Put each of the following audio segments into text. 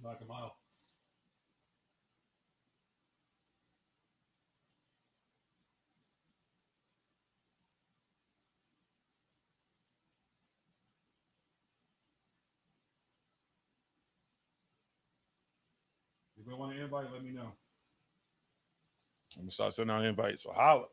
Like a mile. If you want an invite, let me know. I'm gonna start sending out invites. So holla.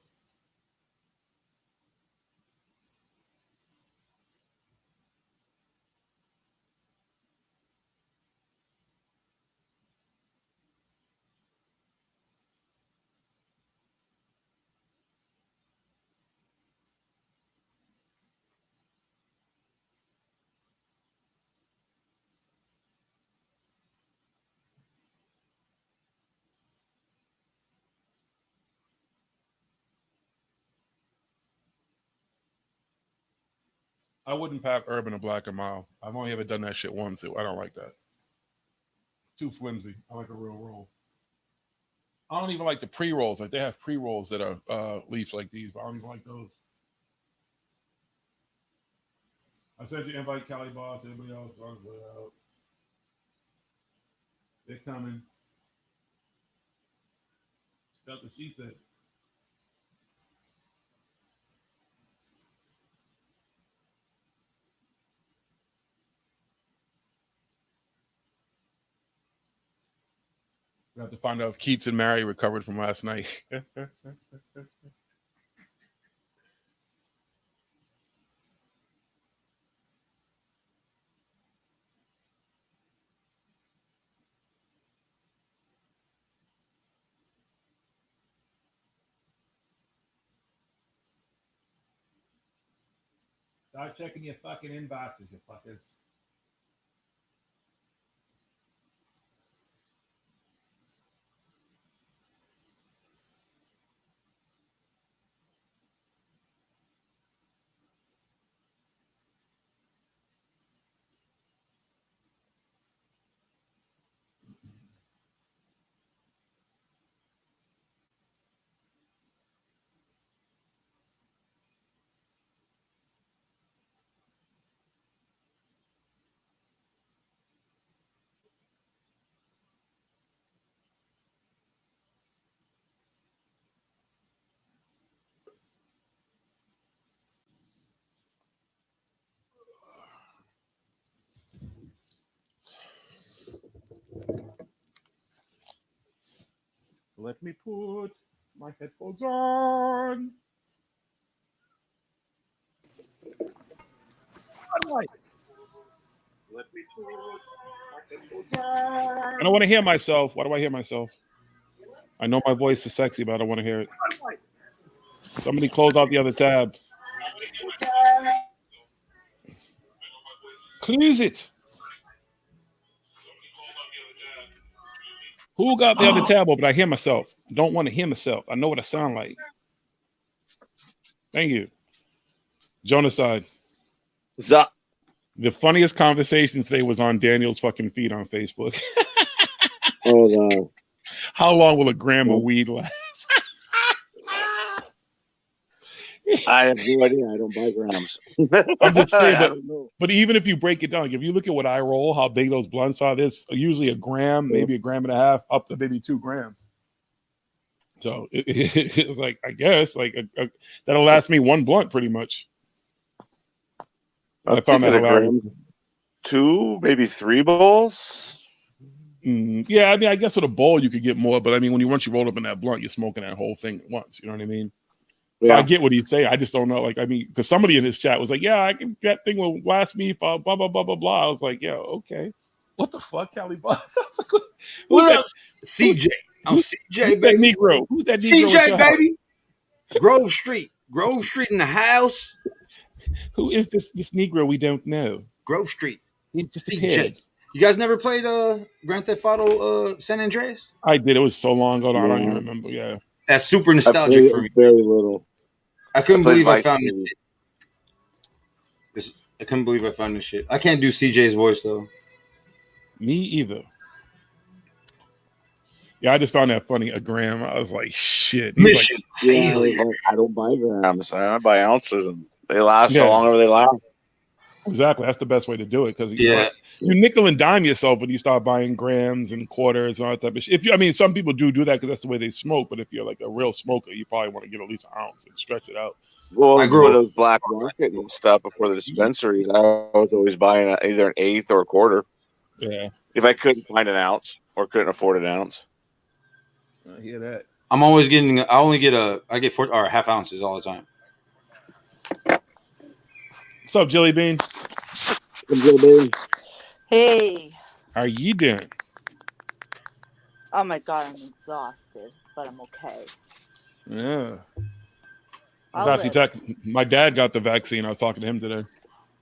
I wouldn't pack Urban a Black and Mild. I've only ever done that shit once. I don't like that. It's too flimsy. I like a real roll. I don't even like the pre-rolls. Like they have pre-rolls that are leaf like these, but I don't even like those. I said you invite Cali Boss, everybody else. They're coming. That's what she said. We have to find out if Keats and Mary recovered from last night. Start checking your fucking inboxes, you fuckers. Let me put my headphones on. Let me put my headphones on. I don't want to hear myself. Why do I hear myself? I know my voice is sexy, but I don't want to hear it. Somebody close out the other tab. Close it. Who got the other tab open? I hear myself. Don't want to hear myself. I know what I sound like. Thank you. Jonaside. Zup. The funniest conversation today was on Daniel's fucking feed on Facebook. Oh, no. How long will a gram of weed last? I have no idea. I don't buy grams. I'm just saying, but even if you break it down, like if you look at what I roll, how big those blunts are, there's usually a gram, maybe a gram and a half, up to maybe 2 grams. So it was like, I guess, like that'll last me 1 blunt pretty much. I found that hilarious. 2, maybe 3 bowls. Yeah, I mean, I guess with a bowl you could get more, but I mean, once you roll up in that blunt, you're smoking that whole thing at once. You know what I mean? So I get what he'd say. I just don't know. Like, I mean, because somebody in his chat was like, "Yeah, that thing will last me for blah blah blah blah blah." I was like, "Yeah, okay." What the fuck, Cali Boss? I was like, what up, CJ? I'm CJ, baby. Negro? Who's that Negro? CJ, baby. Grove Street in the house. Who is this Negro we don't know? Grove Street. He just appeared. You guys never played Grand Theft Auto San Andreas? I did. It was so long ago. I don't even remember. Yeah, that's super nostalgic for me. Very little. I couldn't believe I found this. I couldn't believe I found this shit. I can't do CJ's voice though. Me either. Yeah, I just found that funny. A gram. I was like, shit. Mission failure. I don't buy grams. I buy ounces, and they last so long as they last. Exactly. That's the best way to do it because Yeah. you nickel and dime yourself when you start buying grams and quarters and all that type of shit. I mean, some people do that because that's the way they smoke. But if you're like a real smoker, you probably want to get at least an ounce and stretch it out. Well, I for grew up. those black market and stuff before the dispensaries, I was always buying either an eighth or a quarter Yeah, if I couldn't find an ounce or couldn't afford an ounce. I hear that. I'm always getting. I get 4 or half ounces all the time. What's up, Jelly Bean? Hey. How you doing? Oh my god, I'm exhausted, but I'm okay. Yeah. I'll live. My dad got the vaccine. I was talking to him today.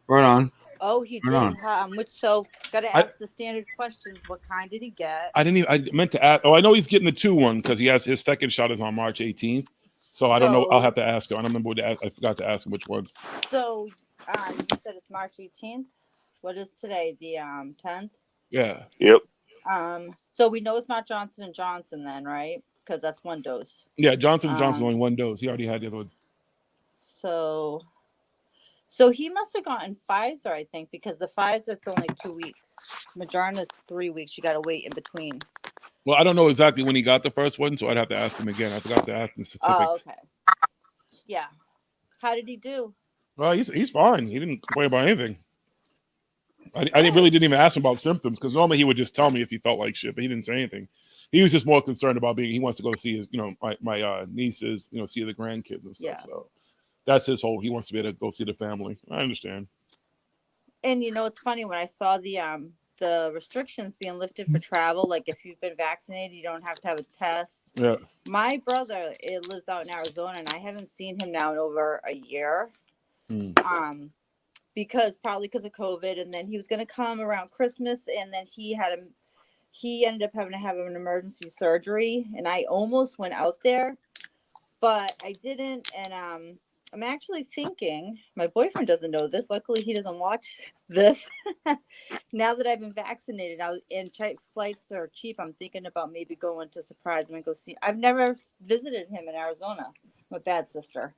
Right on. Oh, he Right did. So gotta ask the standard questions. What kind did he get? I meant to ask. Oh, I know he's getting the 2-1 because he has his second shot is on March 18th. So I don't know. I'll have to ask him. I don't remember I forgot to ask him which one. So you said it's March 18th. What is today? The 10th? Yeah. Yep. So we know it's not Johnson & Johnson then, right? Because that's 1 dose. Yeah, Johnson & Johnson's only 1 dose. He already had the other one. So he must have gotten Pfizer, I think, because the Pfizer it's only 2 weeks. Moderna's 3 weeks. You got to wait in between. Well, I don't know exactly when he got the first one, so I'd have to ask him again. I forgot to ask him the specifics. Oh, okay. Yeah. How did he do? Well, he's fine. He didn't complain about anything. I really didn't even ask him about symptoms because normally he would just tell me if he felt like shit, but he didn't say anything. He was just more concerned about he wants to go see his, my nieces, see the grandkids and stuff. Yeah. So that's his whole. He wants to be able to go see the family. I understand. And it's funny when I saw the restrictions being lifted for travel, like if you've been vaccinated, you don't have to have a test. Yeah. My brother lives out in Arizona, and I haven't seen him now in over a year. Probably because of COVID, and then he was going to come around Christmas, and then he ended up having to have an emergency surgery, and I almost went out there, but I didn't. And I'm actually thinking, my boyfriend doesn't know this. Luckily, he doesn't watch this. Now that I've been vaccinated, and flights are cheap, I'm thinking about maybe going to surprise him and go see. I've never visited him in Arizona. My bad sister.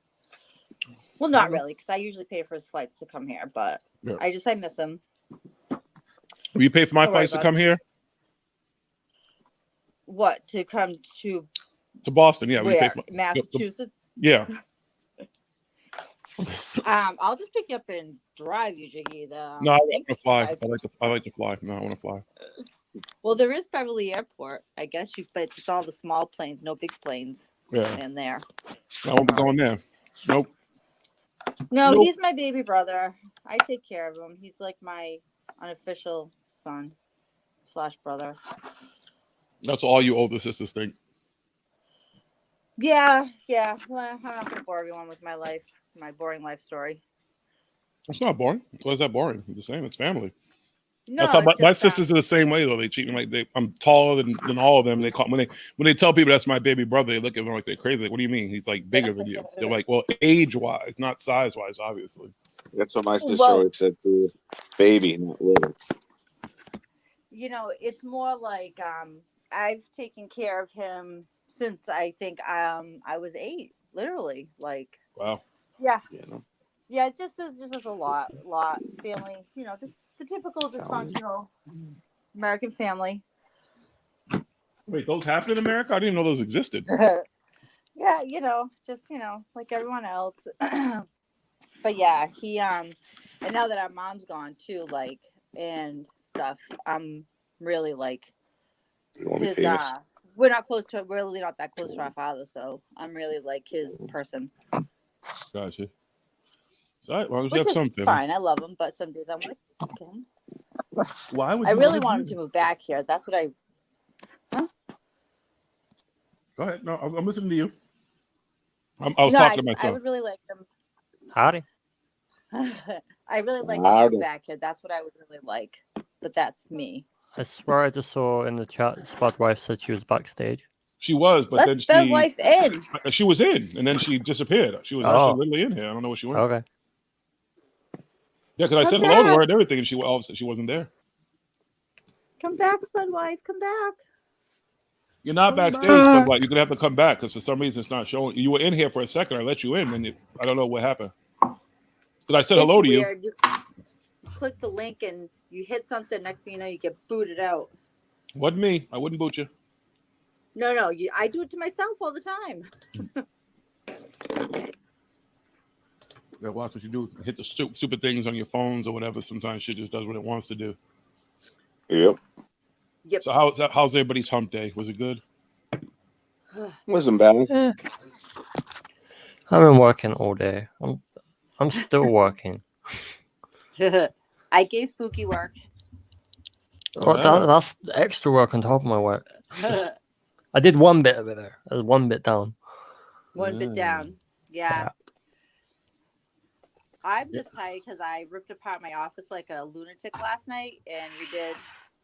Well, not really, because I usually pay for his flights to come here, but yeah. I miss him. Will you pay for my flights to come here? What, to come to Boston? Yeah, where? Massachusetts. Yeah. I'll just pick you up and drive you, Jiggy. No, I want to fly. I like to fly. No, I want to fly. Well, there is Beverly Airport, I guess but it's all the small planes, no big planes. Yeah. In there. I won't be going there. Nope. No, he's my baby brother. I take care of him. He's like my unofficial son / brother. That's all you older sisters think. Yeah. Well, I'm not going to bore everyone with my boring life story. It's not boring. Why is that boring? It's the same. It's family. No, that's how my sisters are the same way though. They treat me like I'm taller than all of them. They call when they tell people that's my baby brother, they look at me like they're crazy. Like, what do you mean? He's like bigger than you. They're like, well, age wise, not size wise, obviously. That's what my sister always said too. Baby, not little. It's more like I've taken care of him since I think I was 8, literally. Like, wow. Yeah. Yeah, it's just a lot family, just the typical dysfunctional American family. Wait, those happen in America? I didn't know those existed. Yeah, just like everyone else. But yeah, he and now that our mom's gone too, like, and stuff, I'm really like his we're really not that close to our father, so I'm really like his person. Gotcha. So, as long as which you have is something. Fine, I love him, but some days I'm like, okay. Why would I really want him to move back here? That's what Go ahead. No, I'm listening to you. I was talking to myself. I would really like him. Howdy. I really like him to move back here. That's what I would really like. But that's me. I swear I just saw in the chat Spud wife said she was backstage. She was, but Let's then wife in. She was in, and then she disappeared. She was actually literally in here. I don't know what she went. Okay. Yeah, because I said hello to her and everything, and all of a sudden she wasn't there. Come back, Spud wife. Come back. You're not backstage, Spud wife. You're gonna have to come back because for some reason it's not showing. You were in here for a second. I let you in, and I don't know what happened. Because I said hello to you. click the link and you hit something. Next thing you know, you get booted out. Wasn't me. I wouldn't boot you. No, I do it to myself all the time. Yeah, watch what you do. Hit the stupid things on your phones or whatever. Sometimes shit just does what it wants to do. Yep. So how's everybody's hump day? Was it good? Wasn't bad. I've been working all day. I'm still working. I gave Spooky work. Well, that's extra work on top of my work. I did one bit of it there. I was one bit down. One bit down. Yeah. I'm just tired because I ripped apart my office like a lunatic last night, and we did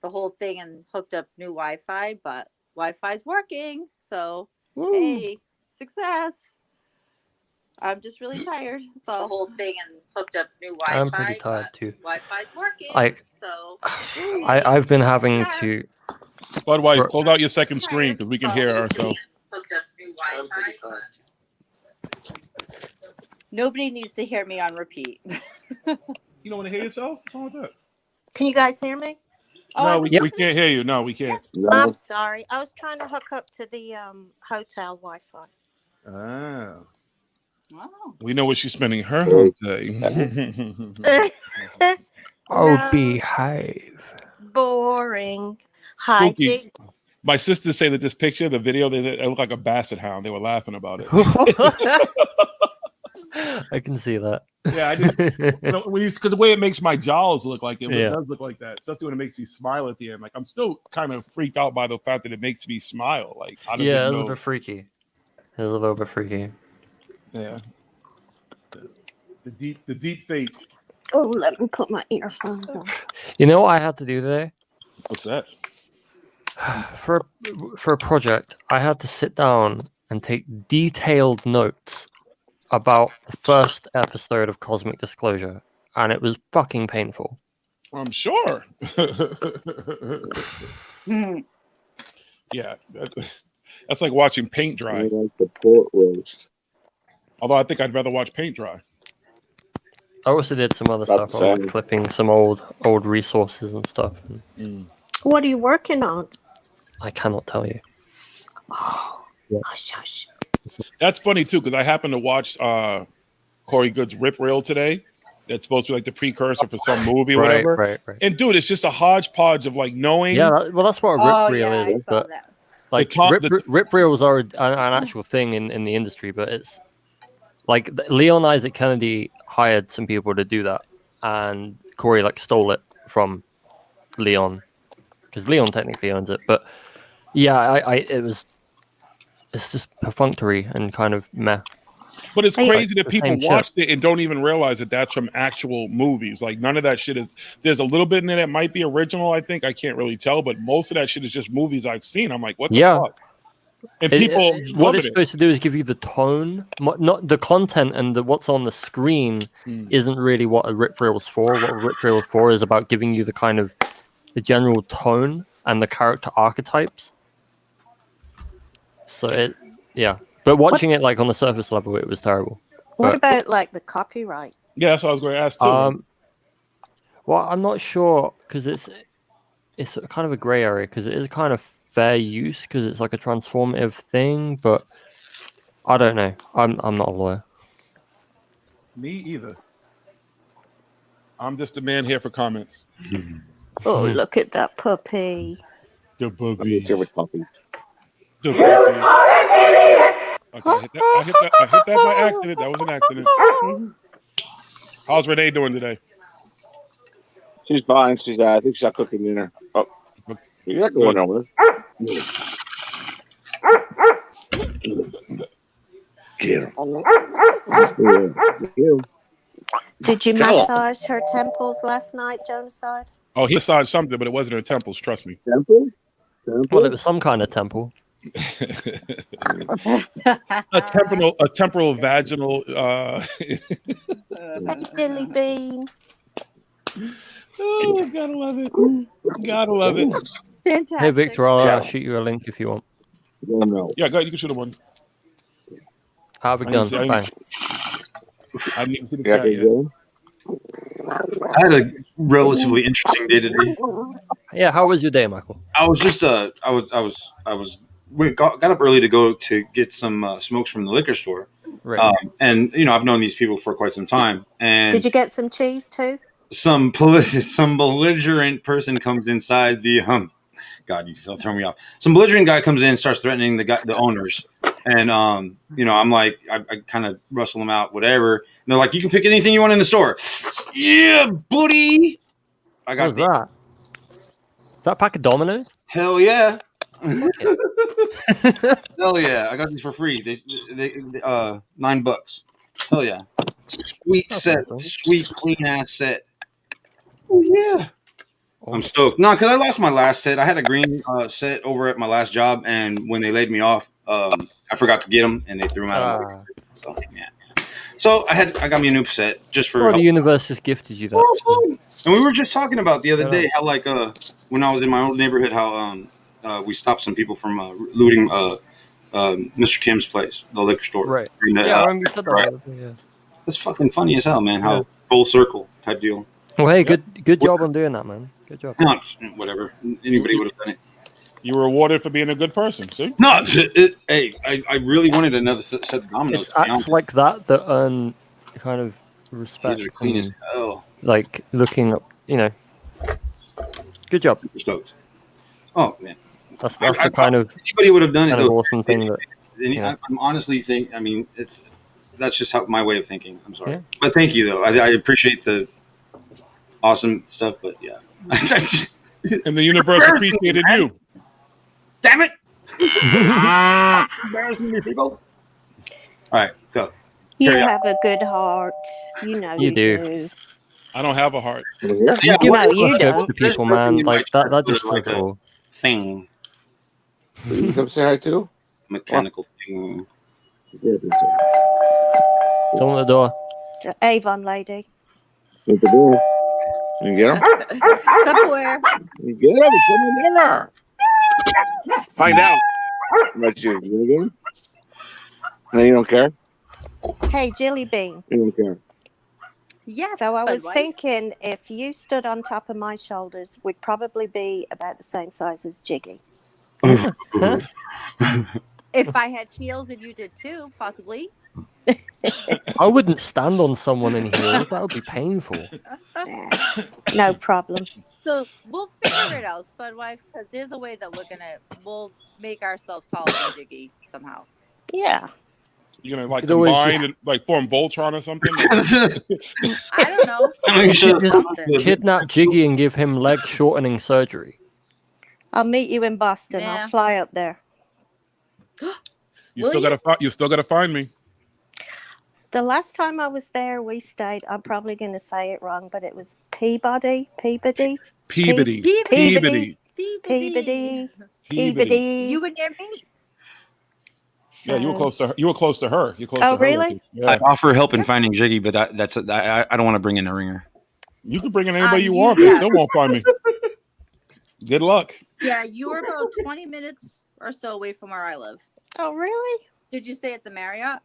the whole thing and hooked up new Wi-Fi, but Wi-Fi's working. So, hey, success. I'm just really tired. The whole thing and hooked up new Wi-Fi. I'm pretty tired too. Wi-Fi's working. So I've been having to. Spudwise, close out your second screen because we can hear ourselves. Hooked up new Wi-Fi. Nobody needs to hear me on repeat. You don't want to hear yourself? What's wrong with that? Can you guys hear me? No, we can't hear you. No, we can't. No. I'm sorry. I was trying to hook up to the hotel Wi-Fi. Ah. Wow. We know where she's spending her hump day. No. Behave. Boring. Hi, Spooky. Jig. My sisters say that this picture, the video, they look like a basset hound. They were laughing about it. I can see that. Yeah, I just because the way it makes my jowls look like it, Yeah. it does look like that. Especially when it makes you smile at the end. Like I'm still kind of freaked out by the fact that it makes me smile. Like how does Yeah, it it was know? a bit freaky. It was a little bit freaky. Yeah. The deep fake. Oh, let me put my earphones on. You know what I had to do today? What's that? For a project, I had to sit down and take detailed notes about the first episode of Cosmic Disclosure, and it was fucking painful. I'm sure. Yeah, that's like watching paint dry. I like the pork roast. Although I think I'd rather watch paint dry. I also did some other About stuff. I was the like clipping some old resources and stuff. What are you working on? I cannot tell you. Oh, hush, hush. That's funny too, because I happened to watch Corey Good's Rip Reel today. That's supposed to be like the precursor for some movie or whatever. Right. And dude, it's just a hodgepodge of like knowing. Yeah, that's what a rip reel is. I saw But that. like rip reels are an actual thing in the industry, but it's like Leon Isaac Kennedy hired some people to do that, and Corey like stole it from Leon because Leon technically owns it. But yeah, it's just perfunctory and kind of meh. But it's crazy that the people same shit. watched it and don't even realize that that's from actual movies. Like none of that shit is. There's a little bit in there that might be original. I think I can't really tell, but most of that shit is just movies I've seen. I'm like, what the fuck? And people, what it's supposed to do is give you the tone, not the content, and what's on the screen isn't really what a rip reel is for. What a rip reel is for is about giving you the kind of the general tone and the character archetypes. So but watching it like on the surface level, it was terrible. What But- about like the copyright? Yeah, that's what I was going to ask too. Well, I'm not sure because it's kind of a gray area because it is kind of fair use because it's like a transformative thing, but I don't know. I'm not a lawyer. Me either. I'm just a man here for comments. Oh, look at that puppy. The I'm boogie. here with puppies. The boogie. Okay, I hit that by accident. That was an accident. How's Renee doing today? She's fine. She's I think she's out cooking dinner. Oh, you're not going over. Get her. Did you massage her temples last night, Jonaside? Oh, he massaged something, but it wasn't her temples. Trust me. Temple? Well, it was some kind of temple. a temporal vaginal. Hey, Dilly Bean. Oh, gotta love it. Gotta love it. Fantastic. Hey, Victor, I'll shoot you a link if you want. Oh, no. Yeah, go ahead. You can shoot one. Have a I gun. need to see- Bang. I didn't even see the Yeah, chat yet. go. I had a relatively interesting day today. Yeah, how was your day, Michael? I was just got up early to go to get some smokes from the liquor store. Right. And I've known these people for quite some time. And Did you get some cheese too? some belligerent person comes inside the God, you throw me off. Some belligerent guy comes in, starts threatening the owners, and I'm like, I kind of rustle them out, whatever. And they're like, you can pick anything you want in the store. Yeah, buddy. I got What was that? Is that a pack of Dominoes? Hell yeah. Okay. Hell yeah! I got these for free. They $9. Hell yeah! Sweet That's set, awesome. sweet clean ass set. Oh yeah! I'm stoked. No, because I lost my last set. I had a green set over at my last job, and when they laid me off, I forgot to get them, and they threw them out. So yeah. So I got me a new set just for. Well, the universe just gifted you that. And we were just talking about the other day how when I was in my old neighborhood how we stopped some people from looting Mr. Kim's place, the liquor store. Right. The, Yeah, I remember you said that. right. Yeah. That's fucking funny as hell, man. How full circle type deal. Well, hey, good job on doing that, man. Good job. No, whatever. Anybody would have done it. You were rewarded for being a good person. See? No, hey, I really wanted another set of dominoes. It's acts like that earn kind of respect. These are clean as hell. Like looking up, Good job. Super stoked. Oh man, that's the kind of anybody would have done it. Kind of Though. awesome thing that. I'm honestly think. I mean, that's just how my way of thinking. I'm sorry, Yeah. but thank you though. I appreciate the awesome stuff, but yeah. And the universe appreciated you. Damn it! Embarrassing me, people. All right, go. You Carry on. have a good heart. You know You you do. do. I don't have a heart. Yeah, You give No, you horoscopes don't. to people, man. Like that just like says it a all. thing, You come say hi too? mechanical thing. Someone at the door. The Avon lady. You get him? Tupperware. You get him? Come in there. Find out. What you gonna get him? No, you don't care? Hey, Jilly Bean. You don't care. Yes. So I but was wife. thinking if you stood on top of my shoulders, we'd probably be about the same size as Jiggy. If I had heels and you did too, possibly. I wouldn't stand on someone in heels. That would be painful. No problem. So we'll figure it out, Spud Wife, because there's a way that we'll make ourselves taller than Jiggy somehow. Yeah. You're gonna like Could always combine and like form Voltron or something. I don't know. You should- Just kidnap Jiggy and give him leg shortening surgery. I'll meet you in Boston. Yeah. I'll fly up there. You still gotta find me. The last time I was there, we stayed. I'm probably going to say it wrong, but it was Peabody. Peabody. Peabody. Peabody. You and your mate. Yeah, you were close to her. You were close to her. You're close Oh, to her. really? Yeah. I offer help in finding Jiggy, but I don't want to bring in a ringer. You can bring in anybody you you- want. They still won't find me. Good luck. Yeah, you were about 20 minutes or so away from where I live. Oh, really? Did you stay at the Marriott?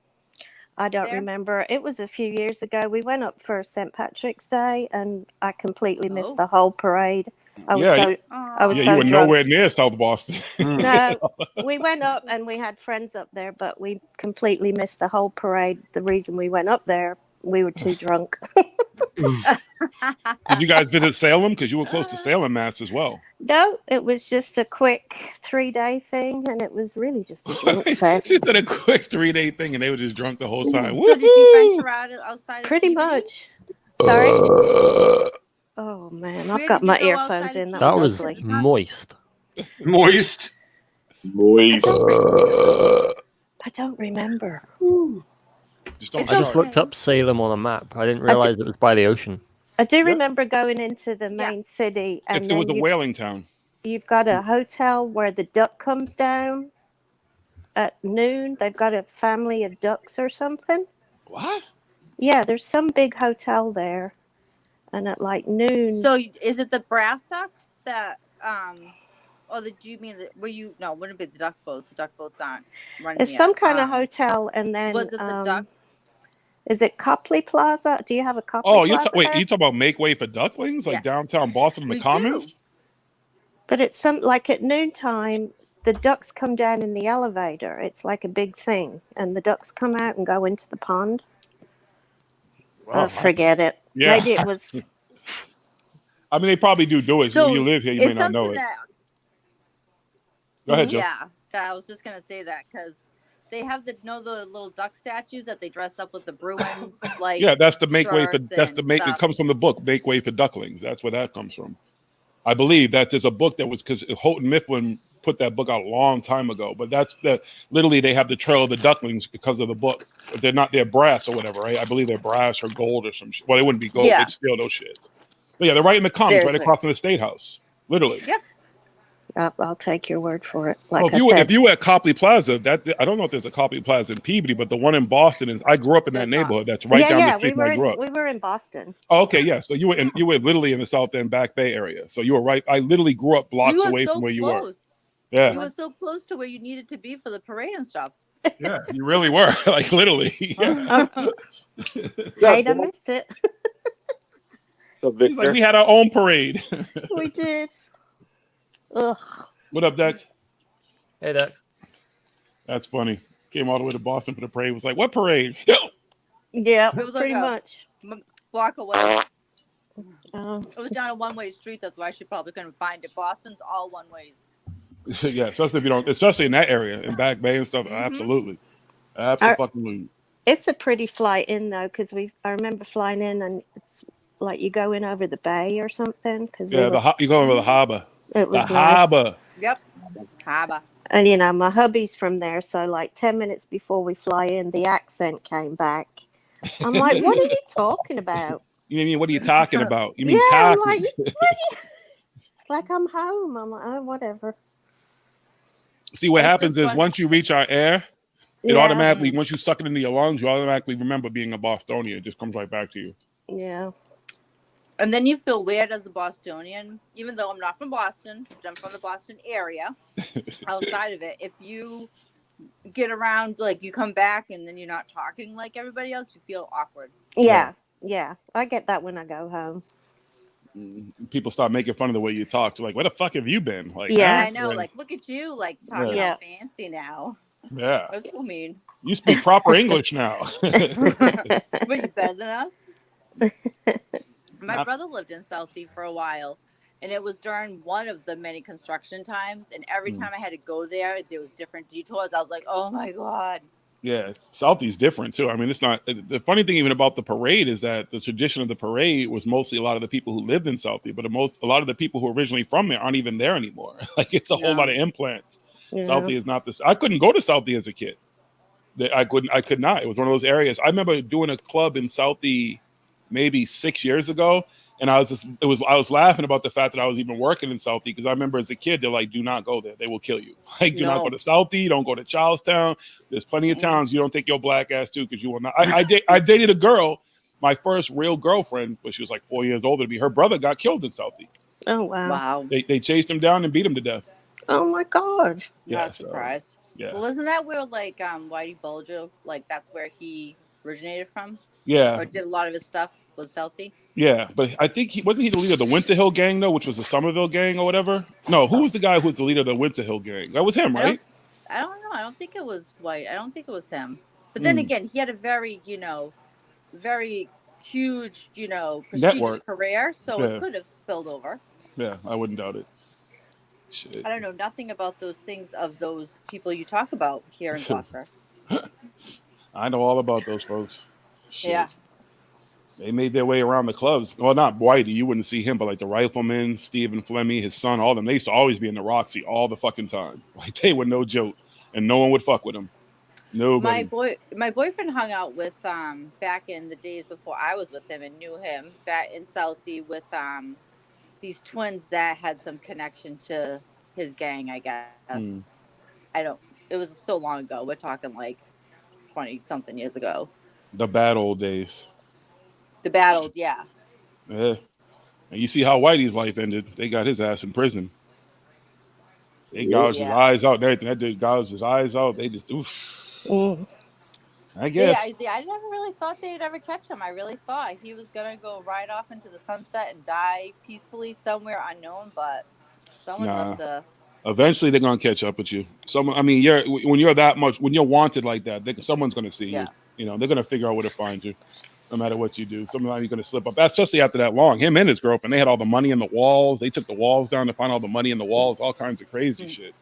I don't There? remember. It was a few years ago. We went up for St. Patrick's Day, and I completely missed Oh. the whole parade. I was Yeah, so I was Yeah, so you were drunk. nowhere near South Boston. No, we went up and we had friends up there, but we completely missed the whole parade. The reason we went up there, we were too drunk. Did you guys visit Salem? Because you were close to Salem, Mass, as well. No, it was just a quick 3-day thing, and it was really just a drunk fest. She did a quick 3-day thing, and they were just drunk the whole time. So did you venture out outside? of Pretty PBD? much. Sorry. Oh man, Where I've got did my you go earphones outside in. of That was was lovely. moist. Moist. Boy. I don't remember. Just don't I just start. looked up Salem on a map. I didn't realize it was by the ocean. I do remember going into the main city, and It was a then whaling town. you've got a hotel where the duck comes down at noon. They've got a family of ducks or something. What? Yeah, there's some big hotel there, and at like noon. So is it the brass ducks that or do you mean wouldn't it be the duck boats? The duck boats aren't running. it's yet. some kind of hotel, and then Was it the ducks? Is it Copley Plaza? Do you have a Copley Oh, Plaza? wait, you talk about Make Way for Ducklings, like Yes. downtown Boston in the We Commons? do. But it's like at noontime, the ducks come down in the elevator. It's like a big thing, and the ducks come out and go into the pond. Wow, Forget it. yeah. Maybe it was. I mean, they probably do it. So So when you live here, you may it's not know something it. that Go ahead, Joe. yeah, I was just gonna say that because they have the little duck statues that they dress up with the Bruins like Yeah, that's the Make Way for. shirts That's the and make. It stuff. comes from the book Make Way for Ducklings. That's where that comes from. I believe that there's a book that was because Houghton Mifflin put that book out a long time ago. But that's literally they have the Trail of the Ducklings because of the book. But they're brass or whatever, right? I believe they're brass or gold or some shit. Well, they wouldn't be gold. Yeah. They'd steal those shits. But yeah, they're right in the Commons, right Seriously. across from the State House. Literally. Yep. I'll take your word for it. Well, Like if you were at Copley Plaza, I don't know if there's a Copley Plaza in Peabody, but the one in Boston is. I grew up in that There's not. neighborhood. That's right down the street we where were I grew up. we were in Boston. Oh, okay, yeah. So you were literally in the South End Back Bay area. So you were right. I literally grew up blocks You were away so from where you were. close. Yeah, You were so close to where you needed to be for the parade and stuff. yeah. You really were. Like literally. Yeah. Hate I missed it. So He's like, Victor, we had our own parade. We did. Ugh. What up, Dex? Hey, Dex. That's funny. Came all the way to Boston for the parade. Was like, what parade? Yeah, It was like pretty a- much. Block away. Oh. It was down a one-way street. That's why she probably couldn't find it. Boston's all one ways. Yeah, especially if you don't, especially in that area, in Back Bay and stuff. Absolutely. Absolutely. It's a pretty flight in though, because I remember flying in, and it's like you go in over the bay or something. Because Yeah, you go over the harbor. It was The nice. harbor. Yep. Harbor. And my hubby's from there, so like 10 minutes before we fly in, the accent came back. I'm like, what are you talking about? You mean, what are you talking about? You mean Yeah, I'm talking? like, what are you? Like I'm home. I'm like, oh, whatever. See, what It's happens just is fun. once you reach our air, it Yeah. automatically, once you suck it into your lungs, you automatically remember being a Bostonian. It just comes right back to you. Yeah. And then you feel weird as a Bostonian, even though I'm not from Boston, but I'm from the Boston area. Outside of it, if you get around, like you come back and then you're not talking like everybody else, you feel awkward. Yeah. Yeah. I get that when I go home. People start making fun of the way you talk. So like, where the fuck have you been? Like, Yeah. And I know, like, look at you, like talking Yeah. all fancy now. yeah, That's so mean. you speak proper English now. But you better than us. My Not- brother lived in Southie for a while, and it was during one of the many construction times. And every time I had to go there was different detours. I was like, oh my God. Yeah, Southie's different too. I mean, it's not the funny thing even about the parade is that the tradition of the parade was mostly a lot of the people who lived in Southie, but a lot of the people who are originally from there aren't even there anymore. Like it's a whole Yeah. lot of implants. Yeah. Southie is not this. I couldn't go to Southie as a kid. I could not. It was one of those areas. I remember doing a club in Southie maybe 6 years ago, and I was laughing about the fact that I was even working in Southie because I remember as a kid they're like, do not go there. They will kill you. Like, do not No. go to Southie. Don't go to Charlestown. There's plenty of towns you don't take your black ass to because you will not. I dated a girl, my first real girlfriend, but she was like 4 years older than me. Her brother got killed in Southie. Oh, wow. Wow. They chased him down and beat him to death. Oh, my God. Not so, surprised. yeah. Well, isn't that where like Whitey Bulger, like that's where he originated from? Yeah. Or did a lot of his stuff was Southie? Yeah, but I think wasn't he the leader of the Winter Hill gang though, which was the Somerville gang or whatever? No, who was the guy who was the leader of the Winter Hill gang? That was him, right? I don't know. I don't think it was White. I don't think it was him. But then again, he had a very, very huge, prestigious Network. career, so Yeah. it could have spilled over. Yeah, I wouldn't doubt it. Shit. I don't know nothing about those things of those people you talk about here in Gloucester. I know all about those folks. Shit. Yeah. They made their way around the clubs. Well, not Whitey, you wouldn't see him, but like the Rifleman, Stephen Flemmy, his son, all of them. They used to always be in the Roxy all the fucking time. Like they were no joke, and no one would fuck with them. Nobody. My boyfriend hung out with back in the days before I was with him and knew him back in Southie with these twins that had some connection to his gang, I guess. It was so long ago. We're talking like 20 something years ago. The bad old days. The battle, yeah. Yeah. And you see how Whitey's life ended. They got his ass in prison. They gouged his eyes out and everything. That dude gouged his eyes out. They just, oof. Mm. I guess. I never really thought they'd ever catch him. I really thought he was gonna go right off into the sunset and die peacefully somewhere unknown. But someone Nah. must have. Eventually, they're gonna catch up with you. Someone, I mean, when you're that much, when you're wanted like that, someone's gonna see you. Yeah. You know, they're gonna figure out where to find you, no matter what you do. Sometimes you're gonna slip up, especially after that long. Him and his girlfriend, they had all the money in the walls. They took the walls down to find all the money in the walls, all kinds of crazy shit.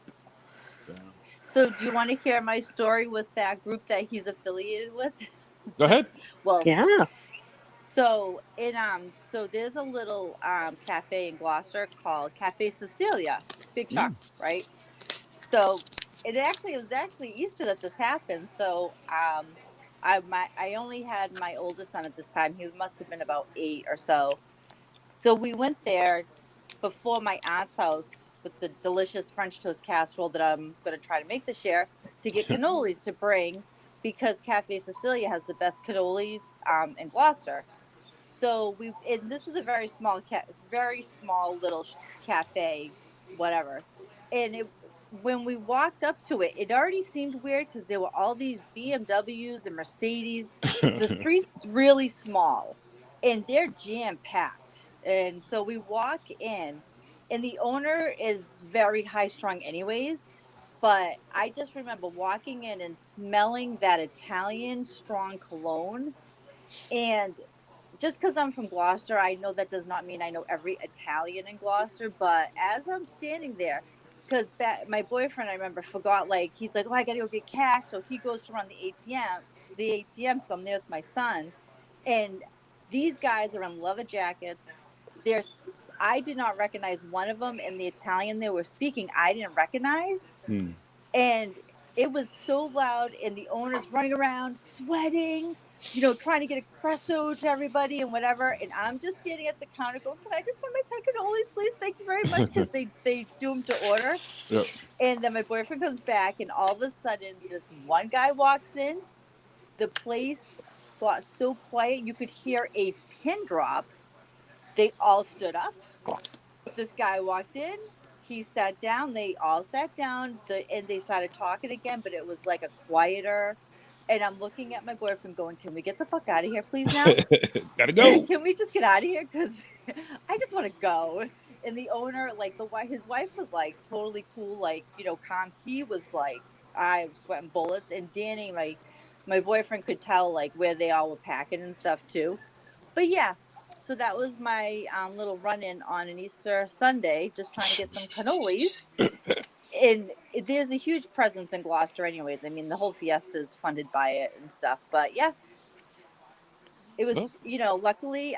So, do you want to hear my story with that group that he's affiliated with? Go ahead. Well, Yeah. so so there's a little cafe in Gloucester called Cafe Cecilia, Big Chuck, right? So it was actually Easter that this happened. So I only had my oldest son at this time. He must have been about 8 or so. So we went there before my aunt's house with the delicious French toast casserole that I'm going to try to make this year to get cannolis to bring, because Cafe Cecilia has the best cannolis in Gloucester. So and this is a very small little cafe, whatever. And when we walked up to it, it already seemed weird because there were all these BMWs and Mercedes. The street's really small, and they're jam packed. And so we walk in, and the owner is very high strung, anyways. But I just remember walking in and smelling that Italian strong cologne. And just because I'm from Gloucester, I know that does not mean I know every Italian in Gloucester. But as I'm standing there, because my boyfriend, I remember, forgot, like, he's like, oh, I got to go get cash. So he goes to run the ATM. So I'm there with my son. And these guys are in leather jackets. I did not recognize one of them, and the Italian they were speaking, I didn't recognize. And it was so loud, and the owner's running around sweating, trying to get espresso to everybody and whatever. And I'm just standing at the counter going, can I just have my 10 cannolis, please? Thank you very much. Because they do them to order. Yep. And then my boyfriend comes back, and all of a sudden, this one guy walks in. The place got so quiet, you could hear a pin drop. They all stood up. This guy walked in. He sat down. They all sat down. And they started talking again, but it was like a quieter. And I'm looking at my boyfriend going, can we get the fuck out of here, please, now? Gotta go. Can we just get out of here? Because I just want to go. And the owner, like, his wife was, like, totally cool, like, calm. He was, like, I was sweating bullets. And Danny, my boyfriend, could tell, like, where they all were packing and stuff, too. But, yeah. So that was my little run-in on an Easter Sunday, just trying to get some cannolis. And there's a huge presence in Gloucester anyways. I mean, the whole fiesta is funded by it and stuff. But, yeah, it was, luckily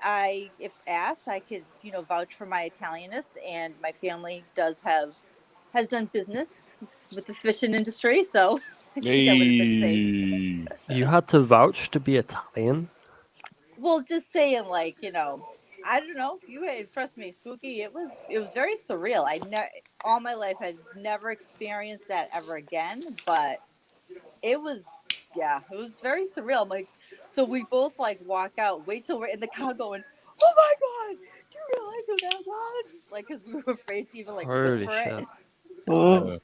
if asked, I could, vouch for my Italianness. And my family has done business with the fishing industry. So I think I would have been safe. You had to vouch to be Italian? Well, just saying, like, I don't know. Trust me, Spooky. It was very surreal. All my life I've never experienced that ever again. But it was very surreal. I'm like, so we both like walk out, wait till we're in the car, going, oh my god, do you realize who that was? Like, because we were afraid to even like Holy whisper shit. it.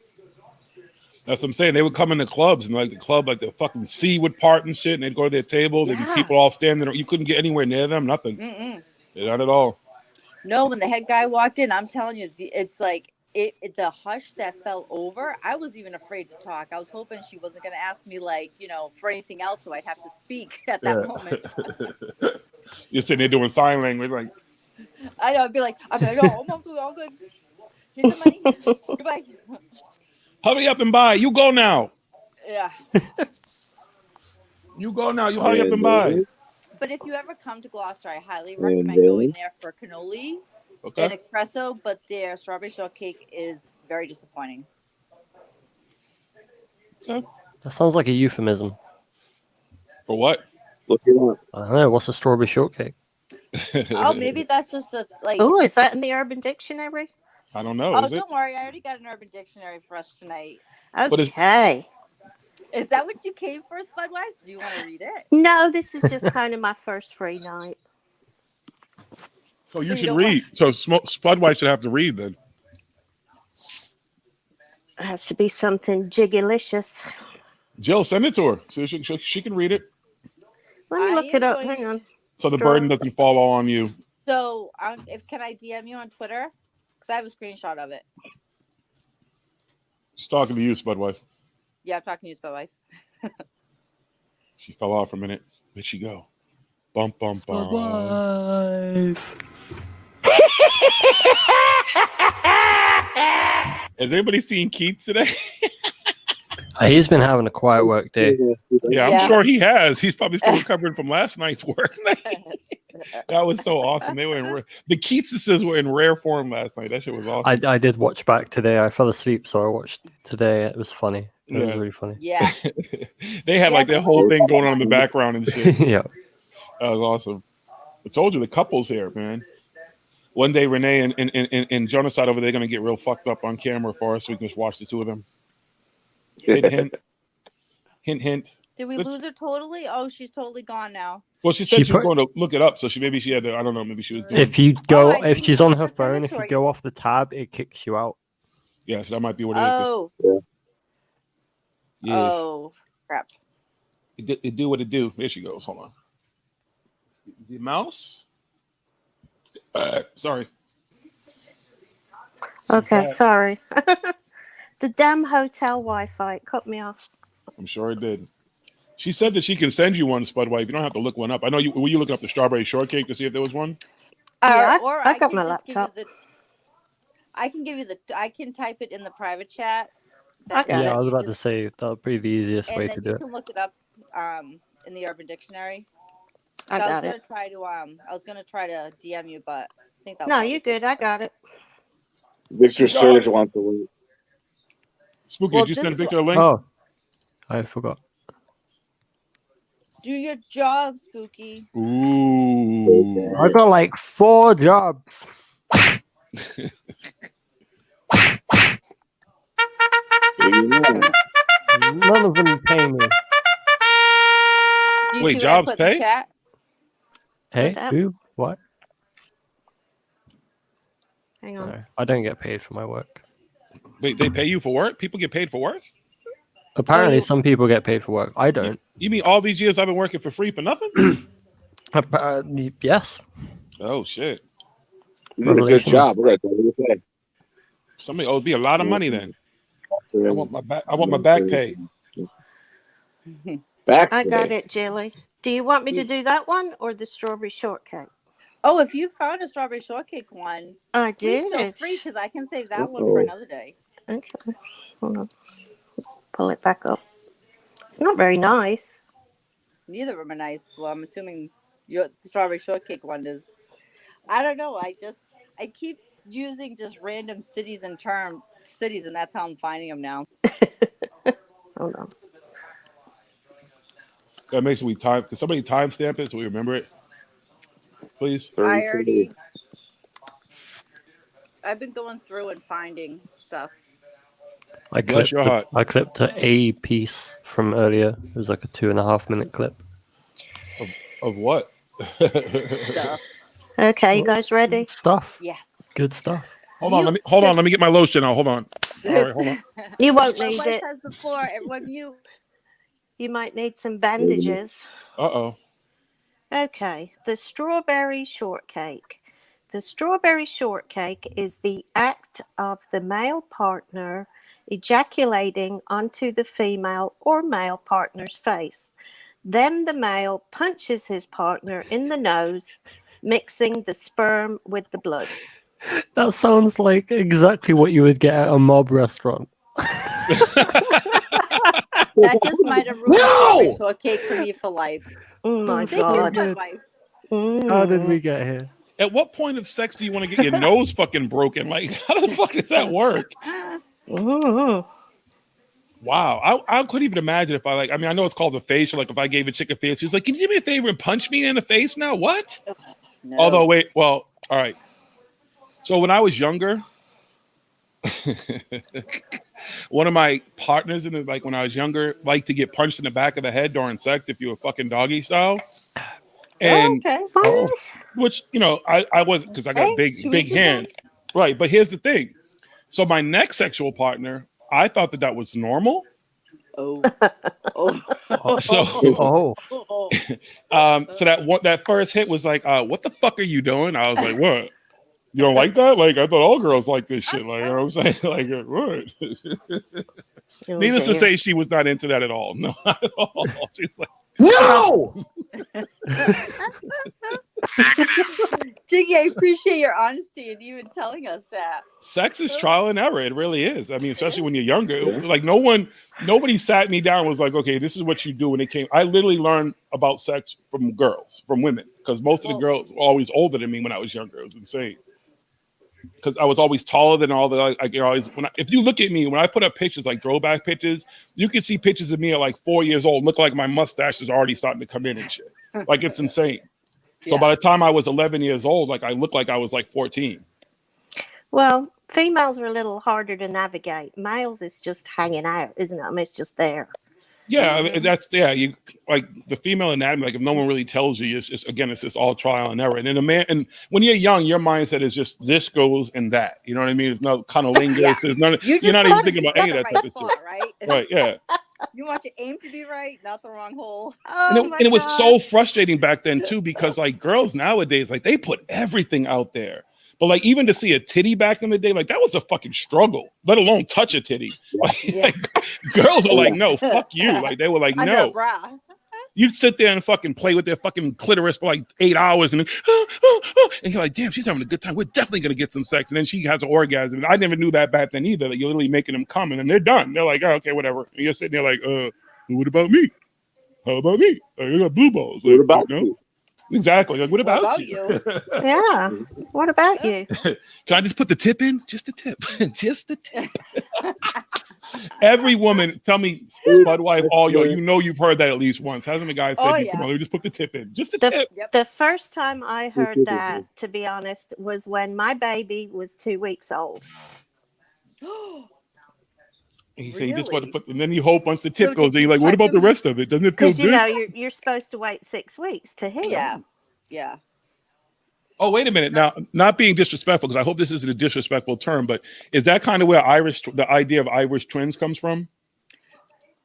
That's what I'm saying. They would come in the clubs, and like the club, like the fucking sea would part and shit, and they'd go to their table. There'd be people all standing there. You couldn't get anywhere near them. Nothing. Not at all. No, when the head guy walked in, I'm telling you, it's like the hush that fell over. I was even afraid to talk. I was hoping she wasn't going to ask me, like, for anything else, so I'd have to speak at that moment. You're sitting there doing sign language, like. I know. I'd be like, I'm all good. Here's the money. Goodbye. Hurry up and buy. You go now. Yeah. You go now. You hurry up and buy. But if you ever come to Gloucester, I highly recommend going there for cannoli and espresso. But their strawberry shortcake is very disappointing. Okay. That sounds like a euphemism. For what? Look it up. I don't know. What's a strawberry shortcake? Oh, maybe that's just a like. Oh, is that in the Urban Dictionary? I don't know. Oh, Is it? don't worry. I already got an Urban Dictionary for us tonight. Okay. Is that what you came for, Spudwife? Do you want to read it? No, this is just kind of my first free night. So you should read. So Spudwife should have to read then. It has to be something jiggylicious. Jill, send it to her so she can read it. Let me I look am it up. going Hang on. So the burden doesn't fall all on you. So, if can I DM you on Twitter? Because I have a screenshot of it. She's talking to you, Spud wife. Yeah, I'm talking to you, Spud wife. She fell off for a minute. Where'd she go? Bum bum bum. Has anybody seen Keith today? He's been having a quiet work day. Yeah, I'm sure he has. He's probably still recovering from last night's work. That was so awesome. They were in the Keatses were in rare form last night. That shit was awesome. I did watch back today. I fell asleep, so I watched today. It was funny. It was really funny. Yeah. They had like their whole thing going on in the background and shit. Yeah. That was awesome. I told you the couples here, man. One day Renee and Genocide over there are gonna get real fucked up on camera for us so we can just watch the two of them. Hint, hint. Hint, hint. Did we lose her totally? Oh, she's totally gone now. Well, she said she was going to look it up, so maybe she had to, I don't know, maybe she was doing If you go, if she's on her to send it phone, if to you her. go off the tab, it kicks you out. Yeah, so that might be what it is. Oh. Yes. Oh, crap. It do what it do. There she goes. Hold on. The mouse? Sorry. Okay, sorry. The damn hotel Wi-Fi cut me off. I'm sure it did. She said that she can send you one, Spud Wife. You don't have to look one up. I know you were you looking up the strawberry shortcake to see if there was one? Yeah, or I got can my just give you laptop. I can type it in the private chat. I got Yeah, it. I was about to say that would be the easiest way And to then do you it. can look it up in the Urban Dictionary. I So got it. I was gonna try to DM you, but I think that No, you good. I got it. Victor Surge wants to win. Spooky, Well, did you this send Victor a link? Oh, I forgot. Do your job, Spooky. Ooh. I got like 4 jobs. None of them pay me. Do you Wait, see jobs what I put in the pay? chat? Hey, What's that? who? What? Hang on. No, I don't get paid for my work. Wait, they pay you for work? People get paid for work? Apparently, you- some people get paid for work. I don't. You mean all these years I've been working for free for nothing? Yes. Oh shit. You did a good Revelation. job. We're going to say. Somebody owes me a lot of money then. I want my back pay. Back I got today. it, Jilly. Do you want me to do that one or the strawberry shortcake? Oh, if you found a strawberry shortcake one, I please feel did. free because I can save that one for another day. Okay. Hold on. Pull it back up. It's not very nice. Neither of them are nice. Well, I'm assuming your strawberry shortcake one is. I don't know. I keep using just random cities, and that's how I'm finding them now. Hold on. That makes me time. Can somebody timestamp it so we remember it? Please. I've been going through and finding stuff. Bless your heart. I clipped a piece from earlier. It was like a 2.5-minute clip. Of what? Stuff. Okay, you guys ready? Stuff. Yes. Good stuff. Hold on, let me get my lotion out. Hold on. All right, hold on. You won't My need wife it. has the floor. Everyone mute. You might need some bandages. Uh-oh. Okay, the strawberry shortcake. The strawberry shortcake is the act of the male partner ejaculating onto the female or male partner's face. Then the male punches his partner in the nose, mixing the sperm with the blood. That sounds like exactly what you would get at a mob restaurant. That just might have ruined strawberry shortcake for me for life. Oh my Thank you, God. my wife. How did we get here? At what point of sex do you want to get your nose fucking broken? Like, how the fuck does that work? Mhm. Wow. I couldn't even imagine if I know it's called a facial. Like if I gave a chick a face, she's like, can you do me a favor and punch me in the face now? What? No. Although, wait, well, all right. So when I was younger, one of my partners when I was younger liked to get punched in the back of the head during sex if you were fucking doggy style. And okay. What? which, I wasn't because I got big hands. Right. But here's the thing. So my next sexual partner, I thought that was normal. Oh. Oh. So, Oh, so that first hit was like, what the fuck are you doing? I was like, what? You don't like that? Like, I thought all girls like this shit. Like, you know what I'm saying? Like, what? Oh, Needless to dear. say, she was not into that at all. No, not at all. She's like, No. Jiggy, I appreciate your honesty and even telling us that. sex is trial and error. It really is. I mean, especially when you're younger. Yeah. Like, nobody sat me down and was like, okay, this is what you do. When it came, I literally learned about sex from girls, from women, because most of the girls were always older than me when I was younger. It was insane. Because I was always taller than all the, like, you know, if you look at me, when I put up pictures, like throwback pictures, you can see pictures of me at like 4 years old, look like my mustache is already starting to come in and shit. Like, it's insane. So by the time I was 11 years old, like, I looked like I was like 14. Well, females are a little harder to navigate. Males is just hanging out, isn't it? I mean, it's just there. Yeah, I mean, you like the female anatomy. Like, if no one really tells you, it's just all trial and error. And then and when you're young, your mindset is just this goes and that. You know what I mean? There's no kind of lingers. Yeah. There's none. You You're not even thinking about any of that right type of spot, shit. right? Right? Yeah. You want your aim to be right, not the wrong hole. Oh, And it was so frustrating back then too, because like girls nowadays, like they put everything out there. But like even to see a titty back in the day, like that was a fucking struggle. Let alone touch a titty. Like girls were like, no, fuck you. Like they were like, Under no. a bra. You'd sit there and fucking play with their fucking clitoris for like 8 hours, and then, and you're like, damn, she's having a good time. We're definitely gonna get some sex. And then she has an orgasm. And I never knew that back then either. That you're literally making them come, and then they're done. They're like, oh, okay, whatever. And you're sitting there like, what about me? How about me? I got blue balls. What about you? Exactly. Like, what about you? Yeah. What about you? Can I just put the tip in? Just the tip. Just the tip. Every woman, tell me, Spud wife, all y'all, you know you've heard that at least once. Hasn't a guy said, come on, let me just put the tip in? Just the tip. The first time I heard that, to be honest, was when my baby was 2 weeks old. He said, you just want to put, and then you hope once the tip So goes in, you're like, what about the rest of it? Doesn't it feel Because, good? you know, you're supposed to wait 6 weeks to heal. Yeah. Oh, wait a minute. Now, not being disrespectful, because I hope this isn't a disrespectful term, but is that kind of where the idea of Irish twins comes from?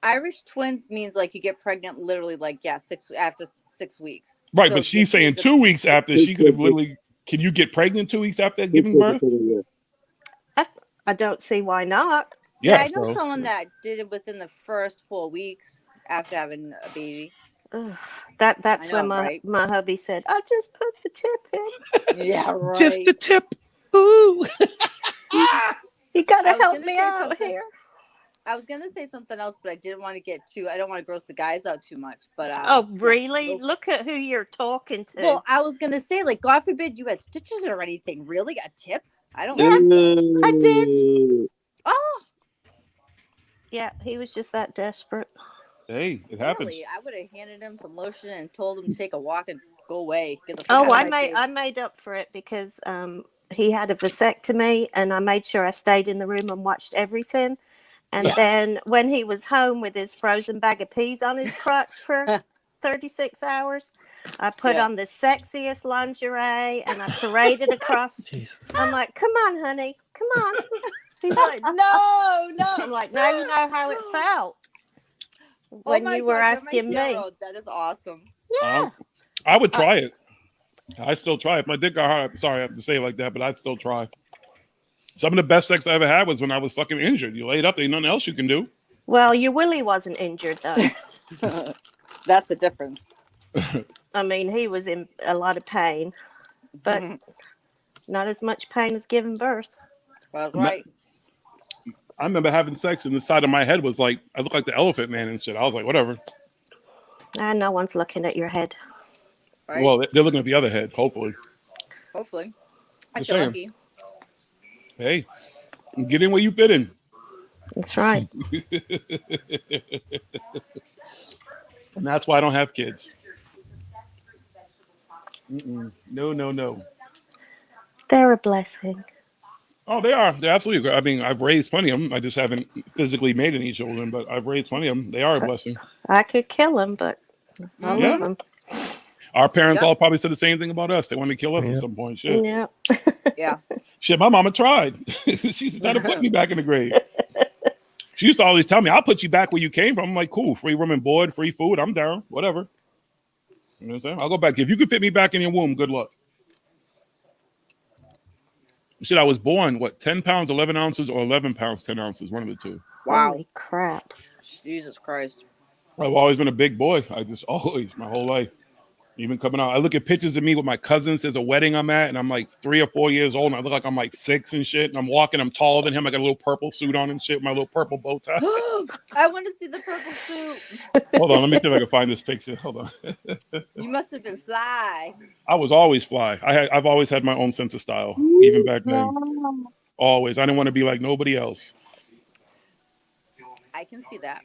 Irish twins means like you get pregnant literally like, after 6 weeks. Right, So but she's saying 2 weeks after she could have literally, can you get pregnant 2 weeks after giving birth? I don't see why not. Yeah, I know someone that did it within the first 4 weeks after having a baby. That's when my hubby said, I just put the tip in. Yeah, right. Just the tip. Ooh. You gotta help me out here. I was gonna say something else, but I didn't want to I don't want to gross the guys out too much. But oh, really? Yeah. Look at who you're talking to. Well, I was gonna say, like, God forbid you had stitches or anything. Really, a tip? I don't. I did. Oh. Yeah, he was just that desperate. Hey, it happens. Really, I would have handed him some lotion and told him to take a walk and go away. I made up for it because he had a vasectomy, and I made sure I stayed in the room and watched everything. And then when he was home with his frozen bag of peas on his crotch for 36 hours, I put on the sexiest lingerie and I paraded across. I'm like, come on, honey, come on. He's like, no. I'm like, now you know how it felt when you were asking me. That is awesome. Yeah. I would try it. I'd still try it. My dick got hard. Sorry, I have to say it like that, but I'd still try. Some of the best sex I ever had was when I was fucking injured. You laid up, there ain't nothing else you can do. Well, your willy wasn't injured, though. That's the difference. I mean, he was in a lot of pain, but not as much pain as giving birth. Well, right. I remember having sex and the side of my head was like, I looked like the Elephant Man and shit. I was like, whatever. No one's looking at your head. Right. Well, they're looking at the other head, hopefully. I feel lucky. Hey, get in where you fit in. That's right. And that's why I don't have kids. No. They're a blessing. Oh, they are. They're absolutely. I mean, I've raised plenty of them. I just haven't physically made any children, but I've raised plenty of them. They are a blessing. I could kill them, but I love them. Our parents all probably said the same thing about us. They wanted to kill us at some point. Shit. Yeah. Shit, my mama tried. She's trying to put me back in the grave. She used to always tell me, "I'll put you back where you came from." I'm like, "Cool, free room and board, free food. I'm down, whatever." You know what I'm saying? I'll go back if you can fit me back in your womb. Good luck. Shit, I was born 10 pounds, 11 ounces, or 11 pounds, 10 ounces. One of the two. Wow. Holy crap. Jesus Christ. I've always been a big boy. I just always, my whole life. Even coming out, I look at pictures of me with my cousins. There's a wedding I'm at, and I'm like 3 or 4 years old, and I look like I'm like 6 and shit. And I'm walking, I'm taller than him. I got a little purple suit on and shit, my little purple bow tie. I want to see the purple suit. Hold on, let me see if I can find this picture. Hold on. You must have been fly. I was always fly. I've always had my own sense of style, even back then. Always. I didn't want to be like nobody else. I can see that.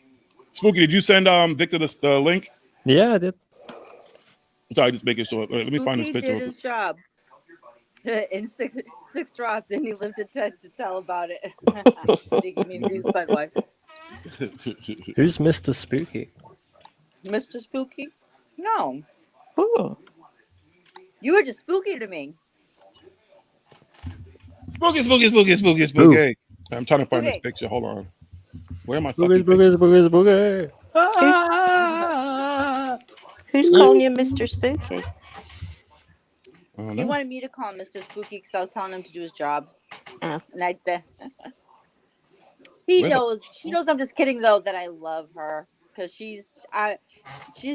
Spooky, did you send Victor the link? Yeah, I did. Sorry, just making sure. Let me find this Spooky picture. did his job in six drops, and he lived to tell about it. Making me his bud wife. Who's Mr. Spooky? Mr. Spooky? No, Ooh. you were just spooky to me. Spooky. I'm trying to find this picture. Hold on. Where am I? Spooky. Who's calling you Mr. Spooky? He wanted me to call him Mr. Spooky because I was telling him to do his job. Oh. And she knows I'm just kidding though that I love her because she's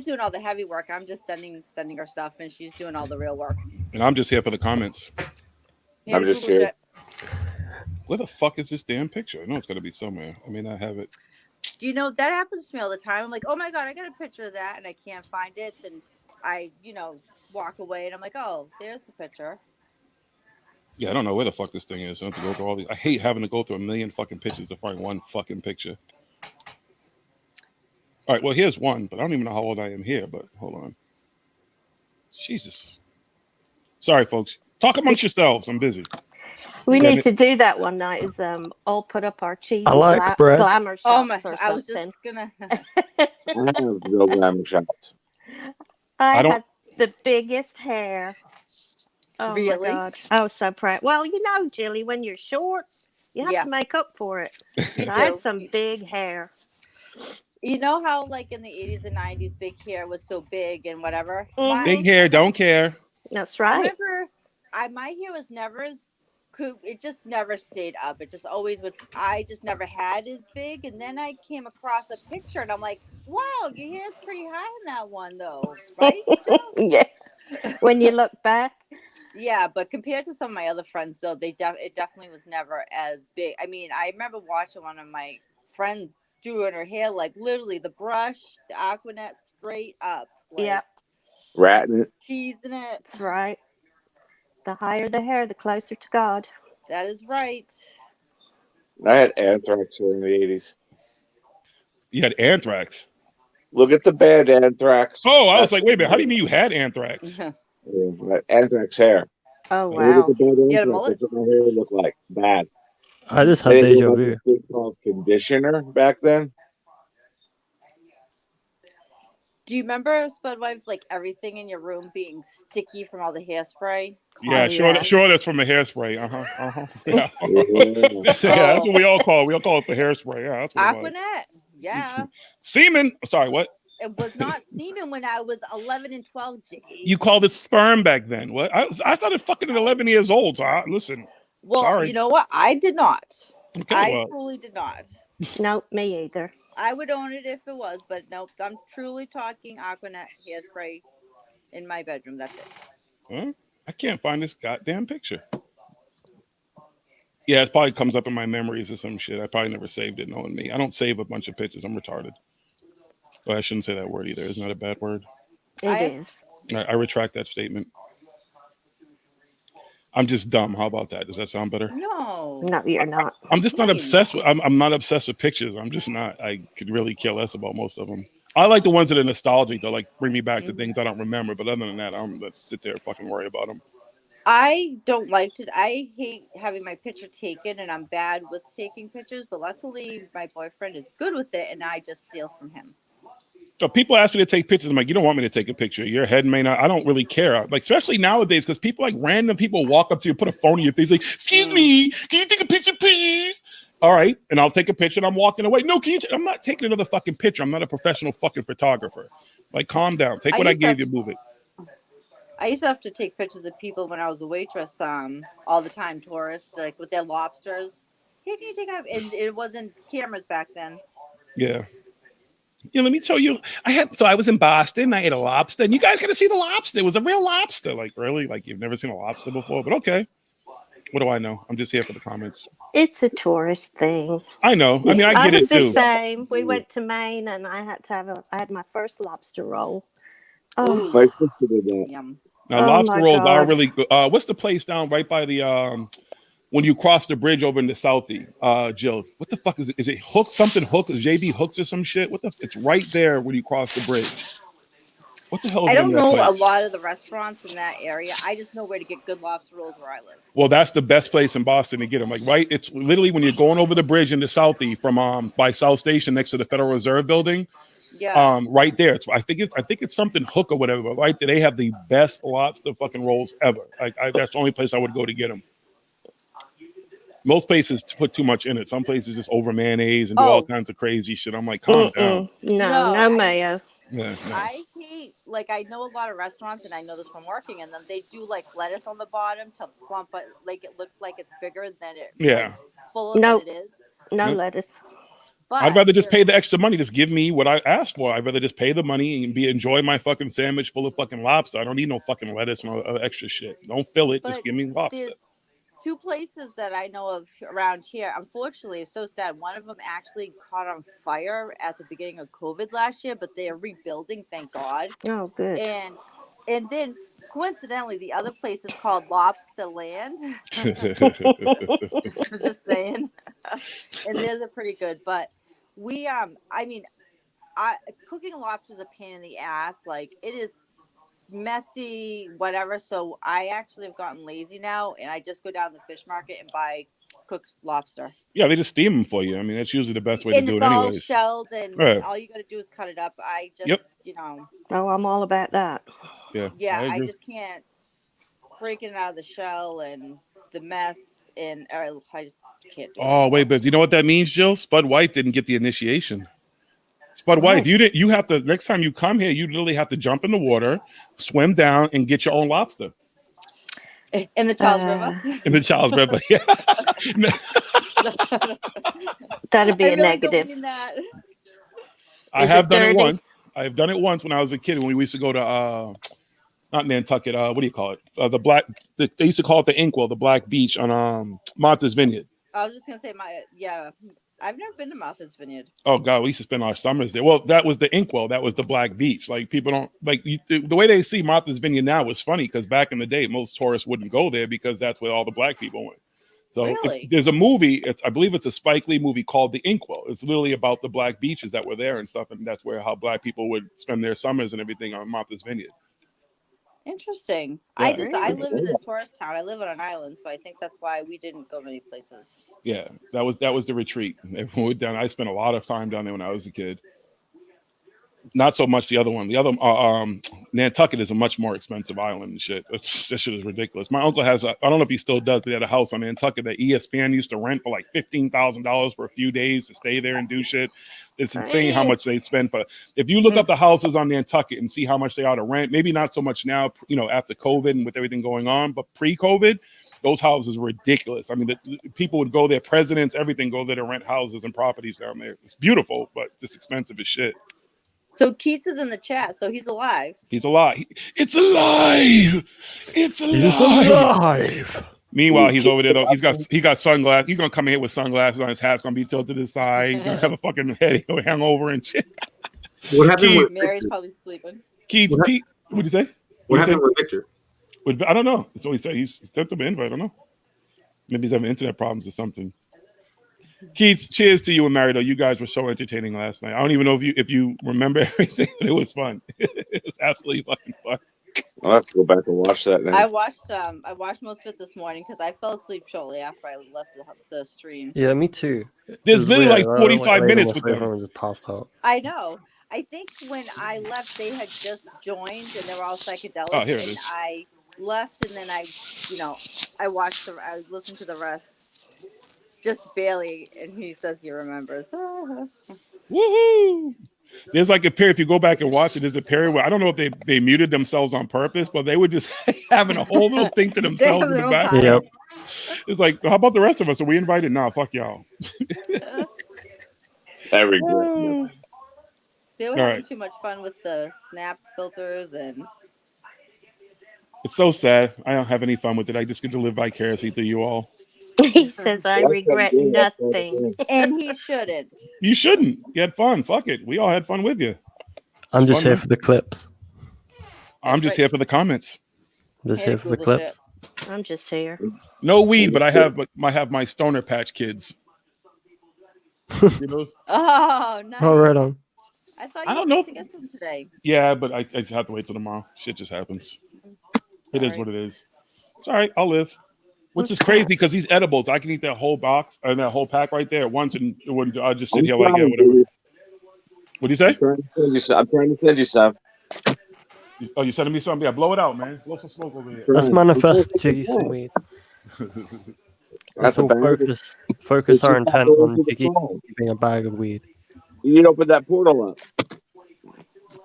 doing all the heavy work. I'm just sending her stuff and she's doing all the real work. And I'm just here for the comments. Yeah, I'm just here. Where the fuck is this damn picture? I know it's got to be somewhere. I mean, I have it. Do you know that happens to me all the time? I'm like, oh my God, I got a picture of that and I can't find it. Then I, walk away and I'm like, oh, there's the picture. Yeah, I don't know where the fuck this thing is. I have to go through all these. I hate having to go through a million fucking pictures to find one fucking picture. All right, well, here's one, but I don't even know how old I am here, but hold on. Jesus. Sorry, folks. Talk amongst yourselves. I'm busy. We need to do that one night. Is all put up our cheesy glamour shots. Oh my! Or I was something. just gonna. I have real glamour shots. I don't- had the biggest hair. Oh Really? my God! Oh, so proud. Well, Jilly, when you're short, you have to make up for it. You I had do. some big hair. You know how, like in the 80s and 90s, big hair was so big and whatever. Mhm. Big hair, don't care. That's I right. remember, my hair was never as. It just never stayed up. It just always would. I just never had as big. And then I came across a picture, and I'm like, "Wow, your hair's pretty high in that one, though, right?" Yeah. When you look back. Yeah, but compared to some of my other friends, though, it definitely was never as big. I mean, I remember watching one of my friends doing her hair, like literally the brush, the Aquanet straight up. Like, Yep. Ratting it. teasing it. That's right. The higher the hair, the closer to God. That is right. I had anthrax in the 80s. You had anthrax. Look at the bad anthrax. Oh, I was like, wait a minute. How do you mean you had anthrax? Yeah, anthrax hair. Oh, Look wow. at the bad You had a anthrax. mullet? That's what my hair looked like. Bad. I just had They didn't deja have vu. this thing called conditioner back then. Do you remember, Spudwife, like everything in your room being sticky from all the hairspray? Yeah, yeah. sure. That's from the hairspray. Yeah. Yeah. Yeah, that's what we all call it. We all call it the hairspray. Yeah, that's what it was. Aquanet. Yeah. Semen. Sorry, what? It was not semen when I was 11 and 12, Jiggy. You called it sperm back then. What? I started fucking at 11 years old. So listen. Well, sorry. you know what? I did not. Okay, I well, truly did not. Nope, me either. I would own it if it was, but nope. I'm truly talking Aquanet hairspray in my bedroom. That's it. I can't find this goddamn picture. Yeah, it probably comes up in my memories or some shit. I probably never saved it, knowing me. I don't save a bunch of pictures. I'm retarded. But I shouldn't say that word either. Isn't that a bad word? It is. I retract that statement. I'm just dumb. How about that? Does that sound better? No. No, you're not. I'm just not obsessed with. I'm not obsessed with pictures. I'm just not. I could really care less about most of them. I like the ones that are nostalgic. They'll like bring me back to things I don't remember. But other than that, let's sit there and fucking worry about them. I don't like to. I hate having my picture taken, and I'm bad with taking pictures. But luckily, my boyfriend is good with it, and I just steal from him. So people ask me to take pictures. I'm like, you don't want me to take a picture. Your head may not. I don't really care. Like, especially nowadays, because people, like, random people walk up to you, put a phone in your face, like, excuse me, can you take a picture, please? All right, and I'll take a picture and I'm walking away. No, I'm not taking another fucking picture. I'm not a professional fucking photographer. Like, calm down. Take what I gave you, move it. I used to have to take pictures of people when I was a waitress, all the time, tourists, like with their lobsters. Hey, can you take out? And it wasn't cameras back then. Yeah. Yeah, let me tell you, I was in Boston, I ate a lobster, and you guys gotta see the lobster. It was a real lobster. Like, really? Like, you've never seen a lobster before? But okay. What do I know? I'm just here for the comments. It's a tourist thing. I know. I mean, I get it too. the same. We went to Maine, and I had my first lobster roll. Oh, My sister did that. Yum. Now, lobster rolls are really good. What's the place down right by the when you cross the bridge over into Southie, Jill? What the fuck is it? Is it Hook? Something Hook? JB Hooks or some shit? What the? It's right there when you cross the bridge. What the hell? I don't know a lot of the restaurants in that area. I just know where to get good lobster rolls where I live. Well, that's the best place in Boston to get them. Like, right? It's literally when you're going over the bridge into Southie from by South Station next to the Federal Reserve Building. Yeah. Right there. I think it's something Hook or whatever. But right there, they have the best lobster fucking rolls ever. That's the only place I would go to get them. Most places put too much in it. Some places just over mayonnaise and do all kinds of crazy shit. I'm like, calm down. No mayo. Yeah. I hate, like, I know a lot of restaurants, and I know this from working in them. They do like lettuce on the bottom to plump it, like it looks like it's bigger than it. Yeah. Like, fuller than it is. No lettuce. But I'd rather just pay the extra money. Just give me what I asked for. I'd rather just pay the money and enjoy my fucking sandwich full of fucking lobster. I don't need no fucking lettuce and all extra shit. Don't fill it. Just give me lobster. There's two places that I know of around here. Unfortunately, it's so sad. One of them actually caught on fire at the beginning of COVID last year, but they are rebuilding, thank God. Oh, good. And then coincidentally, the other place is called Lobster Land. Just saying. And theirs are pretty good, but we cooking lobster is a pain in the ass. Like, it is messy, whatever. So I actually have gotten lazy now, and I just go down to the fish market and buy cooked lobster. Yeah, they just steam them for you. I mean, that's usually the best way to do it all anyways. shelled, and all you got to do is cut it up. I just, Oh, I'm all about that. Yeah, I just can't break it out of the shell and the mess, and I just can't do it. Oh, wait, but you know what that means, Jill? Spud White didn't get the initiation. Spud White, you have to, next time you come here, you literally have to jump in the water, swim down, and get your own lobster. In the Charles River? In the Charles River, yeah. That'd be a negative. I have done it once. I've done it once when I was a kid, when we used to go to, not Nantucket, what do you call it? They used to call it the Inkwell, the Black Beach on Martha's Vineyard. I was just going to say, I've never been to Martha's Vineyard. Oh, God, we used to spend our summers there. Well, that was the Inkwell. That was the Black Beach. Like, people don't, the way they see Martha's Vineyard now is funny, because back in the day, most tourists wouldn't go there because that's where all the black people went. So there's a movie, I believe it's a Spike Lee movie called The Inkwell. It's literally about the black beaches that were there and stuff, and that's how black people would spend their summers and everything on Martha's Vineyard. Interesting. Yeah. I live in a tourist town. I live on an island, so I think that's why we didn't go many places. Yeah, that was the retreat. Everyone went down. I spent a lot of time down there when I was a kid. Not so much the other one. The other Nantucket is a much more expensive island and shit. That shit is ridiculous. My uncle has I don't know if he still does, but he had a house on Nantucket that ESPN used to rent for like $15,000 for a few days to stay there and do shit. It's insane how much they spend for. If you look up the houses on Nantucket and see how much they are to rent, maybe not so much now, after COVID and with everything going on, but pre-COVID, those houses were ridiculous. I mean, the people would go there, presidents, everything go there to rent houses and properties down there. It's beautiful, but it's just expensive as shit. So Keats is in the chat, so he's alive. He's alive. It's alive. It's alive. Meanwhile, he's over there though. He got sunglasses. He's gonna come in here with sunglasses on. His hat's gonna be tilted to the side. He's gonna have a fucking head hangover and shit. What happened with Mary's Victor? probably sleeping. Keats, Pete, what'd you say? What happened with Victor? I don't know. That's what he said. He's sent him in, but I don't know. Maybe he's having internet problems or something. Keats, cheers to you and Mary, though. You guys were so entertaining last night. I don't even know if you remember everything, but it was fun. It was absolutely fucking fun. I'll have to go back and watch that now. I watched most of it this morning because I fell asleep shortly after I left the stream. Yeah, me too. There's literally like 45 minutes with them. Just passed out. I know. I think when I left, they had just joined and they were all psychedelic. Oh, here it is. I left and then I listened to the rest. Just barely, and he says he remembers. Woohoo! There's like a period, if you go back and watch it, there's a period where I don't know if they muted themselves on purpose, but they were just having a whole little thing to themselves in the back. Yep. It's like, how about the rest of us? Are we invited? Nah, fuck y'all. I regret nothing. They were All having right. too much fun with the snap filters and It's so sad. I don't have any fun with it. I just get to live vicariously through you all. He says, I regret nothing. and he shouldn't. You shouldn't. You had fun. Fuck it. We all had fun with you. I'm just Fun, here man. for the clips. I'm just right. here for the comments. I'm just Hey, here for the Google clips. I'm just here. No weed, but I have my Stoner Patch Kids. You know? Oh, nice. Oh, right on. I thought I you don't were know supposed to get some today. Yeah, but I just have to wait till tomorrow. Shit just happens. It is Sorry. what it is. It's all right. I'll live. Which is What's crazy that? because these edibles, I can eat that whole box and that whole pack right there at once, and it wouldn't, I'll just sit I'm here like, yeah, trying, whatever. dude. What do you say? I'm trying to send you some. Oh, you sending me something? Yeah, blow it out, man. Blow some smoke over here. Let's Trying. manifest I'm Jiggy trying. some weed. Got Let's the all bag. focus our It's just intent not on going to the Jiggy phone. keeping a bag of weed. You need to open that portal up.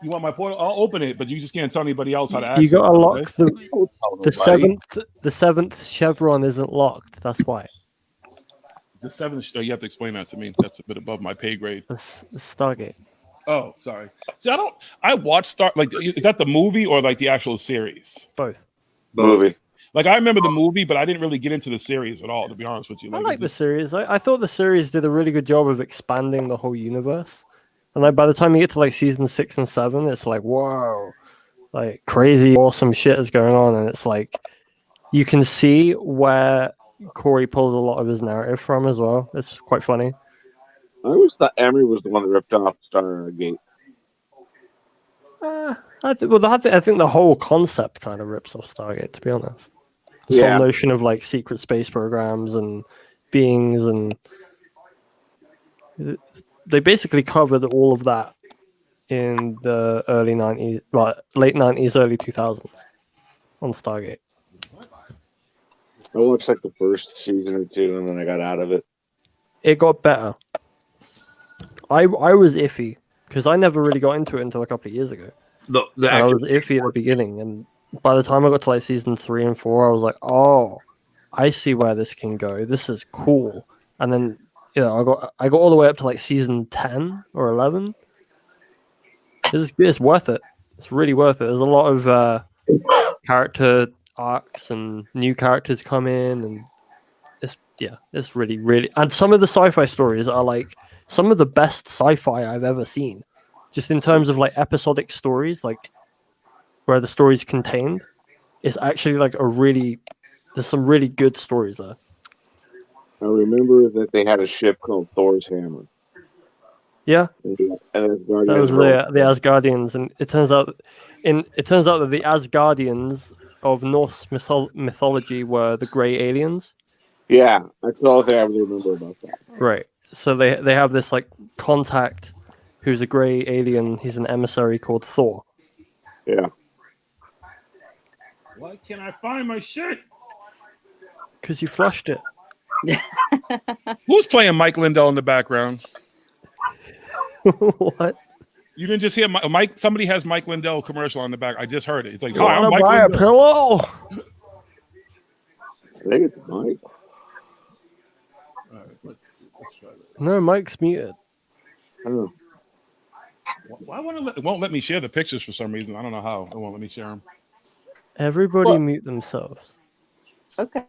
You want my portal? I'll open it, but you just can't tell anybody else how to You access gotta it. lock Okay? the the seventh chevron isn't locked. That's why. The seventh. You have to explain that to me. That's a bit above my pay grade. The Stargate. Oh, sorry. See, I watch is that the movie or like the actual series? Both. Movie. Like I remember the movie, but I didn't really get into the series at all, to be honest with you. I it like the just- series. I thought the series did a really good job of expanding the whole universe. And like by the time you get to like season 6 and 7, it's like whoa, like crazy, awesome shit is going on, and it's like you can see where Corey pulled a lot of his narrative from as well. It's quite funny. I always thought Emery was the one that ripped off Stargate. I think the whole concept kind of rips off Stargate, to be honest. This Yeah. whole notion of like secret space programs and beings, and they basically covered all of that in the early 90s, well, late 90s, early 2000s on Stargate. I watched like the first season or two, and then I got out of it. It got better. I was iffy because I never really got into it until a couple of years ago. The And I actor, was iffy at the beginning, and by the time I got to like season 3 and 4, I was like, "Oh, I see where this can go. This is cool." And then, I got all the way up to like season 10 or 11. It's worth it. It's really worth it. There's a lot of character arcs and new characters come in, and it's really, really. And some of the sci-fi stories are like some of the best sci-fi I've ever seen. Just in terms of like episodic stories, like where the story's contained, it's actually like there's some really good stories there. I remember that they had a ship called Thor's Hammer. Yeah, And then that was the Asgardians, and it turns out that the Asgardians of Norse mythology were the Grey aliens. Yeah, that's the only thing I really remember about that. Right. So they have this like contact who's a Grey alien. He's an emissary called Thor. Yeah. Why can't I find my shit? Because you flushed it. Who's playing Mike Lindell in the background? What? You didn't just hear Mike. Somebody has Mike Lindell commercial on the back. I just heard it. It's like, hi, I'm Wanna Mike buy a Lindell. pillow? I think it's Mike. All right, let's try this. No, Mike's muted. I don't know. Why it won't let me share the pictures for some reason? I don't know how. It won't let me share them. Everybody Well- mute themselves. Okay.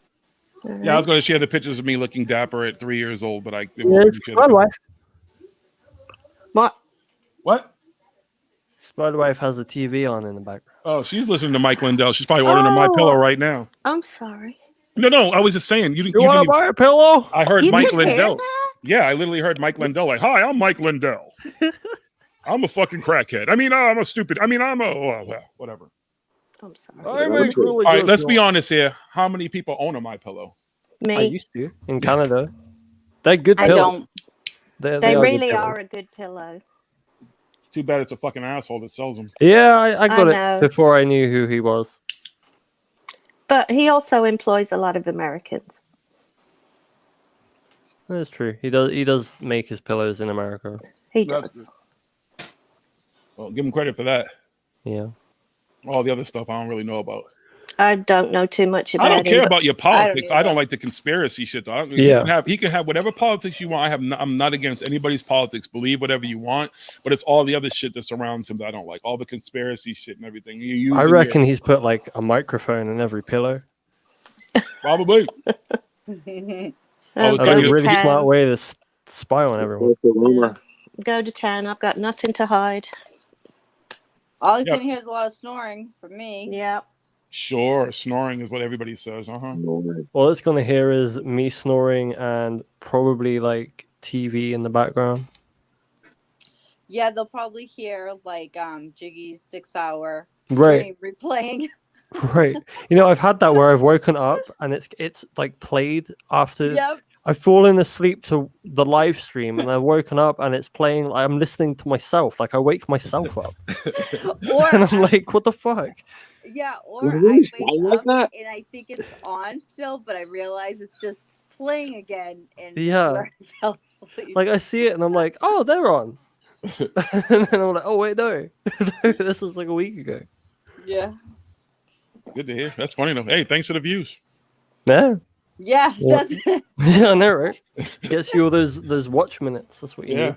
Yeah, I was going to share the pictures of me looking dapper at 3 years old, but it Yeah, won't let me it's share the my wife. What? What? Spider Wife has the TV on in the background. Oh, she's listening to Mike Lindell. She's probably ordering My Pillow right now. I'm sorry. No, I was just saying. You You want to didn't buy a pillow? I heard You Mike can hear Lindell. that? Yeah, I literally heard Mike Lindell like, hi, I'm Mike Lindell. I'm a fucking crackhead. I mean, I'm a stupid. I mean, well, whatever. I'm sorry. I make really All right, good let's be pillows. honest here. How many people own a My Pillow? I Me. used to in Canada. They're good I pillows. don't. They They are good really pillows. are a good pillow. It's too bad it's a fucking asshole that sells them. Yeah, I got I it know. before I knew who he was. But he also employs a lot of Americans. That's true. He does make his pillows in America. He That's does. good. Well, give him credit for that. Yeah. All the other stuff I don't really know about. I don't know too much about I him. don't care about your politics. I don't either. like the conspiracy shit. Though. Yeah. He can have whatever politics you want. I'm not against anybody's politics. Believe whatever you want, but it's all the other shit that surrounds him that I don't like. All the conspiracy shit and everything. I reckon he's put like a microphone in every pillow. Probably. Oh, it's go That's a to really town. smart way to spy on everyone. Go to town. I've got nothing to hide. All he's Yep. gonna hear is a lot of snoring from me. Yeah. Sure, snoring is what everybody says. All it's gonna hear is me snoring and probably like TV in the background. Yeah, they'll probably hear like Jiggy's 6-hour Right. stream replaying. Right. You know, I've had that where I've woken up and it's like played after Yep. I've fallen asleep to the live stream and I've woken up and it's playing. Like, I'm listening to myself. Like I wake myself up. Or And I'm like, what the fuck? yeah, or Would I we wake sound like up that? and I think it's on still, but I realize it's just playing again and Yeah. where I fell asleep. Like I see it and I'm like, oh, they're on. And then I'm like, oh wait, no. This was like a week ago. Yeah. Good to hear. That's funny though. Hey, thanks for the views. Yeah. Yeah, Yeah. that's Yeah, I know, right? Gets you all those watch minutes. That's what you Yeah, need.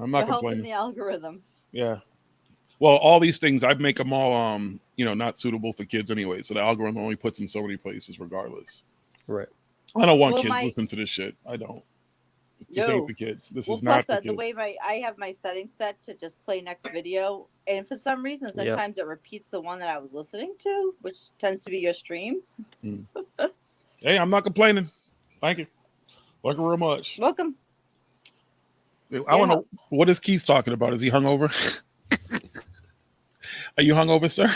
I'm not we're helping complaining. the algorithm. Yeah. Well, all these things I make them all not suitable for kids anyway. So the algorithm only puts them so many places regardless. Right. I don't want Well, kids listening to this shit. I don't. This No. ain't for kids. This Well, is not plus for the kids. way I have my settings set to just play next video, and for some reason, Yep. sometimes it repeats the one that I was listening to, which tends to be your stream. Hey, I'm not complaining. Thank you. Thank you very much. Welcome. I want to know what is Keith talking about. Is he hungover? Are you hungover, sir?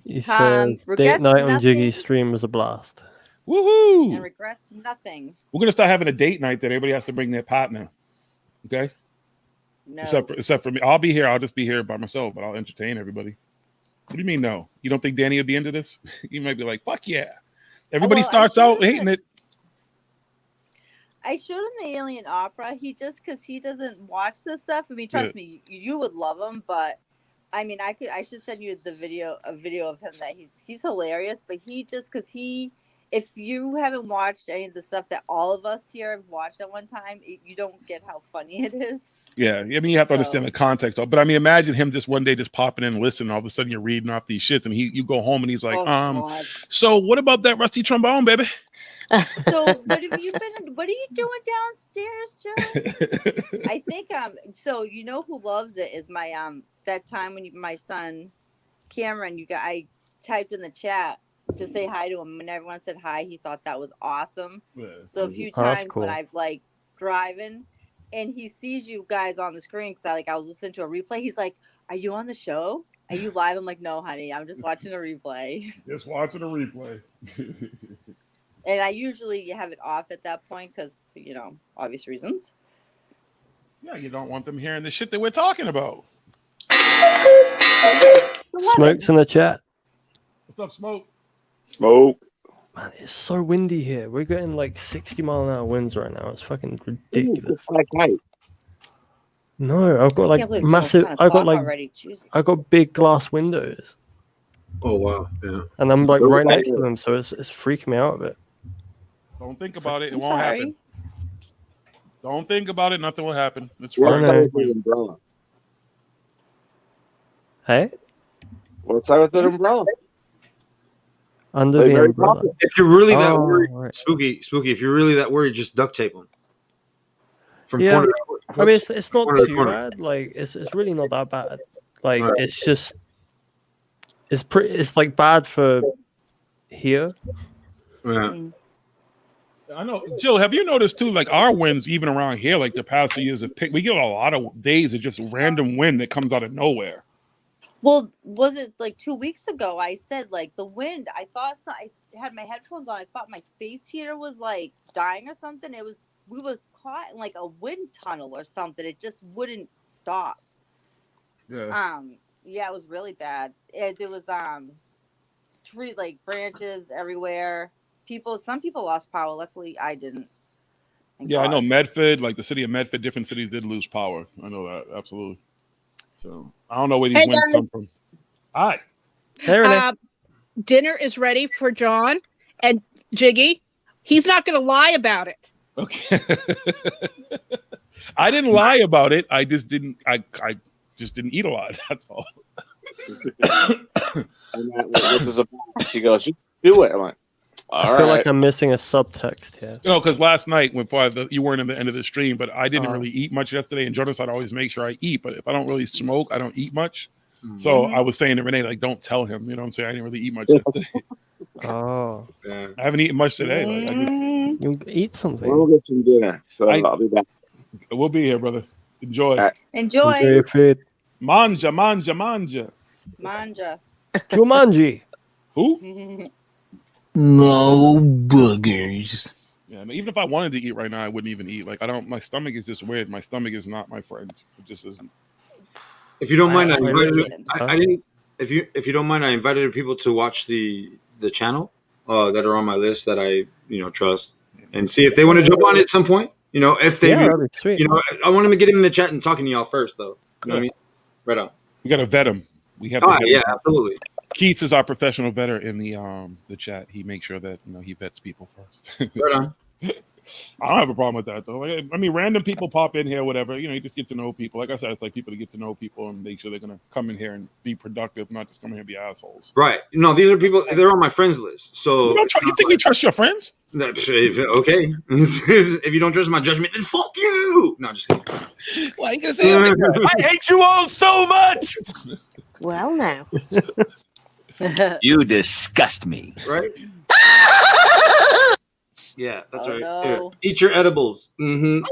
He says date regrets night on nothing. Jiggy's stream was a blast. Woohoo! And regrets nothing. We're gonna start having a date night that everybody has to bring their partner. Okay. No. Except for me. I'll be here. I'll just be here by myself, but I'll entertain everybody. What do you mean no? You don't think Danny would be into this? You might be like, fuck yeah. Everybody Well, starts out hating it. I showed him the Alien Opera. Because he doesn't watch this stuff. I mean, trust me, you would love him. But I mean, I should send you a video of him that he's hilarious. But if you haven't watched any of the stuff that all of us here have watched at one time, you don't get how funny it is. Yeah, I mean, you have to understand the context of it. But I mean, imagine him just one day just popping in and listening. All of a sudden, you're reading off these shits, and you go home and he's like, God. So what about that rusty trombone, baby? So what are you doing downstairs, Joe? I think so you know who loves it is my that time when my son Cameron, I typed in the chat to say hi to him, and everyone said hi. He thought that was awesome. Yeah. So a few Oh, that's times cool. when I've like driving and he sees you guys on the screen, because I was listening to a replay, he's like, are you on the show? Are you live? I'm like, no, honey, I'm just watching a replay. Just watching a replay. And I usually have it off at that point because, obvious reasons. Yeah, you don't want them hearing the shit that we're talking about. Smoke's in the chat. What's up, Smoke? Smoke. Man, it's so windy here. We're getting like 60-mile-an-hour winds right now. It's fucking ridiculous. No, I've got like massive. I've got like already. I've got big glass windows, Oh wow, yeah. and I'm like right next to them, so it's freaking me out a bit. Don't think about it. It I'm won't sorry. happen. Don't think about it. Nothing will happen. It's What's fine. know. up with the umbrella? Hey, What's up with the umbrella? under They're the very umbrella. popular. If you're really that Oh, worried, right. spooky. If you're really that worried, just duct tape them. From Yeah. corner to I mean, it's not corner to too corner. bad. Like, it's really not that bad. Like, Right. it's just it's like bad for here. Yeah. I know, Jill. Have you noticed too? Like our winds, even around here, like the past few years, we get a lot of days of just random wind that comes out of nowhere. Well, was it like 2 weeks ago? I said like the wind. I thought I had my headphones on. I thought my space heater was like dying or something. We were caught in like a wind tunnel or something. It just wouldn't stop. Yeah. Yeah, it was really bad. There was branches everywhere. Some people lost power. Luckily, I didn't. Yeah, I know Medford, like the city of Medford, different cities did lose power. I know that, absolutely. So I don't know where these winds come from. Hi. Dinner is ready for John and Jiggy. He's not going to lie about it. Okay. I didn't lie about it. I just didn't. I just didn't eat a lot. That's all. This is she goes, you do it. I'm like, I feel like I'm missing a subtext here. No, because last night when you weren't in the end of the stream, but I didn't really eat much yesterday. And Jonas, I'd always make sure I eat, but if I don't really smoke, I don't eat much. So I was saying to Renee, like, don't tell him. You know what I'm saying? I didn't really eat much yesterday. Oh, I haven't eaten much today. Like, I just you eat something. We'll get some dinner. So I'll be back. We'll be here, brother. Enjoy. Right. Enjoy. Your food. Manja. Manja. Jumanji. Who? No boogers. Yeah, I mean, even if I wanted to eat right now, I wouldn't even eat. Like, I don't. My stomach is just weird. My stomach is not my friend. It just isn't. If you don't mind, I didn't. If you don't mind, I invited people to watch the channel that are on my list that I trust, and see if they want to jump on it at some point. If they, that'd be sweet. I want them to get in the chat and talking to y'all first, though. You know what I mean? Right on. We got to vet him. We have. Yeah, absolutely. Keats is our professional vetter in the chat. He makes sure that he vets people first. Right on. I don't have a problem with that though. Like, I mean, random people pop in here, whatever. You just get to know people. Like I said, it's like people to get to know people and make sure they're gonna come in here and be productive, not just come in here and be assholes. Right. No, these are people. They're on my friends list. So you think we trust your friends? Okay. If you don't trust my judgment, then fuck you. No, just kidding. Why you gonna say that? I hate you all so much. Well, now. You disgust me. Right? Yeah, that's right. No. Here, eat your edibles. Mm-hmm.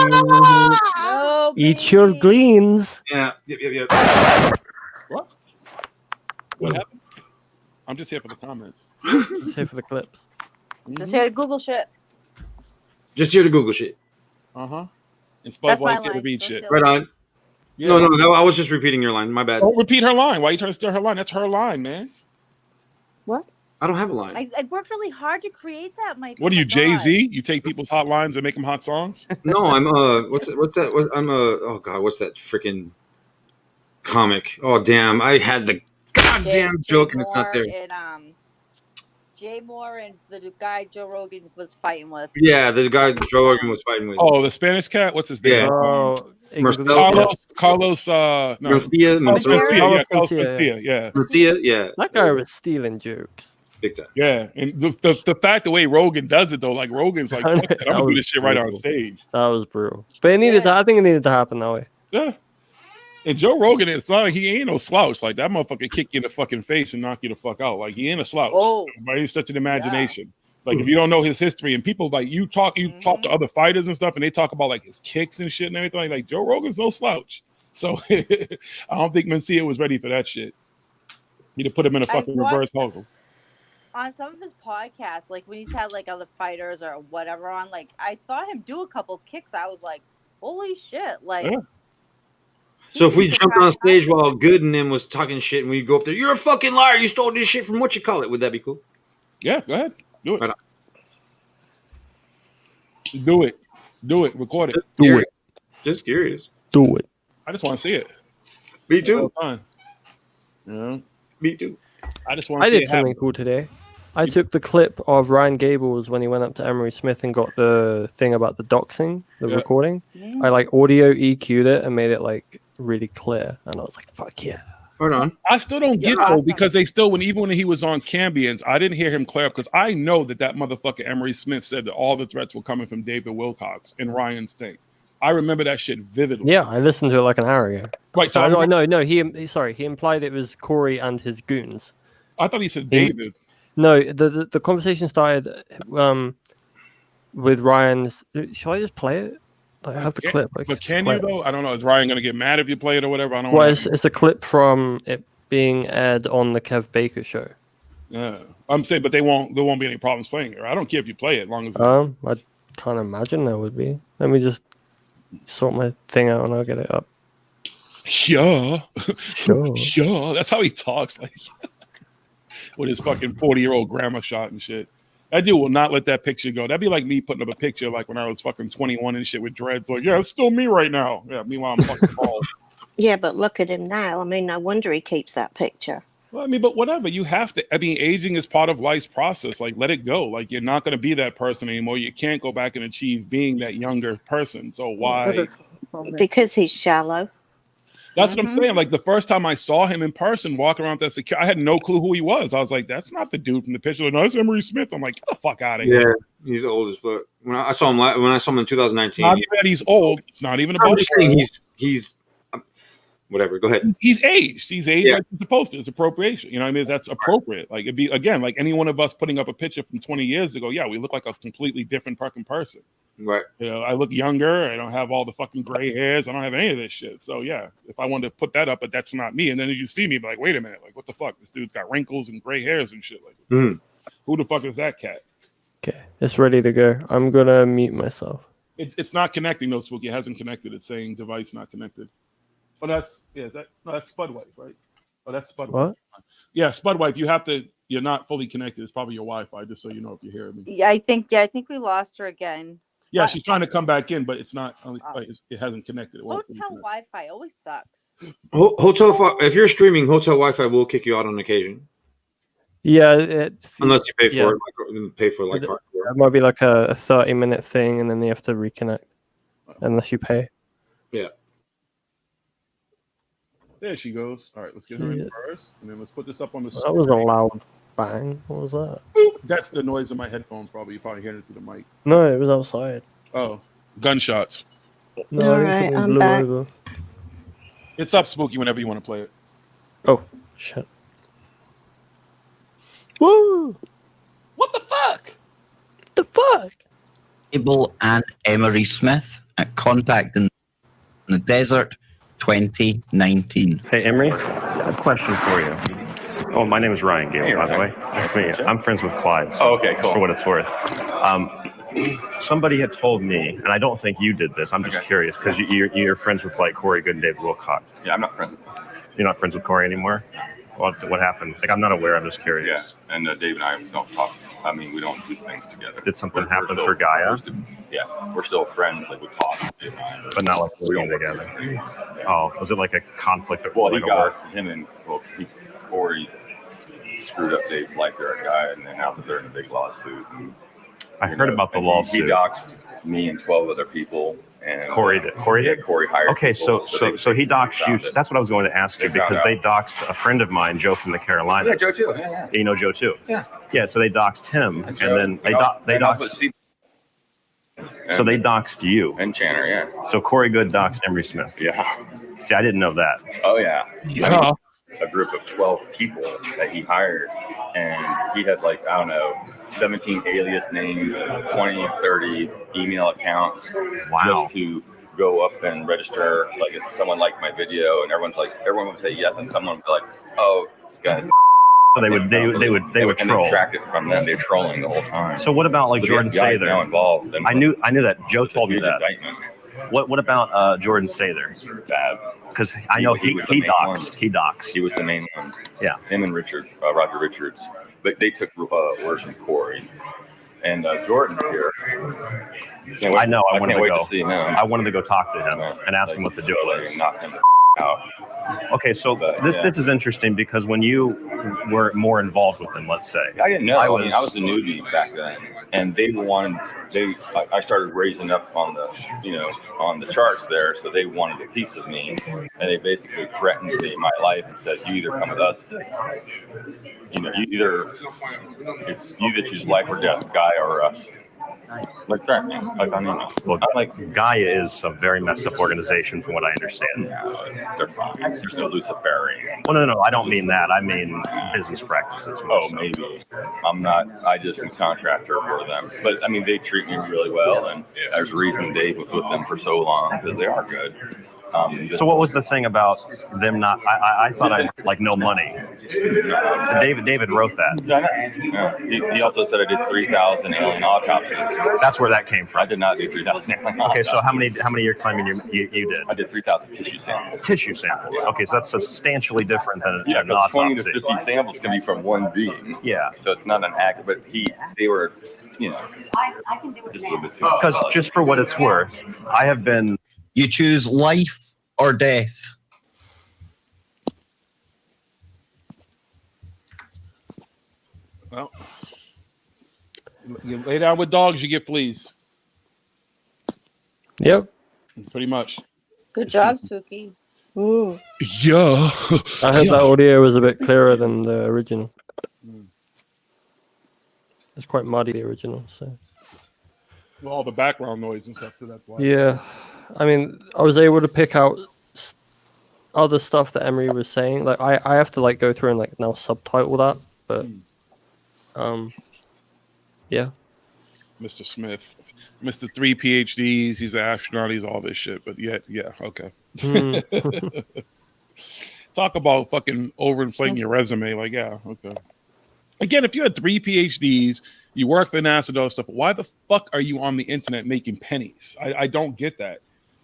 No, Eat your baby. greens. Yeah. Yep. What? What happened? I'm just here for the comments. Just here for the clips. Just here to Google shit. Just here to Google shit. And Spud That's my White's here to line. read So shit. silly. Right on. Yeah. No, I was just repeating your line. My bad. Don't repeat her line. Why are you trying to steal her line? That's her line, man. What? I don't have a line. I worked really hard to create that, Mike. What are Oh you, my God. Jay-Z? You take people's hot lines and make them hot songs? No, I'm what's that? I'm oh god, what's that freaking comic? Oh damn, I had the goddamn joke and it's not there. And, Jay Moore and the guy Joe Rogan was fighting with. Yeah, the guy Joe Rogan was fighting with. Oh, the Spanish cat? What's his name? Yeah. Oh, Carlos, no. Mencia, Carlos Mencia, yeah. Mencia, yeah. That guy was stealing jokes. Big time. Yeah, and the fact the way Rogan does it though, like Rogan's like, fuck that, I'm gonna do this shit right on stage. That was brutal, but it needed. I think it needed to happen that way. Yeah. And Joe Rogan, it's not like he ain't no slouch. Like that motherfucker kick you in the fucking face and knock you the fuck out. Like he ain't a slouch. Oh, but he's such an imagination. Yeah. Like if you don't know his history and people like you talk to other fighters and stuff, and they talk about like his kicks and shit and everything. Like Joe Rogan's no slouch. So I don't think Mencia was ready for that shit. You'd have put him in a fucking reverse Hulk. On some of his podcasts, like when he's had like other fighters or whatever on, like I saw him do a couple kicks. I was like, holy shit! Like, yeah. So if we jumped on stage while Good and them was talking shit, and we go up there, you're a fucking liar. You stole this shit from what you call it. Would that be cool? Yeah, go ahead, do it. Right Do it. Record it. Do it. Just curious. Do it. I just want to see it. Me too. Yeah. Me too. I just want to I see did it something happen. cool today. I took the clip of Ryan Gables when he went up to Emery Smith and got the thing about the doxing, the recording. I like audio EQ'd it and made it like really clear, and I was like, "Fuck yeah!" Hold on. I still don't get awesome. though because they still even when he was on Cambians, I didn't hear him clear up because I know that motherfucker Emery Smith said that all the threats were coming from David Wilcox and Ryan's thing. I remember that shit vividly. Yeah, I listened to it like an hour ago. Right. So No. He implied it was Corey and his goons. I thought he said David. No, the conversation started with Ryan's. Should I just play it? I have the clip. But can you though? I don't know. Is Ryan gonna get mad if you play it or whatever? I don't. Well, it's a clip from it being aired on the Kev Baker show. Yeah, I'm saying, but there won't be any problems playing it. I don't care if you play it, as long as. I can't imagine there would be. Let me just sort my thing out and I'll get it up. Sure. Sure. Sure. That's how he talks, like with his fucking 40-year-old grandma shot and shit. That dude will not let that picture go. That'd be like me putting up a picture like when I was fucking 21 and shit with dreads. Like, yeah, it's still me right now. Yeah, meanwhile I'm fucking bald. Yeah, but look at him now. I mean, no wonder he keeps that picture. Well, I mean, but whatever. You have to. I mean, aging is part of life's process. Like, let it go. Like, you're not going to be that person anymore. You can't go back and achieve being that younger person. So why? Because he's shallow. That's what I'm saying. Like the first time I saw him in person walking around that security, I had no clue who he was. I was like, that's not the dude from the picture. No, that's Emery Smith. I'm like, get the fuck out of here. Yeah, he's old as fuck. When I saw him in 2019, It's not even that he's old. It's not even about. I'm just saying he's whatever. Go ahead. He's aged. He's aged like he's supposed to. It's appropriation. You know what I mean? That's appropriate. Like it'd be again, like any one of us putting up a picture from 20 years ago. Yeah, we look like a completely different fucking person. Right. You know, I look younger. I don't have all the fucking gray hairs. I don't have any of this shit. So yeah, if I wanted to put that up, but that's not me. And then as you see me, be like, wait a minute, like what the fuck? This dude's got wrinkles and gray hairs and shit. Like, who the fuck is that cat? Okay, it's ready to go. I'm gonna mute myself. It's not connecting though, Spooky. It hasn't connected. It's saying device not connected. Oh, that's that's Spudwife, right? Oh, that's Spudwife. What? Yeah, Spudwife. You're not fully connected. It's probably your Wi-Fi, just so you know if you hear me. Yeah, I think we lost her again. Yeah, she's trying to come back in, but it's not. It hasn't connected. Hotel Wi-Fi always sucks. If you're streaming, hotel Wi-Fi will kick you out on occasion. Yeah, unless you pay for it. Pay for like hardcore. It might be like a 30-minute thing, and then you have to reconnect, unless you pay. Yeah. There she goes. All right, let's get her in first, and then let's put this up on the screen. That was a loud bang. What was that? That's the noise of my headphones. Probably you probably hear it through the mic. No, it was outside. Oh, gunshots. No, all right, I'm back. Over. It's up, Spooky. Whenever you want to play it. Oh shit! Woo! What the fuck? The fuck? Abel and Emery Smith at Contact in the Desert 2019. Hey, Emery, I have a question for you. Oh, my name is Ryan Gale, by the way. Nice to meet you. I'm friends with Clyde. So oh, okay, cool. For what it's worth. Somebody had told me, and I don't think you did this, I'm just curious, because you're friends with like Corey Good and Dave Wilcox. Yeah, I'm not friends with him. You're not friends with Corey anymore? What happened? Like, I'm not aware, I'm just curious. Yeah, and Dave and I don't talk. I mean, we don't do things together. Did something happen for Gaia? We're still friends, like we talk. But not like working together. Oh, was it like a conflict? Well, Corey screwed up Dave's life there at Gaia, and then now they're in a big lawsuit. And, I heard about the lawsuit. He doxed me and 12 other people. And Corey did. Yeah, Corey hired. Okay, people, so he doxed you. That's what I was going to ask you, because they doxed a friend of mine, Joe from the Carolinas. Yeah, Joe too. Yeah. You know Joe too. Yeah. Yeah. So they doxed him, and then they doxed. So they doxed you and Channer. Yeah. So Corey Good doxed Emery Smith. Yeah. See, I didn't know that. Oh yeah. Yeah. A group of 12 people that he hired, and he had like, I don't know, 17 alias names, 20, 30 email accounts. Wow. Just to go up and register, like if someone liked my video, and everyone would say yes, and someone would be like, oh, this guy's. So they would troll. They tracked it from them. They're trolling the whole time. So what about like Jordan Sather? Now involved. I knew that. Joe told me that. Indictment. What about Jordan Sather? Bad. Because I know he doxed. He doxed. He was the main one. Yeah. Him and Roger Richards. But they took worse than Corey. And Jordan's here. I know. I wanted to go. To see him. I wanted to go talk to him and ask him what the deal was. Knock him out. Okay, so this is interesting, because when you were more involved with them, let's say. I didn't know. I was a newbie back then, and I started raising up on the charts there, so they wanted a piece of me, and they basically threatened me my life and said, "You either come with us, it's you that choose life or death, Guy or us." Like threatening. Like Gaia is a very messed up organization, from what I understand. Yeah, they're fine. They're still Luciferian. Well, no, I don't mean that. I mean business practices. Oh, maybe. I'm not. I just am a contractor for them. But I mean, they treat me really well, and there's a reason Dave was with them for so long, because they are good. So what was the thing about them not? I thought I like no money. David wrote that. Yeah. He also said I did 3,000 alien autopsies. That's where that came from. I did not do 3,000 alien Okay, autopsies. so how many you're claiming you did? I did 3,000 tissue samples. Tissue samples. Okay, so that's substantially different than an because 20 to autopsy. 50 samples can be from one being. Yeah. So it's not an act, but they were, just a little bit too. Because just for what it's worth, I have been. You choose life or death. Well, you lay down with dogs, you get fleas. Yep. Pretty much. Good job, Suki. Ooh. Yeah. I heard that audio was a bit clearer than the original. It's quite muddy, the original. So. Well, all the background noise and stuff too. That's why. Yeah, I mean, I was able to pick out other stuff that Emery was saying. Like, I have to like go through and like now subtitle that, but yeah. Mr. Smith, Mr. 3 PhDs, he's an astronaut, he's all this shit, but yeah, okay. Talk about fucking overinflating your resume, like, yeah, okay. Again, if you had 3 PhDs, you work for NASA, those stuff, why the fuck are you on the internet making pennies? I don't get that.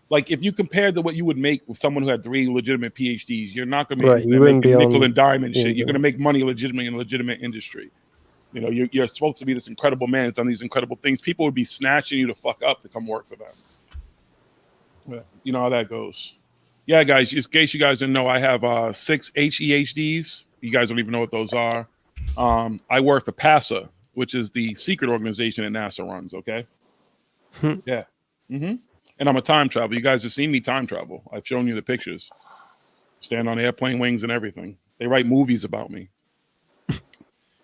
Like, if you compare to what you would make with someone who had 3 legitimate PhDs, you're not going to be making nickel and diamond shit. You're going to make money legitimately in a legitimate industry. You know, you're supposed to be this incredible man who's done these incredible things. People would be snatching you to fuck up to come work for them. But you know how that goes. Yeah, guys, just in case you guys didn't know, I have 6 HEHDs. You guys don't even know what those are. I work for PASA, which is the secret organization that NASA runs, okay? Yeah. Mm-hmm. And I'm a time traveler. You guys have seen me time travel. I've shown you the pictures. Stand on airplane wings and everything. They write movies about me.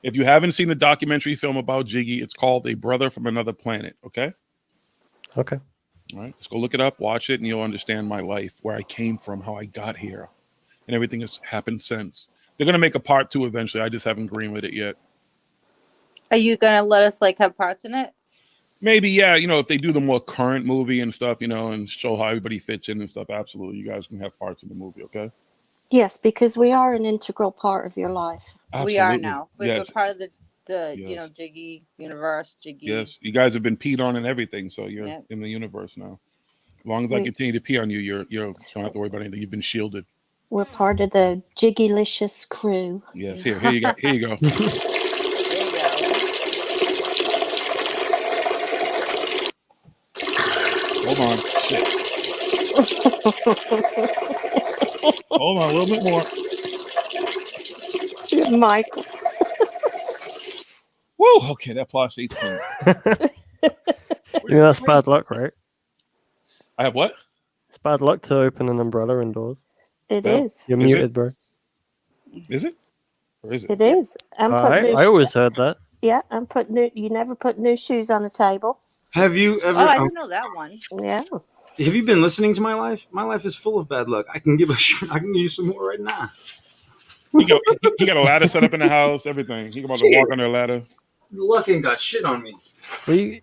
If you haven't seen the documentary film about Jiggy, it's called A Brother from Another Planet, okay? Okay. All right, just go look it up, watch it, and you'll understand my life, where I came from, how I got here, and everything has happened since. They're going to make a part 2 eventually. I just haven't greenlit it yet. Are you going to let us like have parts in it? Maybe, yeah, you know, if they do the more current movie and stuff, you know, and show how everybody fits in and stuff, absolutely. You guys can have parts in the movie, okay? Yes, because we are an integral part of your life. Absolutely. We are now. We're Yes. part of the Yes. you know, Jiggy universe, Jiggy. Yes, you guys have been peed on and everything, so you're Yep. in the universe now. As long as I continue to pee on you, you don't have to worry about anything. You've been shielded. We're part of the Jiggylicious crew. Yes, here you go. Here you go. There you go. Hold on. Shit. Hold on a little bit more. Michael. Woo! Okay, that plush 18. You know, that's bad luck, right? I have what? It's bad luck to open an umbrella indoors. It is. You're Is muted, it? bro. Is it? Or is it? It is. I always heard that. Yeah, I'm putting new. You never put new shoes on the table. Have you ever? Oh, I didn't know that one. Yeah. Have you been listening to my life? My life is full of bad luck. I can give you some more right now. He got a ladder set up in the house, everything. He about to walk on the ladder. Luck ain't got shit on me. Well, you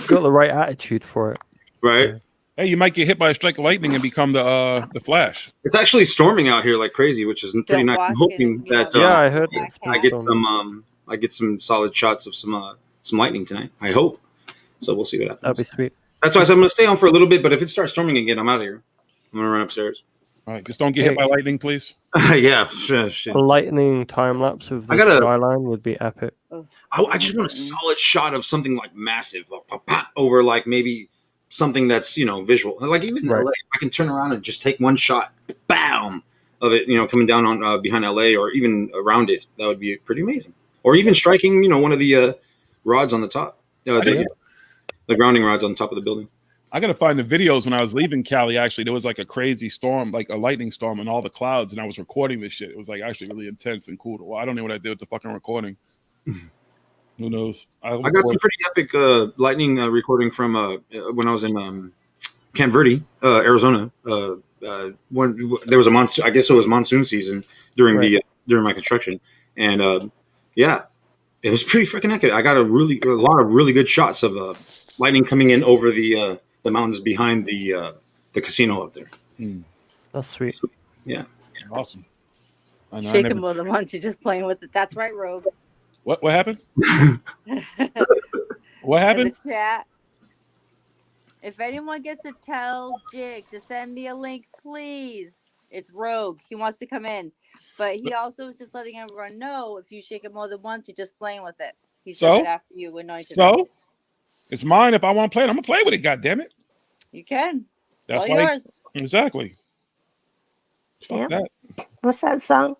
got the right attitude for it. Right? Hey, you might get hit by a strike of lightning and become the Flash. It's actually storming out here like crazy, which is pretty nice. I'm hoping that yeah, I heard it's I get some solid shots of some lightning tonight. I hope. So we'll see what happens. That'd be sweet. That's why I said I'm gonna stay on for a little bit, but if it starts storming again, I'm out of here. I'm gonna run upstairs. All right, just don't get hit by lightning, please. Yeah, shit. A lightning time lapse of the skyline would be epic. I just want a solid shot of something like massive over like maybe something that's, you know, visual. Like even LA, I can turn around and just take one shot, bam, of it, you know, coming down on behind LA or even around it. That would be pretty amazing. Or even striking, you know, one of the rods on the top, the grounding rods on top of the building. I got to find the videos when I was leaving Cali. Actually, there was like a crazy storm, like a lightning storm and all the clouds. And I was recording this shit. It was like actually really intense and cool. Well, I don't know what I did with the fucking recording. Who knows? I got some pretty epic lightning recording from when I was in Camp Verde, Arizona. When there was a monsoon, I guess it was monsoon season during during my construction. And yeah, it was pretty freaking epic. I got a lot of really good shots of lightning coming in over the mountains behind the casino up there. That's sweet. Yeah, awesome. I know. Shake him more than once. You're just playing with it. That's right, Rogue. What happened? What In happened? the chat. If anyone gets to tell Jig to send me a link, please. It's Rogue. He wants to come in. But he also is just letting everyone know if you shake it more than once, you're just playing with it. He said that after you anointed us. It's mine. If I want to play it, I'm going to play with it, goddammit. You can. That's all yours. Exactly. Fuck that. What's that song?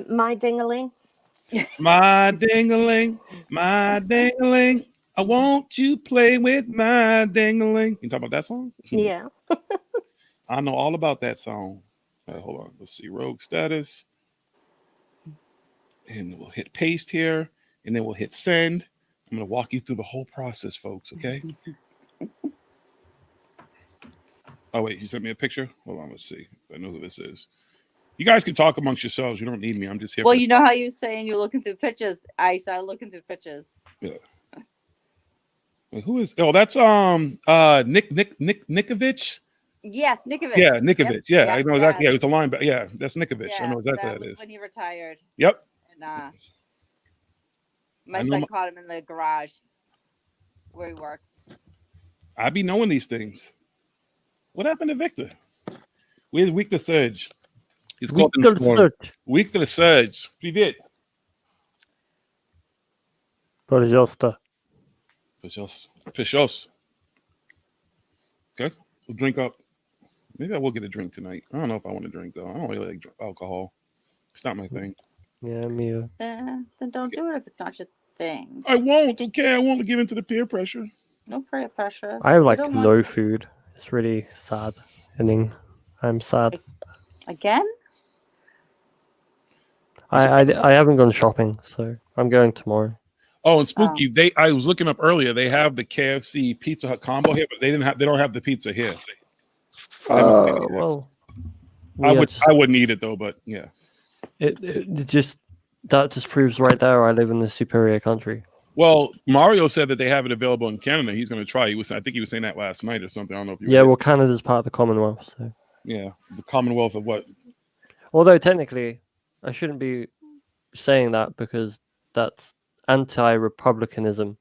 My Ding-a-ling. My ding-a-ling, my ding-a-ling. I want you to play with my ding-a-ling. You talk about that song? Yeah. I know all about that song. Hold on. Let's see. Rogue status. And we'll hit paste here. And then we'll hit send. I'm going to walk you through the whole process, folks. Okay? Oh, wait. You sent me a picture? Hold on. Let's see. I know who this is. You guys can talk amongst yourselves. You don't need me. I'm just here. Well, you know how you saying you're looking through pictures. I started looking through pictures. Yeah. Wait, who is? Oh, that's Nikovich. Yes, Nikovich. Yeah, Nikovich. Yep. Yeah, I know exactly. Yeah, it's a linebacker. Yeah, that's Nikovich. I know exactly that that is. when he retired. Yep. And my son caught him in the garage where he works. I be knowing these things. What happened to Victor? Where's Week the Surge? He's called in the storm. Week the Surge. Привет. Пожалуйста. Pishos. Okay, we'll drink up. Maybe I will get a drink tonight. I don't know if I want to drink though. I don't really like alcohol. It's not my thing. Yeah, me. Then don't do it if it's not your thing. I won't. Okay, I won't give in to the peer pressure. No peer pressure. I have like no food. It's really sad. Ending. I'm sad. Again? I haven't gone shopping, so I'm going tomorrow. Oh, and Spooky, I was looking up earlier. They have the KFC Pizza Hut combo here, but they don't have the pizza here. Well, I wouldn't eat it though, but yeah. It just proves right there I live in the superior country. Well, Mario said that they have it available in Canada. He's going to try. I think he was saying that last night or something. I don't know if you. Yeah, well, Canada's part of the Commonwealth, so. Yeah, the Commonwealth of what? Although technically, I shouldn't be saying that because that's anti-republicanism.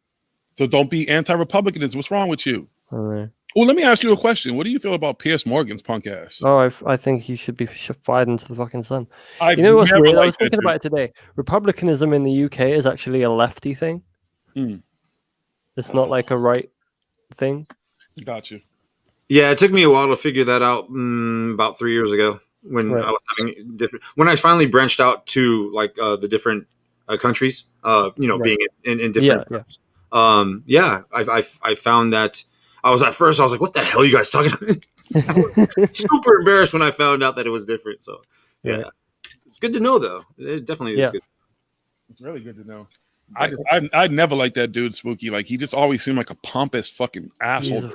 So don't be anti-republicanism. What's wrong with you? All right. Well, let me ask you a question. What do you feel about Piers Morgan's punk ass? Oh, I think he should be fired into the fucking sun. You know what's weird? I was thinking about it today. Republicanism in the UK is actually a lefty thing. It's not like a right thing. Gotcha. Yeah, it took me a while to figure that out about 3 years ago when I was having different. When I finally branched out to like the different countries, being in different. Yeah. I found that I was like, what the hell are you guys talking about? Super embarrassed when I found out that it was different. So yeah, it's good to know though. It definitely is good. It's really good to know. I never liked that dude, Spooky. Like he just always seemed like a pompous fucking asshole.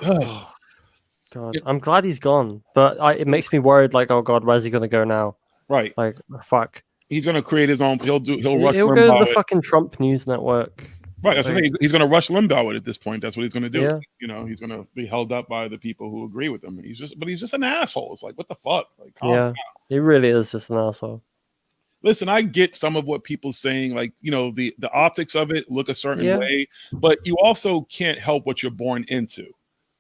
God, I'm glad he's gone, but it makes me worried. Like, oh God, where's he gonna go now? Right. Like, fuck. He's gonna create his own. He'll rush go to the fucking Trump News Network. Right. That's the thing. He's gonna rush Limbaugh at this point. That's what he's gonna do. Yeah. He's gonna be held up by the people who agree with him. He's just an asshole. It's like, what the fuck? Like, calm down. He really is just an asshole. Listen, I get some of what people's saying, like, the optics of it look a certain way, but you also can't help what you're born into.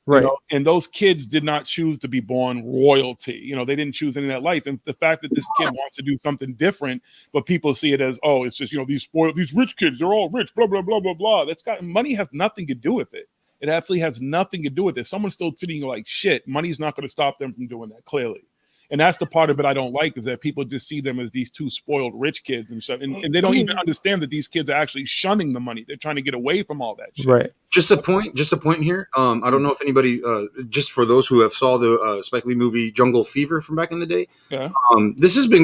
Right. And those kids did not choose to be born royalty. They didn't choose any of that life. And the fact that this kid wants to do something different, but people see it as, oh, it's just, these rich kids, they're all rich, blah, blah, blah, blah, blah. Money has nothing to do with it. It absolutely has nothing to do with it. Someone's still treating you like shit. Money's not going to stop them from doing that, clearly. And that's the part of it I don't like, is that people just see them as these two spoiled rich kids and stuff. And they don't even understand that these kids are actually shunning the money. They're trying to get away from all that shit. Right. Just a point here. I don't know if anybody, just for those who have saw the Spike Lee movie Jungle Fever from back in the day. Yeah. This has been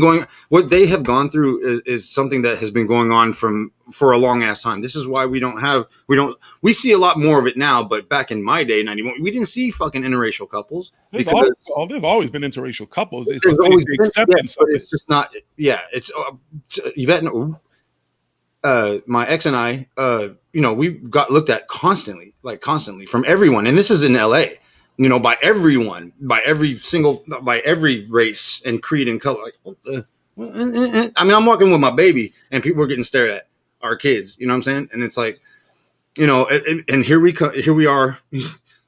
what they have gone through is something that has been going on for a long ass time. This is why we see a lot more of it now, but back in my day, 91, we didn't see fucking interracial couples. There've always been interracial couples. It's always been, but it's just not. Yeah, it's Yvette. My ex and I, we got looked at constantly from everyone, and this is in LA. By everyone, by every race and creed and color. Like, I mean, I'm walking with my baby, and people are getting stared at. Our kids, you know what I'm saying? And it's like, you know, and here we are,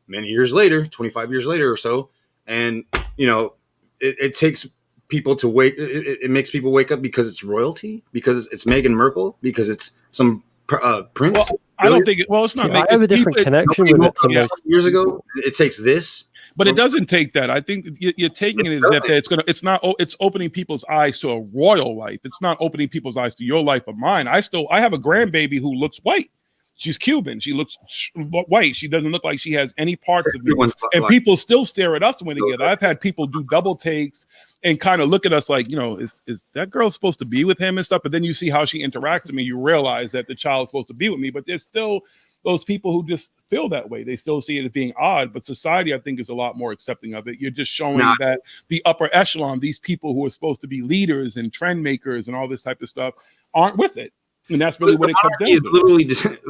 many years later, 25 years later or so, and you know, it takes people to wake. It makes people wake up because it's royalty, because it's Meghan Markle, because it's some prince. Well, I don't think. It's not. I have a different connection with it to most years ago. It takes this. But it doesn't take that. I think you're taking it as that it's opening people's eyes to a royal life. It's not opening people's eyes to your life or mine. I have a grandbaby who looks white. She's Cuban. She looks white. She doesn't look like she has any parts of me. And people still stare at us when together. I've had people do double takes and kind of look at us like, you know, is that girl supposed to be with him and stuff? But then you see how she interacts with me. You realize that the child's supposed to be with me. But there's still those people who just feel that way. They still see it as being odd. But society, I think, is a lot more accepting of it. You're just showing that the upper echelon, these people who are supposed to be leaders and trend makers and all this type of stuff, aren't with it. And that's really what it comes down to.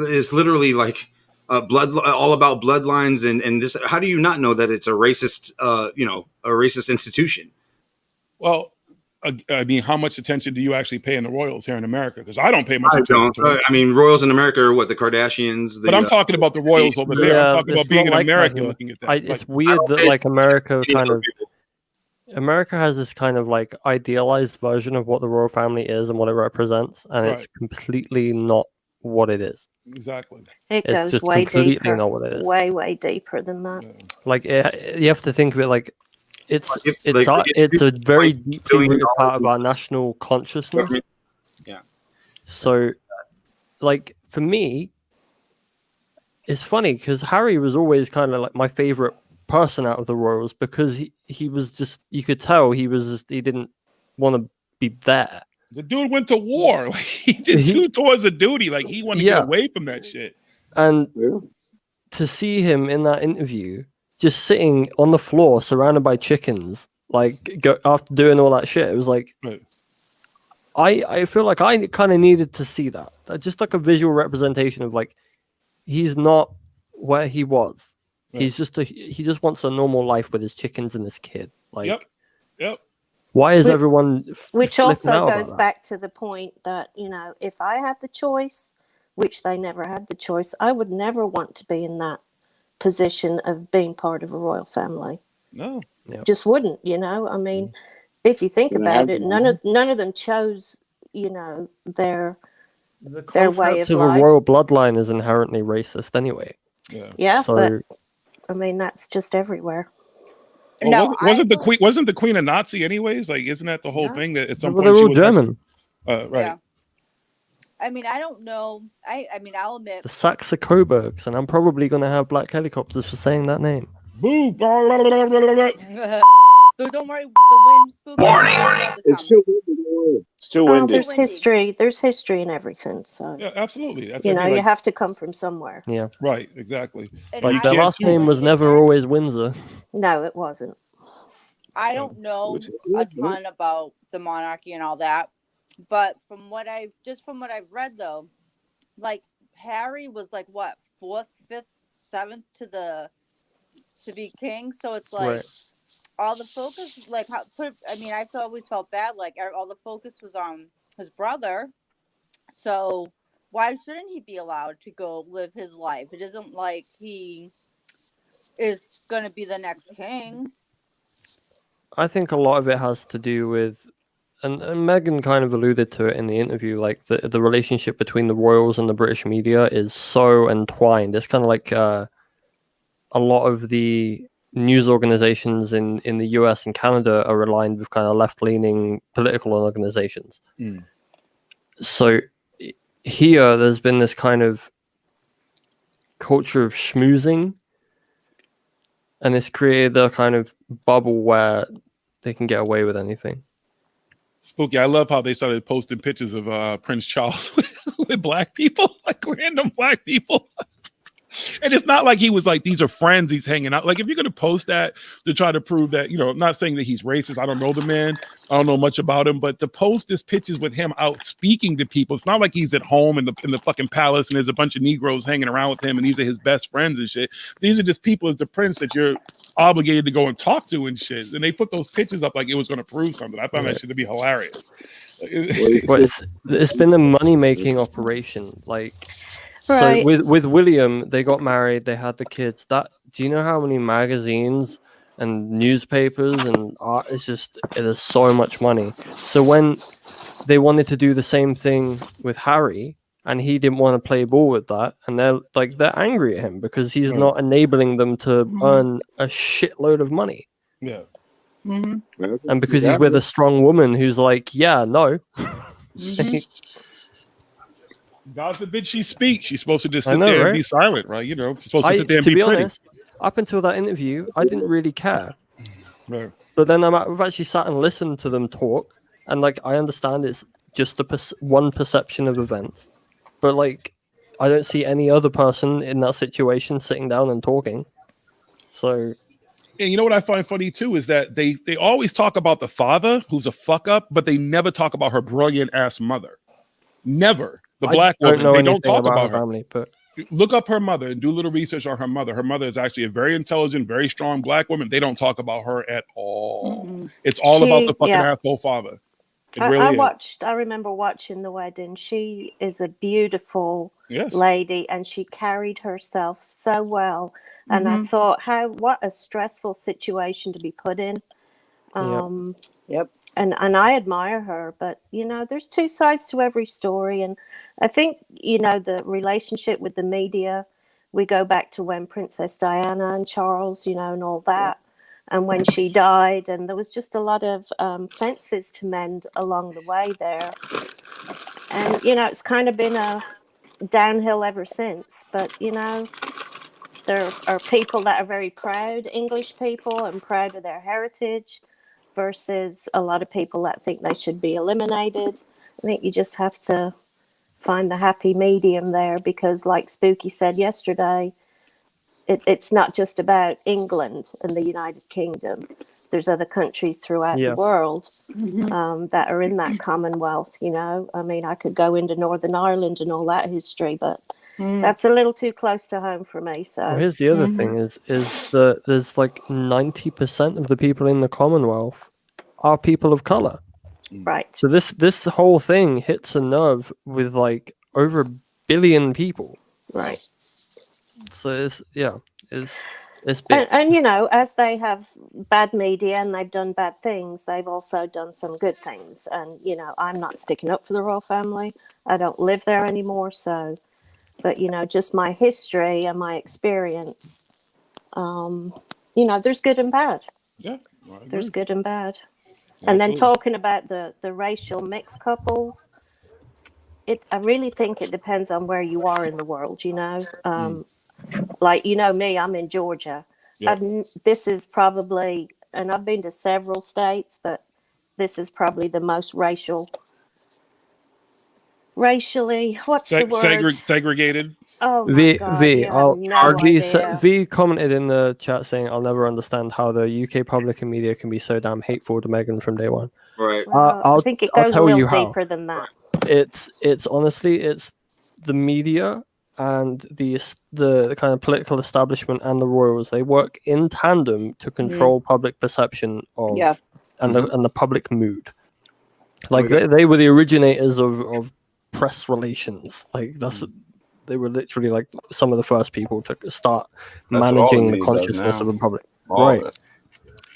Is literally like all about bloodlines and this. How do you not know that it's a racist, a racist institution? Well, I mean, how much attention do you actually pay in the royals here in America? Because I don't pay much attention to it. I mean, royals in America are what, the Kardashians. But I'm talking about the royals over there. I'm talking about being an American looking at that. It's weird that like America has this kind of like idealized version of what the royal family is and what it represents, and it's completely not what it is. Exactly. It goes just way completely deeper. not what it is. Way deeper than that. Like you have to think of it like it's a very deeply rooted part of our national consciousness. Yeah. So, like for me, it's funny because Harry was always kind of like my favorite person out of the royals because he was just, you could tell he didn't want to be there. The dude went to war. Like, he did 2 tours of duty. Like he wanted to get away from that shit. And to see him in that interview, just sitting on the floor surrounded by chickens, like after doing all that shit, it was like, I feel like I kind of needed to see that. Just like a visual representation of like, he's not where he was. He's just he just wants a normal life with his chickens and his kid. Like, yep. Why is everyone? Which also goes back to the point that, you know, if I had the choice, which they never had the choice, I would never want to be in that position of being part of a royal family. No, just wouldn't. You know, I mean, if you think about it, none of them chose, you know, their way of life. A royal bloodline is inherently racist anyway. Yeah, so, but I mean, that's just everywhere. Well, wasn't the queen a Nazi anyways? Like, isn't that the whole thing that at some point they're she all was German? Right. Yeah. I mean, I don't know. I mean, I'll admit. The Saxe-Coburgs, and I'm probably going to have black helicopters for saying that name. Boo! So don't worry. The wind spooky. Warning! It's too windy. It's too windy. There's history. There's history in everything. So yeah, absolutely. That's you have to come from somewhere. Yeah. Right. Exactly. Like their last name was never always Windsor. No, it wasn't. I don't know a ton about the monarchy and all that, but from what I've read though, like Harry was like what 4th, 5th, 7th to be king. So it's like all the focus, like I've always felt bad. Like all the focus was on his brother. So why shouldn't he be allowed to go live his life? It isn't like he is going to be the next king. I think a lot of it has to do with, and Meghan kind of alluded to it in the interview, like the relationship between the royals and the British media is so entwined. It's kind of like a lot of the news organizations in the US and Canada are aligned with kind of left-leaning political organizations. So here, there's been this kind of culture of schmoozing, and it's created a kind of bubble where they can get away with anything. Spooky. I love how they started posting pictures of Prince Charles with black people, like random black people. And it's not like he was like, these are friends he's hanging out. Like, if you're going to post that to try to prove that, you know, I'm not saying that he's racist. I don't know the man. I don't know much about him. But to post this pictures with him out speaking to people, it's not like he's at home in the fucking palace and there's a bunch of Negroes hanging around with him and these are his best friends and shit. These are just people as the prince that you're obligated to go and talk to and shit. And they put those pictures up like it was going to prove something. I found that shit to be hilarious. Well, it's been a money-making operation. Like, Right. so with William, they got married, they had the kids. That, do you know how many magazines and newspapers and art? It's just, there's so much money. So when they wanted to do the same thing with Harry, and he didn't want to play ball with that, and they're angry at him because he's not enabling them to earn a shitload of money. Yeah. And because he's with a strong woman who's like, yeah, no. God forbid she speaks. She's supposed to just I sit know, there and right? be silent, right? You know, she's supposed to sit there and to be be pretty. honest, up until that interview, I didn't really care. Right. But then I've actually sat and listened to them talk, and like I understand it's just one perception of events, but like I don't see any other person in that situation sitting down and talking. So, and you know what I find funny too is that they always talk about the father who's a fuck up, but they never talk about her brilliant ass mother. Never. The black woman. They don't talk about her. Family, but look up her mother and do a little research on her mother. Her mother is actually a very intelligent, very strong black woman. They don't talk about her at all. It's all about the fucking asshole father. I remember watching the wedding. She is a beautiful lady, and she carried herself so well. And I thought, what a stressful situation to be put in. Yep. And I admire her, but you know, there's two sides to every story, and I think, you know, the relationship with the media, we go back to when Princess Diana and Charles, you know, and all that, and when she died, and there was just a lot of fences to mend along the way there, and you know, it's kind of been a downhill ever since. But you know, there are people that are very proud, English people, and proud of their heritage, versus a lot of people that think they should be eliminated. I think you just have to find the happy medium there, because like Spooky said yesterday, it's not just about England and the United Kingdom. There's other countries throughout the world that are in that Commonwealth, you know. I mean, I could go into Northern Ireland and all that history, but that's a little too close to home for me. So well, here's the other thing is that there's like 90% of the people in the Commonwealth are people of color. Right. So this whole thing hits a nerve with like over 1 billion people. Right. So it's big. And you know, as they have bad media and they've done bad things, they've also done some good things. And you know, I'm not sticking up for the royal family. I don't live there anymore, so. But you know, just my history and my experience. You know, there's good and bad. Yeah. There's good and bad. And then talking about the racial mixed couples, I really think it depends on where you are in the world, you know. Like, you know me, I'm in Georgia. This is probably, and I've been to several states, but this is probably the most racially, what's the word? Segregated. Oh my God, V commented in the chat saying, "I'll never understand how the UK public and media can be so damn hateful to Meghan from day one." Right. Well, I think it goes a little deeper than that. It's honestly, it's the media and the kind of political establishment and the royals. They work in tandem to control public perception of and the public mood. Like they were the originators of press relations. Like they were literally like some of the first people to start managing the consciousness of the public. Right.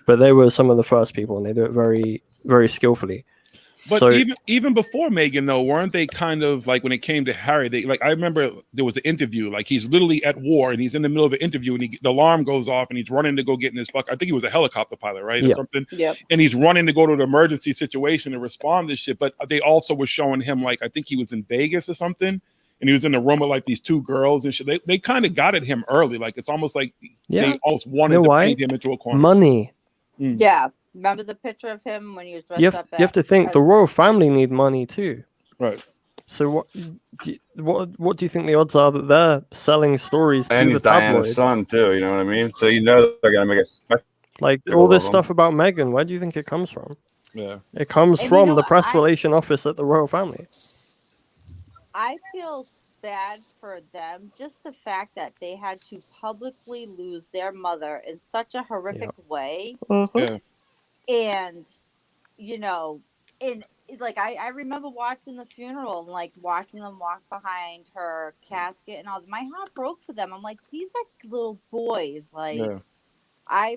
But they were some of the first people, and they do it very, very skillfully. But even before Meghan, though, weren't they kind of like, when it came to Harry, they like, I remember there was an interview, like he's literally at war and he's in the middle of an interview and the alarm goes off and he's running to go get in his buck. I think he was a helicopter pilot, right? Or something. Yep. And he's running to go to the emergency situation and respond to this shit. But they also were showing him, like, I think he was in Vegas or something, and he was in the room with like these two girls and shit. They kind of got at him early. Like, it's almost like they almost wanted to paint him into a corner. Money. Yeah. Remember the picture of him when he was dressed up? You have to think the royal family need money too. Right. So what do you think the odds are that they're selling stories And to he's the tabloid? Diana's son too. You know what I mean? So they're gonna make a spectacle Like all this of them. stuff about Meghan, where do you think it comes from? Yeah. It comes And you from know the what? press relation office at the royal family. I feel bad for them, just the fact that they had to publicly lose their mother in such a horrific way. Yeah. And, you know, in like I remember watching the funeral and like watching them walk behind her casket and all. My heart broke for them. I'm like, these are little boys. Like, Yeah. I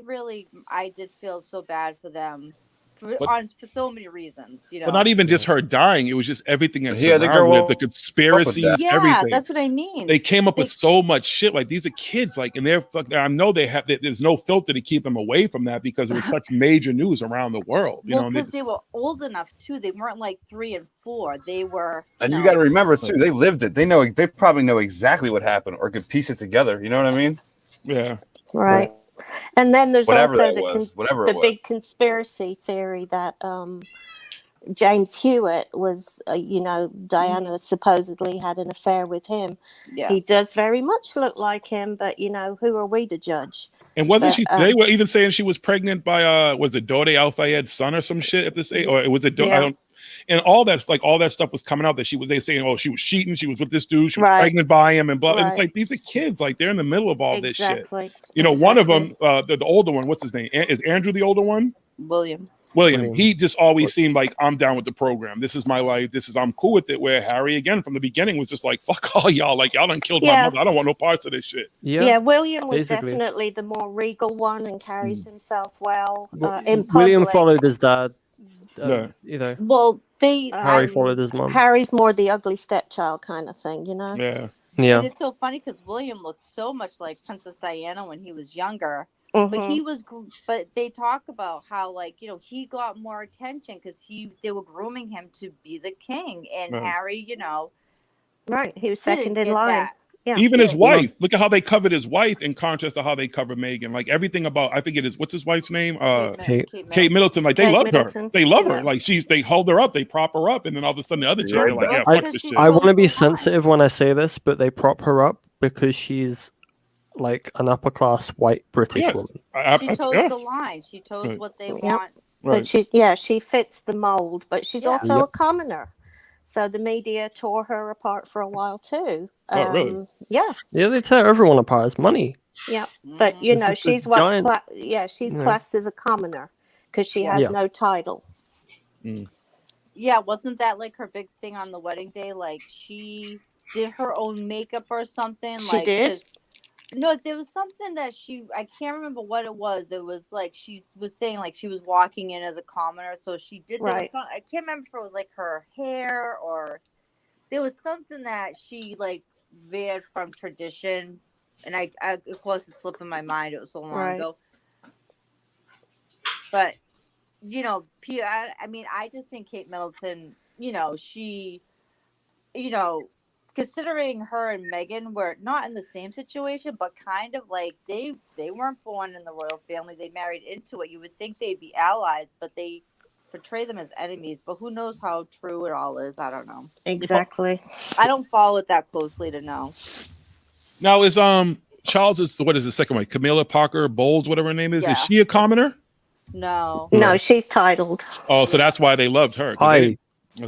did feel so bad for them for so many reasons, you know. But not even just her dying; it was just everything that He had to surrounded grow it, the up with conspiracies, that. Yeah, everything. that's what I mean. They came up with so much shit. Like these are kids, like, and they're fucking. I know there's no filter to keep them away from that because it was such major news around the world. You know, because they were old enough too. They weren't like 3 and 4. They were. And you got to remember too, they lived it. They probably know exactly what happened or could piece it together. You know what I mean? Yeah. Right. And then there's Whatever also that the big conspiracy theory that James Hewitt was, Diana supposedly had an affair with him. Yeah. He does very much look like him, but, who are we to judge? And wasn't they were even saying she was pregnant by was it Dode Al Fayed's son or some shit at this age, or was it I don't. And all that stuff was coming out that they saying, oh, she was cheating, she was with this dude, she was pregnant by him, and blah. Right. It's like these are kids, like they're in the middle of all this shit. One of them, the older one, what's his name? Is Andrew the older one? William. He just always seemed like, I'm down with the program. This is my life. I'm cool with it. Where Harry, again, from the beginning was just like, fuck all y'all. Like, y'all done killed my mother. I don't want no parts of this shit. Yeah, William was definitely the more regal one and carries himself well in public. William followed his dad. Well, Harry followed his mom. Harry's more the ugly stepchild kind of thing, Yeah. And it's so funny because William looked so much like Princess Diana when he was younger. But they talk about how, like, he got more attention because they were grooming him to be the king, and Harry, he was second in line. Yeah. Even his wife. Look at how they covered his wife in contrast to how they covered Meghan. Like everything about, I think it is, what's his wife's name? Kate Middleton. Like they love her. They love her. Like they hold her up, they prop her up, and then all of a sudden the other chick are like, yeah, fuck this shit. I want to be sensitive when I say this, but they prop her up because she's like an upper class white British woman. She toes the line. She toes what they want. But she fits the mold, but she's also a commoner. So the media tore her apart for a while too. Oh, really? Yeah. Yeah, they tear everyone apart. It's money. Yeah, but she's she's classed as a commoner because she has no title. Yeah, wasn't that like her big thing on the wedding day? Like she did her own makeup or something. She did. No, there was something that I can't remember what it was. It was like she was saying like she was walking in as a commoner, so she did that. Right. I can't remember if it was like her hair or there was something that she like veered from tradition, and I of course it's slipping my mind. It was so long ago. But I mean, I just think Kate Middleton, she, considering her and Meghan were not in the same situation, but kind of like they weren't born in the royal family. They married into it. You would think they'd be allies, but they portray them as enemies. But who knows how true it all is? I don't know. Exactly. I don't follow it that closely to know. Now is Charles what is the second one? Camilla Parker Bowles, whatever her name is. Yeah. Is she a commoner? No, she's titled. Oh, so that's why they loved her. I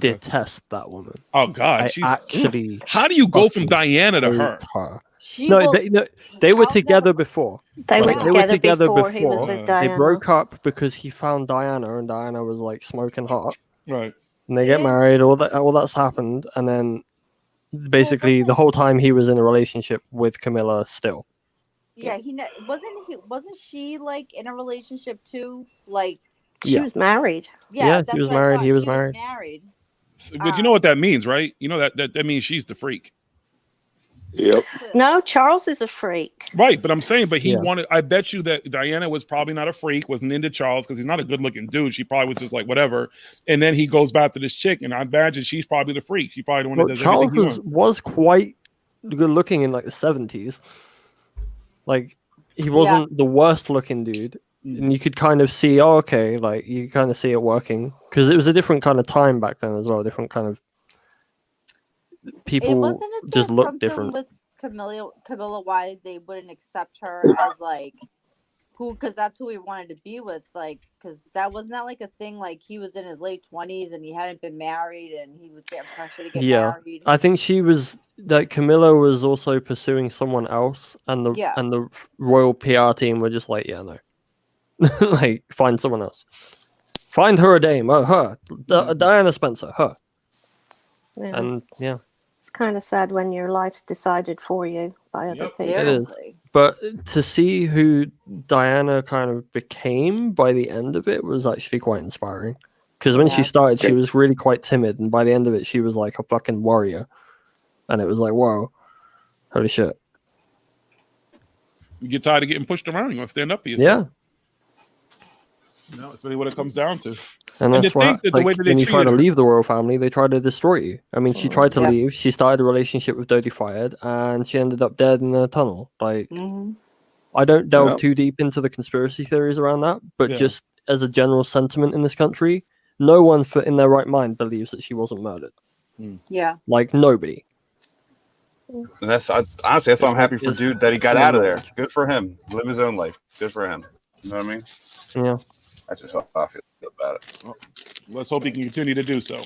detest that woman. Oh God, actually. How do you go from Diana to her? They were together before. They were together before he was with Diana. They broke up because he found Diana, and Diana was like smoking hot. Right. And they get married. All that's happened, and then basically the whole time he was in a relationship with Camilla still. Yeah, wasn't she like in a relationship too? Like she was married. Yeah, he was married. He was married. But you know what that means, right? You know that means she's the freak. Yep. No, Charles is a freak. Right, but I'm saying, he wanted. I bet you that Diana was probably not a freak, wasn't into Charles because he's not a good-looking dude. She probably was just like whatever. And then he goes back to this chick, and I imagine she's probably the freak. She probably the one that does Charles everything. was quite good-looking in like the 70s. Like he wasn't the worst-looking dude. And you could kind of see, like you kind of see it working because it was a different kind of time back then as well, different kind of people wasn't it just that look something different. with Camilla, why they wouldn't accept her as like who, because that's who he wanted to be with, like, because that wasn't that like a thing, like he was in his late 20s and he hadn't been married and he was getting pressure to get married. I think she was like Camilla was also pursuing someone else, and the royal PR team were just like, yeah, no, like find someone else, find her a dame, her, Diana Spencer, her, Yeah. and yeah. It's kind of sad when your life's decided for you by other people. It is. But to see who Diana kind of became by the end of it was actually quite inspiring. Because when she started, she was really quite timid, and by the end of it, she was like a fucking warrior. And it was like, whoa, holy shit. You get tired of getting pushed around, you want to stand up for yourself. Yeah. You know, it's really what it comes down to. And that's to why, think that the way that they when you try to treated her- leave the royal family, they try to destroy you. I mean, she tried to leave. She started a relationship with Dodie Fayed, and she ended up dead in a tunnel. Like, I don't delve too deep into the conspiracy theories around that, but just as a general sentiment in this country, no one in their right mind believes that she wasn't murdered. Yeah. Like, nobody. And honestly, that's why I'm happy for dude that he got out of there. Good for him. Live his own life. Good for him. You know what I mean? Yeah. That's just how I feel about it. Well, let's hope he can continue to do so.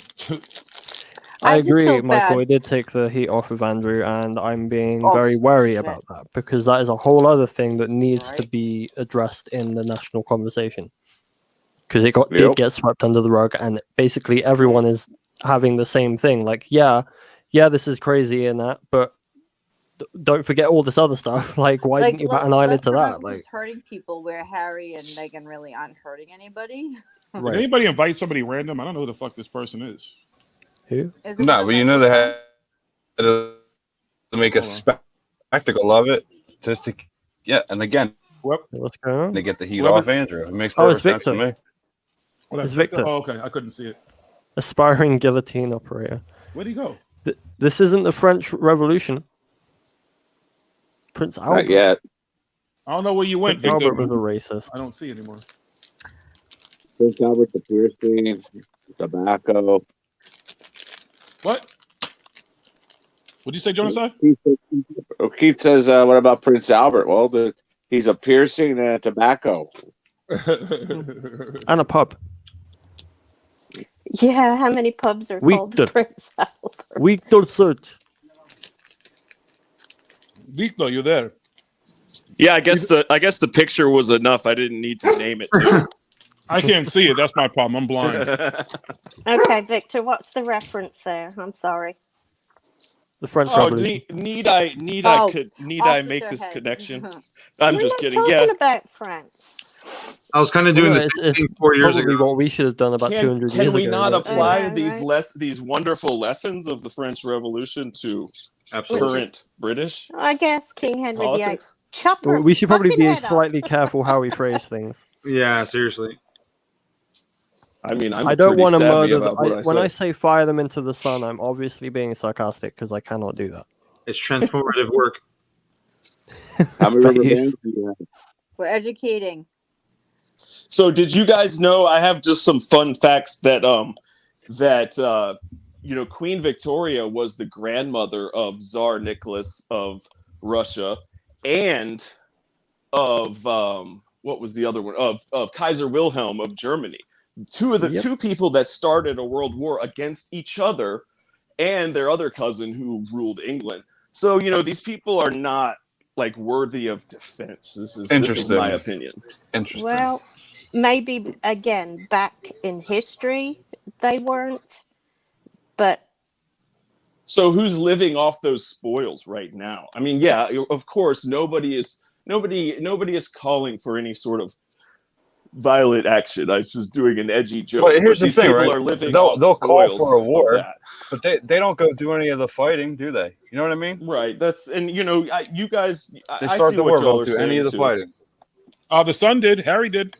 I just agree, feel Michael. bad. I did take the heat off of Andrew, and I'm being Oh, very wary shit. about that because that is a whole other thing that needs to be addressed in the national conversation. Because it did get swept under the rug, and basically everyone is having the same thing. Like, yeah, this is crazy and that, but don't forget all this other stuff. Like, why didn't you bat an eyelid let's to remember that? Like, who's hurting people where Harry and Meghan really aren't hurting anybody. Did anybody invite somebody random? I don't know who the fuck this person is. Who? No, but you know they had to make a spectacle of it. Just to, and again, what's going on? They get the heat Whoever- off Andrew. It makes Oh, it's perfect sense to Victor. me. It's Victor. Oh, okay. I couldn't see it. Aspiring guillotine operator. Where'd he go? This isn't the French Revolution. Prince Albert. Not yet. I don't know where you went, Prince Victor. Albert was a racist. I don't see it anymore. Prince Albert, the piercing, tobacco. What? What'd you say, Jonathan? Keith says, what about Prince Albert? Well, he's a piercing and a tobacco. And a pub. Yeah, how many pubs are called Victor. Prince Albert? Victor Search. Victor, you there? Yeah, I guess the picture was enough. I didn't need to name it too. I can't see it. That's my problem. I'm blind. Okay, Victor, what's the reference there? I'm sorry. The French Oh, Revolution. need I make this connection? I'm We're just not kidding. talking Yes. about France. I was kind of doing the It's same thing 4 years probably ago. what we should have done about 200 Can years we ago. not but- apply Yeah, these wonderful lessons of the French Revolution to Absolutely. current British I guess King Henry VIII. politics? Chopper. We should probably fucking be head off. slightly careful how we phrase things. Yeah, seriously. I mean, I'm I don't pretty want to savvy murder. about what When I I say. say fire them into the sun, I'm obviously being sarcastic because I cannot do that. It's transformative work. How many Thank rubber you. bands do you have? We're educating. So, did you guys know? I have just some fun facts that Queen Victoria was the grandmother of Tsar Nicholas of Russia, and of what was the other one? Of Kaiser Wilhelm of Germany. Two people that started a world war against each other, and their other cousin who ruled England. So these people are not like worthy of defense. This is my opinion. Interesting. Well, maybe again back in history they weren't, but So who's living off those spoils right now? I mean, yeah, of course, nobody is calling for any sort of violent action. I was just doing an edgy joke. But here's the these thing, people right? are living They'll off call spoils for a of war, that. but they don't go do any of the fighting, do they? You know what I mean? Right. That's you guys. They I start see the what war, y'all don't are do any of the saying, too. fighting. The son did. Harry did.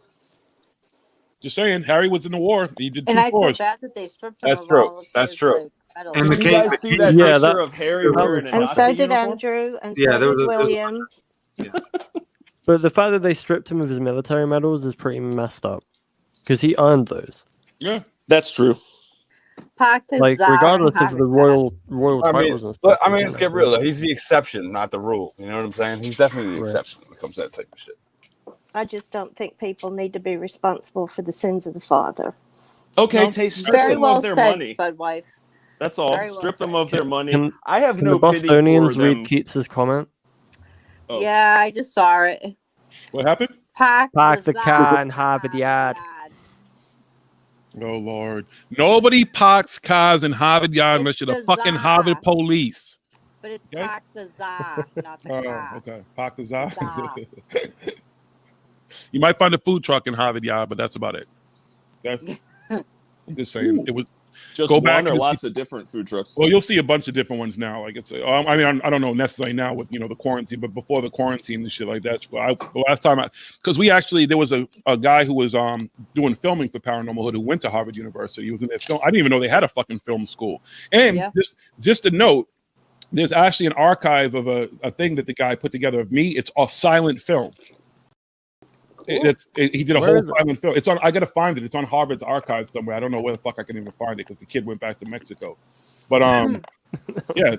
Just saying, Harry was in the war. He did 2 And I feel wars. bad that they stripped him That's of true. all of That's his, true. like, medals. And the Did you king- guys see that Yeah, picture that- of Harry wearing a and Nazi so did uniform? Andrew, and Yeah, so there did was a- William. But the fact that they stripped him of his military medals is pretty messed up because he earned those. Yeah. That's true. Pac the Like Czar regardless of Harvard the royal I mean, titles and stuff. let's get real. Though. He's the exception, not the rule. You know what I'm saying? He's definitely the Right. exception when it comes to that type of shit. I just don't think people need to be responsible for the sins of the father. Okay, No, Tay, strip very them well of their said, money. Spud wife. That's all. Very well Strip them said. of their money. Can, I have can no the pity for Bostonians them. read Keats's comment? Oh. Yeah, I just saw it. What happened? Pac the Czar car in Harvard Yard. Oh Lord! Nobody parks cars in Harvard Yard unless you're the fucking Czar. Harvard police. But it's Okay. Pac the Czar, not the Oh, car. okay. Park the Czar. Czar. You might find a food truck in Harvard Yard, but that's about it. Okay? I'm just saying. It was Just go one back or and lots see- of different food trucks. Well, you'll see a bunch of different ones now. Like it's, I mean, I don't know necessarily now with the quarantine, but before the quarantine and shit like that. The last time because there was a guy who was doing filming for Paranormalhood who went to Harvard University. He was in their film. I didn't even know they had a fucking film school. And Yeah. just a note, there's actually an archive of a thing that the guy put together of me. It's a silent film. He did a Where whole is it? silent film. It's on. I gotta find it. It's on Harvard's archive somewhere. I don't know where the fuck I can even find it because the kid went back to Mexico. But yeah,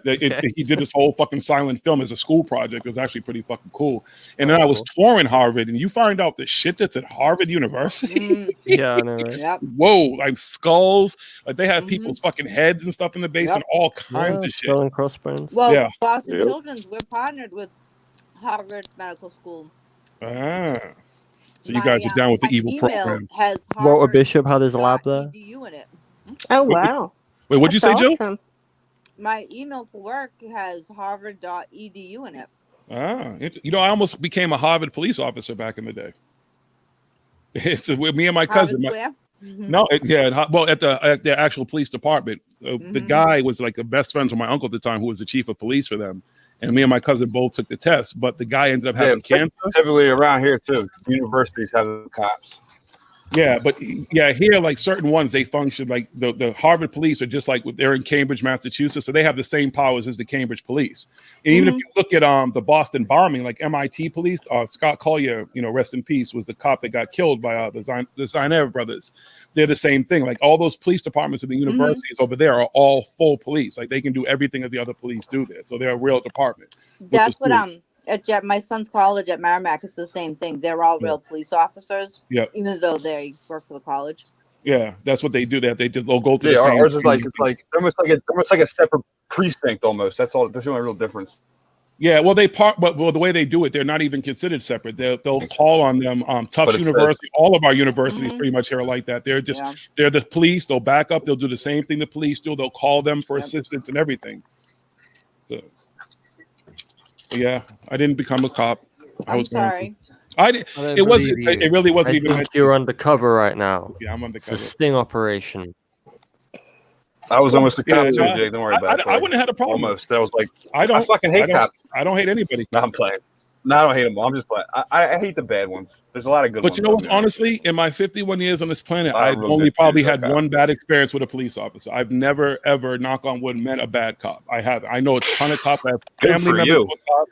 he did this whole fucking silent film as a school project. It was actually pretty fucking cool. And then I was touring Harvard, and you find out the shit that's at Harvard University. Yeah, I know, right? Yep. Whoa, like skulls. Like they have people's fucking heads and stuff in the basement. All kinds Yeah, of shit. skull and crossbones. Well, Yeah. Boston Yep. Children's, we're partnered with Harvard Medical School. Ah. So you My, guys are down with the my evil email program. has Walter Harvard Bishop had his lab there. .edu in it. Oh, wow. Wait, what'd you say, That's Jill? awesome. My email for work has harvard.edu in it. Ah, I almost became a Harvard police officer back in the day. It's with me and my cousin. Harvard Square? No, well, at the actual police department, the guy was like the best friends with my uncle at the time, who was the chief of police for them. And me and my cousin both took the test, but the guy ended up having cancer. Typically around here too, universities have the cops. Yeah, but here, like certain ones, they function like the Harvard police are just like they're in Cambridge, Massachusetts, so they have the same powers as the Cambridge police. And even if you look at the Boston bombing, like MIT police, Scott Collier, rest in peace, was the cop that got killed by the Zainer brothers. They're the same thing. Like all those police departments at the universities over there are all full police. Like they can do everything that the other police do there, so they're a real department. That's what at my son's college at Merrimack, it's the same thing. They're all real police officers. Yeah. Even though they work for the college. Yeah, that's what they do. They'll go through Yeah, the same ours is thing. like it's almost like a separate precinct almost. That's all. That's the only real difference. Yeah, well, the way they do it, they're not even considered separate. They'll call on them. Tufts University, all of our universities pretty much here are like that. They're just they're the police. They'll back up. They'll do the same thing the police do. They'll call them for assistance and everything. So, yeah, I didn't become a cop. I'm sorry. It wasn't. It really wasn't even. Think you're undercover right now. Yeah, I'm undercover. It's a sting operation. I was almost a cop, John, Jake. Don't worry about it. I wouldn't have had a problem. Almost. That was like I fucking hate cops. I don't hate anybody. No, I'm playing. No, I don't hate them. I'm just playing. I hate the bad ones. There's a lot of good ones. But you know what? Honestly, in my 51 years on this planet, I've really only good probably dudes, had okay. one bad experience with a police officer. I've never, ever, knock on wood, met a bad cop. I have. I know a ton of cops. I have Good family for members you. with cops.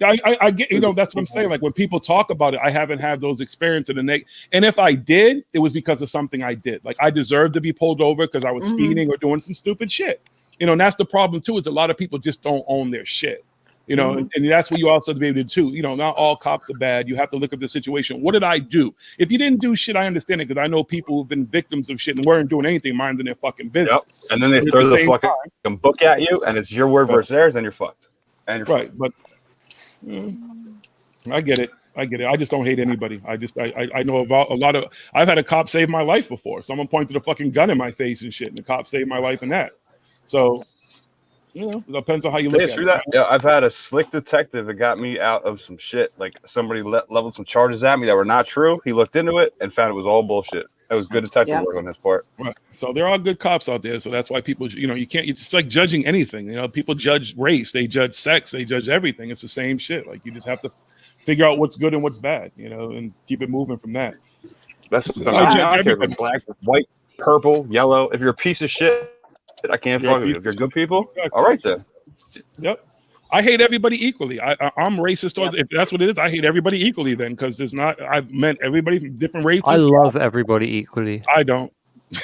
I get, that's what I'm saying. Like when people talk about it, I haven't had those experiences. And if I did, it was because of something I did. Like I deserved to be pulled over because I was speeding or doing some stupid shit. And that's the problem too, is a lot of people just don't own their shit. And that's what you also have to be able to do. Not all cops are bad. You have to look at the situation. What did I do? If you didn't do shit, I understand it because I know people who've been victims of shit and weren't doing anything, minding their fucking business. Yep. And then they throw the fucking book at you, and it's your word versus theirs, and you're fucked. And you're right, but I get it. I just don't hate anybody. I know about a lot of. I've had a cop save my life before. Someone pointed a fucking gun in my face and shit, and the cop saved my life in that. So. It depends on how you look at it. Yeah, I've had a slick detective that got me out of some shit. Like somebody leveled some charges at me that were not true. He looked into it and found it was all bullshit. That was good detective work on his part. Right. So there are good cops out there. So that's why people, you can't. It's like judging anything. People judge race, they judge sex, they judge everything. It's the same shit. Like you just have to figure out what's good and what's bad. And keep it moving from that. That's the thing. I don't care if you're black, white, purple, yellow. If you're a piece of shit, I can't fuck with you. If you're good people, exactly. All right then. Yep. I hate everybody equally. I'm racist towards if that's what it is. I hate everybody equally then because there's not. I've met everybody from different races. I love everybody equally. I don't.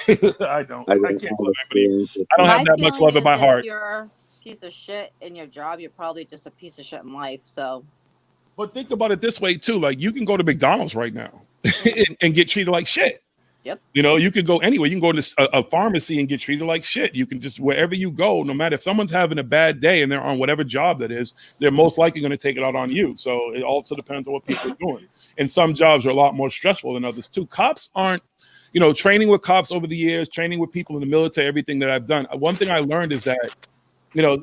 I don't. I I don't can't have love anybody. I don't My have that much feeling love in is my if heart. you're a piece of shit in your job, you're probably just a piece of shit in life. So, But think about it this way too. Like you can go to McDonald's right now and get treated like shit. yep. You know, you could go anywhere. You can go to a pharmacy and get treated like shit. You can just wherever you go, no matter if someone's having a bad day and they're on whatever job that is, they're most likely going to take it out on you. So it also depends on what people are doing. And some jobs are a lot more stressful than others too. Cops aren't, you know, training with cops over the years, training with people in the military, everything that I've done. One thing I learned is that, you know,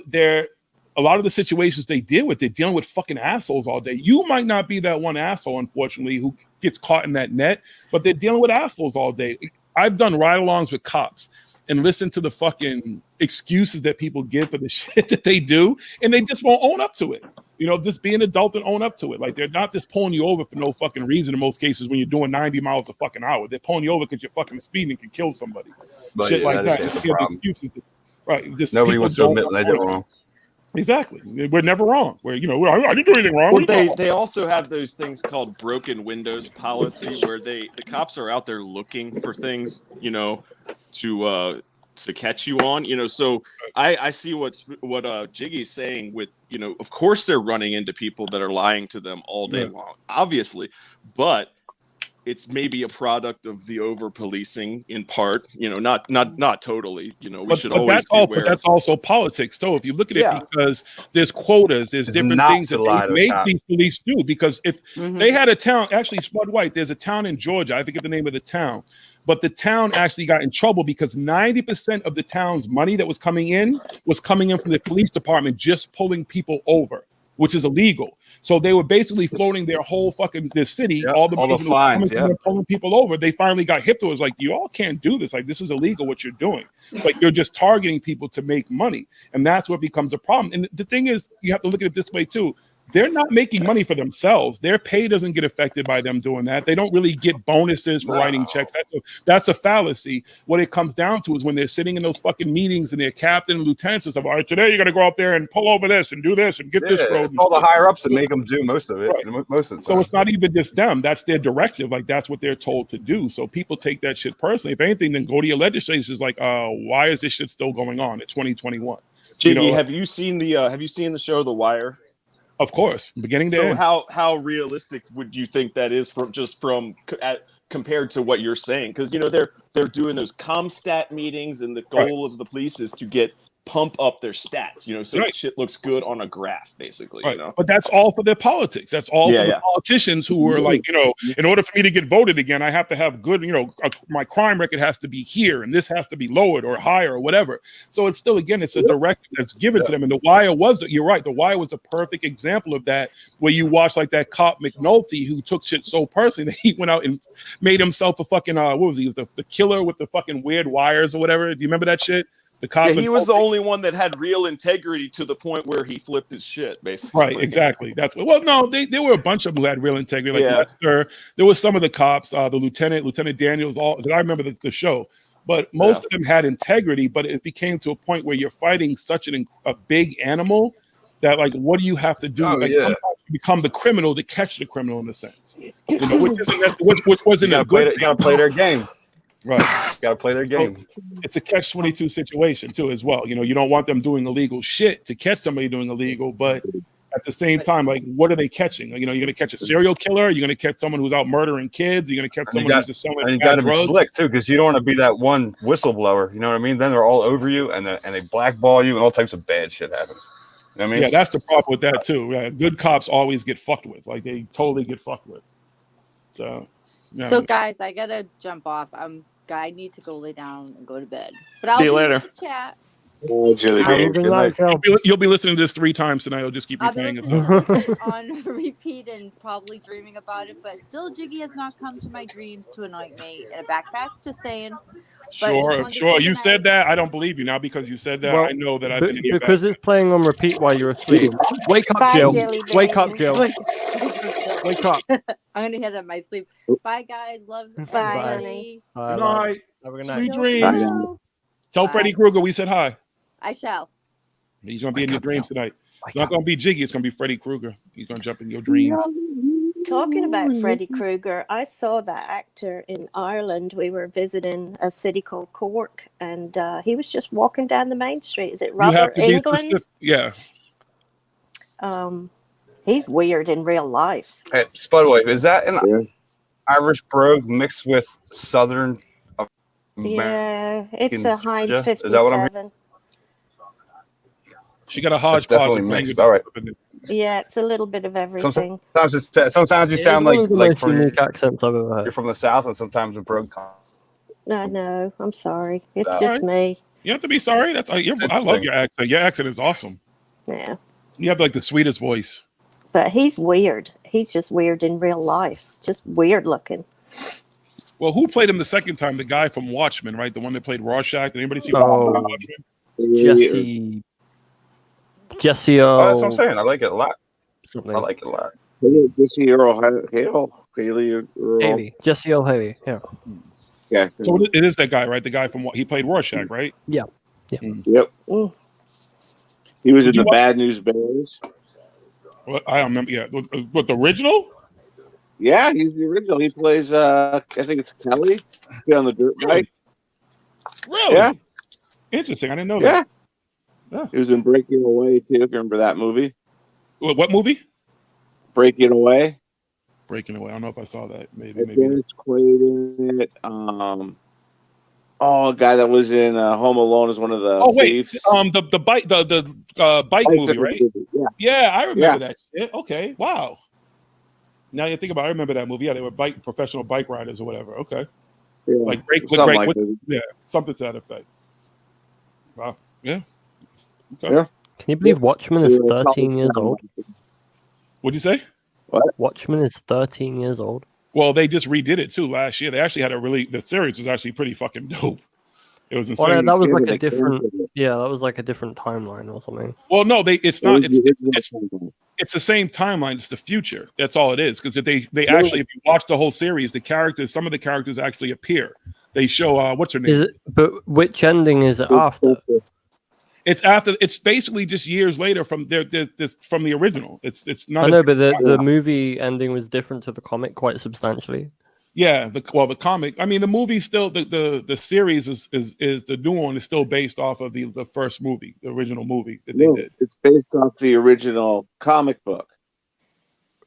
a lot of the situations they deal with, they're dealing with fucking assholes all day. You might not be that one asshole, unfortunately, who gets caught in that net, but they're dealing with assholes all day. I've done ride-alongs with cops and listened to the fucking excuses that people give for the shit that they do, and they just won't own up to it. You know, just be an adult and own up to it. Like, they're not just pulling you over for no fucking reason in most cases when you're doing 90 miles a fucking hour. They're pulling you over because you're fucking speeding and can kill somebody. But shit yeah, like that that. is the Yeah, the problem. excuses. Right. Just Nobody people wants to don't admit when they own did it. wrong. Exactly. We're never wrong. I didn't do anything wrong. Well, they also have those things called broken windows policy, where the cops are out there looking for things, you know, to catch you on, you know. So I see what Jiggy's saying with, you know, of course they're running into people that are lying to them all day long, obviously, but it's maybe a product of the over policing in part, you know, not totally, you know, we should always be aware. But that's also politics too. If you look at it, because there's quotas, there's It's different not things to that lie they to the make cop. these police do. Because if they had a town, actually, Spud White, there's a town in Georgia, I forget the name of the town, but the town actually got in trouble because 90% of the town's money that was coming in from the police department just pulling people over, which is illegal. So they were basically floating their whole fucking city, all the fines, pulling people over. They finally got hip to it. It was like, you all can't do this. Like, this is illegal what you're doing. But you're just targeting people to make money. And that's what becomes a problem. And the thing is, you have to look at it this way too. They're not making money for themselves. Their pay doesn't get affected by them doing that. They don't really get bonuses for writing checks. That's a fallacy. What it comes down to is when they're sitting in those fucking meetings and their captain and lieutenants and stuff, all right, today you got to go out there and pull over this and do this and get this road. All the higher ups that make them do most of it. Right. Most of the time. So it's not even just them. That's their directive. Like, that's what they're told to do. So people take that shit personally. If anything, then go to your legislators like, why is this shit still going on in 2021? Jiggy, have you seen the show The Wire? Of course, beginning to so end. how realistic would you think that is compared to what you're saying? Because, you know, they're doing those ComStat meetings, and the goal of the police is to pump up their stats, you know, so shit looks good on a graph, basically. You know, but that's all for their politics. That's all for the politicians who are like, you know, in order for me to get voted again, I have to have good, you know, my crime record has to be here, and this has to be lowered or higher or whatever. So it's still, again, it's a directive that's given to them. And The Wire you're right, The Wire was a perfect example of that, where you watch like that cop McNulty who took shit so personally that he went out and made himself a fucking what was he, the killer with the fucking weird wires or whatever. Do you remember that shit? The cop, he was the only one that had real integrity to the point where he flipped his shit, basically. Right, exactly. That's what. Well, no, there were a bunch of them who had real integrity. Like Lester, there was some of the cops, the Lieutenant Daniels. All, because I remember the show, but most of them had integrity. But it became to a point where you're fighting such a big animal that, like, what do you have to do? Sometimes you become the criminal to catch the criminal, in a sense, you know, which wasn't a good. You gotta play their game. Right. Got to play their game. So it's a catch-22 situation too, as well. You know, you don't want them doing illegal shit to catch somebody doing illegal, but at the same time, like, what are they catching? You know, you're going to catch a serial killer. You're going to catch someone who's out murdering kids. You're going to catch someone who's just selling. And you got to be slick too, because you don't want to be that one whistleblower. You know what I mean? Then they're all over you, and they blackball you, and all types of bad shit happens. You know what I mean? Yeah, that's the problem with that too. Good cops always get fucked with. Like, they totally get fucked with. So, yeah. So guys, I gotta jump off. I need to go lay down and go to bed. But See I'll you later. Chat. Oh, Jilly, you'll be listening to this 3 times tonight. I'll just keep replaying it. On repeat and probably dreaming about it. But still, Jiggy has not come to my dreams to anoint me in a backpack. Just saying. Sure. You said that. I don't believe you now because you said that. Well, I know that I've been in your because backpack. it's playing on repeat while you're asleep. Wake up, Bye, Jill. Jilly Wake up, Baby. Jill. Wake up. I'm gonna hear that in my sleep. Bye, guys. Love you. Bye. Bye. Good night. Have a good night. Sweet dreams. Tell Freddy Krueger we said hi. I shall. He's gonna be in your dreams tonight. It's not gonna be Jiggy. It's gonna be Freddy Krueger. He's gonna jump in your dreams. Talking about Freddy Krueger, I saw that actor in Ireland. We were visiting a city called Cork, and he was just walking down the main street. Is it You have Robert to be Englund? specific. Yeah. He's weird in real life. Hey, by the way, is that an Irish brogue mixed with Southern? Yeah, it's a Heinz Georgia? 57. Is that what I'm hearing? She got a It's hodgepodge definitely of mixed. language. All right. Yeah, it's a little bit of everything. Sometimes you It is sound one like of the most unique accents I've ever heard. you're from the South, and sometimes a brogue comes. I know. I'm sorry. It's All just right. me. You have to be sorry. That's I love your accent. Your accent is awesome. Yeah. You have like the sweetest voice. But he's weird. He's just weird in real life. Just weird looking. Well, who played him the second time? The guy from Watchmen, right? The one that played Rorschach. Did anybody see Oh, Watchmen? Jesse Oh, that's what I'm saying. I like it a lot. something. I like it a lot. Jesse Earl Haley. Haley. Jesse L. Haley. Yeah. Yeah. So it is that guy, right? The guy from he played Rorschach, right? Yeah. Yeah. Yep. He was in Did you the Bad News Bears. Well, I don't remember. Yeah, what the original? Yeah, he's the original. He plays. I think it's Kelly. He's on the dirt bike. Really? Yeah. Interesting. I didn't know Yeah. that. Yeah. He was in Breaking Away too. Remember that movie? What movie? Breaking Away. Breaking Away. I don't know if I saw that. Maybe. Dennis Quaid in it. A guy that was in Home Alone is one of the thieves. The bike bike movie, right? Yeah. Yeah, I remember that shit. Okay, wow. Now you think about it, I remember that movie. Yeah, they were professional bike riders or whatever. Okay. Yeah. Like something to that effect. Wow. Yeah. Okay. Yeah. Can you believe Watchmen is 13 years old? What'd you say? What? Watchmen is 13 years old. Well, they just redid it too last year. They actually had the series was actually pretty fucking dope. It was insane. Well, that was like a different, that was like a different timeline or something. Well, no, it's not. It's the same timeline. It's the future. That's all it is. Because they actually, if you watch the whole series, some of the characters actually appear. They show what's her name? But which ending is it after? It's after. It's basically just years later from from the original. It's not. I know, but the movie ending was different to the comic quite substantially. Yeah, the comic. I mean, the movie still the series is the new one is still based off of the first movie, the original movie that they did. It's based off the original comic book,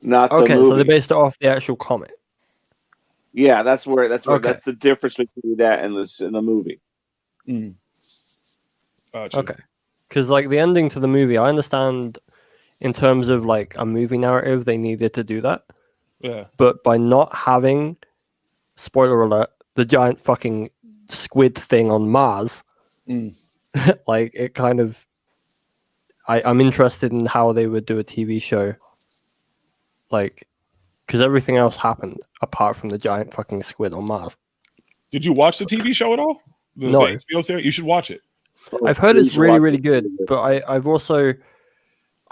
not the Okay, movie. so they based it off the actual comic. Yeah, that's where Okay. that's the difference between that and the movie. Mm. Gotcha. Okay, because like the ending to the movie, I understand in terms of like a movie narrative, they needed to do that. Yeah. But by not having, spoiler alert, the giant fucking squid thing on Mars, like it kind of, I'm interested in how they would do a TV show, like, because everything else happened apart from the giant fucking squid on Mars. Did you watch the TV show at all? No. The HBO series? You should watch it. I've heard it's really, really good, but I've also,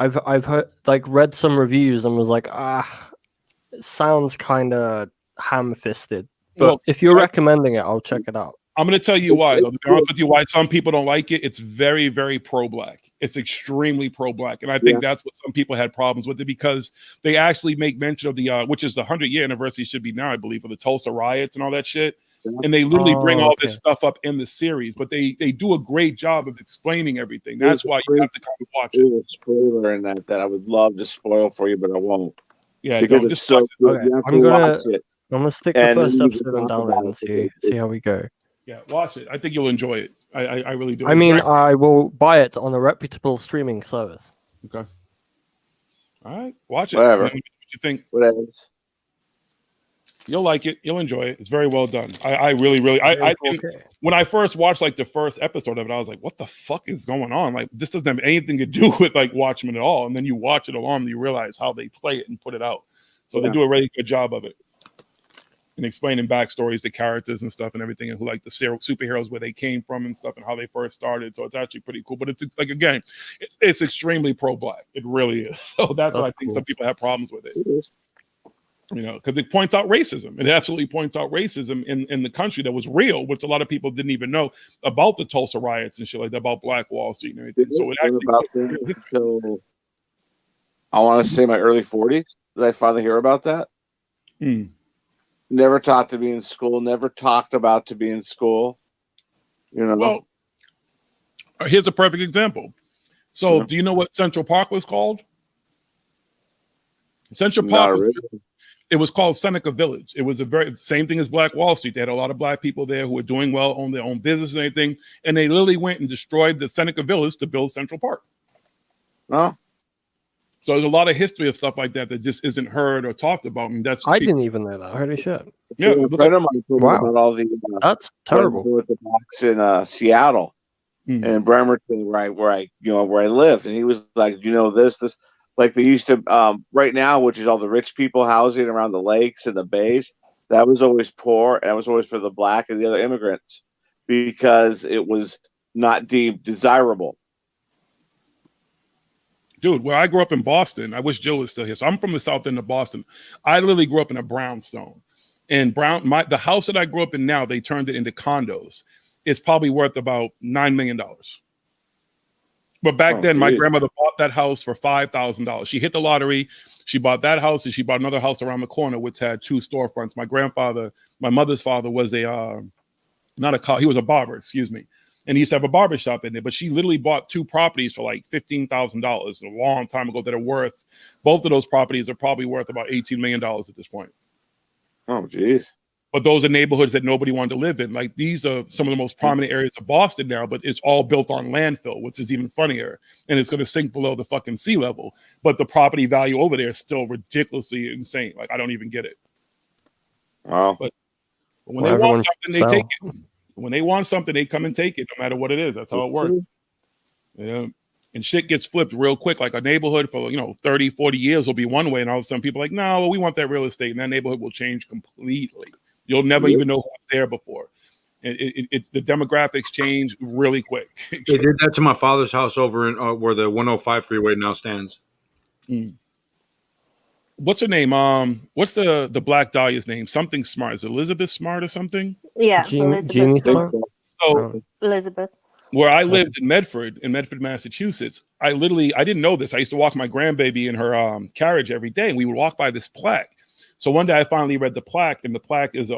I've heard, like, read some reviews and was like, it sounds kind of ham-fisted. But Well, if you're recommending it, I'll check it out. I'm going to tell you why. Though, to be honest with you, why some people don't like it. It's very, very pro-black. It's extremely pro-black, and I think that's what some people had problems with it because they actually make mention of the which is the 100-year anniversary should be now, I believe, of the Tulsa riots and all that shit. And they literally bring all this stuff up in the series, but they do a great job of explaining everything. That's why you have to come and watch it. There's a spoiler in that I would love to spoil for you, but I won't. Yeah, because don't, it's just so watch good. Okay, You have I'm to gonna watch it. stick the And first then you episode can and talk download about and it. see how we go. Yeah, watch it. I think you'll enjoy it. I really do. I mean, I will buy it on a reputable streaming service. Okay. All right, watch it. Whatever. What you think? Whatever. You'll like it. You'll enjoy it. It's very well done. I really think when I first watched like the first episode of it, I was like, "What the fuck is going on? Like, this doesn't have anything to do with like Watchmen at all." And then you watch it along, and you realize how they play it and put it out. So they do a really good job of it and explaining backstories to characters and stuff and everything, and who like the superheroes where they came from and stuff and how they first started. So it's actually pretty cool. But it's like again, it's extremely pro-black. It really is. So that's why I think some people have problems with it. You know, because it points out racism. It absolutely points out racism in the country that was real, which a lot of people didn't even know about the Tulsa riots and shit like that, about Black Wall Street and everything. So it actually about them until I want to say my early 40s. Did I finally hear about that? Hmm. Never taught to be in school. Never talked about to be in school. You know. Well, here's a perfect example. So, do you know what Central Park was called? Central Park. It was called Seneca Village. It was the very same thing as Black Wall Street. They had a lot of black people there who were doing well, owned their own business and everything, and they literally went and destroyed the Seneca Village to build Central Park. Oh. So there's a lot of history of stuff like that that just isn't heard or talked about, and that's I didn't even know that. Holy shit! Yeah, a friend of mine told me about all the that's terrible. the box in Seattle and Bremerton, where I live, and he was like, you know, this like they used to right now, which is all the rich people housing around the lakes and the bays. That was always poor, and it was always for the black and the other immigrants because it was not deemed desirable. Dude, where I grew up in Boston, I wish Jill was still here. So I'm from the south end of Boston. I literally grew up in a brownstone. And the house that I grew up in now, they turned it into condos. It's probably worth about $9 million. But back then, my grandmother bought that house for $5,000. She hit the lottery. She bought that house, and she bought another house around the corner, which had 2 storefronts. My mother's father was he was a barber, excuse me. And he used to have a barber shop in there, but she literally bought 2 properties for like $15,000 a long time ago that are worth, both of those properties are probably worth about $18 million at this point. Oh, geez. But those are neighborhoods that nobody wanted to live in. Like these are some of the most prominent areas of Boston now, but it's all built on landfill, which is even funnier. And it's going to sink below the fucking sea level. But the property value over there is still ridiculously insane. Like I don't even get it. Wow. But when they want something, they take it. When they want something, they come and take it, no matter what it is. That's how it works. Yeah. And shit gets flipped real quick. Like a neighborhood for 30, 40 years will be one way, and all of a sudden people are like, no, we want that real estate, and that neighborhood will change completely. You'll never even know who was there before. The demographics change really quick. They did that to my father's house over in where the 105 freeway now stands. What's her name? What's the Black Dahlia's name? Something Smart. Is it Elizabeth Smart or something? Yeah, Jeannie Smart. So Elizabeth. Where I lived in Medford, Massachusetts, I didn't know this. I used to walk my grandbaby in her carriage every day, and we would walk by this plaque. So one day I finally read the plaque, and the plaque is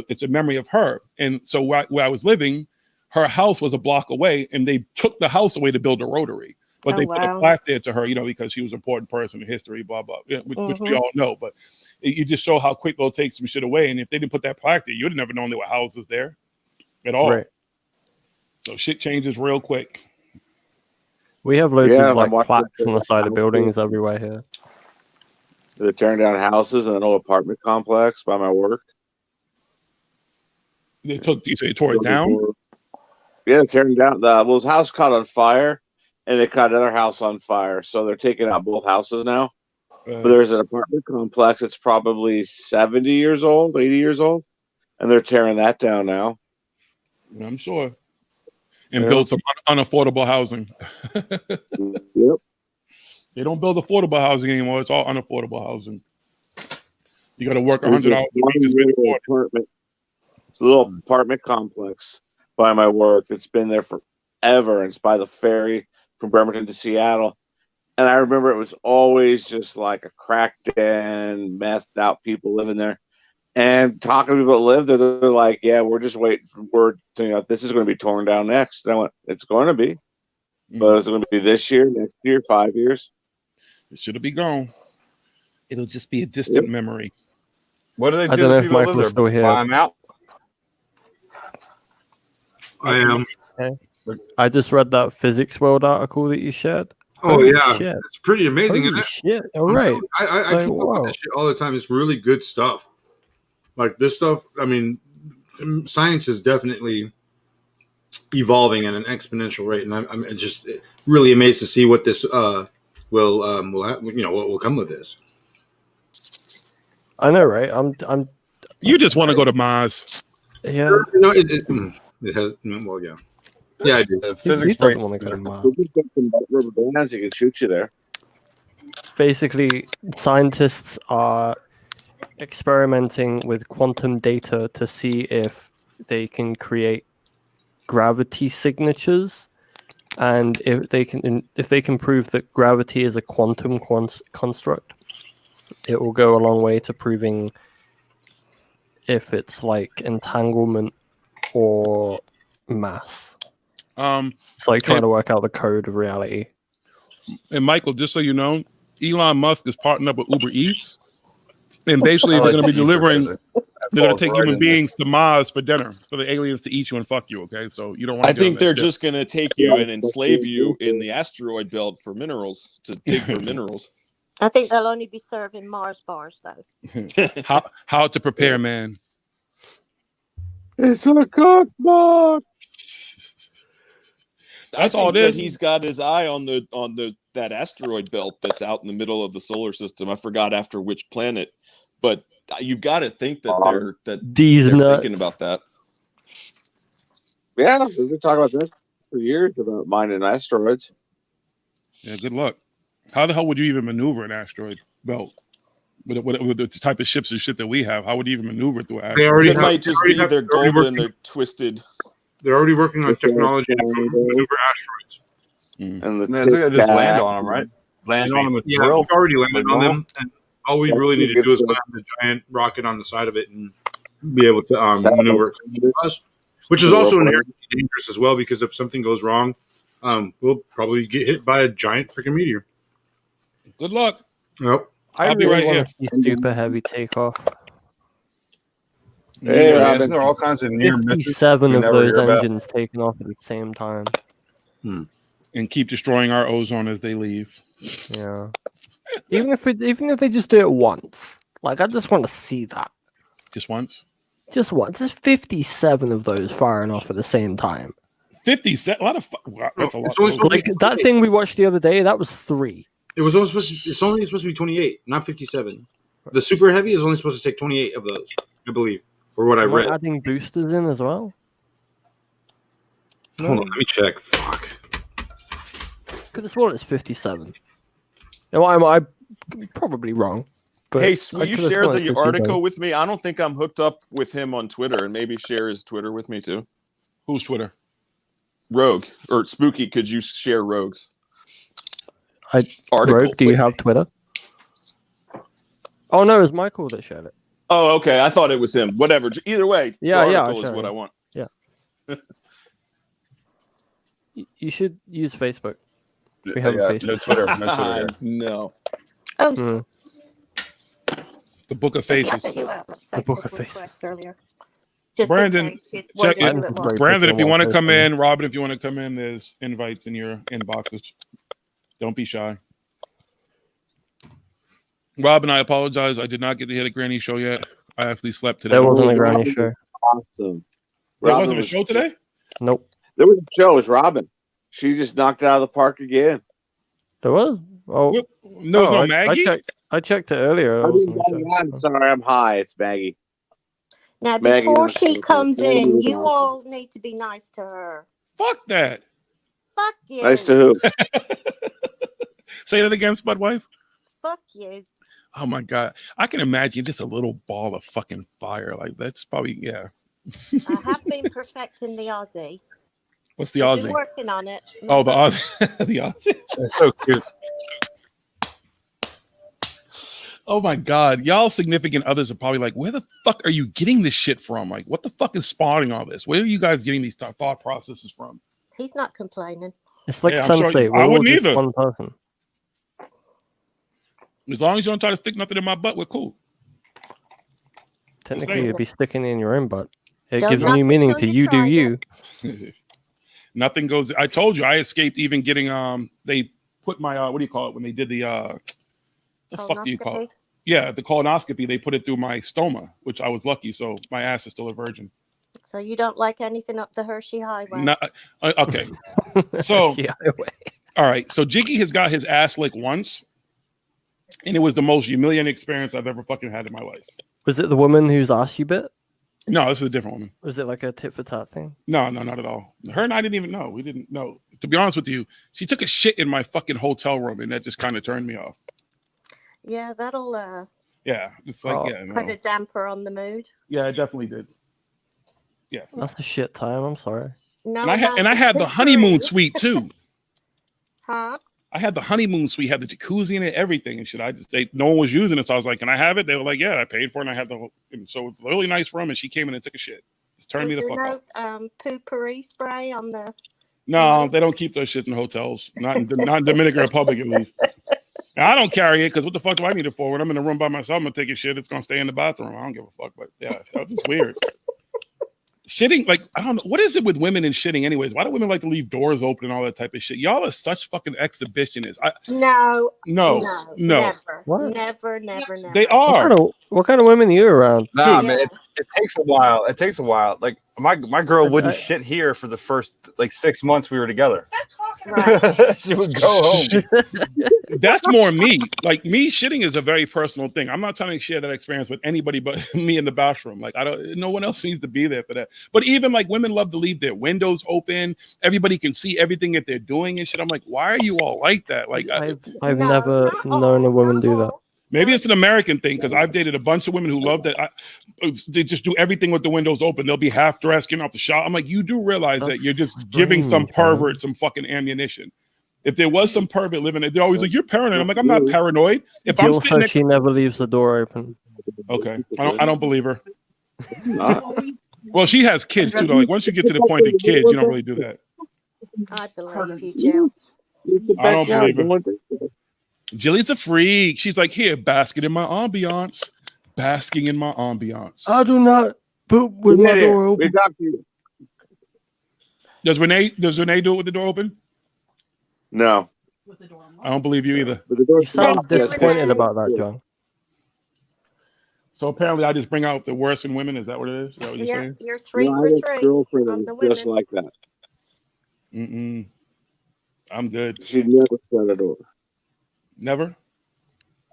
it's a memory of her. And so where I was living, her house was a block away, and they took the house away to build a rotary. But they put a plaque there to her, because she was an important person in history, blah, blah, which we all know. But you just show how quick they'll take some shit away. And if they didn't put that plaque there, you'd never known there were houses there at all. Right. So shit changes real quick. We have loads of plaques on the side of buildings everywhere here. They're tearing down houses in an old apartment complex by my work. They tore it down? Yeah, they're tearing down. His house caught on fire, and they caught another house on fire. So they're taking out both houses now. But there's an apartment complex that's probably 70 years old, 80 years old, and they're tearing that down now. I'm sure. And build some unaffordable housing. Yep. They don't build affordable housing anymore. It's all unaffordable housing. You got to work $100 a week to spend apartment. It's a little apartment complex by my work that's been there forever. It's by the ferry from Bremerton to Seattle. And I remember it was always just like a crack den, methed out people living there. And talking to people that live there, they're like, yeah, we're just waiting for word to, this is going to be torn down next. And I went, it's going to be. But it's going to be this year, next year, 5 years. It should be gone. It'll just be a distant memory. What do they do? I don't know if people Michael's still here. Buy them out? I am. Okay. I just read that Physics World article that you shared. Oh, Holy yeah. shit. It's pretty amazing, Holy isn't it? shit. All right. I keep up with this shit all the time. It's really good stuff. Like this stuff, I mean, science is definitely evolving at an exponential rate, and I'm just really amazed to see what this will what will come with this. I know, right? I'm. You just want to go to Mars. Yeah. No, it has. Well, yeah. Yeah, I do. He doesn't want to go to Mars. Rubber bands, he can shoot you there. Basically, scientists are experimenting with quantum data to see if they can create gravity signatures And if they can prove that gravity is a quantum construct, it will go a long way to proving if it's like entanglement or mass. It's like trying to work out the code of reality. And Michael, just so you know, Elon Musk is partnering up with Uber Eats, and basically they're going to be delivering. They're going to take human beings to Mars for dinner, for the aliens to eat you and fuck you. Okay, so you don't want. I think they're just going to take you and enslave you in the asteroid belt for minerals to dig for minerals. I think they'll only be serving Mars bars though. How to prepare, man? It's a cookbook. That's all it is. He's got his eye on that asteroid belt that's out in the middle of the solar system. I forgot after which planet, but you've got to think that they're thinking about that. Yeah, we've been talking about this for years about mining asteroids. Yeah, good luck. How the hell would you even maneuver an asteroid belt? With the type of ships and shit that we have, how would you even maneuver through an asteroid? It might just be they're golden and they're twisted. They're already working on technology to maneuver asteroids. And they just land on them, right? Land on them with drill. We've already landed on them, and all we really need to do is land a giant rocket on the side of it and be able to maneuver it. Which is also inherently dangerous as well, because if something goes wrong, we'll probably get hit by a giant freaking meteor. Good luck. Nope. I'll be right here. Super heavy takeoff. Hey, Robin. There are all kinds of near misses. 57 of those engines taken off at the same time. And keep destroying our ozone as they leave. Yeah. even if they just do it once, like I just want to see that. Just once. Just once. There's 57 of those firing off at the same time. 57. A lot of. That's a lot. Like that thing we watched the other day. That was 3. It was only supposed to be 28, not 57. The super heavy is only supposed to take 28 of those, I believe, or what I read. Adding boosters in as well. Hold on, let me check. Fuck. Could have sworn it's 57. Now I'm probably wrong. But hey, will you share the article with me? I don't think I'm hooked up with him on Twitter, and maybe share his Twitter with me too. Who's Twitter? Rogue or Spooky? Could you share Rogue's? Rogue, do you have Twitter? Oh no, it was Michael that shared it. Oh, okay. I thought it was him. Whatever. Either way, the article is what I want. Yeah. You should use Facebook. We have a Facebook. No Twitter. No Twitter. No. Oh, The Book of Faces. The Book of Faces. Brandon, check it. Brandon, if you want to come in, Robin, if you want to come in, there's invites in your inboxes. Don't be shy. Robin, I apologize. I did not get to hear the Granny show yet. I actually slept today. There wasn't a Granny show. Awesome. There wasn't a show today? Nope. There was a show. It was Robin. She just knocked it out of the park again. There was? Oh. No, it's not Maggie? I checked it earlier. I'm sorry. I'm high. It's Maggie. Now, Maggie, before she comes in, you all need to be nice to her. Fuck that. Fuck you. Nice to who? Say that again, Spud Wife. Fuck you. Oh my God. I can imagine just a little ball of fucking fire. Like that's probably, yeah. I have been perfecting the Aussie. What's the I've Aussie? been working on it. Oh, the Aussie. The Aussie. That's so cute. Oh my God. Y'all significant others are probably like, where the fuck are you getting this shit from? Like, what the fuck is spawning all this? Where are you guys getting these thought processes from? He's not complaining. It's like Yeah, I'm Sensei. sorry. We're I all wouldn't just either. one person. As long as you don't try to stick nothing in my butt, we're cool. Technically, you'd be sticking in your own butt. It Don't gives knock new it meaning till to you you do tried you. Nothing goes. I told you I escaped even getting they put my what do you call it when they did the fuck do you call it? Yeah, the colonoscopy. They put it through my stoma, which I was lucky. So my ass is still a virgin. So you don't like anything up the Hershey Highway? No, okay. So all right. So Jiggy has got his ass licked once, and it was the most humiliating experience I've ever fucking had in my life. Was it the woman whose ass you bit? No, this is a different woman. Was it like a tit for tat thing? No, not at all. Her and I didn't even know. We didn't know. To be honest with you, she took a shit in my fucking hotel room, and that just kind of turned me off. Yeah, that'll Yeah, it's like put a damper on the mood. Yeah, it definitely did. Yeah, that's a shit time. I'm sorry. No, and I had the honeymoon suite too. Huh? I had the honeymoon suite, had the jacuzzi in it, everything and shit. No one was using it, so I was like, "Can I have it?" They were like, "Yeah." I paid for it, and I had the whole. And so it's a really nice room. And she came in and took a shit. Just turned me the fuck off. Poopery spray on the. No, they don't keep those shit in hotels. Not in Dominican Republic, at least. And I don't carry it because what the fuck do I need it for? When I'm in the room by myself, I'm gonna take a shit. It's gonna stay in the bathroom. I don't give a fuck. But yeah, that's just weird. Shitting, like, I don't know. What is it with women and shitting anyways? Why do women like to leave doors open and all that type of shit? Y'all are such fucking exhibitionists. No. Never. What? Never. They are. What kind of women are you around? Nah, man, it takes a while. It takes a while. Like my girl wouldn't shit here for the first like 6 months we were together. Right. She would go home. That's more me. Like me, shitting is a very personal thing. I'm not trying to share that experience with anybody but me in the bathroom. Like no one else needs to be there for that. But even like women love to leave their windows open. Everybody can see everything that they're doing and shit. I'm like, why are you all like that? Like I've never known a woman do that. maybe it's an American thing because I've dated a bunch of women who love that. They just do everything with the windows open. They'll be half dressed, getting off the shop. I'm like, you do realize that you're just giving some pervert some fucking ammunition. If there was some pervert living there, they're always like, you're paranoid. I'm like, I'm not paranoid. If Jill I'm sitting said she never leaves the door open. Okay, I don't believe her. Well, she has kids too, though. Like once you get to the point of kids, you don't really do that. I believe you, Jill. I don't believe her. Jilly's a freak. She's like, here, basket in my ambiance. Basking in my ambiance. I do not poop with my door open. Does Renee do it with the door open? No. I don't believe you either. You sound disappointed about that, John. So apparently I just bring out the worst in women. Is that what it is? Is that what you're saying? You're 3 for 3 on the women. Just like that. I'm good. She never shut the door. Never?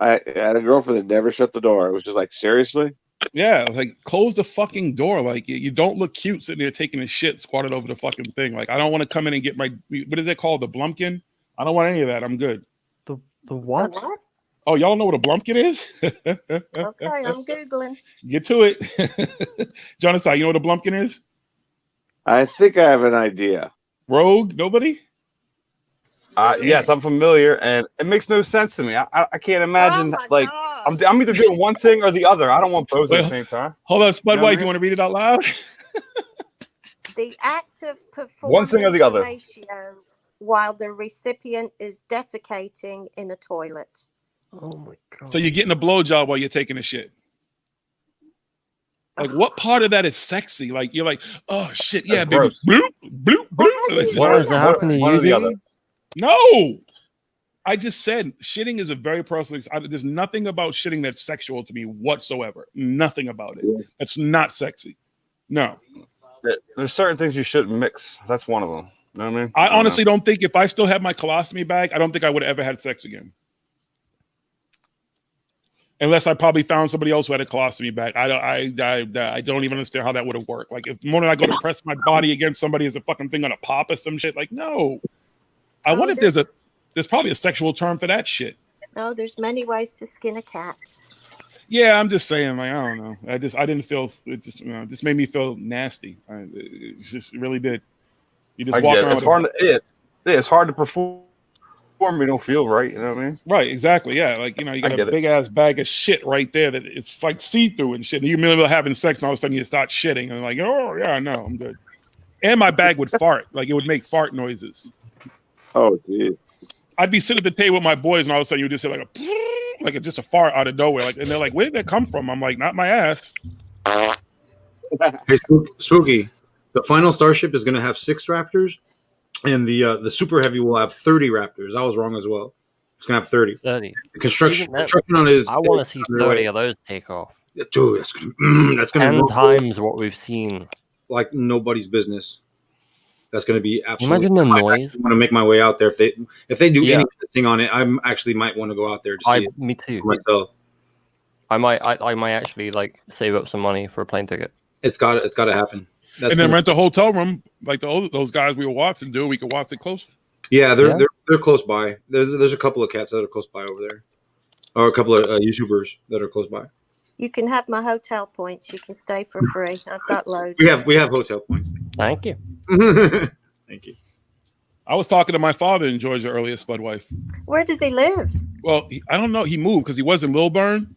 I had a girlfriend that never shut the door. It was just like, seriously? Yeah, like close the fucking door. Like you don't look cute sitting there taking a shit squatted over the fucking thing. Like I don't want to come in and get my, what is it called? The Blumpkin? I don't want any of that. I'm good. The what? Oh, y'all don't know what a Blumpkin is? Okay, I'm Googling. Get to it. Jonathan, you know what a Blumpkin is? I think I have an idea. Rogue? Nobody? Yes, I'm familiar, and it makes no sense to me. I can't imagine like I'm either doing one thing or the other. I don't want both at the same time. Hold on, Spud Wife, you want to read it out loud? The act of performing One thing or the other. fellatio while the recipient is defecating in a toilet. Oh my god! So you're getting a blowjob while you're taking a shit. Like what part of that is sexy? Like you're like, oh shit, yeah, baby. Bloop, bloop, bloop. What is happening to you? No, I just said shitting is a very personal. There's nothing about shitting that's sexual to me whatsoever. Nothing about it. That's not sexy. No. There's certain things you shouldn't mix. That's one of them. You know what I mean? I honestly don't think if I still had my colostomy bag, I don't think I would have ever had sex again. Unless I probably found somebody else who had a colostomy bag. I don't even understand how that would have worked. Like if the moment I go to press my body against somebody, is a fucking thing gonna pop or some shit? Like no. I wonder if there's probably a sexual term for that shit. No, there's many ways to skin a cat. Yeah, I'm just saying, like, I don't know. I didn't feel it. Just made me feel nasty. It really did. You just walk around. It's hard to perform. You don't feel right. You know what I mean? Right. Exactly. Yeah. Like you got a big ass bag of shit right there that it's like see through and shit. You're in the middle of having sex, and all of a sudden you start shitting, and like, oh yeah, no, I'm good. And my bag would fart. Like it would make fart noises. Oh, dude. I'd be sitting at the table with my boys, and all of a sudden you just hear like just a fart out of nowhere. Like, and they're like, "Where did that come from?" I'm like, "Not my ass." Hey, Spooky. The final Starship is going to have 6 Raptors, and the Super Heavy will have 30 Raptors. I was wrong as well. It's going to have 30. 30. The construction on his. I want to see 30 of those take off. Dude, that's going to 10 times what we've seen. Like nobody's business. That's going to be absolutely. Imagine the noise. I want to make my way out there. If they do anything on it, I actually might want to go out there to see it. Me too. For myself. I might actually like save up some money for a plane ticket. It's got to happen. And then rent a hotel room like those guys we were watching do. We could watch it close. Yeah, they're close by. There's a couple of cats that are close by over there, or a couple of YouTubers that are close by. You can have my hotel points. You can stay for free. I've got loads. We have hotel points. Thank you. Thank you. I was talking to my father in Georgia earlier, Spud wife. Where does he live? Well, I don't know. He moved because he was in Lilburn.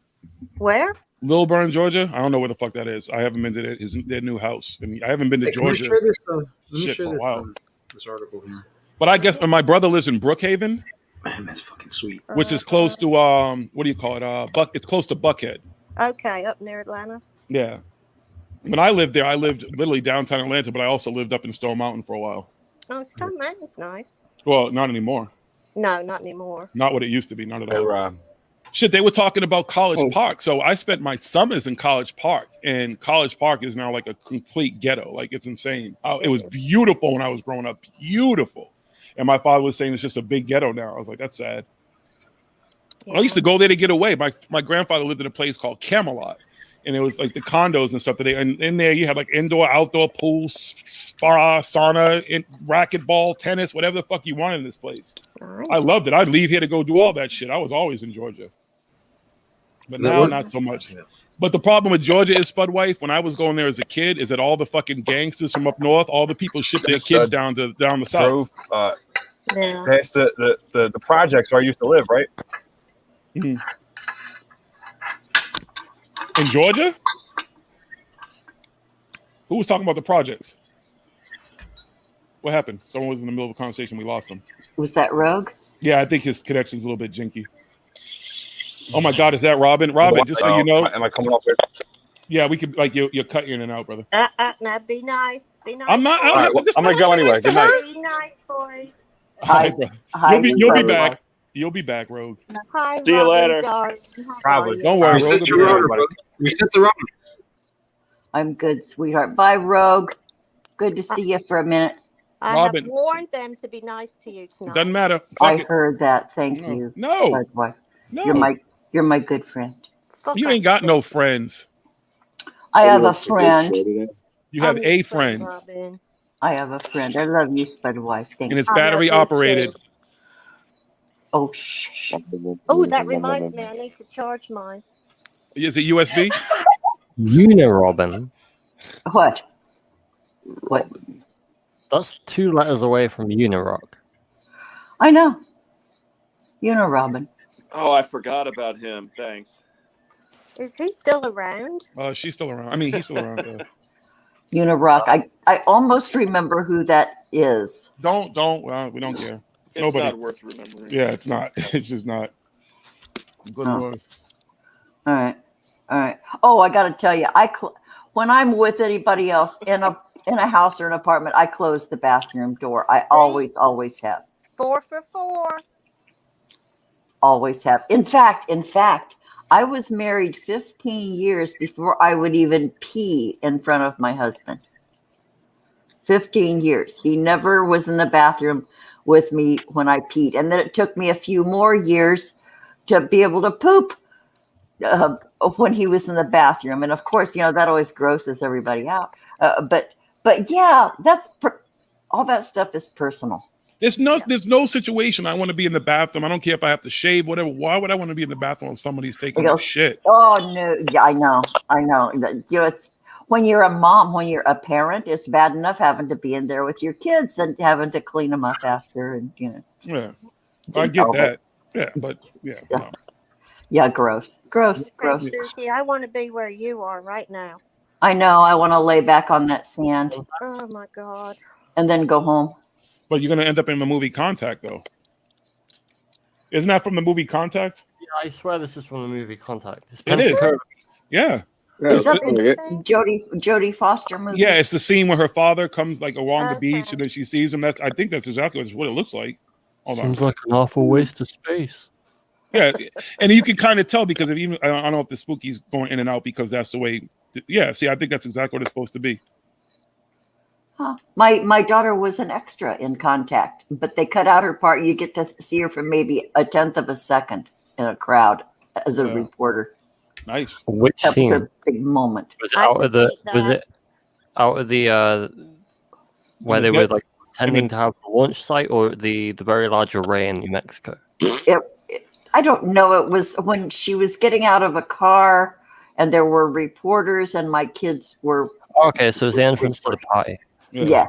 Where? Lilburn, Georgia. I don't know where the fuck that is. I haven't been to their new house, and I haven't been to Hey, can we Georgia. share this? Let me Shit, share for a this, while. this article here. But I guess my brother lives in Brookhaven. Man, that's fucking sweet. Which is close to what do you call it? It's close to Buckhead. Okay, up near Atlanta. Yeah. When I lived there, I lived literally downtown Atlanta, but I also lived up in Stone Mountain for a while. Oh, Stone Mountain's nice. Well, not anymore. No, not anymore. Not what it used to be. Not at all. Shit, they were talking about College Park. So I spent my summers in College Park, and College Park is now like a complete ghetto. Like, it's insane. It was beautiful when I was growing up. Beautiful. And my father was saying it's just a big ghetto now. I was like, that's sad. Yeah. I used to go there to get away. My grandfather lived in a place called Camelot. And it was like the condos and stuff. And in there, you had like indoor, outdoor pools, spa, sauna, racquetball, tennis, whatever the fuck you wanted in this place. Nice. I loved it. I'd leave here to go do all that shit. I was always in Georgia. But now, not so much. Yeah. But the problem with Georgia is, Spud wife, when I was going there as a kid, is that all the fucking gangsters from up north, all the people ship their kids down the south. That's the projects where I used to live, right? Mm-hmm. In Georgia? Who was talking about the projects? What happened? Someone was in the middle of a conversation. We lost him. Was that Rogue? Yeah, I think his connection's a little bit jinky. Oh my God, is that Robin? Robin, just so you know. Am I coming off there? Yeah, we could, like, you're cutting in and out, brother. Now be nice. Be nice. I'm not. I'm gonna go anyway. Good night. Be nice, boys. Hi, you'll be back. You'll be back, Rogue. Hi, See you later. Probably. Don't worry. Reset the router, brother. Reset the router. I'm good, sweetheart. Bye, Rogue. Good to see you for a minute. I Robin. have warned them to be nice to you tonight. Doesn't matter. I heard that. Thank you. No. No. You're my good friend. You ain't got no friends. I have a friend. You have a friend. Robin. I have a friend. I love you, Spud wife. Thank you. And it's battery operated. Oh, shh. Oh, that reminds me. I need to charge mine. Is it USB? Unirobin. What? That's 2 letters away from Unirock. I know. Unirobin. Oh, I forgot about him. Thanks. Is he still around? She's still around. I mean, he's still around. Unirock. I almost remember who that is. Don't. We don't care. It's nobody. not worth remembering. Yeah, it's not. It's just not. Good Lord. All right. Oh, I got to tell you, when I'm with anybody else in a house or an apartment, I close the bathroom door. I always have. 4 for 4. Always have. In fact, I was married 15 years before I would even pee in front of my husband. 15 years. He never was in the bathroom with me when I peed. And then it took me a few more years to be able to poop when he was in the bathroom. And of course, that always grosses everybody out. But yeah, all that stuff is personal. There's no situation I want to be in the bathroom. I don't care if I have to shave, whatever. Why would I want to be in the bathroom when somebody's taking a shit? Oh no, yeah, I know. It's when you're a mom, when you're a parent, it's bad enough having to be in there with your kids and having to clean them up after, and Yeah, I get that. Yeah, but yeah. No. Yeah, gross. Suki, I want to be where you are right now. I know. I want to lay back on that sand. Oh my God. And then go home. But you're gonna end up in the movie Contact, though. Isn't that from the movie Contact? Yeah, I swear this is from the movie Contact. It is. Yeah. Is that the Jodie Foster movie? Yeah, it's the scene where her father comes like along the beach and then she sees him. I think that's exactly what it looks like. Seems like an awful waste of space. Yeah, and you can kind of tell because I don't know if the spooky's going in and out because that's the way. Yeah, see, I think that's exactly what it's supposed to be. Huh. My daughter was an extra in Contact, but they cut out her part. You get to see her for maybe 1/10 of a second in a crowd as a reporter. Nice. Which that scene? was a big moment. Was it out of the where they were like pretending to have a launch site, or the very large array in New Mexico? I don't know. It was when she was getting out of a car and there were reporters and my kids were. Okay, so it's the entrance to the party. Yeah.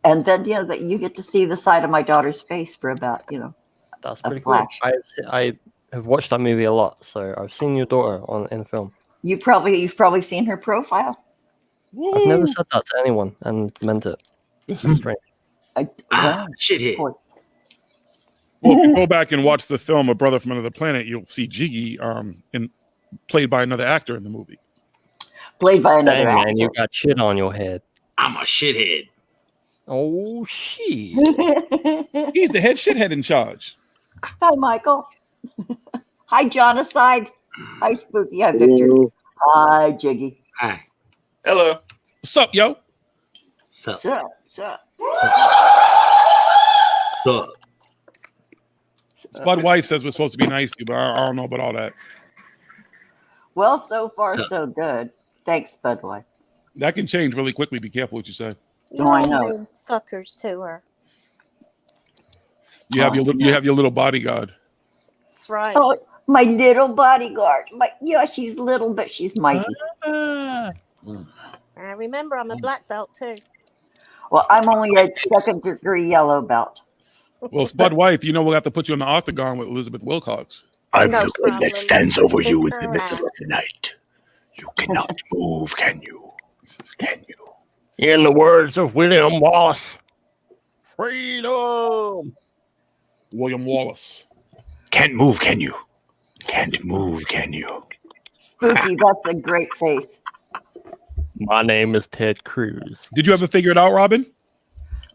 And then that you get to see the side of my daughter's face for about That's a pretty cool. flash. I have watched that movie a lot, so I've seen your daughter in film. You've probably seen her profile. I've never said that to anyone and meant it. It's strange. Shithead. Well, if you go back and watch the film A Brother from Another Planet, you'll see Jiggy played by another actor in the movie. Played by another Dang, actor. man, you got shit on your head. I'm a shithead. Oh, shit. He's the head shithead in charge. Hi, Michael. Hi, Jonacide. Hi, Spooky. Hi, Victor. Hi, Jiggy. Hi. Hello. What's up, yo? Sup. Sup. Spud White says we're supposed to be nice to you, but I don't know about all that. Well, so far, so good. Thanks, Bud White. That can change really quickly. Be careful what you say. Oh, I know. Mean suckers to her. You have you have your little bodyguard. That's right. Oh, my little bodyguard. She's little, but she's mighty. I remember I'm a black belt too. Well, I'm only a second-degree yellow belt. Well, Spud Wife, we'll have to put you on the octagon with Elizabeth Wilcox. I'm the one that stands over you in the middle of the night. You cannot move, can you? Can you? In the words of William Wallace, freedom. William Wallace. Can't move, can you? Can't move, can you? Spooky, that's a great face. My name is Ted Cruz. Did you ever figure it out, Robin?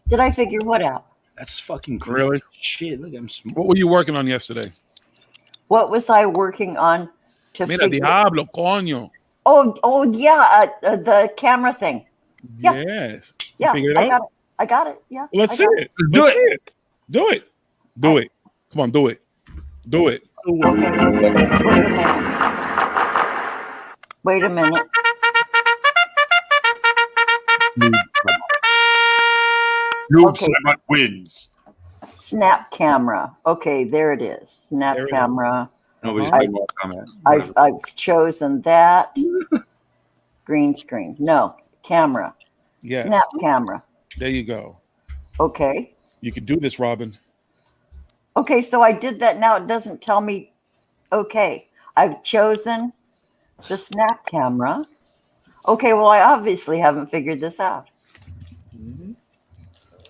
Did I figure what out? That's fucking crazy. Really? Shit, look, I'm smart. What were you working on yesterday? What was I working on to Mira, figure? diablo, coño. Oh yeah, the camera thing. Yeah. Yes. Yeah, You figured it out? I got it. Yeah. Let's I see got it. Do it. Do it. Do it. Come on, do it. Do it. Wait a minute. Noob Sabbath wins. Snap camera. Okay, there it is. Snap There it is. camera. Nobody's I've- paying more comment. I've chosen that. Green screen. No, camera. Yes. Snap camera. There you go. Okay. You can do this, Robin. Okay, so I did that. Now it doesn't tell me. Okay, I've chosen the snap camera. Okay, well, I obviously haven't figured this out.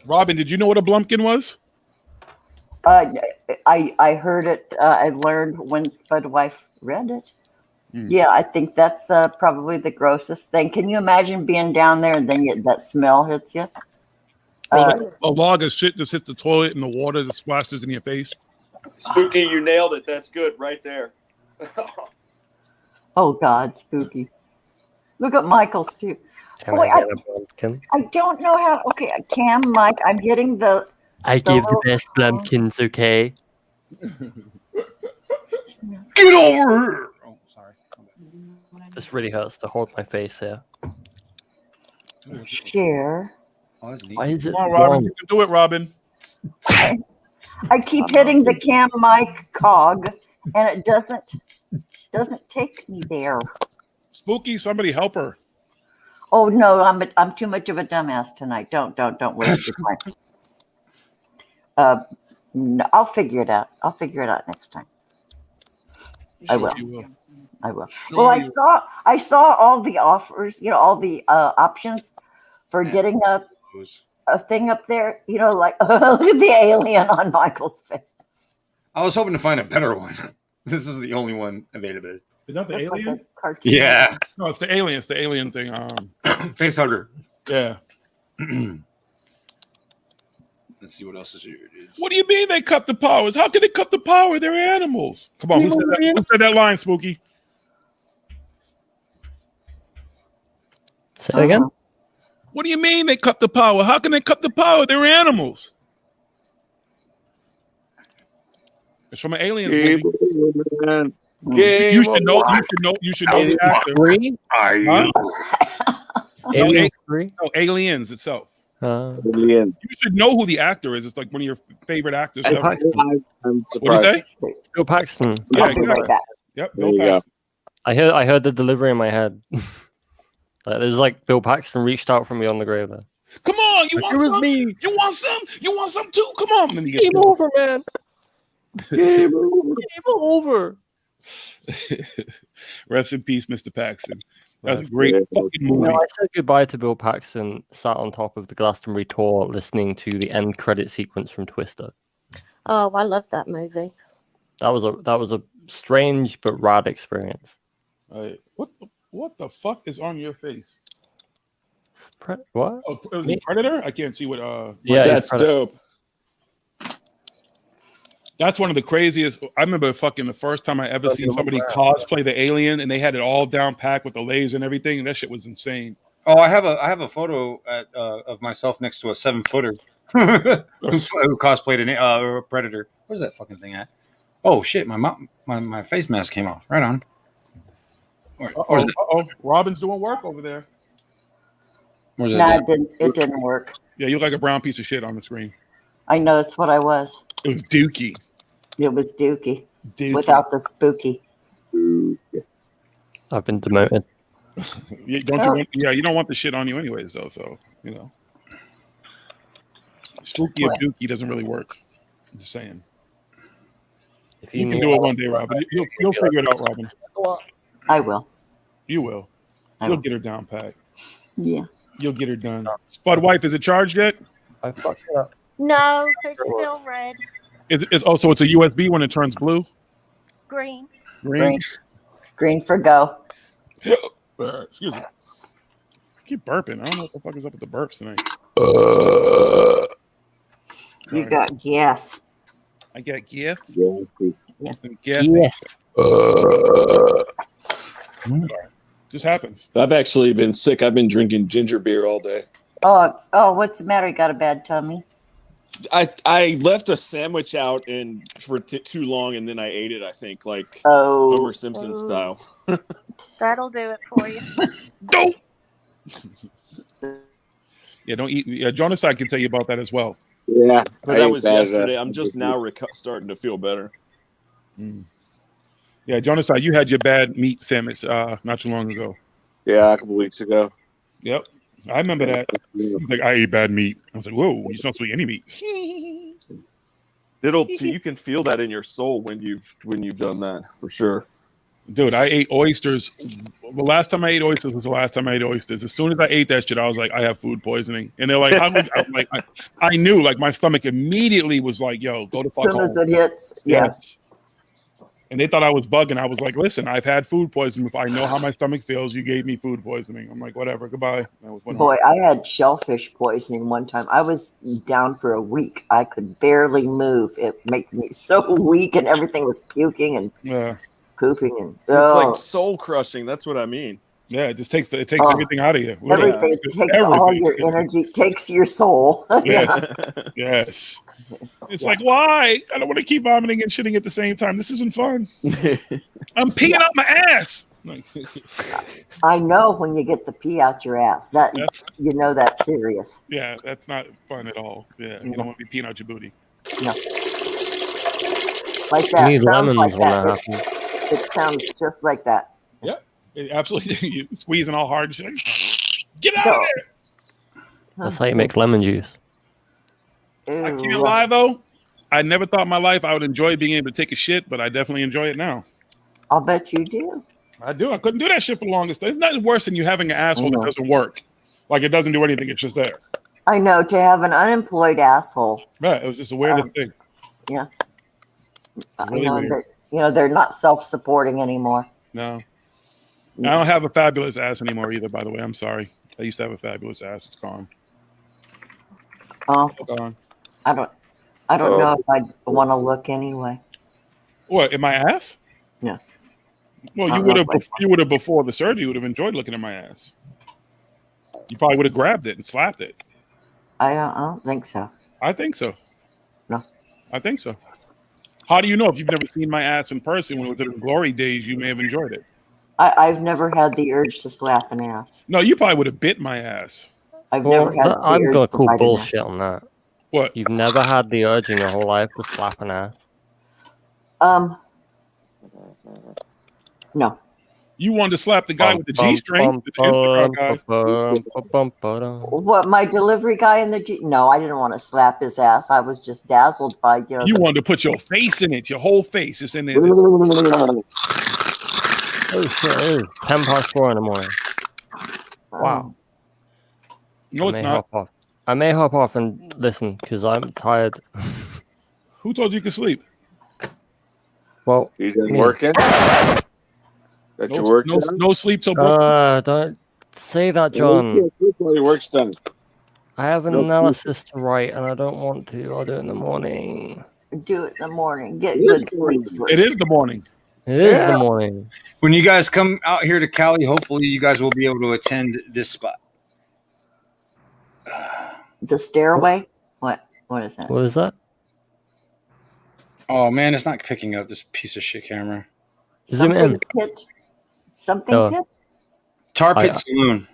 Robin, did you know what a blumpkin was? I heard it. I learned when Spud Wife read it. Yeah, I think that's probably the grossest thing. Can you imagine being down there and then that smell hits you? A log of shit just hits the toilet and the water that splashes in your face. Spooky, you nailed it. That's good right there. Oh God, Spooky! Look at Michael's too. Can Boy, I get a blumpkin? I don't know how. Okay, Cam, Mike, I'm getting the. I give the little- best blumpkins, okay? Get over here! Oh, sorry. This really hurts to hold my face here. Share. Why is it Come on, Robin. wrong? You can do it, Robin. I keep hitting the Cam mic cog, and it doesn't take me there. Spooky, somebody help her. Oh no, I'm too much of a dumbass tonight. Don't waste your time. No, I'll figure it out. I'll figure it out next time. I will. You will. I will. Sure Well, you I saw all the offers. All the options for getting a thing up there. Like look at the alien on Michael's face. I was hoping to find a better one. This is the only one available. Is that the That's like alien? a cartoon. Yeah. No, it's the alien. It's the alien thing. Face hugger. Yeah. Let's see what else is here. It is. What do you mean they cut the powers? How can they cut the power? They're animals. Come on, who said that line, Spooky? Say it again? What do you mean they cut the power? How can they cut the power? They're animals. It's from an alien movie. You should know. You should know the actor. Are you? Alien 3? No, Aliens itself. Alien. You should know who the actor is. It's like one of your favorite actors. Bill ever. Paxton. I'm What do you say? Bill Paxton. Yeah, I'll be right back. Yep, There Bill you go. Paxton. I heard the delivery in my head. It was like Bill Paxton reached out from beyond the grave there. Come on, you want some? Me. You want some? You want some too? Come on. And then he gets Game over, man. Game over. Game over. Rest in peace, Mr. Paxton. That was a great fucking movie. I said goodbye to Bill Paxton, sat on top of the Glastonbury tour, listening to the end credit sequence from Twister. Oh, I love that movie. That was a strange but rad experience. What the fuck is on your face? What? Oh, it was a Predator? I can't see what. Yeah, that's dope. That's one of the craziest. I remember fucking the first time I ever seen somebody cosplay the alien, and they had it all down packed with the laser and everything. And that shit was insane. Oh, I have a photo of myself next to a 7-footer who cosplayed a Predator. Where's that fucking thing at? Oh shit! My face mask came off. Right on. Robin's doing work over there. Where's No, it didn't work. Yeah, you look like a brown piece of shit on the screen. I know that's what I was. It was Dookie. It was Dookie. Without the spooky. I've been demoted. You don't want the shit on you anyways, though. So you know, spooky of Dookie doesn't really work. I'm just saying. If you can do it one day, Robin. You'll figure it out, Robin. I will. You will. You'll get her down pat. Yeah. You'll get her done. Spud wife, is it charged yet? I fucked it up. No, it's still red. It's a USB when it turns blue. Green. Green for go. Excuse me. I keep burping. I don't know what the fuck is up with the burps tonight. You got gas. I got gift. Yes. Just happens. I've actually been sick. I've been drinking ginger beer all day. Oh, what's the matter? You got a bad tummy? I left a sandwich out for too long, and then I ate it. I think like Homer Simpson style. That'll do it for you. Don't. Yeah, don't eat. Yeah, Jonas, I can tell you about that as well. Yeah, but that was yesterday. I'm just now starting to feel better. Yeah, Jonas, you had your bad meat sandwich not too long ago. Yeah, a couple weeks ago. Yep, I remember that. He's like, I ate bad meat. I was like, whoa, you don't eat any meat. You can feel that in your soul when you've done that for sure. Dude, I ate oysters. The last time I ate oysters was the last time I ate oysters. As soon as I ate that shit, I was like, I have food poisoning. And they're like, how would I'm like, I knew, like, my stomach immediately was like, yo, go to fuck home. As soon as it hits, yes. And they thought I was bugging. I was like, listen, I've had food poisoning. If I know how my stomach feels, you gave me food poisoning. I'm like, whatever, goodbye. Boy, I had shellfish poisoning one time. I was down for a week. I could barely move. It made me so weak, and everything was puking and pooping. And it's like soul crushing. That's what I mean. Yeah, it just takes everything out of you. Everything takes all your energy, takes your soul. Yeah. Yes. It's like, why? I don't want to keep vomiting and shitting at the same time. This isn't fun. I'm peeing out my ass. I know when you get the pee out your ass. That you know that's serious. Yeah, that's not fun at all. Yeah, you don't want to be peeing out your booty. No. Like that. You need lemons like when that. that happens. It sounds just like that. Yeah, absolutely. You're squeezing all hard. Like, get out of there. That's how you make lemon juice. I can't lie though. I never thought in my life I would enjoy being able to take a shit, but I definitely enjoy it now. I'll bet you do. I do. I couldn't do that shit for the longest. There's nothing worse than you having an asshole that doesn't work. Like it doesn't do anything. It's just there. I know, to have an unemployed asshole. Right. It was just the weirdest thing. Yeah. Really weird. They're not self-supporting anymore. No. I don't have a fabulous ass anymore either, by the way. I'm sorry. I used to have a fabulous ass. It's gone. Oh. Gone. I don't know if I'd want to look anyway. What, in my ass? Yeah. Well, you would have before the surgery, you would have enjoyed looking at my ass. You probably would have grabbed it and slapped it. I don't think so. I think so. No. I think so. How do you know? If you've never seen my ass in person when it was in the glory days, you may have enjoyed it. I've never had the urge to slap an ass. No, you probably would have bit my ass. I've never had I'm going to call bullshit on that. What? You've never had the urge in your whole life to slap an ass? No. You wanted to slap the guy with the G string, the Instacart guy. What, my delivery guy in the G? No, I didn't want to slap his ass. I was just dazzled by You wanted to put your face in it, your whole face is in there. Oh shit! It is 4:10 in the morning. Wow. No, it's not. I may hop off and listen because I'm tired. Who told you could sleep? Well, you been working? That your work done? No sleep till don't say that, John. Your work's done. I have an analysis to write and I don't want to. I'll do it in the morning. Do it in the morning. Get good sleep. It is the morning. It is the morning. When you guys come out here to Cali, hopefully you guys will be able to attend this spot. The stairway? What is that? What is that? Oh man, it's not picking up this piece of shit camera. Zoom in. Pit? Something pit? Tar Pit Saloon.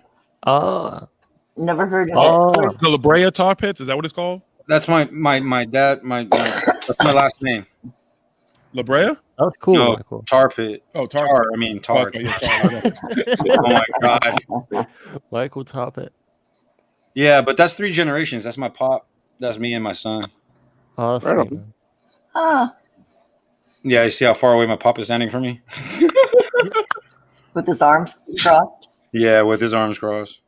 Never heard of it. The La Brea Tar Pits, is that what it's called? That's my dad, that's my last name. La Brea? That's cool. No, cool. Tar Pit. Oh, tar. I mean tar. Okay, yeah, Oh my god. Michael Toppet. Yeah, but that's 3 generations. That's my pop. That's me and my son. Oh, that's sweet, man. Huh. Yeah, you see how far away my pop is standing from me? With his arms crossed? Yeah, with his arms crossed.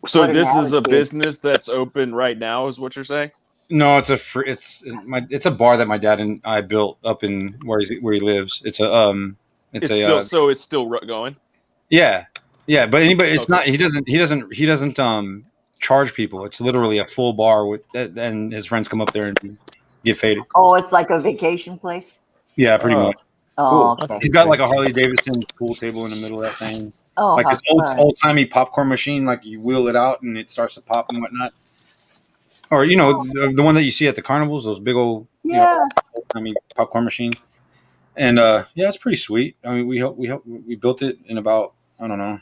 So this is a business that's open right now, is what you're saying? No, it's a bar that my dad and I built up in where he lives. It's still going. Yeah, but anybody, it's not. He doesn't charge people. It's literally a full bar with, and his friends come up there and get faded. Oh, it's like a vacation place? Yeah, pretty much. Oh, okay. He's got like a Harley Davidson pool table in the middle of that thing. Oh, like how this fun. old timey popcorn machine. Like you wheel it out and it starts to pop and whatnot. Or the one that you see at the carnivals, those big old old timey popcorn machines. And it's pretty sweet. I mean, we built it in about, I don't know,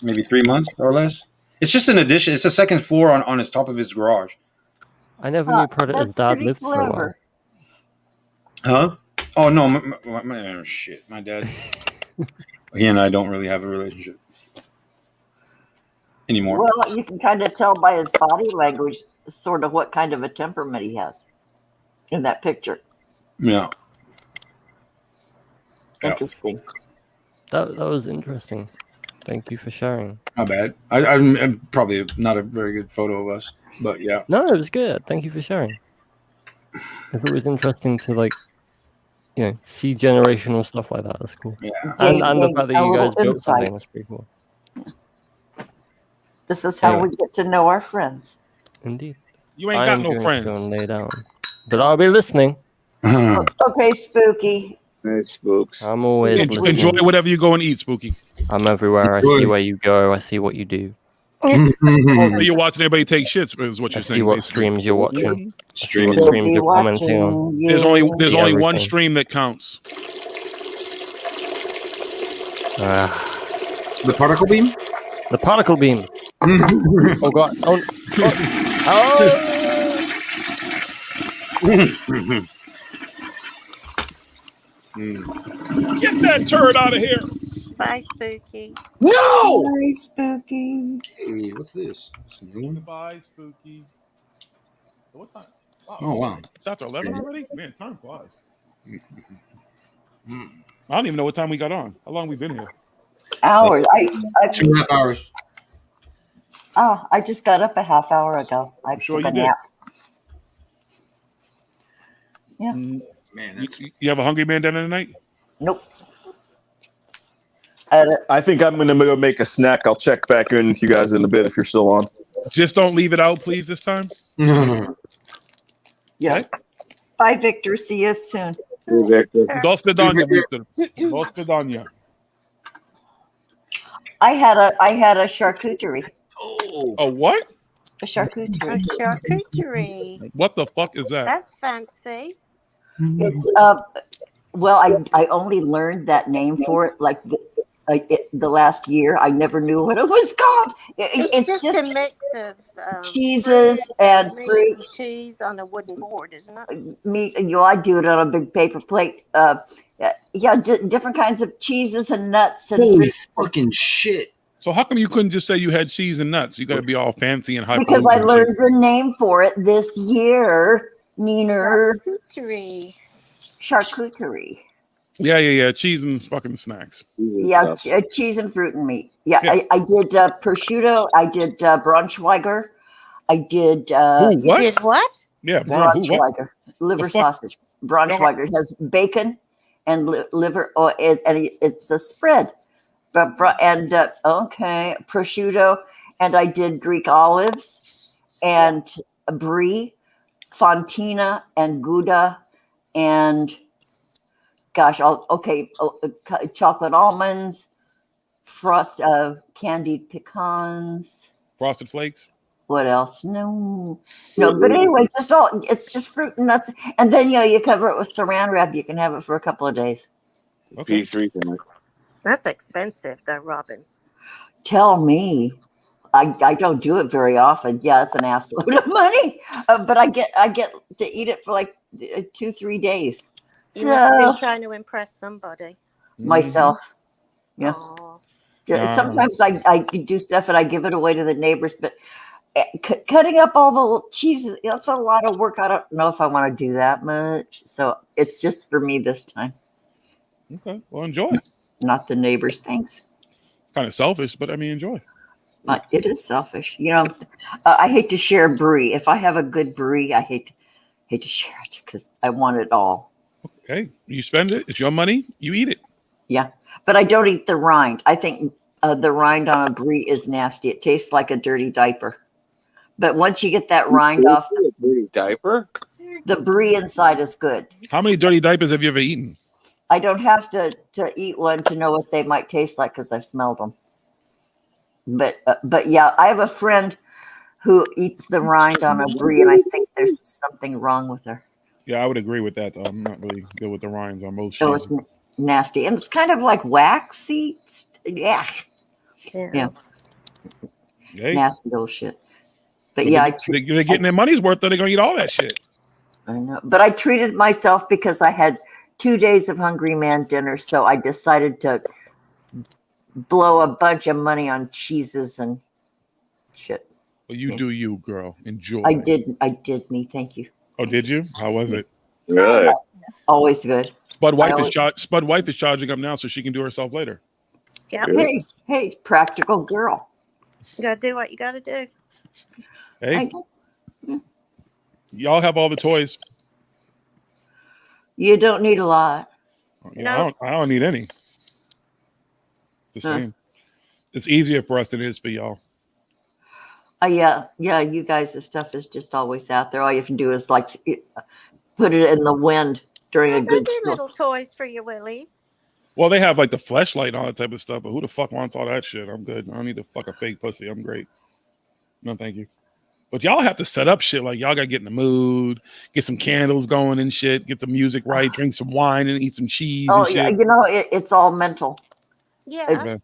maybe 3 months or less. It's just an addition. It's a second floor on his top of his garage. I never knew Predator's dad lived so well. Huh? Oh no, my dad. He and I don't really have a relationship anymore. Well, you can kind of tell by his body language sort of what kind of a temperament he has in that picture. Yeah. Interesting. That was interesting. Thank you for sharing. Not bad. I'm probably not a very good photo of us, but yeah. No, it was good. Thank you for sharing. If it was interesting to see generational stuff like that, that's cool. Yeah. And the fact that you guys built something, that's pretty cool. This is how we get to know our friends. Indeed. You ain't got no friends. Go and lay down. But I'll be listening. Okay, Spooky. Hey, Spooks. I'm always listening. Enjoy whatever you go and eat, Spooky. I'm everywhere. I see where you go. I see what you do. You're watching everybody take shits, is what you're saying. See what streams you're watching. Streams. What streams you're commenting on. There's only one stream that counts. The particle beam? The particle beam. Oh god. Oh. Get that turd out of here. Bye, Spooky. No! Bye, Spooky. Hey, what's this? Goodbye, Spooky. So what time? Oh wow. It's after 11 already? Man, time flies. I don't even know what time we got on. How long we been here? Hours. 2.5 hours. Oh, I just got up a half hour ago. I sure took you a did. nap. Yeah. Man, you have a hungry man dinner tonight? Nope. I think I'm gonna go make a snack. I'll check back in with you guys in a bit if you're still on. Just don't leave it out, please, this time. Yeah. Bye, Victor. See you soon. Hey, Victor. До свидания, Victor. До свидания. I had a charcuterie. A what? A charcuterie. A charcuterie. What the fuck is that? That's fancy. It's well, I only learned that name for it like the last year. I never knew what it was called. It's just a mix of cheeses fruit and meat fruit. and cheese on a wooden board, isn't it? Meat. I do it on a big paper plate. Different kinds of cheeses and nuts and Holy fruit. fucking shit! So how come you couldn't just say you had cheese and nuts? You got to be all fancy and high. Because I learned the name for it this year. Neener. Charcuterie. Yeah. Cheese and fucking snacks. Yeah, cheese and fruit and meat. Yeah. I did prosciutto. I did Braunschweiger. I did. What? You did what? Yeah, Braunschweiger. Liver sausage. Braunschweiger. It has bacon and liver. Oh, it's a spread. Prosciutto, and I did Greek olives and brie, fontina, and gouda, and chocolate almonds, candied pecans, frosted flakes. What else? No. But anyway, it's just fruit and nuts, and then you cover it with Saran wrap. You can have it for a couple of days. Okay. P3 thing. That's expensive, though, Robin. Tell me, I don't do it very often. Yeah, it's an ass load of money, but I get to eat it for like 2-3 days. You must have been trying to impress somebody. Myself. Yeah. Sometimes I do stuff and I give it away to the neighbors, but cutting up all the little cheeses, that's a lot of work. I don't know if I want to do that much. So it's just for me this time. Okay. Well, enjoy. Not the neighbors. Thanks. Kind of selfish, but I mean, enjoy. It is selfish. I hate to share brie. If I have a good brie, I hate to share it because I want it all. Okay. You spend it. It's your money. You eat it. Yeah. But I don't eat the rind. I think the rind on a brie is nasty. It tastes like a dirty diaper. But once you get that rind off, dirty diaper, the brie inside is good. How many dirty diapers have you ever eaten? I don't have to eat one to know what they might taste like because I've smelled them. But yeah, I have a friend who eats the rind on a brie, and I think there's something wrong with her. Yeah, I would agree with that. I'm not really good with the rinds on most. So it's nasty, and it's kind of like waxy. Yeah. Hey. Nasty old shit. But Well, yeah, they're getting their money's worth. They're gonna eat all that shit. I know, but I treated myself because I had 2 days of Hungry Man dinner, so I decided to blow a bunch of money on cheeses and shit. Well, you do you, girl. Enjoy. I did me. Thank you. Oh, did you? How was it? Good. Always good. Spud wife is charging up now, so she can do herself later. Yeah. Hey, practical girl. You gotta do what you gotta do. Hey, y'all have all the toys. You don't need a lot. Yeah, I don't need any. The same. It's easier for us than it is for y'all. Yeah. You guys, the stuff is just always out there. All you have to do is like put it in the wind during a good do storm. little toys for your willies. Well, they have like the fleshlight and all that type of stuff, but who the fuck wants all that shit? I'm good. I don't need to fuck a fake pussy. I'm great. No, thank you. But y'all have to set up shit. Like y'all gotta get in the mood, get some candles going and shit, get the music right, drink some wine and eat some cheese. Oh and yeah, shit. it's all mental. Yeah. Okay.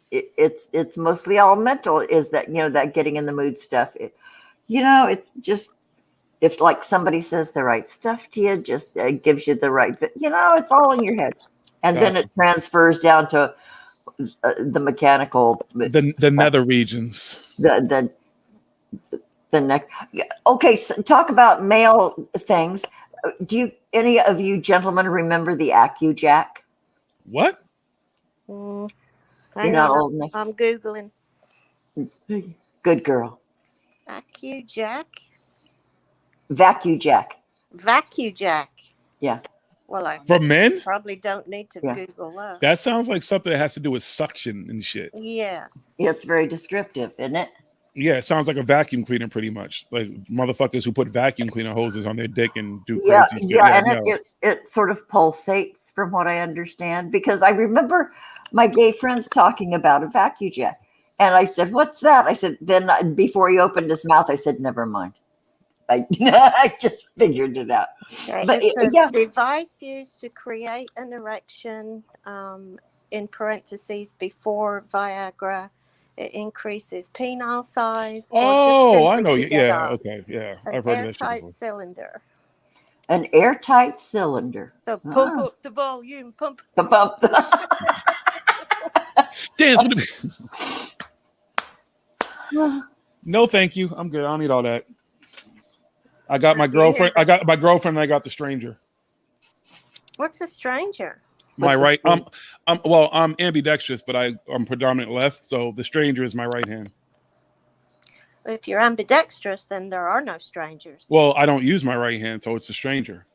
It's mostly all mental. Is that that getting in the mood stuff? It's just if like somebody says the right stuff to you, just gives you the right. It's all in your head, and then it transfers down to the mechanical, the nether regions. The next. Okay, so talk about male things. Do any of you gentlemen remember the AccuJack? What? Hang not on, old enough. I'm Googling. Good girl. AccuJack? VacuJack. Yeah. Well, I For men? probably don't need to Google that. That sounds like something that has to do with suction and shit. Yes. It's very descriptive, isn't it? Yeah, it sounds like a vacuum cleaner pretty much. Like motherfuckers who put vacuum cleaner hoses on their dick and do crazy shit. And it sort of pulsates from what I understand, because I remember my gay friends talking about a VacuJack. And I said, "What's that?" I said, then before he opened his mouth, I said, "Never mind." I just figured it out. Okay, But it's a device used to create an erection in parentheses, before Viagra. It increases penile size. Oh, I know. To get Yeah. up. Okay. Yeah. An I've heard of that shit airtight before. cylinder. An airtight cylinder. So pump up the volume. Pump. Dance with the. No, thank you. I'm good. I don't need all that. I got my girlfriend. I got my girlfriend. And I got the stranger. What's a stranger? My right. Well, I'm ambidextrous, but I'm predominant left. So the stranger is my right hand. If you're ambidextrous, then there are no strangers. Well, I don't use my right hand, so it's a stranger.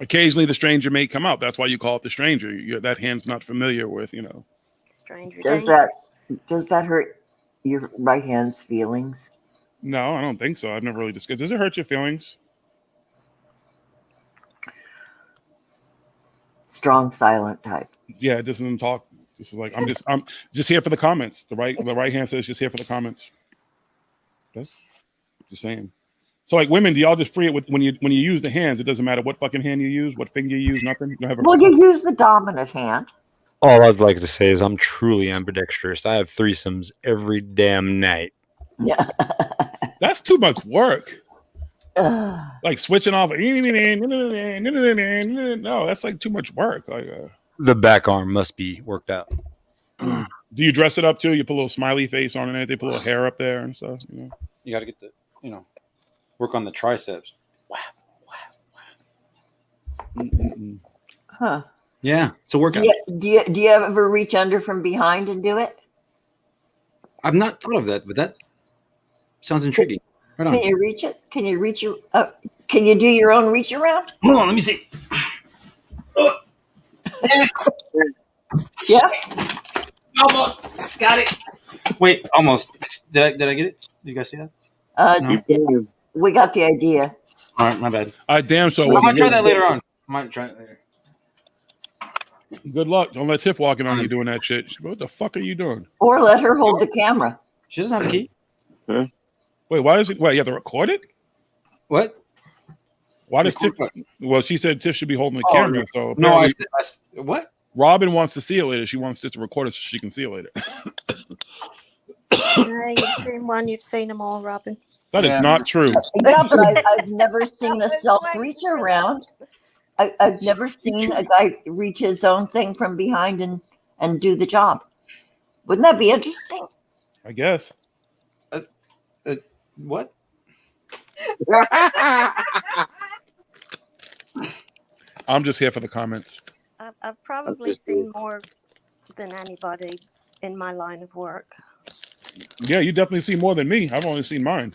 Occasionally, the stranger may come out. That's why you call it the stranger. That hand's not familiar with, Stranger. Does that hurt your right hand's feelings? No, I don't think so. I've never really discussed. Does it hurt your feelings? Strong, silent type. Yeah, it doesn't talk. This is like I'm just here for the comments. The right hand says just here for the comments. Okay? Just saying. So like women, do y'all just free it with when you use the hands? It doesn't matter what fucking hand you use, what finger you use, nothing. You Well, you use the dominant hand. All I'd like to say is I'm truly ambidextrous. I have threesomes every damn night. Yeah. That's too much work. Like switching off. No, that's like too much work. Like the back arm must be worked out. Do you dress it up too? You put a little smiley face on it. They put a little hair up there and stuff. You got to get the work on the triceps. Huh. Yeah, it's a workout. Do you ever reach under from behind and do it? I've not thought of that, but that sounds intriguing. Right on. Can you reach it? Can you reach you? Can you do your own reach around? Hold on, let me see. Yeah. Almost got it. Wait, almost. Did I get it? Did you guys see that? No? We got the idea. All right, my bad. Damn. So I might try that later on. Might try it later. Good luck. Don't let Tiff walking on you doing that shit. What the fuck are you doing? Or let her hold the camera. She doesn't have a key. Huh? Wait, why is it? Wait, you have to record it? What? Why does Tiff? Well, she said Tiff should be holding the camera. Yeah. So no, I what? Robin wants to see it later. She wants it to record it so she can see it later. You've seen one. You've seen them all, Robin. That is not true. Yeah, but I've never seen a self reach around. I've never seen a guy reach his own thing from behind and do the job. Wouldn't that be interesting? I guess. What? I'm just here for the comments. I've probably seen more than anybody in my line of work. Yeah, you definitely see more than me. I've only seen mine.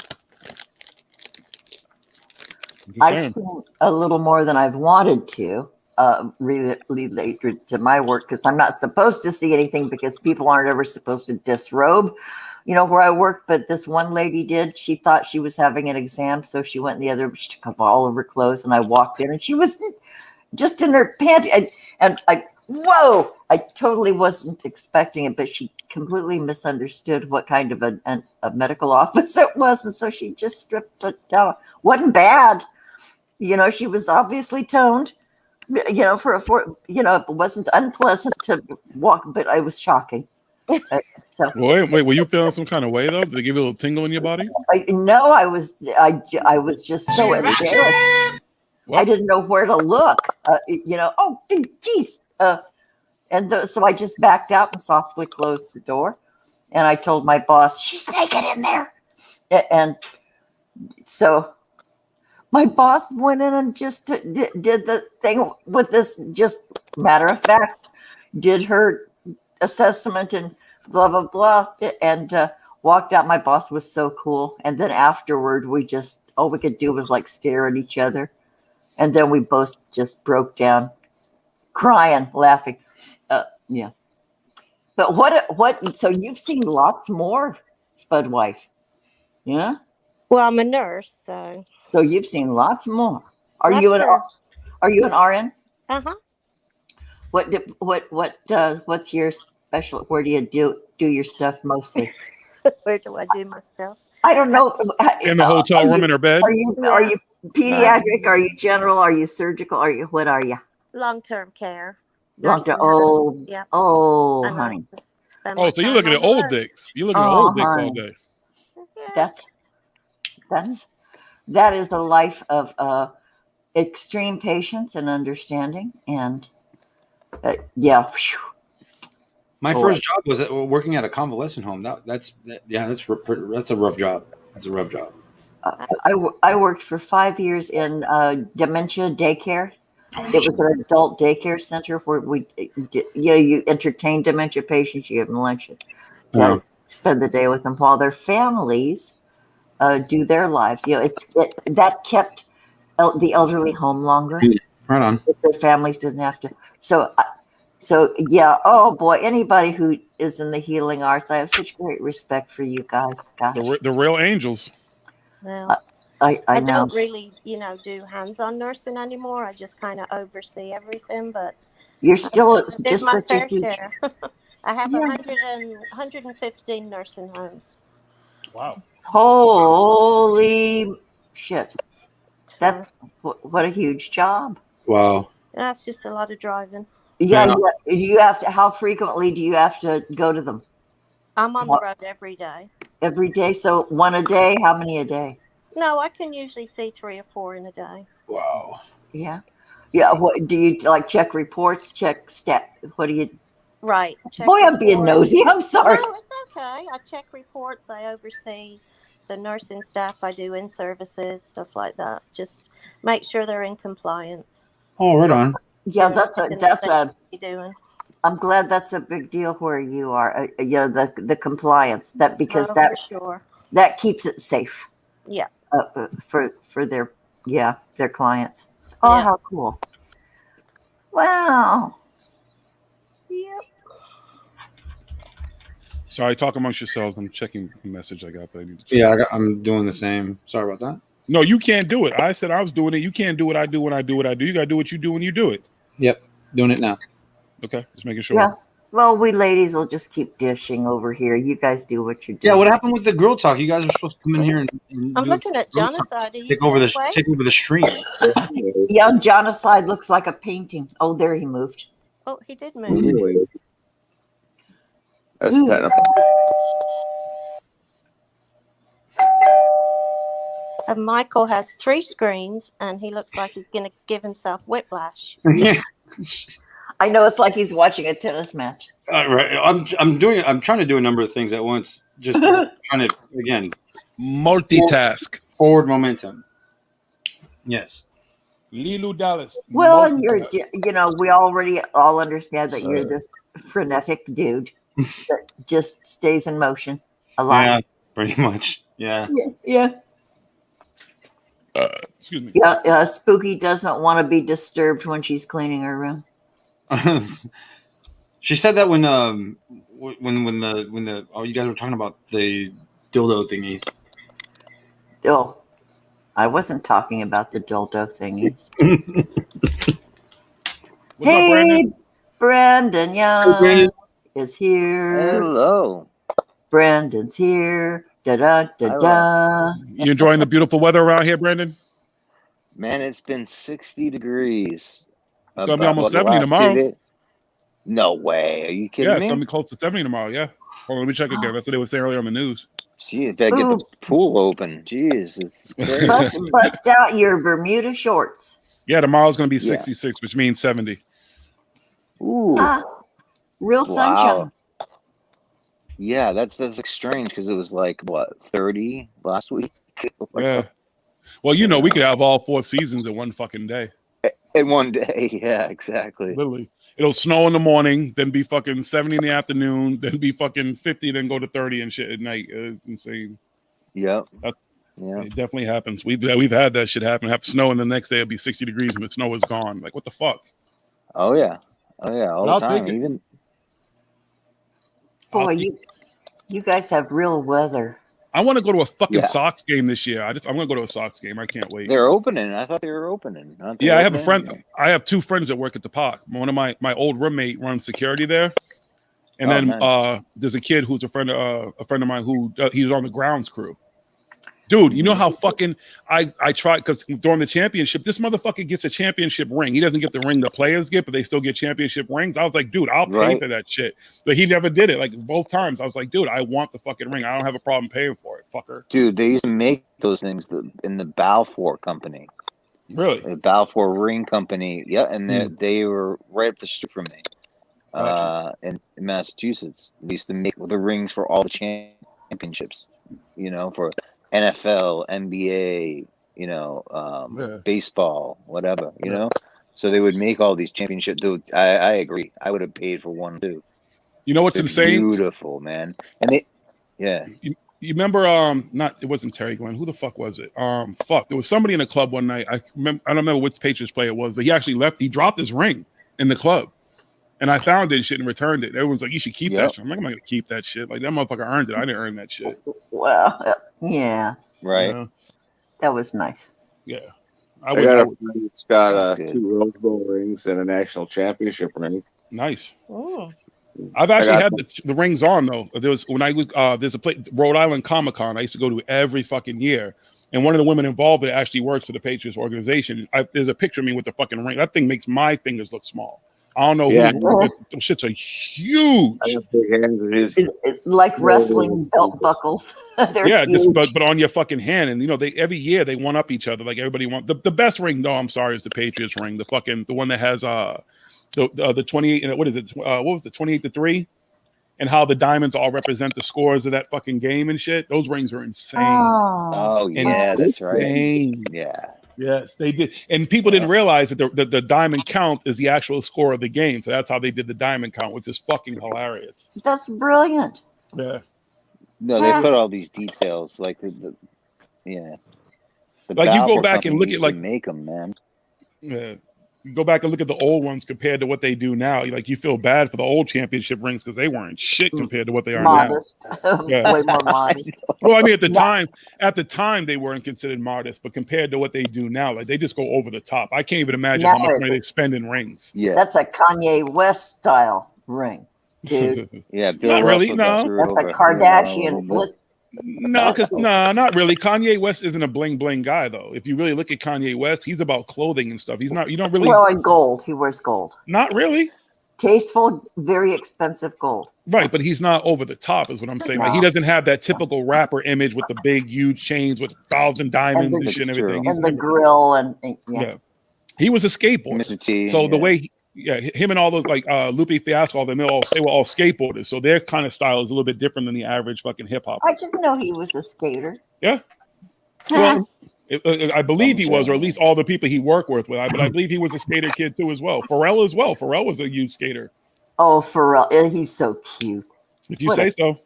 I've seen a little more than I've wanted to related to my work because I'm not supposed to see anything because people aren't ever supposed to disrobe, where I work. But this one lady did. She thought she was having an exam, so she went in the other. She took off all of her clothes, and I walked in, and she was just in her panties, and whoa! I totally wasn't expecting it, but she completely misunderstood what kind of a medical office it was, and so she just stripped it down. Wasn't bad. She was obviously toned, it wasn't unpleasant to walk, but I was shocking. So wait, were you feeling some kind of way though? Did they give you a little tingle in your body? No, I was just so embarrassed. I didn't know where to look. Oh, geez. So I just backed out and softly closed the door. And I told my boss, she's naked in there. And so my boss went in and just did the thing with this, just matter of fact, did her assessment and blah, blah, blah, and walked out. My boss was so cool. And then afterward, all we could do was like stare at each other. And then we both just broke down, crying, laughing. Yeah. But what, so you've seen lots more, Spud wife. Yeah? Well, I'm a nurse, so. So you've seen lots more. Are you an RN? Uh-huh. What's your special, where do you do your stuff mostly? Where do I do my stuff? I don't know. In the hotel room in her bed? Are you pediatric? Are you general? Are you surgical? What are you? Long-term care. Long-term. nursing home. Oh, Yep. oh, And I honey. just spend Oh, my so you're time looking on at the old road. dicks. You're looking at Oh, old dicks all honey. day. That is a life of extreme patience and understanding, and yeah. Whew. My Boy. first job was working at a convalescent home. That's a rough job. That's a rough job. I worked for 5 years in dementia daycare. It was an adult daycare center where you entertain dementia patients, you give them lunch, Yeah. spend the day with them while their families do their lives. That kept the elderly home longer. Right on. If their families didn't have to. So yeah. Oh boy, anybody who is in the healing arts, I have such great respect for you guys. Gosh, The real angels. Well, I I know. don't really, do hands-on nursing anymore. I just kind of oversee everything, but You're still I did just my such a fair huge. share. I have Yeah. 115 nursing homes. Wow. Holy shit! That's what a huge job. Wow. That's just a lot of driving. Yeah. You have to. How frequently do you have to go to them? I'm on the road every day. Every day. So one a day. How many a day? No, I can usually see 3 or 4 in a day. Wow. Yeah. Yeah. What do you like? Check reports. Check stat. What do you? Right. Boy, I'm being reports. nosy. I'm sorry. No, it's okay. I check reports. I oversee the nursing staff. I do in services, stuff like that. Just make sure they're in compliance. Oh, right on. Yeah, that's a. Doing. I'm glad that's a big deal where you are. The compliance because For sure. that keeps it safe. Yeah. For their clients. Oh, how cool! Wow. Yep. Sorry, talk amongst yourselves. I'm checking the message I got that I need to check. Yeah, I'm doing the same. Sorry about that. No, you can't do it. I said I was doing it. You can't do what I do when I do what I do. You got to do what you do when you do it. Yep, doing it now. Okay, just making sure. Yeah. Well, we ladies will just keep dishing over here. You guys do what you do. Yeah, what happened with the girl talk? You guys are supposed to come in here and I'm do looking at girl talk. genocide. Are you Take over the stream. Yeah, genocide looks like a painting. Oh, there he moved. Oh, he did move. That's technical. And Michael has 3 screens, and he looks like he's going to give himself whiplash. Yeah. I know it's like he's watching a tennis match. Right. I'm trying to do a number of things at once. Just trying to again multitask. Forward momentum. Yes. Lilu Dallas. Well, and we already all understand that you're this frenetic dude that just stays in motion a lot. Yeah, pretty much. Yeah. Yeah. Excuse me. Yeah. Spooky doesn't want to be disturbed when she's cleaning her room. She said that when you guys were talking about the dildo thingies. Oh, I wasn't talking about the dildo thingies. Hey, Brandon Young is here. Hello. Brandon's here. Da da da da. You enjoying the beautiful weather around here, Brandon? Man, it's been 60 degrees. It's gonna be almost 70 tomorrow. No way. Are you kidding Yeah, me? it's gonna be close to 70 tomorrow. Yeah. Hold on, let me check again. That's what they were saying earlier on the news. Gee, better get the pool open. Jeez, this is crazy. Bust out your Bermuda shorts. Yeah, tomorrow's gonna be 66, which means 70. Ooh. Real sunshine. Yeah, that's like strange because it was like what 30 last week. Yeah. Well, we could have all 4 seasons in one fucking day. In one day, yeah, exactly. Literally. It'll snow in the morning, then be fucking 70 in the afternoon, then be fucking 50, then go to 30 and shit at night. It's insane. Yep. Yeah. It definitely happens. We've had that shit happen. Have snow and the next day it'll be 60 degrees and the snow is gone. Like, what the fuck? Oh yeah. All the time. Even boy, you guys have real weather. I want to go to a fucking Sox game this year. I'm gonna go to a Sox game. I can't wait. They're opening. I thought they were opening. Yeah, I have a friend. I have 2 friends that work at the park. One of my old roommate runs security there, and then nice. There's a kid who's a friend of mine who he's on the grounds crew. Dude, you know how fucking I tried, because during the championship, this motherfucker gets a championship ring. He doesn't get the ring the players get, but they still get championship rings. I was like, dude, I'll pay for that shit. But he never did it. Like both times, I was like, dude, I want the fucking ring. I don't have a problem paying for it, fucker. Dude, they used to make those things in the Balfour company. Really? The Balfour Ring Company. Yeah, and they were right up the street from me. In Massachusetts. They used to make the rings for all the championships, you know, for NFL, NBA, you know, baseball, whatever, you know. So they would make all these championships. Dude, I agree. I would have paid for one too. You know what's insane? Beautiful, man. And they, You remember? It wasn't Terry Glenn. Who the fuck was it? There was somebody in the club one night. I don't remember which Patriots player it was, but he actually left. He dropped his ring in the club. And I found it and shit and returned it. Everyone's like, you should keep that shit. I'm like, I'm not going to keep that shit. Like, that motherfucker earned it. I didn't earn that shit. Well, yeah. Right. You know? That was nice. Yeah. I got a friend that's got 2 Rose Bowl rings and a national championship ring. Nice. Oh. I've actually had the rings on, though. There was when I was there's a place, Rhode Island Comic-Con I used to go to every fucking year. And one of the women involved that actually works for the Patriots organization. There's a picture of me with the fucking ring. That thing makes my fingers look small. I don't know. Those shits are huge. Like wrestling belt buckles. They're huge. but on your fucking hand, and you know every year they one up each other. Like everybody want the best ring. No, I'm sorry, is the Patriots ring. The one that has the 28. What is it? What was it? 28-3, and how the diamonds all represent the scores of that fucking game and shit. Those rings are insane. Oh yeah, that's right. Yeah. Yes, they did, and people didn't realize that the diamond count is the actual score of the game. So that's how they did the diamond count, which is fucking hilarious. That's brilliant. Yeah. No, they put all these details like the you go back and look at make them, man. Yeah. You go back and look at the old ones compared to what they do now. Like you feel bad for the old championship rings because they weren't shit compared to what they are modest. now. Yeah. Way more modest. Well, I mean, at the time they weren't considered modest, but compared to what they do now, like they just go over the top. I can't even imagine how much money they spend in rings. Yeah, that's a Kanye West style ring, dude. Yeah, not really. No, that's a Kardashian. No, because not really. Kanye West isn't a bling bling guy, though. If you really look at Kanye West, he's about clothing and stuff. He's not. You don't really. Well, and gold. He wears gold. Not really. Tasteful, very expensive gold. Right, but he's not over the top, is what I'm saying. Like he doesn't have that typical rapper image with the big, huge chains with 1,000 diamonds and shit and everything. And the grill and yeah. He was a skateboarder. Mr. T, so the way. Him and all those like Lupe Fiasco, they were all skateboarders, so their kind of style is a little bit different than the average fucking hip hop. I didn't know he was a skater. Yeah, well, I believe he was, or at least all the people he worked with. But I believe he was a skater kid too as well. Pharrell as well. Pharrell was a huge skater. Oh, Pharrell, he's so cute. If you say so.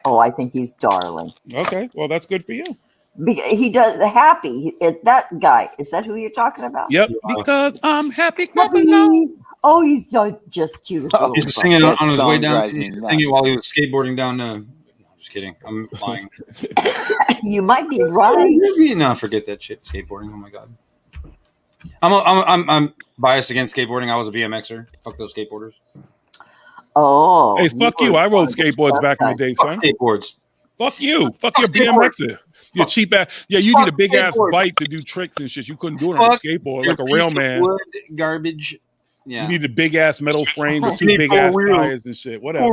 Oh, I think he's darling. Okay, well that's good for you. He does happy. That guy, is that who you're talking about? Yep. Because I'm happy. Oh, he's so just cute. He's singing on his way down. He's singing while he was skateboarding down. No, just kidding. I'm lying. You might be right. No, forget that shit. Skateboarding. Oh my god. I'm biased against skateboarding. I was a BMXer. Fuck those skateboarders. Oh. Hey, fuck you. I rode skateboards back in the day, son. Skateboards. Fuck you. Fuck your BMXer. You're cheap ass. Yeah, you need a big ass bike to do tricks and shit. You couldn't do it on a skateboard like a real man. Wood, garbage. Yeah. You need a big ass metal frame with 2 big ass tires and shit. Whatever.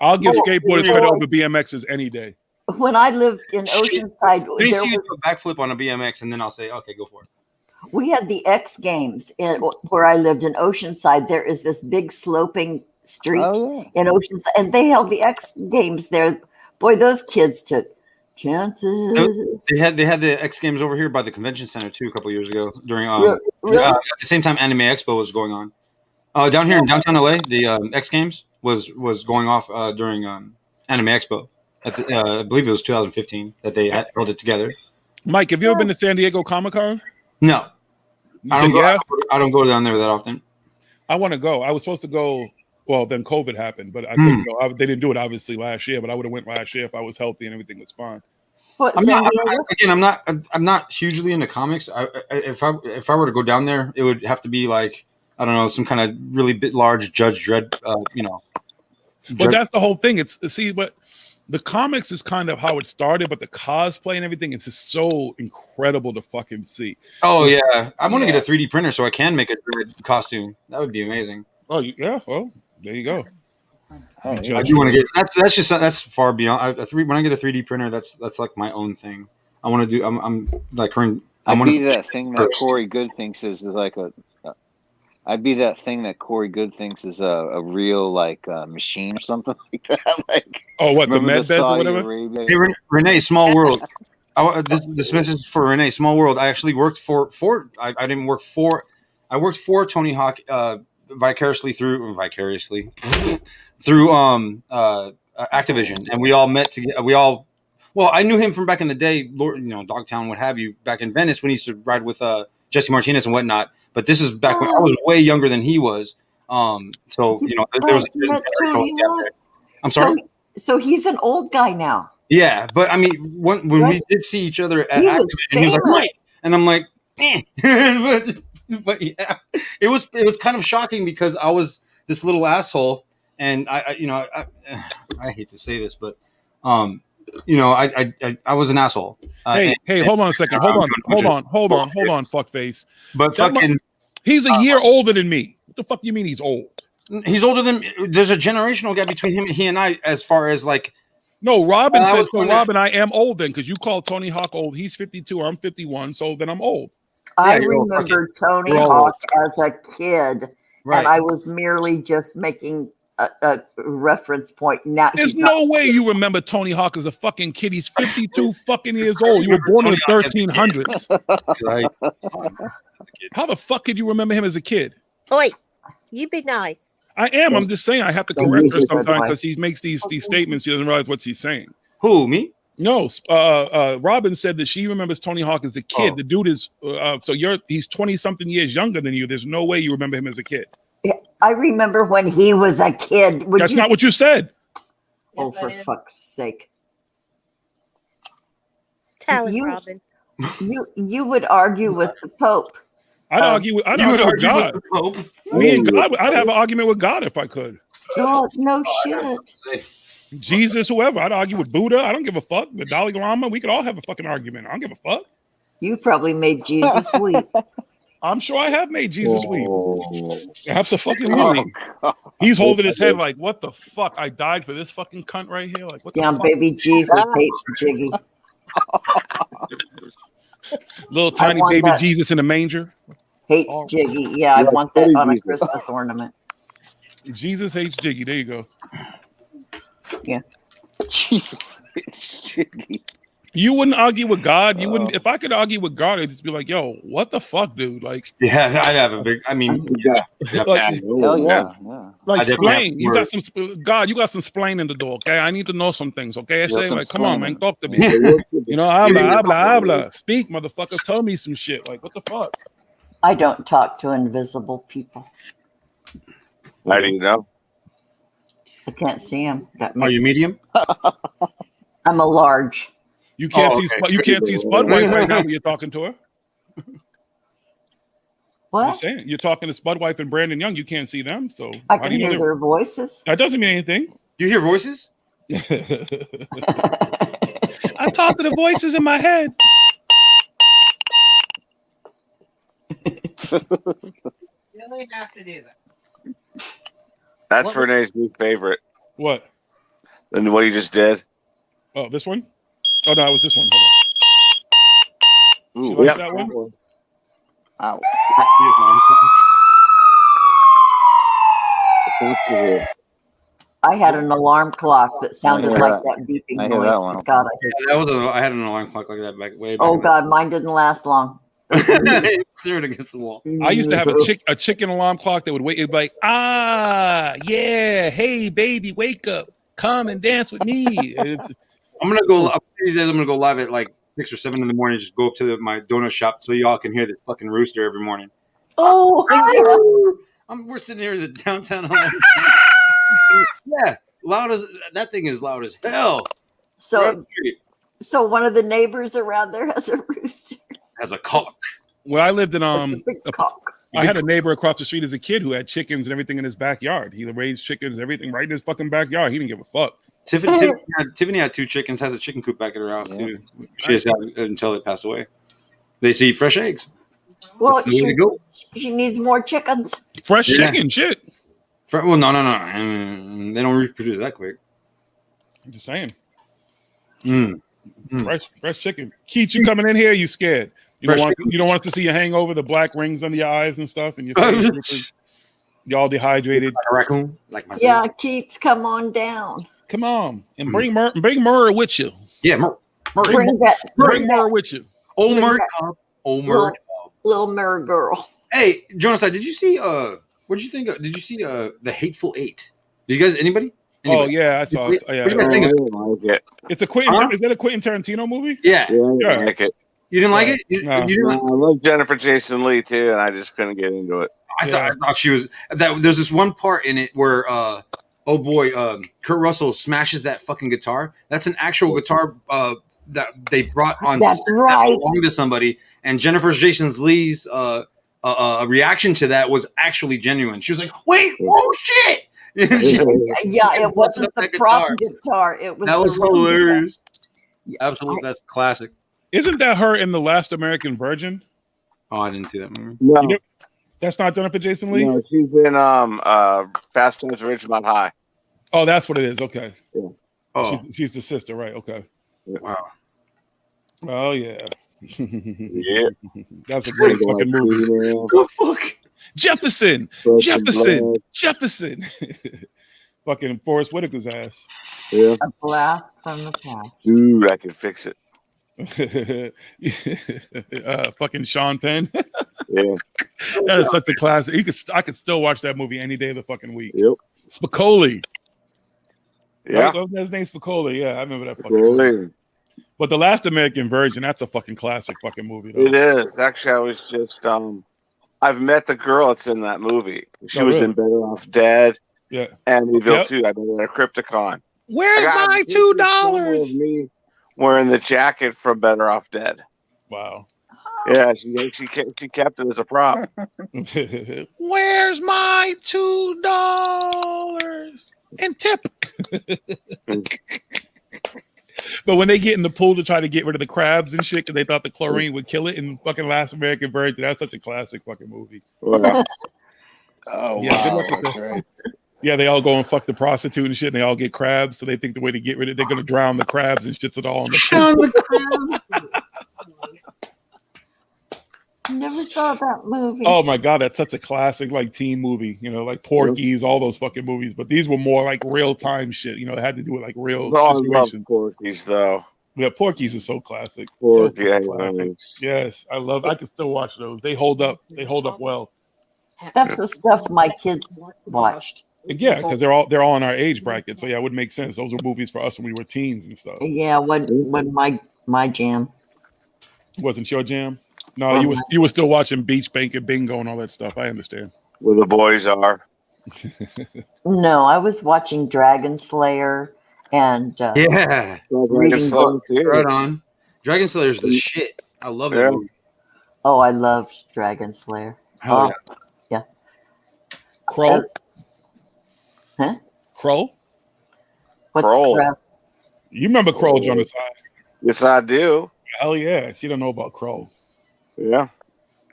I'll give skateboarders credit over BMXs any day. When I lived in Oceanside, let me see you do a backflip on a BMX, and then I'll say, "Okay, go for it." We had the X Games where I lived in Oceanside. There is this big sloping street in Oceanside, and they held the X Games there. Boy, those kids took chances. They had the X Games over here by the convention center too a couple years ago during really? At the same time Anime Expo was going on. Down here in downtown LA, the X Games was going off during Anime Expo. I believe it was 2015 that they held it together. Mike, have you ever been to San Diego Comic-Con? No. I don't go down there that often. I want to go. I was supposed to go. Well, then COVID happened, but I couldn't go. They didn't do it obviously last year, but I would have went last year if I was healthy and everything was fine. I'm not hugely into comics. If I were to go down there, it would have to be like, I don't know, some kind of really large Judge Dredd, But that's the whole thing. But the comics is kind of how it started, but the cosplay and everything, it's just so incredible to fucking see. Oh yeah, I want to get a 3D printer so I can make a Dread costume. That would be amazing. Oh yeah, well there you go. I do want to get that's far beyond. When I get a 3D printer, that's like my own thing. I want to do. I'm like current. I'd be that thing that Corey Good thinks is like a. I'd be that thing that Corey Good thinks is a real like machine or something like that. Like, oh, what the remember med bed or whatever? Arabia? Hey Renee, Small World. This message is for Renee, Small World. I actually worked for. I didn't work for. I worked for Tony Hawk vicariously through Activision, and we all met together. Well, I knew him from back in the day, Dogtown, what have you, back in Venice when he used to ride with Jesse Martinez and whatnot. But this is back when I was way younger than he was. So there was. I'm sorry. So he's an old guy now. Yeah, but I mean, when we did see each other at Activision, and he was like, "Right," and I'm like, "Eh." But yeah, it was kind of shocking because I was this little asshole, and I hate to say this, but I was an asshole. Hey, hold on a second. Hold on, fuckface. But he's a year older than me. What the fuck do you mean he's old? He's older than. There's a generational gap between he and I, as far as like. No, Robin says so. Robin, I am old then because you call Tony Hawk old. He's 52. I'm 51. So then I'm old. I remember Tony Hawk as a kid, and I was merely just making a reference point. Now, there's no way you remember Tony Hawk as a fucking kid. He's 52 fucking years old. You were born in the 1300s. How the fuck did you remember him as a kid? Oi, you be nice. I am. I'm just saying I have to correct her sometimes because he makes these statements. She doesn't realize what he's saying. Who, me? No. Robin said that she remembers Tony Hawk as a kid. The dude is he's 20 something years younger than you. There's no way you remember him as a kid. I remember when he was a kid. That's not what you said. Oh, for fuck's sake! Tell him, Robin. You would argue with the Pope. I'd argue with God. With the Pope. Me and God, I'd have an argument with God if I could. God, no shit. Jesus, whoever. I'd argue with Buddha. I don't give a fuck. The Dalai Lama. We could all have a fucking argument. I don't give a fuck. You probably made Jesus weep. I'm sure I have made Jesus weep. Absolutely. He's holding his head like, what the fuck? I died for this fucking cunt right here. Like, what the fuck? Baby Jesus hates Jiggy. Little tiny baby Jesus in a manger. Hates Jiggy. Yeah, I want that on a Christmas ornament. Jesus hates Jiggy. There you go. Yeah. Jesus hates Jiggy. You wouldn't argue with God. You wouldn't. If I could argue with God, I'd just be like, "Yo, what the fuck, dude?" Like, yeah, I'd have a big. I mean, yeah, like, hell yeah. Like, explain. You got some God. You got some splain in the door. Okay, I need to know some things. Okay, I say, like, come on, man, talk to me. Habla. Speak, motherfucker. Tell me some shit. Like, what the fuck? I don't talk to invisible people. How do you know? I can't see him. Are you medium? I'm a large. You can't see. Okay. You can't see Spudwife right now when you're talking to her. What? You're talking to Spudwife and Brandon Young. You can't see them, so I can hear their voices. That doesn't mean anything. You hear voices? I talk to the voices in my head. You really have to do that. That's Renee's new favorite. What? And what he just did. Oh, this one? Oh no, it was this one. Hold on. Ooh, she likes that one? Ow. I had an alarm clock that sounded like that beeping noise. That one. God, I had an alarm clock like that way back. Oh God, mine didn't last long. Threw it against the wall. I used to have a chicken alarm clock that would wait. It'd be like, yeah, hey baby, wake up, come and dance with me. I'm gonna go. These days, I'm gonna go live at like 6 or 7 in the morning. Just go up to my donut shop so y'all can hear this fucking rooster every morning. Oh, we're sitting here in the downtown. Yeah, loud as that thing is loud as hell. So one of the neighbors around there has a rooster. Has a cock. Well, I lived in a cock. I had a neighbor across the street as a kid who had chickens and everything in his backyard. He raised chickens, everything right in his fucking backyard. He didn't give a fuck. Tiffany had 2 chickens, has a chicken coop back at her house too. She has had it until it passed away. They see fresh eggs. Well, That's the way to go. she needs more chickens. Fresh chicken, shit. Well, no. They don't reproduce that quick. I'm just saying. Fresh chicken. Keith, you coming in here? You scared? You don't want us to see you hang over the black rings under your eyes and stuff, and your face. You all dehydrated. Like a raccoon, like myself. Yeah, Keats, come on down. Come on and bring Murr with you. Yeah, Murr. Bring Murr with you. Old Murr. Little Murr girl. Hey, Jonas, did you see? What did you think? Did you see the Hateful Eight? Did you guys? Anybody? Oh yeah, I saw it. Yeah. What do you guys think of it? It's a Quentin. Is that a Quentin Tarantino movie? Yeah. I like it. You didn't like it? No. I love Jennifer Jason Leigh too, and I just couldn't get into it. I thought she was that. There's this one part in it where Kurt Russell smashes that fucking guitar. That's an actual guitar that they brought on. That's set right. That belonged to somebody, and Jennifer Jason Leigh's reaction to that was actually genuine. She was like, "Wait, oh shit!" It wasn't the prop guitar. It was that was hilarious. Absolutely, that's classic. Isn't that her in The Last American Virgin? Oh, I didn't see that movie. No, that's not Jennifer Jason Leigh. No, she's in Fast Times at Ridgemont High. Oh, that's what it is. Okay. Yeah. Oh, she's the sister, right? Okay. Wow. Oh yeah. Yeah. That's a great fucking movie. The fuck? Jefferson. Fucking Forrest Whitaker's ass. Yeah. A blast from the past. Dude, I can fix it. Fucking Sean Penn. Yeah. That is such a classic. I could still watch that movie any day of the fucking week. Yep. Spicoli. Yeah. Right? His name's Spicoli. Yeah, I remember that fucking movie. But The Last American Virgin, that's a fucking classic fucking movie. Though. It is. Actually, I was just I've met the girl that's in that movie. She was in Better Off Dead. Yeah. Amityville too. I met her at Crypticon. Where's my $2? Me wearing the jacket from Better Off Dead. Wow. Yeah, she kept it as a prop. Where's my $2 and tip? But when they get in the pool to try to get rid of the crabs and shit, because they thought the chlorine would kill it in fucking Last American Virgin, that's such a classic fucking movie. Wow. Oh, yeah, wow, that's right. Yeah, they all go and fuck the prostitute and shit, and they all get crabs. So they think the way to get rid of it, they're gonna drown the crabs and shits it all on the pool. Never saw that movie. Oh my god, that's such a classic like teen movie. You know, like Porky's, all those fucking movies. But these were more like real time shit. You know, it had to do with like real situations. I love Porky's though. Yeah, Porky's is so classic. Porky, so classic. Yes, I love. I can still watch those. They hold up. They hold up well. That's the stuff my kids watched. Yeah, because they're all in our age bracket. So yeah, it would make sense. Those were movies for us when we were teens and stuff. Yeah, when my jam. Wasn't your jam? No, you were still watching Beach Bank and Bingo and all that stuff. I understand. Where the boys are. No, I was watching Dragon Slayer and yeah, reading books. Right on. Dragon Slayer's the shit. I love that movie. Oh, I loved Dragon Slayer. Hell yeah. Crow. Huh? Crow? What's Crow? You remember Crow, Jonas? Yes, I do. Hell yeah. She don't know about Crow. Yeah.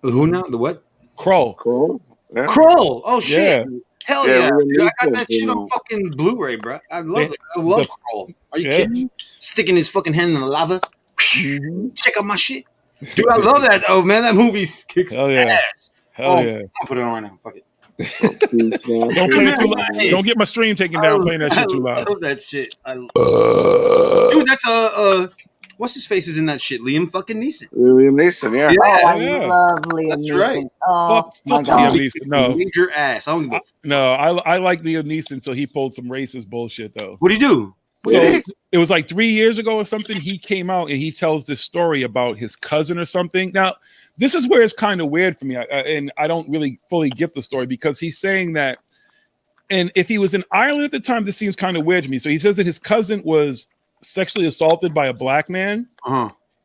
Who now? The what? Crow. Crow. Yeah. Crow. Oh shit. Yeah. Hell yeah. Dude, I got that shit on fucking Blu-ray, bro. I love it. I love Crow. Are you kidding? Sticking his fucking hand in the lava. Check out my shit. Dude, I love that though, man. That movie kicks ass. Hell yeah. I'll put it on right now. Fuck it. Don't play it too loud. Don't get my stream taken down playing that shit too loud. I love that shit. Dude, that's what's his face is in that shit? Liam fucking Neeson. Liam Neeson, yeah. Oh, I love Liam That's Neeson. right. Oh, my Fuck God. Liam Neeson. No. Major ass. I don't give a No, I like Liam Neeson until he pulled some racist bullshit though. What'd he do? So it was like 3 years ago or something. He came out and he tells this story about his cousin or something. Now, this is where it's kind of weird for me, and I don't really fully get the story because he's saying that, and if he was in Ireland at the time, this seems kind of weird to me. So he says that his cousin was sexually assaulted by a black man,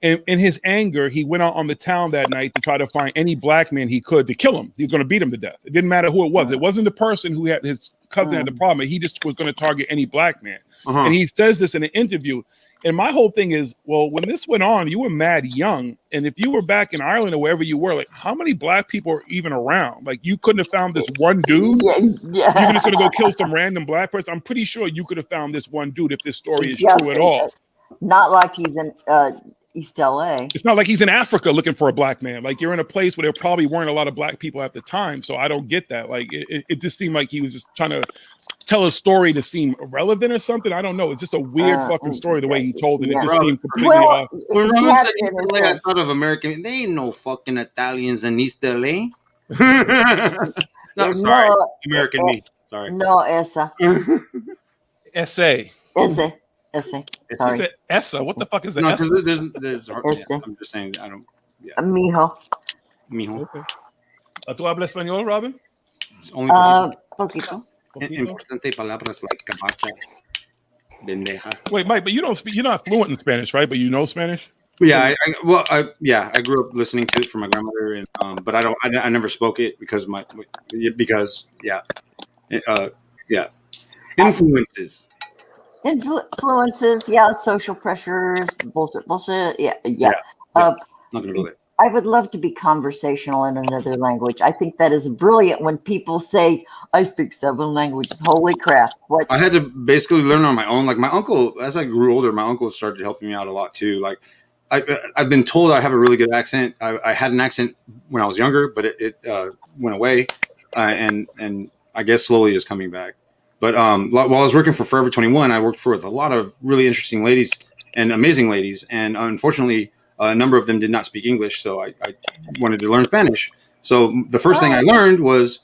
And in his anger, he went out on the town that night to try to find any black man he could to kill him. He was going to beat him to death. It didn't matter who it was. It wasn't the person who had his cousin had the problem. He just was going to target any black man. And he says this in an interview. And my whole thing is, well, when this went on, you were mad young. And if you were back in Ireland or wherever you were, like, how many black people are even around? Like, you couldn't have found this one dude. You're just going to go kill some random black person. I'm pretty sure you could have found this one dude if this story is true at all. Not like he's in East LA. It's not like he's in Africa looking for a black man. Like, you're in a place where there probably weren't a lot of black people at the time. So I don't get that. Like, it just seemed like he was just trying to tell a story to seem relevant or something. I don't know. It's just a weird fucking story the way he told it. It just seemed completely off. When Ron said East LA, I thought of American. They ain't no fucking Italians in East LA. No, sorry. American me. Sorry. No, esa. Essay. Ese. Sorry. Essa. What the fuck is that? No, Essa? there's I'm just saying. I don't. Yeah. Mijo. Okay. ¿Tú hablas español, Robin? Only poquito. Importante palabras like cabacha, bendeja. Wait, Mike, but you don't speak. You're not fluent in Spanish, right? But you know Spanish. Yeah, I grew up listening to it from my grandmother, and but I never spoke it because influences. Influences, social pressures, bullshit, yeah. Not gonna go there. I would love to be conversational in another language. I think that is brilliant when people say, I speak 7 languages. Holy crap. What? I had to basically learn on my own. Like my uncle, as I grew older, my uncle started helping me out a lot too. Like I've been told I have a really good accent. I had an accent when I was younger, but it went away. And I guess slowly is coming back. But while I was working for Forever 21, I worked with a lot of really interesting ladies and amazing ladies. And unfortunately, a number of them did not speak English, so I wanted to learn Spanish. So the first thing I learned was,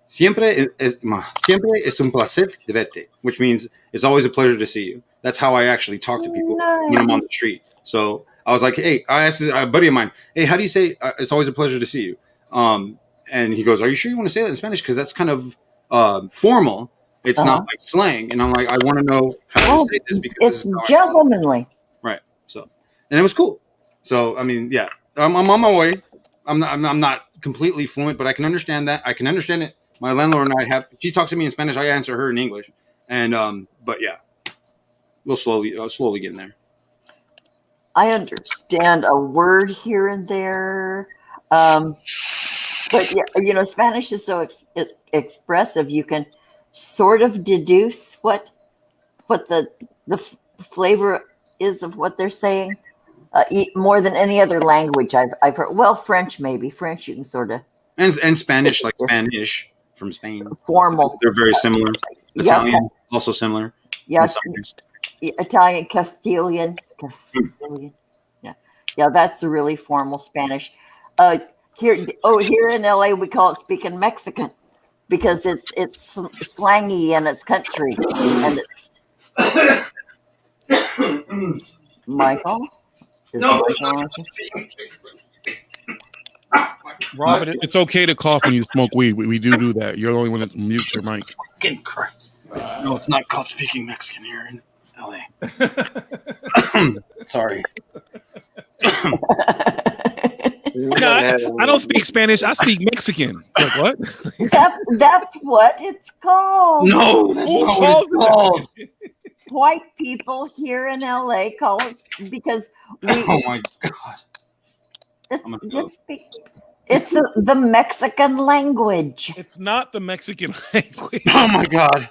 siempre es un placer de verte, which means it's always a pleasure to see you. That's how I actually talk to people when I'm on the street. So I was like, hey, I asked a buddy of mine, hey, how do you say it's always a pleasure to see you? And he goes, are you sure you want to say that in Spanish? Because that's kind of formal. It's not like slang. And I'm like, I want to know how to say this because it's gentlemanly. Right. So, and it was cool. So, I mean, yeah, I'm on my way. I'm not completely fluent, but I can understand that. I can understand it. My landlord and she talks to me in Spanish. I answer her in English. And, but yeah, we'll slowly get in there. I understand a word here and there. But yeah, Spanish is so expressive. You can sort of deduce what the flavor is of what they're saying more than any other language I've heard. Well, French maybe. French you can sort of and Spanish, like Spanish from Spain. Formal. They're very similar. Italian also similar. Yeah. Italian, Castilian. Yeah. That's a really formal Spanish. Here in LA, we call it speaking Mexican because it's slangy and it's country and it's Michael. No, Robin, it's okay to cough when you smoke weed. We do that. You're the only one that mutes your mic. Fucking Christ. No, it's not called speaking Mexican here in LA. Sorry. No, I don't speak Spanish. I speak Mexican. Like, what? That's what it's called. No, that's not what it's called. White people here in LA call us because we. Oh my god! It's the Mexican language. It's not the Mexican language. Oh my god!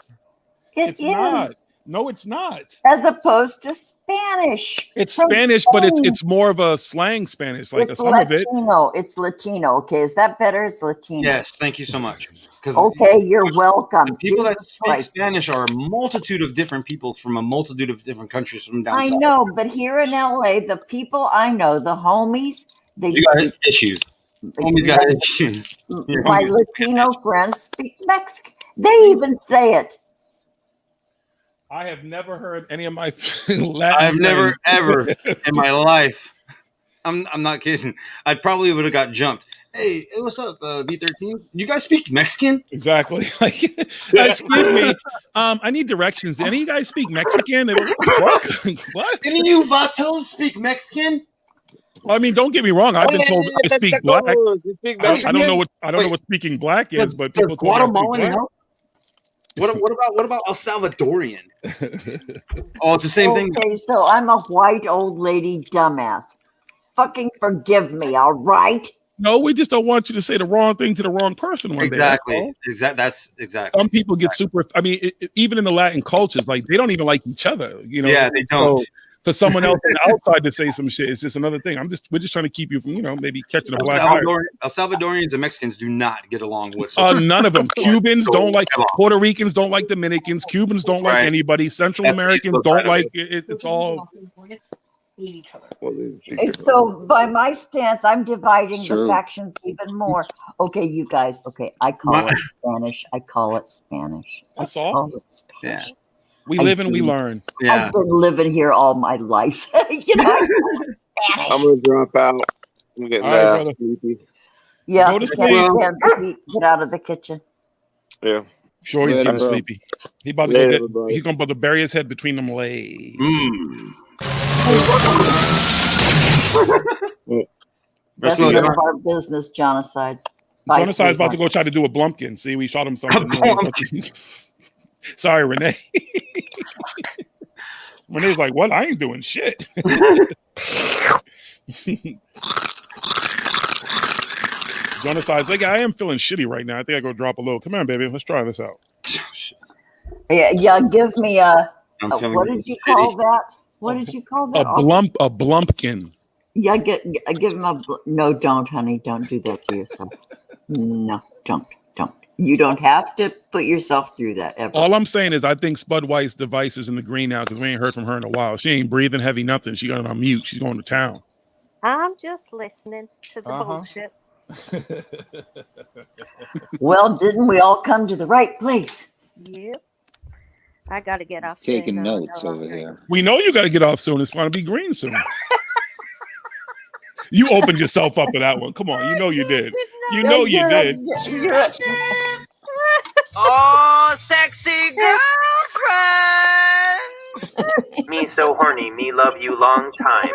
It is. Not. No, it's not. As opposed to Spanish. It's Spanish, but it's more of a slang Spanish, like it's some Latino. of it. It's Latino. Okay, is that better? It's Latino. Yes, thank you so much. Okay, you're welcome. The people that Jesus speak Christ. Spanish are a multitude of different people from a multitude of different countries from down I south. know, but here in LA, the people I know, the homies, they You got issues. Homies got issues. My Latino friends speak Mexican. They even say it. I have never heard any of my Latin I've never friends. ever in my life. I'm not kidding. I probably would have got jumped. Hey, what's up, V13? You guys speak Mexican? Exactly. Like, excuse me. I need directions. Do any of you guys speak Mexican? They go, what? Any of you vatos speak Mexican? Well, I mean, don't get me wrong. I've been told I speak black. I don't know what speaking black is, but people told me I speak Guatemalan black. help? What about El Salvadorian? Oh, it's the same thing. Okay, so I'm a white old lady dumbass. Fucking forgive me, all right? No, we just don't want you to say the wrong thing to the wrong person one day. Exactly. That's exactly. Some people get super. I mean, even in the Latin cultures, like they don't even like each other. You know. Yeah, they don't. So for someone else on the outside to say some shit, it's just another thing. We're just trying to keep you from, maybe catching a black eye. El Salvadorians and Mexicans do not get along with. None of them. Cubans don't like. Puerto Ricans don't like Dominicans. Cubans don't like anybody. Central Americans don't like it. It's all. So by my stance, I'm dividing the factions even more. Okay, you guys. Okay, I call it Spanish. That's all. Yeah. We live and we learn. I've been living here all my life. I'm gonna drop out. I'm getting sleepy. Yeah, go to sleep. Get out of the kitchen. Yeah. Sure, he's Later, getting bro. sleepy. He's about to Later, go bro. he's gonna bury his head between them legs. That's none of our business, genocide. Genocide's about to go try to do a Blumpkin. See, we shot him something. Sorry, Renee. Renee's like, what? I ain't doing shit. Genocide's like, I am feeling shitty right now. I think I go drop a load. Come on, baby. Let's try this out. Yeah. Give me what did you call that? What did you call that? A Blumpkin. Yeah, give him no. Don't, honey. Don't do that to yourself. No, don't. You don't have to put yourself through that ever. All I'm saying is I think Spud White's device is in the green now because we ain't heard from her in a while. She ain't breathing heavy, nothing. She got it on mute. She's going to town. I'm just listening to the bullshit. Well, didn't we all come to the right place? Yep. I got to get off. Taking notes over here. We know you got to get off soon. It's going to be green soon. You opened yourself up to that one. Come on. You know you did. You know you did. Oh, sexy girlfriend. Me so horny. Me love you long time.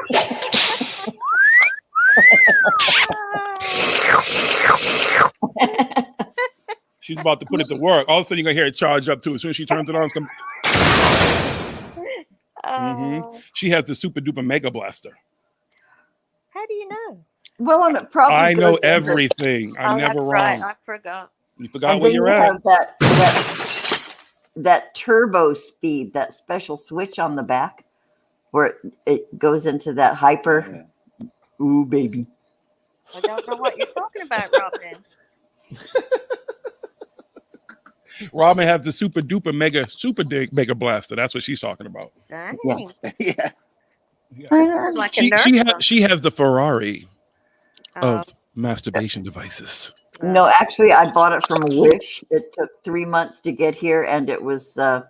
She's about to put it to work. All of a sudden, you're going to hear it charge up too. As soon as she turns it on, it's going to... She has the super duper mega blaster. How do you know? Well, and it probably I know goes into- everything. I'm never that's wrong. right. I forgot. You forgot And where then you're you at. have that turbo speed, that special switch on the back, where it goes into that hyper. Ooh, baby. I don't know what you're talking about, Robin. Robin has the super duper mega blaster. That's what she's talking about. Dang. Yeah. Sounds like a nerd. She has the Ferrari of masturbation devices. No, actually, I bought it from Wish. It took 3 months to get here, and it was. You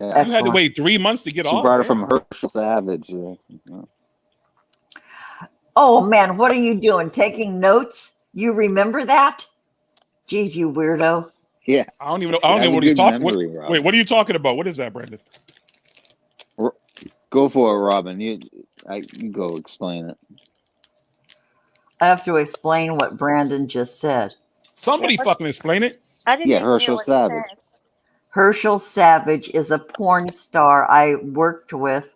had to wait 3 months to get She off. brought it from Herschel Savage. Yeah. Oh man, what are you doing? Taking notes? You remember that? Jeez, you weirdo. Yeah. I don't even know. I don't know what he's talking. Wait, what are you talking about? What is that, Brandon? Go for it, Robin. You go explain it. I have to explain what Brandon just said. Somebody fucking explain it. I didn't even Herschel hear what he Savage. said. Herschel Savage is a porn star I worked with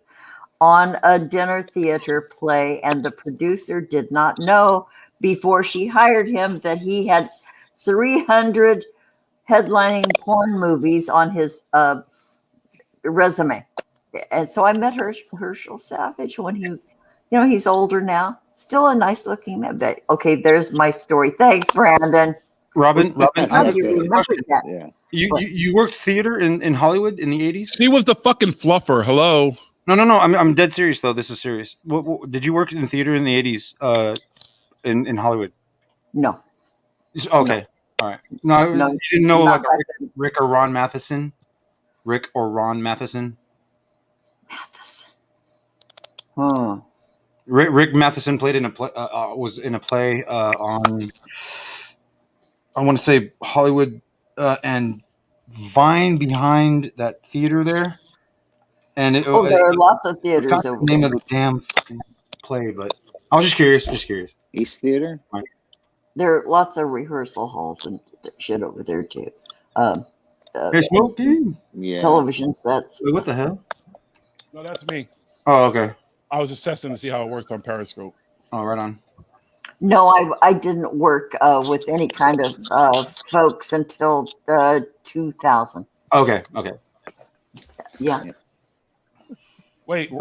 on a dinner theater play, and the producer did not know before she hired him that he had 300 headlining porn movies on his resume. And so I met Herschel Savage when he's older now. Still a nice looking man. But okay, there's my story. Thanks, Brandon. Robin, How do you remember that? Yeah. You worked theater in Hollywood in the 80s? She was the fucking fluffer. Hello. No. I'm dead serious though. This is serious. What did you work in theater in the 80s? In Hollywood? No. Okay. All right. No, you didn't know Not like Rick or Ron Matheson? Rick or Ron Matheson? Hmm. Rick Matheson played in a play. Was in a play on. I want to say Hollywood and Vine behind that theater there. And there are lots of theaters the over name there. of the damn fucking play, but I was just curious. East Theater. There are lots of rehearsal halls and shit over there too. Hey, Smokey. Yeah. Television sets. Wait, what the hell? No, that's me. Oh, okay. I was assessing to see how it works on Periscope. Oh, right on. No, I didn't work with any kind of folks until 2000. Okay. Yeah. Wait,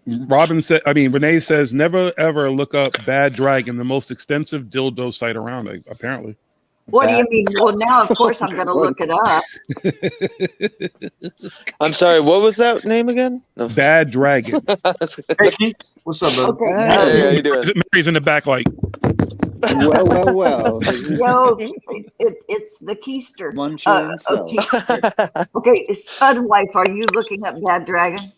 Robin said. I mean, Renee says never ever look up Bad Dragon, the most extensive dildo site around. Apparently. What do you mean? Well, now of course I'm going to look it up. I'm sorry. What was that name again? No. Bad Dragon. Hey, Keith. What's up, brother? Okay. Hey, how you doing? Mary's in the back, like. Well. Yo, it's the keister. Muncher himself. Keister. Okay, Spud Wife, are you looking up Bad Dragon?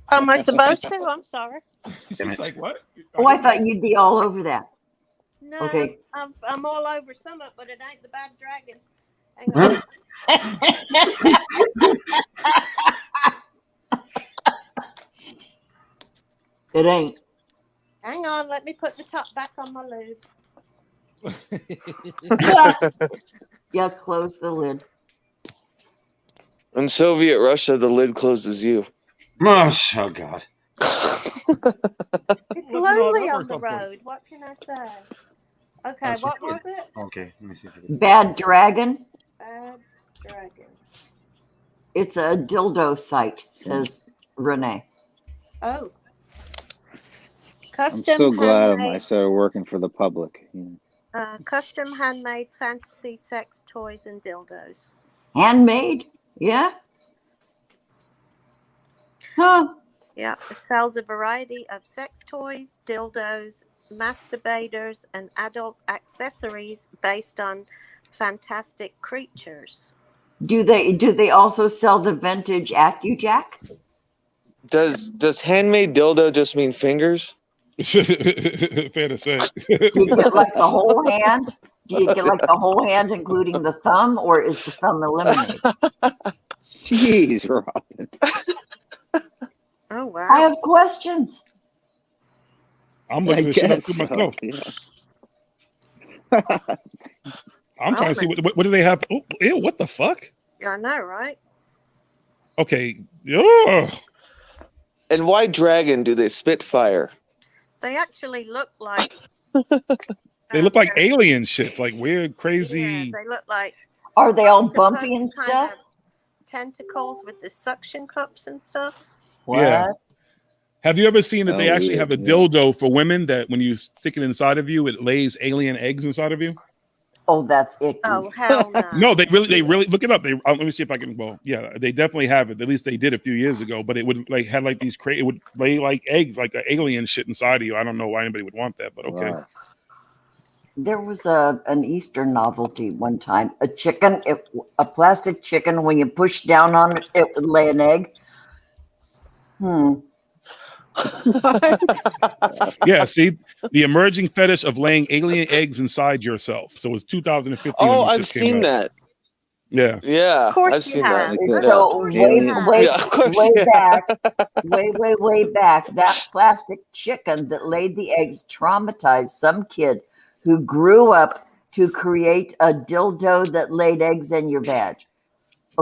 Am I supposed to? I'm sorry. She's like, what? Oh, I thought you'd be all over that. No, Okay. I'm all over some of it, but it ain't the Bad Dragon. Hang on. It ain't. Hang on, let me put the top back on my lube. Yeah, close the lid. In Soviet Russia, the lid closes you. Oh God. It's lonely on the road. What can I say? Okay, what was it? Okay, let me see. Bad Dragon. Bad Dragon. It's a dildo site, says Renee. Oh. I'm Custom so glad I handmade, started working for the public. custom handmade fantasy sex toys and dildos. Handmade? Yeah. Huh. Yeah, it sells a variety of sex toys, dildos, masturbators, and adult accessories based on fantastic creatures. Do they also sell the vintage AccuJack? Does handmade dildo just mean fingers? Fair to say. Do you get like the whole hand? Do you get like the whole hand, including the thumb, or is the thumb eliminated? Jeez, Robin. Oh wow! I have questions. I'm looking this shit up to myself. I'm trying to see what do they have. Oh, ew, what the fuck? I know, right? Okay. Ugh. And why dragon? Do they spit fire? They actually look like They look like alien shit, like weird, crazy. yeah, they look like. Are they all bumpy and stuff? Tentacles with the suction cups and stuff. What? Yeah. Have you ever seen that they Oh, actually yeah, have a yeah. dildo for women that when you stick it inside of you, it lays alien eggs inside of you? Oh, that's icky. Oh hell no! No, they really look it up. Let me see if I can. Well, yeah, they definitely have it. At least they did a few years ago. But it would like had like these it would lay like eggs, like alien shit inside of you. I don't know why anybody would want that, but okay. Right. There was an Easter novelty one time. A chicken, a plastic chicken. When you push down on it, it would lay an egg. Yeah, see the emerging fetish of laying alien eggs inside yourself. So it was 2015. Oh, when this I've shit came seen out. that. Yeah. Yeah, Of course I've you seen have. that. Like So way back, that plastic chicken that laid the eggs traumatized some kid who grew up to create a dildo that laid eggs in your vag.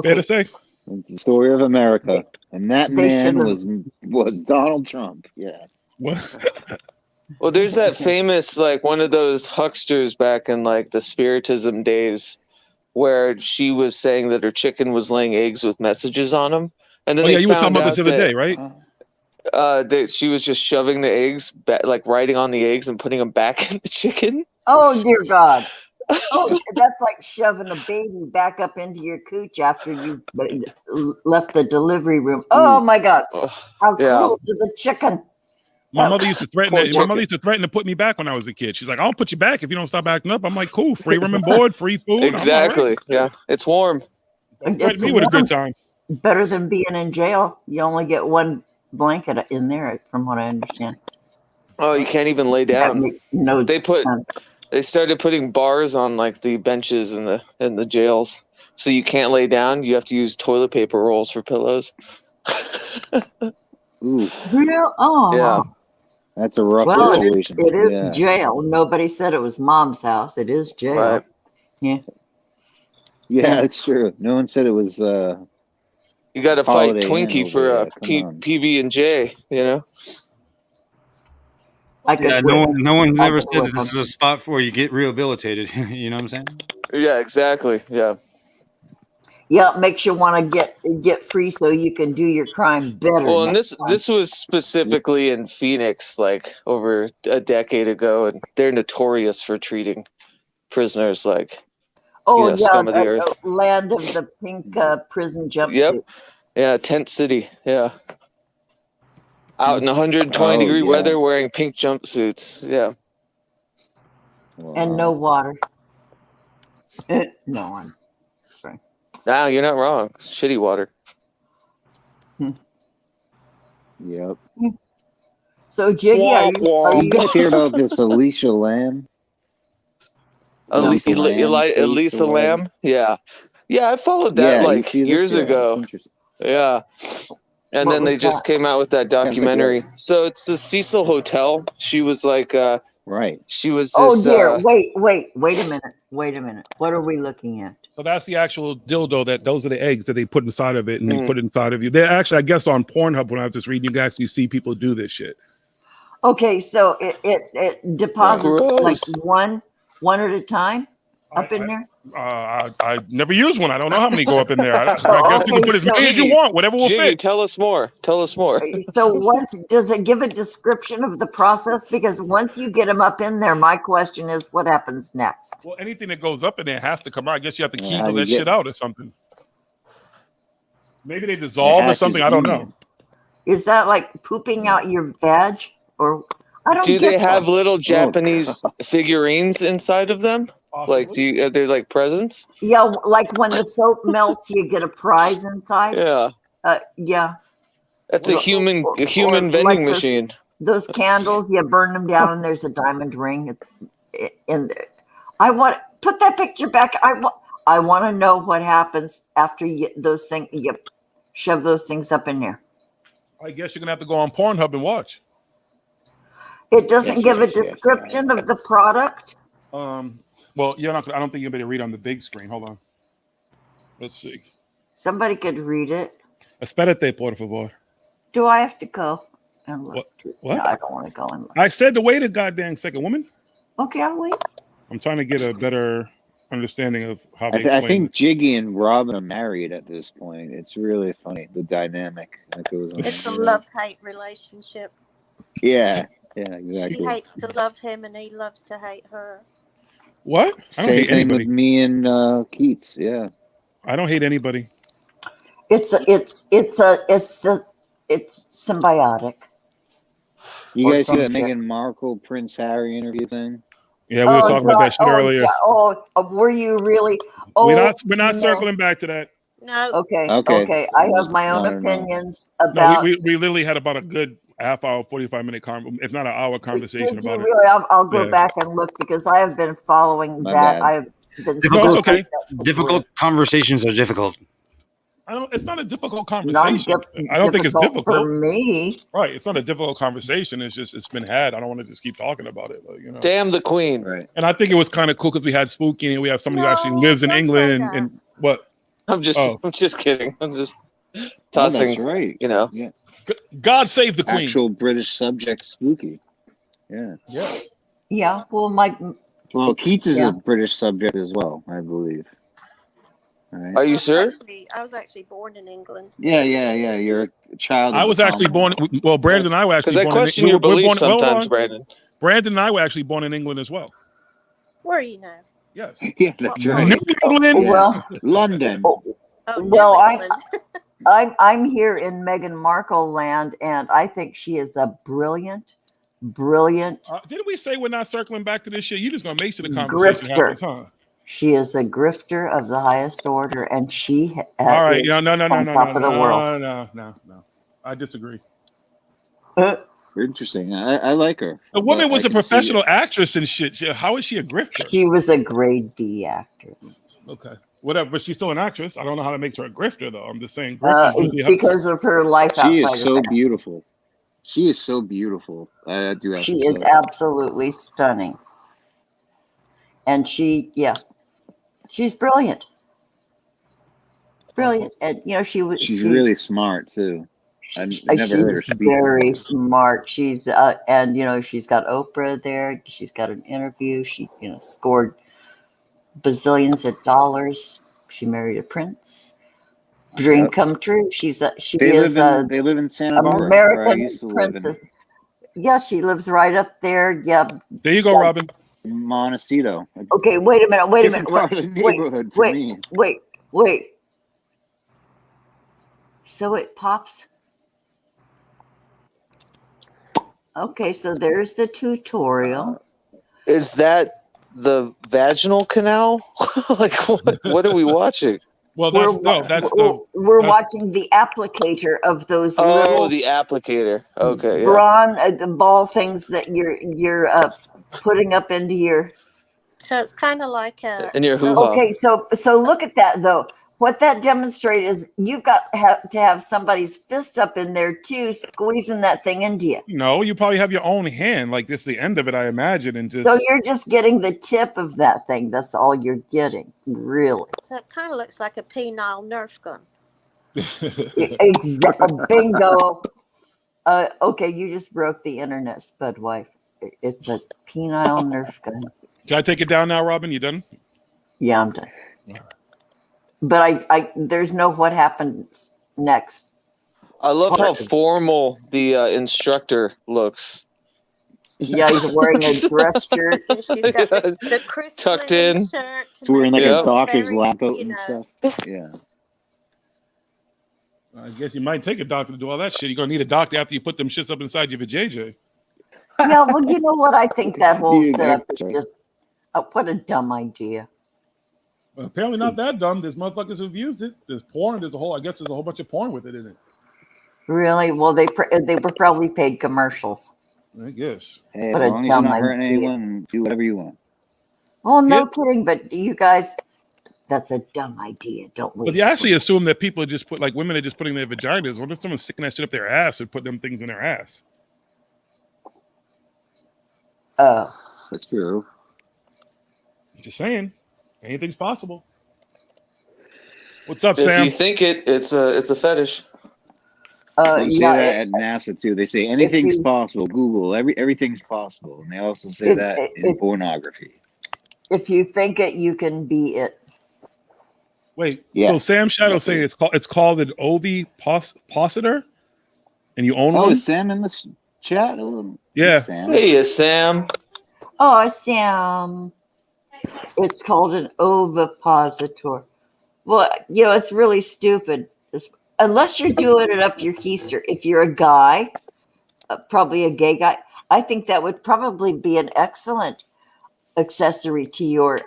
Fair to say. It's the story of America, and that They man should've- was Donald Trump. Yeah. Well, there's that famous like one of those hucksters back in like the Spiritism days, where she was saying that her chicken was laying eggs with messages on them, and then Oh they yeah, you were talking found about this out the other that, day, right? that she was just shoving the eggs, like writing on the eggs and putting them back in the chicken. Oh dear God! Oh, that's like shoving a baby back up into your cooch after you left the delivery room. Oh my God! How cruel to the chicken! My mother used to threaten Poor that. My mother used to threaten to put me back when I was a kid. She's like, "I'll put you back if you don't stop acting up." I'm like, "Cool, free room and board, free food." Exactly. Yeah, it's warm. Threaten me with a good time. Better than being in jail. You only get one blanket in there, from what I understand. Oh, you can't even lay down. No They started putting bars on like the benches in the jails, so you can't lay down. You have to use toilet paper rolls for pillows. Ooh, Real? Oh. Yeah. that's a rough Well, situation. it is Yeah. jail. Nobody said it was mom's house. It is jail. Right. Yeah. Yeah, that's true. No one said it was. You got to fight Holiday Inn Twinkie over for a there. Come on. PB and J. You know. Yeah, no one ever said that this is a spot where you get rehabilitated. You know what I'm saying? Yeah, exactly. Yeah. Yeah, it makes you want to get free so you can do your crime better. Well, and next time. this was specifically in Phoenix, like over a decade ago, and they're notorious for treating prisoners like scum of the earth. Land of the pink prison jumpsuits. Yep. Yeah, tent city. Yeah. Out in 120 degree yeah. weather, wearing pink jumpsuits. Yeah. And no water. No one. Sorry. Nah, you're not wrong. Shitty water. Yep. So, Jiggy, are you guys hear about this Alicia Lamb? Elisa Lamb? Yeah. Yeah, I followed that like years ago. Yeah. And What then they was just that? came out with that documentary. So it's the Cecil Hotel. She was like right. She was Oh this dear. Wait a minute. What are we looking at? So that's the actual dildo. Those are the eggs that they put inside of it, and they put it inside of you. They're actually, I guess, on Pornhub. When I was just reading, you can actually see people do this shit. Okay, so it deposits like one at a time up in there. I never use one. I don't know how many go up in there. I guess you can put as many as you want, whatever will Jiggy, fit. tell us more. So does it give a description of the process? Because once you get them up in there, my question is, what happens next? Well, anything that goes up in there has to come out. I guess you have to Yeah, kegel you that get- shit out or something. Maybe they dissolve or something. I don't know. Is that like pooping out your vag? Or I don't Do get they have that. little Japanese figurines inside of them? Like, are they like presents? Yeah, like when the soap melts, you get a prize inside. Yeah. Yeah. That's a human vending like machine. Those candles, you burn them down, and there's a diamond ring in there. I want put that picture back. I want to know what happens after you shove those things up in there. I guess you're gonna have to go on Pornhub and watch. It doesn't give a description of the product. Well, you're not. I don't think you're able to read on the big screen. Hold on. Let's see. Somebody could read it. Espérate, por favor. Do I have to go and look? What? No, I don't want to go and look. I said to wait a goddamn second, woman. Okay, I'll wait. I'm trying to get a better understanding of how they I explain think Jiggy and Robin are married at this point. It's really funny, the dynamic that goes on. It's a love-hate relationship. Yeah, She exactly. hates to love him, and he loves to hate her. What? I don't Same hate thing anybody. with me and Keats. Yeah. I don't hate anybody. It's symbiotic. You Or guys see that something. Meghan Markle Prince Harry interview thing? Yeah, we were talking about that shit earlier. Were you really? We're not circling back to that. No. Okay. I have my own wanna know. opinions No, about. we literally had about a good half hour, 45-minute if not an hour conversation Did you about really? it. I'll go Yeah. back and look because I have been following My that. bad. I have been. No, it's okay. Difficult conversations are difficult. It's not a difficult conversation. I don't think it's difficult for me. Right. It's not a difficult conversation. It's just it's been had. I don't want to just keep talking about it. Damn the Queen. Right. And I think it was kind of cool because we had Spooky and we have somebody who actually lives in England and what? I'm just kidding. I'm just tossing. That's right. You know. Yeah. God save the Queen. Actual British subject Spooky. Yeah. Yeah. Yeah. Well, Well, Keats is Yeah. a British subject as well, I believe. Right. Are you sure? I was actually born in England. Yeah. You're a child. I was actually born. Well, Brandon and I were actually Because I born. question in, your we're born, beliefs hold sometimes, on. Brandon. Brandon and I were actually born in England as well. Where are you now? Yes. Yeah, that's right. New England. Well, London. Oh, New well, England. I'm here in Meghan Markle land, and I think she is a brilliant. Didn't we say we're not circling back to this shit? You're just gonna make sure the conversation Grifter. happens, huh? She is a grifter of the highest order, and she All right. is No. on top of the world. No. I disagree. Interesting. I like her. The woman but was I a can see professional it. actress and shit. How is she a grifter? She was a grade B actress. Okay. Whatever, but she's still an actress. I don't know how that makes her a grifter, though. I'm just saying, grifters usually Because of her life She outside is of so that. beautiful. She is so beautiful. I do have She to is say. absolutely stunning. And she's brilliant. Brilliant. And, She's really smart too. I never heard her she's speak. very smart. She's, and, she's got Oprah there. She's got an interview. She, scored bazillions of dollars. She married a prince. Dream come true. She is They live in Santa Barbara, where I American used to live princess. Yeah, she lives right up there. Yeah. There you go, Robin. Montecito. Okay, wait a minute. Different part of the neighborhood for me. Wait. So it pops. Okay, so there's the tutorial. Is that the vaginal canal? Like, what are we watching? Well, we're watching the applicator of those little the applicator. Okay, yeah. brawn, the ball things that you're putting up into your. So it's kind of like a. In your hoo-ha. Okay, so look at that though. What that demonstrates is you've got to have somebody's fist up in there too, squeezing that thing into you. No, you probably have your own hand, like this, the end of it, I imagine, and just. So you're just getting the tip of that thing. That's all you're getting, really. So it kind of looks like a penile Nerf gun. Exactly. Bingo. Okay, you just broke the internet, Spud wife. It's a penile Nerf gun. Can I take it down now, Robin? You done? Yeah, I'm done. But I there's no what happens next. I love how formal the instructor looks. Yeah, he's wearing a dress shirt. And she's got the crisp tucked linen in. shirt to It's wearing like make a it doctor's very, lab coat you and know. stuff. Yeah. I guess you might take a doctor to do all that shit. You're gonna need a doctor after you put them shits up inside your vajayjay. Yeah, well, you know what? I think that whole Yeah, setup is sorry. just what a dumb idea. Well, apparently not that dumb. There's motherfuckers who've used it. There's porn. There's a whole bunch of porn with it, isn't it? Really? Well, they were probably paid commercials. I guess. Hey, as What a long as you're dumb not hurting idea. anyone, do whatever you want. Oh, no kidding. But you guys, that's a dumb idea. Don't But waste you actually assume that people just put, like, women are just putting their vaginas. What if someone's sticking that shit up their ass and put them things in their ass? That's true. Just saying, anything's possible. What's up, If Sam? you think it's a fetish. They say that at NASA too. They say anything's possible. Google everything's possible, and they also say that in pornography. If you think it, you can be it. Wait, Yeah. so Sam Shadow saying it's called an ovipositor, and you own Oh, one? is Sam in the chat? Yeah. Sam. Hey, Sam. Oh, Sam. It's called an ovipositor. Well, it's really stupid. Unless you're doing it up your keister. If you're a guy, probably a gay guy, I think that would probably be an excellent accessory to your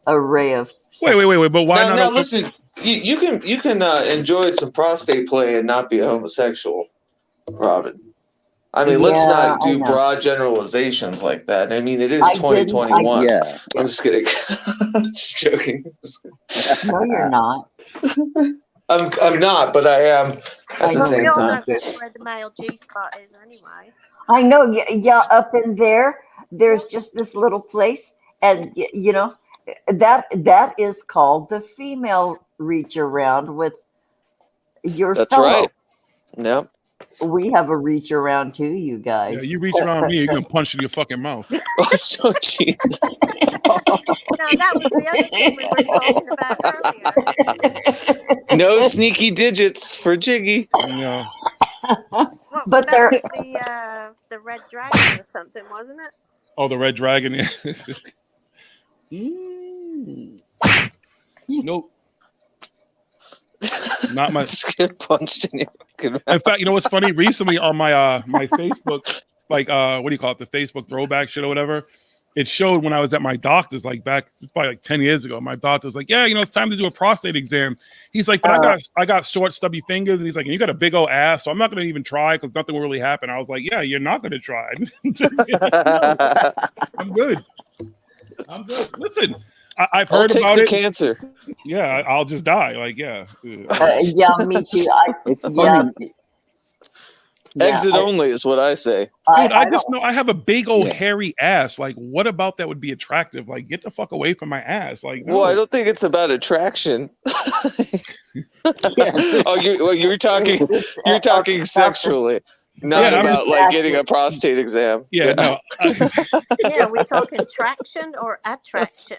array of. Wait. But why not? Now listen, you can enjoy some prostate play and not be a homosexual, Robin. I mean, let's not do broad generalizations like that. I mean, it is 2021. Yeah. I'm just kidding. Just joking. No, you're not. I'm not, but I am at the same We all know time. that's where the male G spot is anyway. I know. Yeah, up in there, there's just this little place, and that is called the female reach around with your. That's fellow. right. Yep. We have a reach around too, you guys. Yeah, you reach around me, you're gonna punch in your fucking mouth. Oh, jeez. No, that was the other thing we were talking about earlier. No sneaky digits for Jiggy. Yeah. But they're the red dragon or something, wasn't it? Oh, the red dragon. Nope. Not my punched in your fucking mouth. In fact, you know what's funny? Recently on my my Facebook, like what do you call it? The Facebook throwback shit or whatever. it showed when I was at my doctor's, like back probably like 10 years ago. My doctor was like, yeah, it's time to do a prostate exam. He's like, but I got short, stubby fingers. And he's like, and you got a big old ass. So I'm not going to even try because nothing will really happen. I was like, yeah, you're not going to try. No, I'm good. I'm good. Listen, I've heard about it. Cancer. Yeah, I'll just die. Like, yeah. Yeah, me too. It's funny. Exit only is what I say. Dude, I just know I have a big old hairy ass. Like, what about that would be attractive? Like, get the fuck away from my ass. Like, no. Well, I don't think it's about attraction. Oh, you're talking sexually, not about like getting a prostate exam. Yeah, no. Yeah, we talking traction or attraction?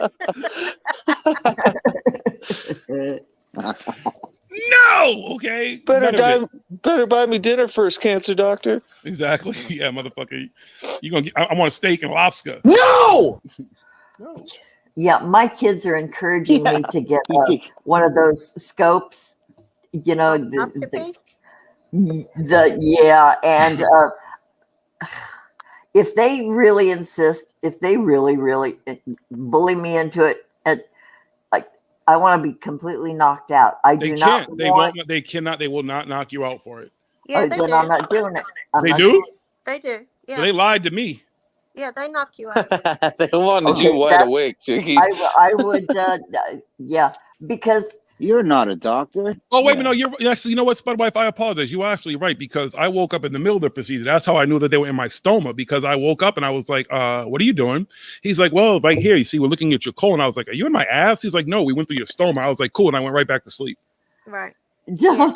No, okay. Better buy me dinner first, cancer doctor. Exactly. Yeah, motherfucker. I want a steak and lobster. No. Yeah, my kids are encouraging me to get one of those scopes. And if they really insist, if they really bully me into it, I want to be completely knocked out. They will not knock you out for it. Yeah, then I'm not doing it. They do? They do. Yeah. So they lied to me. Yeah, they knock you out. They wanted you wide awake, Jiggy. I would, yeah, because you're not a doctor. Oh, wait a minute. No, you're actually, you know what, Spud Wife? I apologize. You were actually right because I woke up in the middle of the procedure. That's how I knew that they were in my stoma because I woke up and I was like, what are you doing? He's like, well, right here, you see, we're looking at your colon. I was like, are you in my ass? He's like, no, we went through your stoma. I was like, cool. And I went right back to sleep. Right. So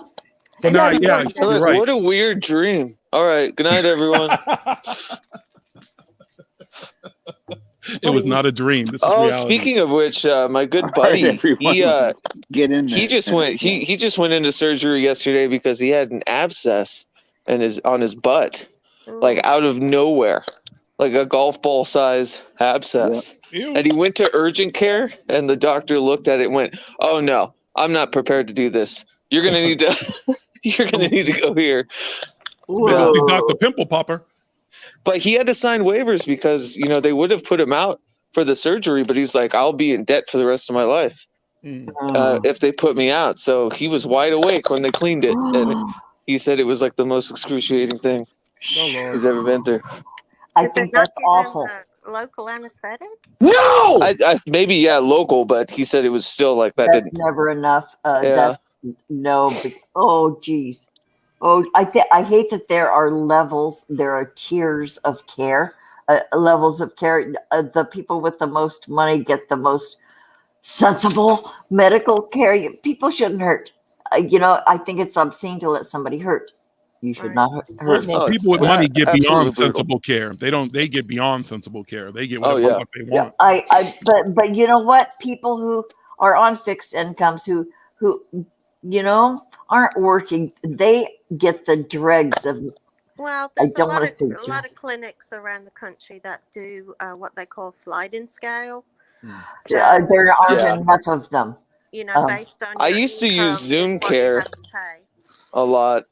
now, yeah, you're right. What a weird dream. All right. Good night, everyone. It was not a dream. This is reality. Speaking of which, my good buddy, he just went into surgery yesterday because he had an abscess on his butt, like out of nowhere, like a golf ball size abscess. Yeah. And he went to urgent care, and the doctor looked at it and went, "Oh no, I'm not prepared to do this. You're gonna need to, go here." So, Dr. Pimple Popper. But he had to sign waivers because, they would have put him out for the surgery, but he's like, I'll be in debt for the rest of my life if they put me out. So he was wide awake when they cleaned it. And he said it was like the most excruciating thing he's ever been through. I think that's awful. Local anesthetic? No! Maybe, local, but he said it was still like that. That's never enough. Oh, geez. Oh, I hate that there are levels. There are tiers of care, levels of care. The people with the most money get the most sensible medical care. People shouldn't hurt. I think it's obscene to let somebody hurt. You should not hurt. First of all, people with money get beyond sensible care. They get beyond sensible care. They get whatever they want. But you know what? People who are on fixed incomes who aren't working, they get the dregs of. Well, there's a lot of clinics around the country that do what they call sliding scale. There aren't enough of them. Based on. I used to use Zoom Care a lot,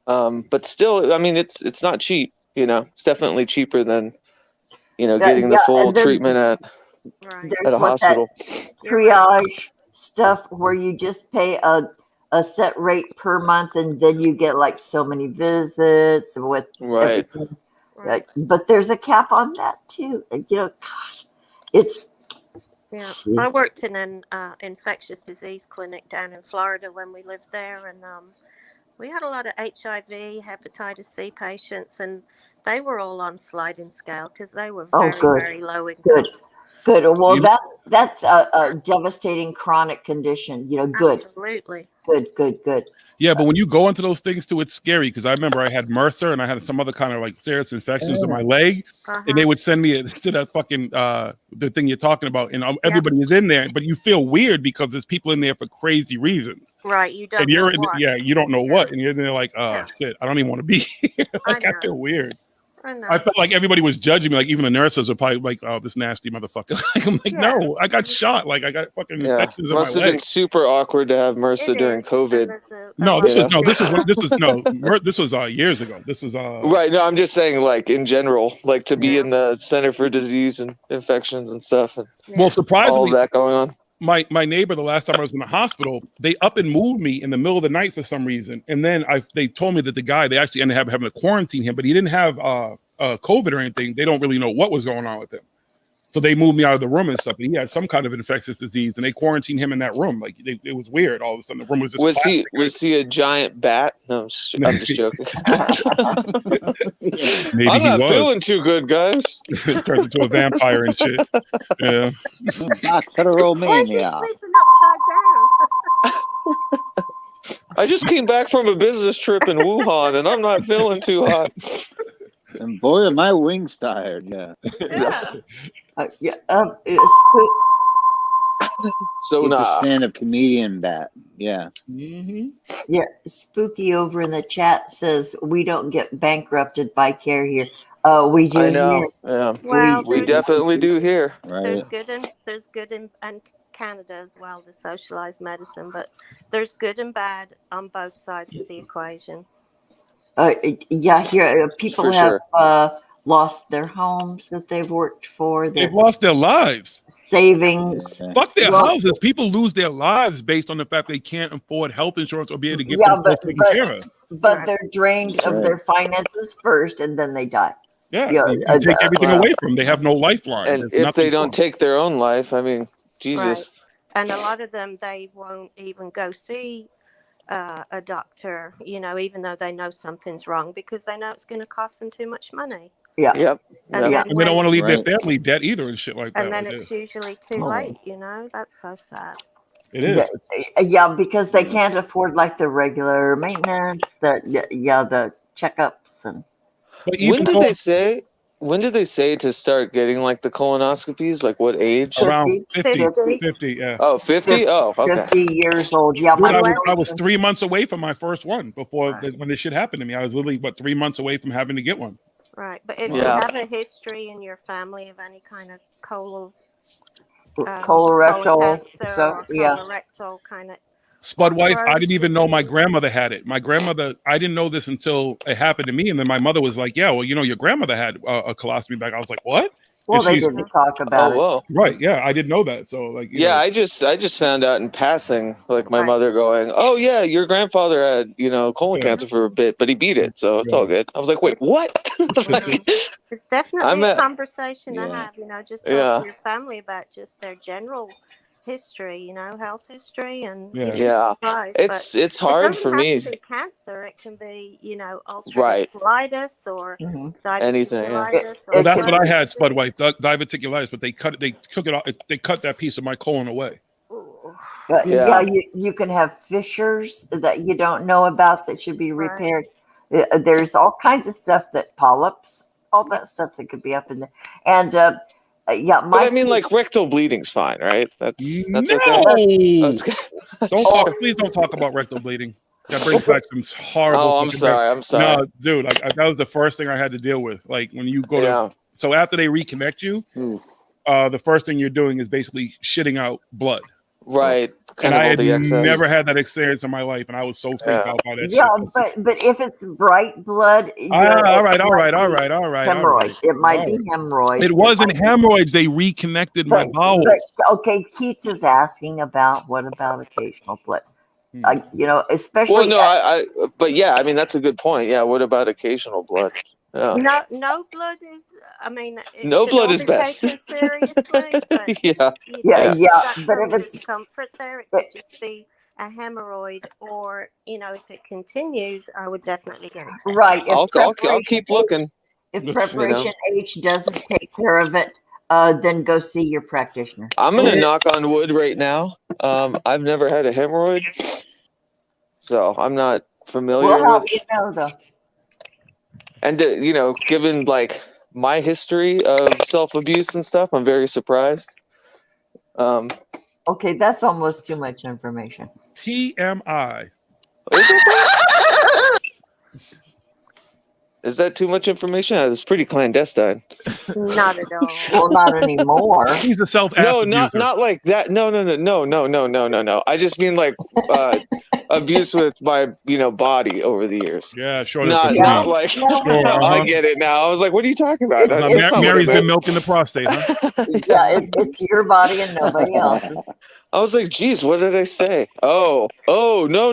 but still, I mean, it's not cheap. It's definitely cheper than getting the full treatment at a hospital. Triage stuff where you just pay a set rate per month, and then you get like so many visits with everything. But there's a cap on that too. Gosh, it's. Yeah, I worked in an infectious disease clinic down in Florida when we lived there, and we had a lot of HIV, hepatitis C patients, and they were all on sliding scale because they were very low income. Good. Well, that's a devastating chronic condition. Good. Absolutely. Good. Yeah, but when you go into those things too, it's scary because I remember I had MRSA and I had some other kind of like serious infections in my leg, and they would send me to that fucking the thing you're talking about, and everybody is in there, but you feel weird because there's people in there for crazy reasons. Right, you don't. And you don't know what, and you're in there like, shit, I don't even want to be here. I feel weird. I know. I felt like everybody was judging me. Like even the nurses were probably like, "Oh, this nasty motherfucker." Like, I'm like, no, I got shot. Like I got fucking infections in my Must have been leg. super awkward to have MRSA during COVID. No, this was years ago. This was Right. No, I'm just saying, like in general, like to be in the Center for Disease and Infections and stuff, and well, surprisingly, all of that going on. My neighbor, the last time I was in the hospital, they up and moved me in the middle of the night for some reason, and then they told me that the guy, they actually ended up having to quarantine him, but he didn't have COVID or anything. They don't really know what was going on with him, so they moved me out of the room and stuff. And he had some kind of infectious disease, and they quarantined him in that room. Like it was weird. All of a sudden, the room was just Was he a giant bat? No, I'm just joking. Maybe I'm he not was. feeling too good, guys. Turns into a vampire and shit. Yeah. Federal Why is he mania. sleeping upside down? I just came back from a business trip in Wuhan, and I'm not feeling too hot. And boy, are my wings tired. Yeah. So It's a nah. stand-up comedian bat. Yeah. Yeah, Spooky over in the chat says we don't get bankrupted by care here. We do. I know. Here. Yeah. Well, we there's- definitely do here. There's good in Canada as well, the socialized medicine, but there's good and bad on both sides of the equation. Yeah, here people For have sure. lost their homes that they've worked for. They've lost their lives. Savings. Fuck their Well, houses. People lose their lives based on the fact they can't afford health insurance or be able to get Yeah, themselves taken care of. but they're drained of Right. their finances first, and then they die. Yeah, you take everything away from them. They have no lifeline. And There's if nothing they for don't take their own life, I mean, Jesus. And a lot of them, they won't even go see a doctor, even though they know something's wrong, because they know it's going to cost them too much money. Yeah. Yep. And And, then they don't want to leave when- their family debt either and shit like that. And then like it's that. usually too Oh. late, That's so sad. It is. Yeah, because they can't afford like the regular maintenance, the checkups and. When did they say to start getting like the colonoscopies? Like what age? Around 50, yeah. Oh, 50? Oh, okay. 50 years old. Yeah, Dude, my I was 3 months away from my first one before when this shit happened to me. I was literally 3 months away from having to get one. Right. But if you Yeah. have a history in your family of any kind of colorectal colon cancer stuff, or yeah. colorectal kind of. Spud wife, I didn't even know my grandmother had it. My grandmother, I didn't know this until it happened to me. And then my mother was like, yeah, well, your grandmother had a colostomy bag. I was like, what? Well, And they she's- didn't talk about Oh, whoa. Right. Yeah. I didn't know that. So like, you Yeah, know. I just found out in passing, like my mother going, "Oh yeah, your grandfather had colon cancer for a bit, but he beat it, so it's all good." I was like, "Wait, what?" It's definitely I'm a at- conversation to Yeah. have, just talk Yeah. to your family about just their general history, health history, and Yeah. you'd be Yeah. surprised, It's- but it's hard it doesn't for have me. to be cancer. It can be, ulcerative Right. colitis or Anything, yeah. diverticulitis. Well, or that's what I Crohn's had, Spud disease. wife, diverticulitis, but they took it off. They cut that piece of my colon away. But Yeah. you can have fissures that you don't know about that should be repaired. There's all kinds of stuff that polyps, all that stuff that could be up in there. And But I mean, like rectal bleeding's fine, right? That's No! okay. That's good. Please don't talk about rectal bleeding. That brings back some horrible. Oh, I'm fucking sorry, memories. I'm sorry. No, dude, that was the first thing I had to deal with. Like when you go Yeah. to, so after they reconnect you, the first thing you're doing is basically shitting out blood. Right. And Kind of I all had the excess. never had that experience in my life, and I was so freaked out by that Yeah, shit. but if it's bright blood, All right. hemorrhoids. It might be hemorrhoids. It wasn't might be- hemorrhoids. They reconnected my bowels. But, okay, Keats is asking about what about occasional blood? Especially Well, no, but yeah, I mean that's a good point. Yeah, what about occasional blood? Yeah. No blood is. I mean, it No should blood all is be best. taken seriously, but Yeah. got but some if it's discomfort there, it could just be a hemorrhoid, or if it continues, I would definitely get it. right, if I'll preparation keep looking. If You know. preparation H doesn't take care of it, then go see your practitioner. I'm gonna knock on wood right now. I've never had a hemorrhoid, so I'm not familiar Well, how with. do you know though? And given like my history of self-abuse and stuff, I'm very surprised. Okay, that's almost too much information. TMI. Is it that? Is that too much information? It's pretty clandestine. Not at all. Well, not anymore. He's a No, not like that. No. I just mean like abuse with my body over the years. Yeah, sure. Not like Sure, uh-huh. I get it now. I was like, what are you talking about? Mary's been milking the prostate, huh? Yeah, it's your body and nobody else's. I was like, geez, what did I say? Oh, no.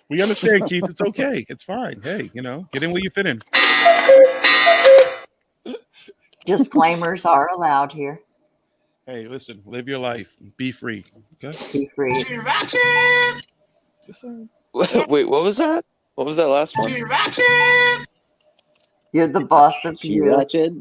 We understand, Keith. It's okay. It's fine. Hey, get in where you fit in. Disclaimers are allowed here. Hey, listen, live your life. Be free. Okay? Be free. Wait, what was that? What was that last one? You're the boss of you. Ratchet?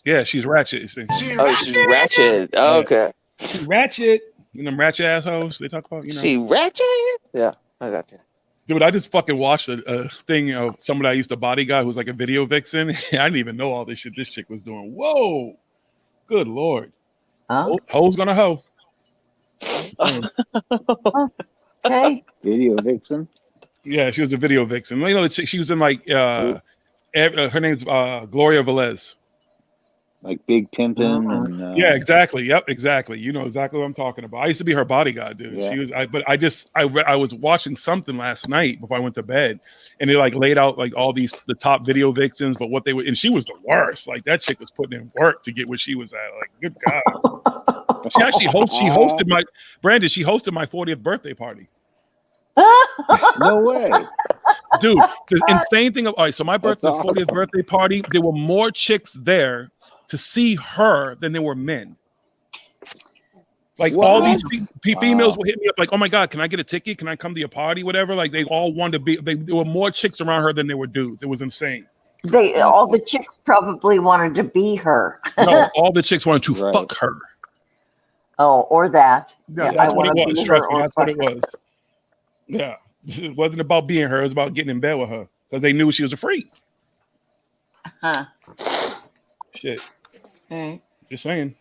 Yeah, she's ratchet. You see. Oh, she's ratchet. Oh, okay. She's ratchet. Them ratchet assholes they talk about. She ratchet. Yeah, I got you. Dude, I just fucking watched a thing of somebody I used to bodyguard who was like a video vixen. I didn't even know all this shit this chick was doing. Whoa. Good Lord. Ho's gonna hoe. Okay. Video vixen? Yeah, she was a video vixen. The chick, she was in like, her name's Gloria Velez. Like Big Pimpin' and yeah, exactly. Yep, exactly. You know exactly what I'm talking about. I used to be her bodyguard, dude. Yeah. She was, I was watching something last night before I went to bed, and they like laid out like all the top video vixens, but what they were, and she was the worst. Like that chick was putting in work to get where she was at. Like, good God. She actually hosted my 40th birthday party. No way. Dude, the insane thing all right, so my birthday, 40th birthday party, there were more chicks there to see her than there were men. Like all these females will hit me up like, oh my God, can I get a ticket? Can I come to your party? Whatever. Like they all wanted to be, there were more chicks around her than there were dudes. It was insane. All the chicks probably wanted to be her. No, all the chicks wanted to fuck her. Oh, or that. Yeah, that's what it was. Trust me, that's what it was. Yeah. It wasn't about being her, it was about getting in bed with her. Because they knew she was a freak. Huh. Shit. Okay. Just saying.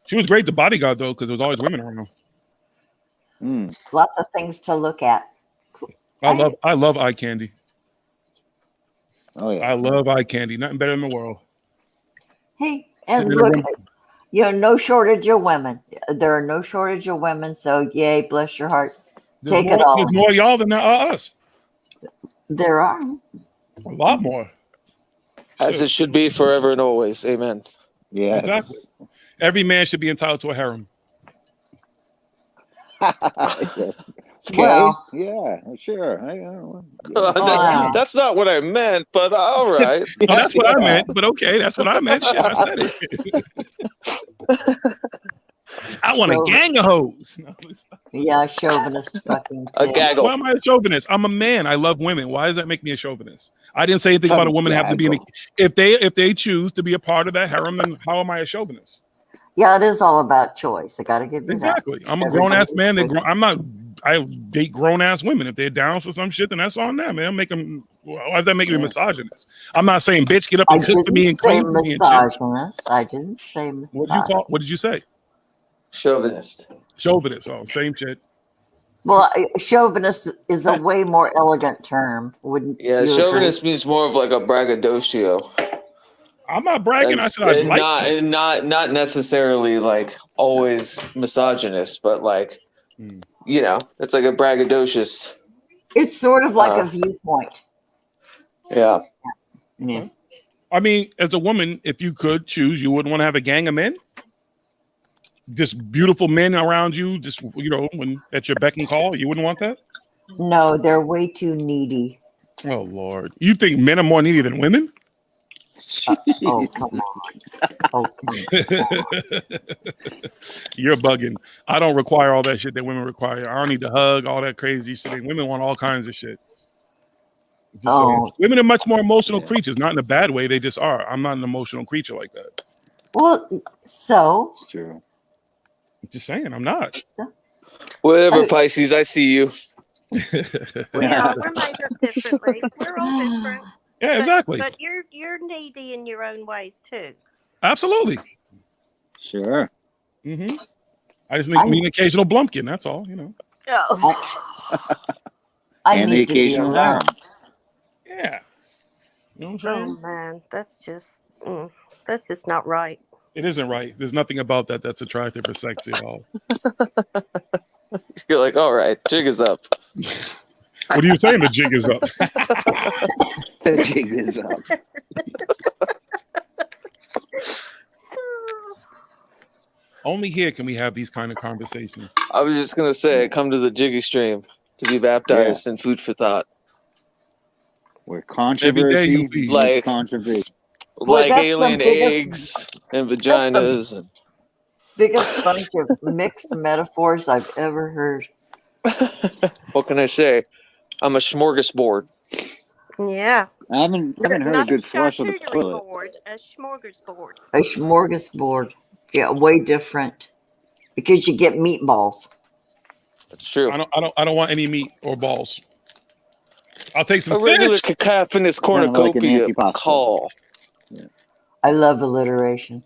She was great, the bodyguard, though, because there was always women around. Lots of things to look at. I love eye candy. Oh yeah. I love eye candy. Nothing better in the world. Hey, and look, no shortage of women. There are no shortage of women, so yay, bless your heart. Take it all. There's more y'all than there are us. There are. A lot more. As it should be forever and always. Amen. Yeah. Exactly. Every man should be entitled to a harem. Well, yeah, sure. I don't know. That's not what I meant, but all right. No, that's what I meant, but okay, that's what I meant. Shit, I said it. I want a gang of hoes. Yeah, chauvinist fucking. A gaggle. Why am I a chauvinist? I'm a man. I love women. Why does that make me a chauvinist? I didn't say anything about a woman have to be in if they choose to be a part of that harem, then how am I a chauvinist? Yeah, it is all about choice. I got to give you exactly. that. I'm a grown ass man. I date grown ass women. If they're down for some shit, then that's on them, man. Make them. Why does that make me a misogynist? I'm not saying bitch get up and cook for me and clean for me and shit. I didn't say misogynist. What did you say? Chauvinist. Chauvinist. Oh, same shit. Well, chauvinist is a way more elegant term. Wouldn't? Yeah, chauvinist means more of like a braggadocio. I'm not bragging. I said I'd like and not necessarily like always misogynist, but like it's like a braggadocious. It's sort of like a viewpoint. Yeah. Yeah. I mean, as a woman, if you could choose, you wouldn't want to have a gang of men. Just beautiful men around you, just when at your beck and call. You wouldn't want that? No, they're way too needy. Oh Lord, you think men are more needy than women? Oh come on! You're bugging. I don't require all that shit that women require. I don't need to hug all that crazy shit. Women want all kinds of shit. Women are much more emotional creatures, not in a bad way. They just are. I'm not an emotional creature like that. Well, so it's true. Just saying, I'm not. Whatever, Pisces, I see you. We're made up differently. We're all different. Yeah, exactly. But you're needy in your own ways too. Absolutely. Sure. I just need an occasional blumpkin. That's all, Oh. I And the need to be occasional alone. harem. Yeah. You know what I'm Oh saying? man, that's just not right. It isn't right. There's nothing about that that's attractive or sexy at all. You're like, all right, jig is up. What are you saying? The jig is up. The jig is up. Only here can we have these kind of conversations. I was just gonna say, come to the Jiggy stream to be baptized and food for thought. Where Every day controversy you leave. Like- makes controversy. Boy, Like that's the alien biggest- eggs and vaginas. And Biggest bunch of mixed metaphors I've ever heard. what can I say? I'm a smorgasbord. Yeah. I haven't heard a Not good flush of the charcuterie toilet. board, a smorgasbord. A smorgasbord. Yeah, way different. Because you get meatballs. That's true. I don't want any meat or balls. I'll take some A regular fish. cacophonous Kinda like an cornucopia antipasta. call. I love alliteration.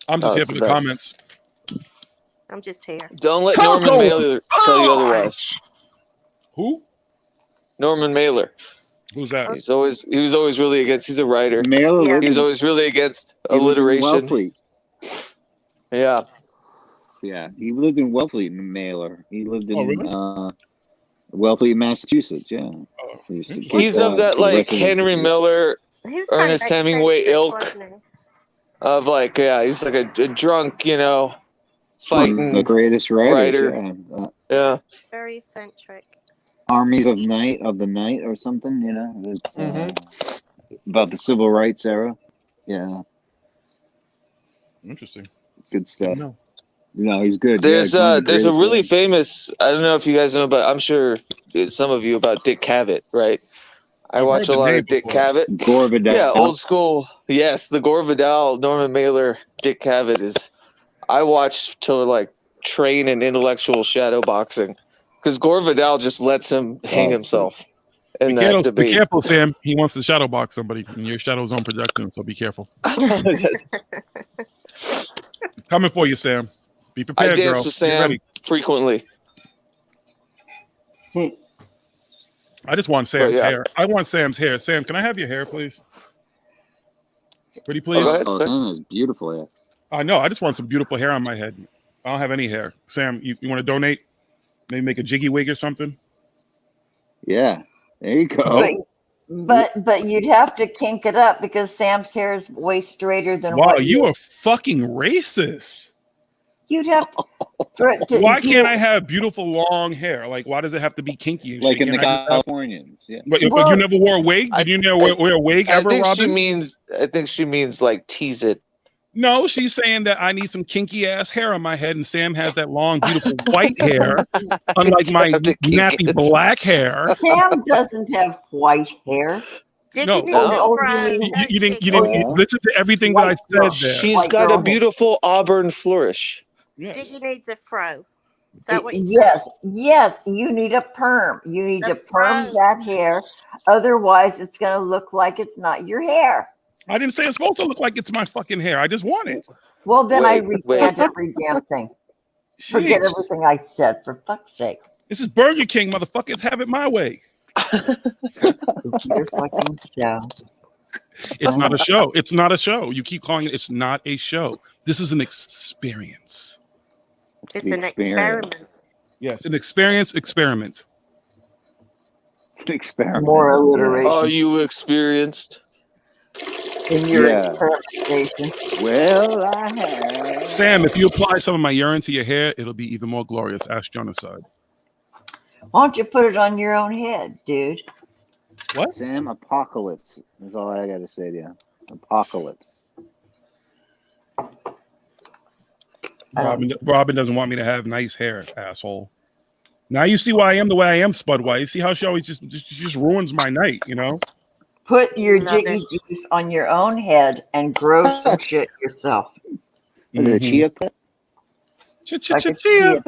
I'm just Oh, here it's for the the best. comments. I'm just here. Don't let Taco Norman Mailer tell you otherwise. Who? Norman Mailer. Who's that? He was always really against. He's a writer. Mailer Yeah. lived He's in- always really against he lived in alliteration. Wellfleet. Yeah. Yeah, he lived in Wellfleet, Mailer. He lived in Oh, really? Wellfleet, Massachusetts. Yeah. Oh, He's of that like Henry Miller, He was kind of Ernest Hemingway eccentric, ilk wasn't he? of like, yeah, he's like a drunk, fighting the greatest writers. writer. Yeah. Yeah. Very eccentric. Armies of the Night or something. It's about the civil rights era. Yeah, Interesting. good stuff. No. No, he's good. There's Yeah, one of the there's a greatest really writers. famous, I don't know if you guys know, but I'm sure some of you about Dick Cavett, right? I I've watch heard a the lot name of Dick before. Cavett. Gore Vidal. Yeah, old school. Yes, the Gore Vidal, Norman Mailer, Dick Cavett is. I watched till like train in intellectual shadow boxing because Gore Vidal just lets him hang himself in that Be debate. careful, Sam. He wants to shadow box somebody, and your shadow's on projection, so be careful. Coming for you, Sam. Be I prepared, dance girl. with Get Sam ready. frequently. I just want Sam's yeah. hair. I want Sam's hair. Sam, can I have your hair, please? Pretty please. Go ahead, Oh, sir. Sam has beautiful hair. I know. I just want some beautiful hair on my head. I don't have any hair. Sam, you want to donate? Maybe make a jiggy wig or something? Yeah, there you go. But you'd have to kink it up because Sam's hair is way straighter than Wow, what you are fucking racist. You'd have to, for it to Why do- can't I have beautiful long hair? Like, why does it have to be kinky? And Like shit? in the Can't I just have- Californians. Yeah. But you Well- never wore a wig? Did you never wear a wig ever, I think Robin? she means like tease it. No, she's saying that I need some kinky ass hair on my head, and Sam has that long, beautiful white hair, unlike my nappy black hair. Sam doesn't have white hair. No, you didn't listen to everything that I said there. She's got a beautiful auburn flourish. Jiggy needs a fro. Is that what you Yes, you need a perm. You need to That's perm right. that hair. Otherwise, it's going to look like it's not your hair. I didn't say it's supposed to look like it's my fucking hair. I just want it. Well, then I Wait. recant every damn thing. Forget Jeez. everything I said, for fuck's sake. This is Burger King, motherfuckers. Have it my way. It's your fucking show. It's not a show. It's not a show. You keep calling it. It's not a show. This is an experience. It's an experiment. Yes, an experience experiment. Experiment. More alliteration. Are you experienced? In your Yeah. experimentation. Well, I have. Sam, if you apply some of my urine to your hair, it'll be even more glorious. Ask Genocide. Why don't you put it on your own head, dude? What? Sam Apocalypse. That's all I got to say to you. Apocalypse. Robin doesn't want me to have nice hair, asshole. Now you see why I am the way I am, Spud White. See how she always just ruins my night, you know? Put your Love jiggy juice on your own head and grow some shit yourself. Is it a chia pet? Like a Chia.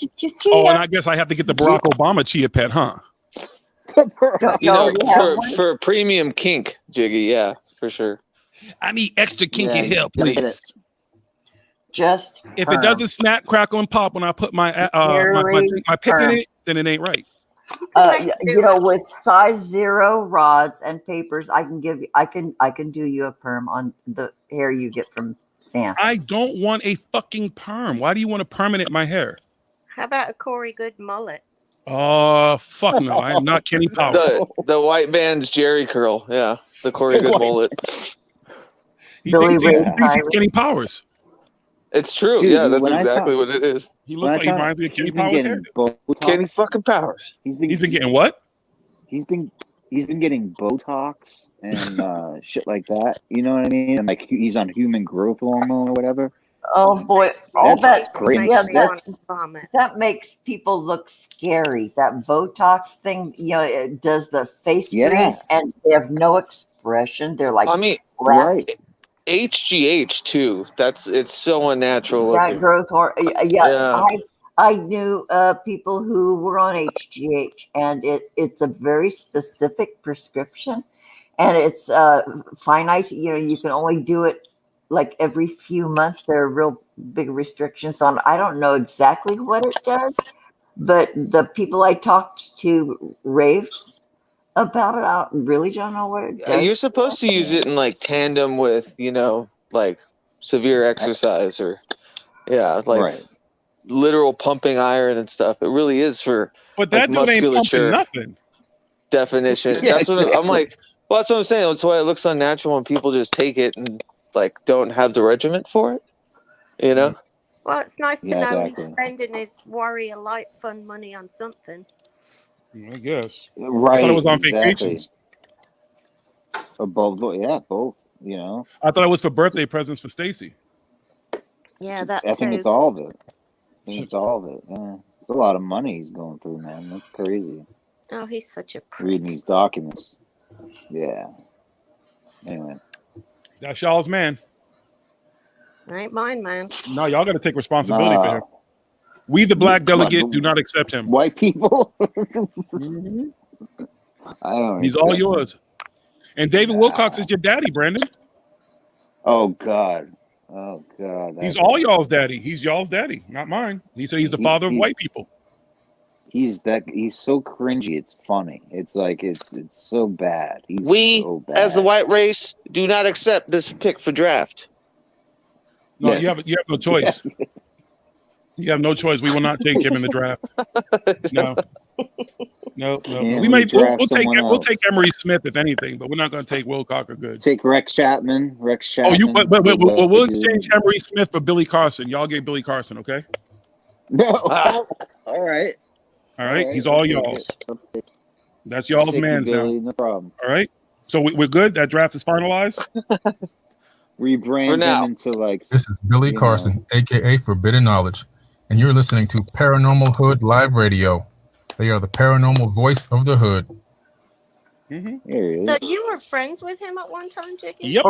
chia. Oh, and I guess I have to get the Barack Obama chia pet, huh? You know, you have one? for premium kink, Jiggy, yeah, for sure. I need extra kinky Yeah, hair, gotta get please. just If perm. it doesn't snap, crackle, and pop when I put my my pick in it, then it ain't right. With size 0 rods and papers, I can do you a perm on the hair you get from Sam. I don't want a fucking perm. Why do you want to permanent my hair? How about a Corey Good mullet? Oh, fuck no. I'm not Kenny Powers. The white band's Jerry curl. Yeah. The Corey Good mullet. He thinks he's Kenny Powers. It's true. Dude, yeah, that's when I exactly thought- what it is. He looks like he reminds me of Kenny Powers hair. Kenny fucking Powers. He's been getting what? He's been getting Botox and shit like that. You know what I mean? And like he's on human growth hormone or whatever. Oh boy, all That's that crazy. yeah, that makes people look scary. That Botox thing, it does the face freeze, and they have no expression. They're like, I mean, wrapped. HGH too. It's so unnatural. That growth hormone. Yeah. I knew people who were on HGH, and it's a very specific prescription, and it's finite. You can only do it like every few months. There are real big restrictions on. I don't know exactly what it does, but the people I talked to raved about it. I really don't know what it does. You're supposed to use it in like tandem with, like severe exercise or literal pumping iron and stuff. It really is for but that dude ain't pumping nothing. Definition. Yeah, That's what I'm like. Well, that's what I'm saying. That's why it looks unnatural when people just take it and like don't have the regiment for it. Well, it's nice to Yeah, know exactly. he's spending his Warrior Light Fund money on something. I guess. Right. I thought it was on exactly. vacations. Or both. Yeah, both. I thought it was for birthday presents for Stacy. Yeah, that I think too. it's all of it. Yeah. It's a lot of money he's going through, man. That's crazy. Oh, he's such a prick. Reading these documents. Yeah. Anyway. That's y'all's man. Ain't mine, man. No, y'all got to take responsibility for him. We, the black delegate, do not accept him. White people. Mm-hmm. I don't. He's all yours. And David Wilcox is your daddy, Brandon. Oh God. He's all y'all's daddy. He's y'all's daddy, not mine. He said he's the father of white people. He's so cringy. It's funny. It's like it's so bad. We, so bad. as the white race, do not accept this pick for draft. No, Yes. you have no choice. You have no choice. We will not take him in the draft. No. Yeah, We'll take Emery Smith if anything, but we're not going to take Wilcox or Good. Take Rex Chapman. But we'll exchange Emery Smith for Billy Carson. Y'all get Billy Carson, okay? No. All right. All right. He's all y'all's. That's y'all's man's now. No problem. All right. So we're good. That draft is finalized. Rebrand them into like. This is Billy Carson, aka Forbidden Knowledge, and you're listening to Paranormal Hood Live Radio. They are the paranormal voice of the hood. Mm-hmm. So you were friends with him at one time, Jiggy? Yep.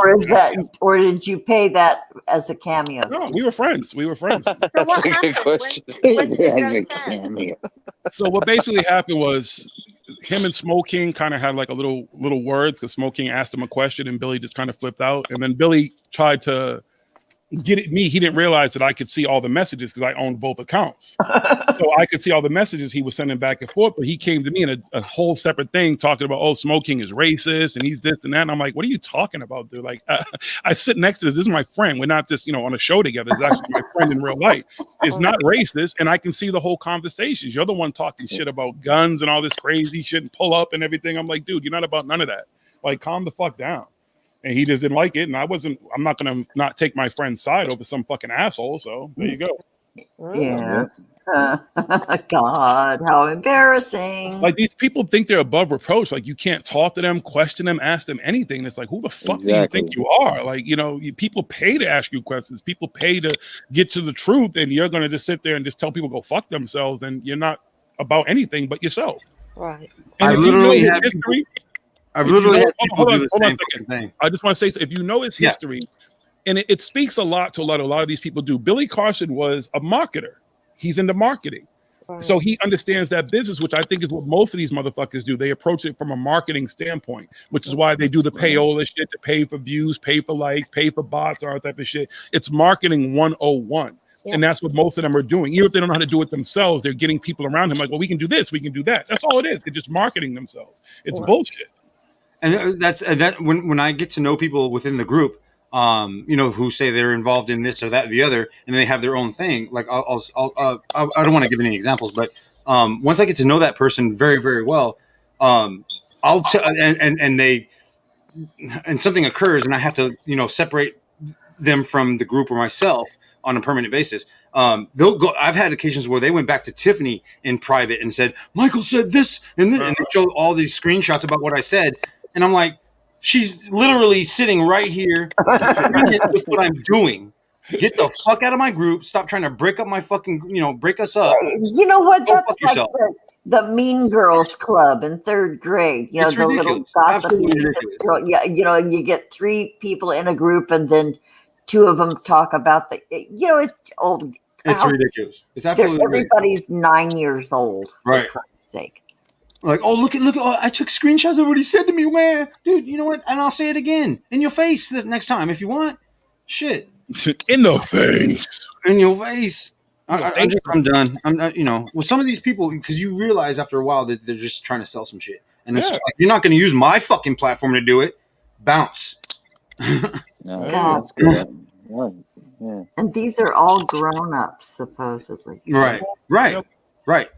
Or did you pay that as a cameo? No, we were friends. So what happened? When did you guys say? So what basically happened was him and Smoke King kind of had like a little words because Smoke King asked him a question and Billy just kind of flipped out. And then Billy tried to get at me. He didn't realize that I could see all the messages because I owned both accounts. So I could see all the messages he was sending back and forth, but he came to me in a whole separate thing talking about, oh, Smoke King is racist and he's this and that. And I'm like, what are you talking about, dude? Like, I sit next to this. This is my friend. We're not just, on a show together. It's actually my friend in real life. It's not racist. And I can see the whole conversations. You're the one talking shit about guns and all this crazy shit and pull up and everything. I'm like, dude, you're not about none of that. Like, calm the fuck down. And he just didn't like it. And I'm not going to not take my friend's side over some fucking asshole. So there you go. Yeah. God, how embarrassing. Like, these people think they're above reproach. Like, you can't talk to them, question them, ask them anything. It's like, who the fuck do you think you are? Like, people pay to ask you questions. People pay to get to the truth. And you're going to just sit there and just tell people go fuck themselves. And you're not about anything but yourself. Right. And I've literally had people do the same thing. I just want to say, if you know his history, and it speaks a lot to a lot of these people do. Billy Carson was a marketer. He's into marketing. So he understands that business, which I think is what most of these motherfuckers do. They approach it from a marketing standpoint, which is why they do the payola shit to pay for views, pay for likes, pay for bots, all that type of shit. It's marketing 101. And that's what most of them are doing. Even if they don't know how to do it themselves, they're getting people around him like, well, we can do this, we can do that. That's all it is. They're just marketing themselves. It's bullshit. And that's that when I get to know people within the group, who say they're involved in this or that or the other, and they have their own thing. Like I don't want to give any examples, but once I get to know that person very, very well, and something occurs, and I have to separate them from the group or myself on a permanent basis. They'll go. I've had occasions where they went back to Tiffany in private and said, "Michael said this and this," and they show all these screenshots about what I said, and I'm like, she's literally sitting right here with what I'm doing. Get the fuck out of my group. Stop trying to break up my fucking, break us up. You know what? Go That's fuck like yourself. the Mean Girls Club in 3rd grade. It's the little ridiculous. gossip Absolutely ridiculous. girl. Yeah, you get 3 people in a group, and then 2 of them talk about it's old. It's ridiculous. It's absolutely everybody's 9 years old. Right. For Christ's sake. Like, look! Oh, I took screenshots of what he said to me. Where, dude? You know what? And I'll say it again in your face the next time if you want. Shit, in the face, in your face. I'm done. I'm not. With some of these people, because you realize after a while that they're just trying to sell some shit, and it's just like, you're not going to use my fucking platform to do it. Bounce. No, God. that's good. Yeah. And these are all grown ups, supposedly. Right.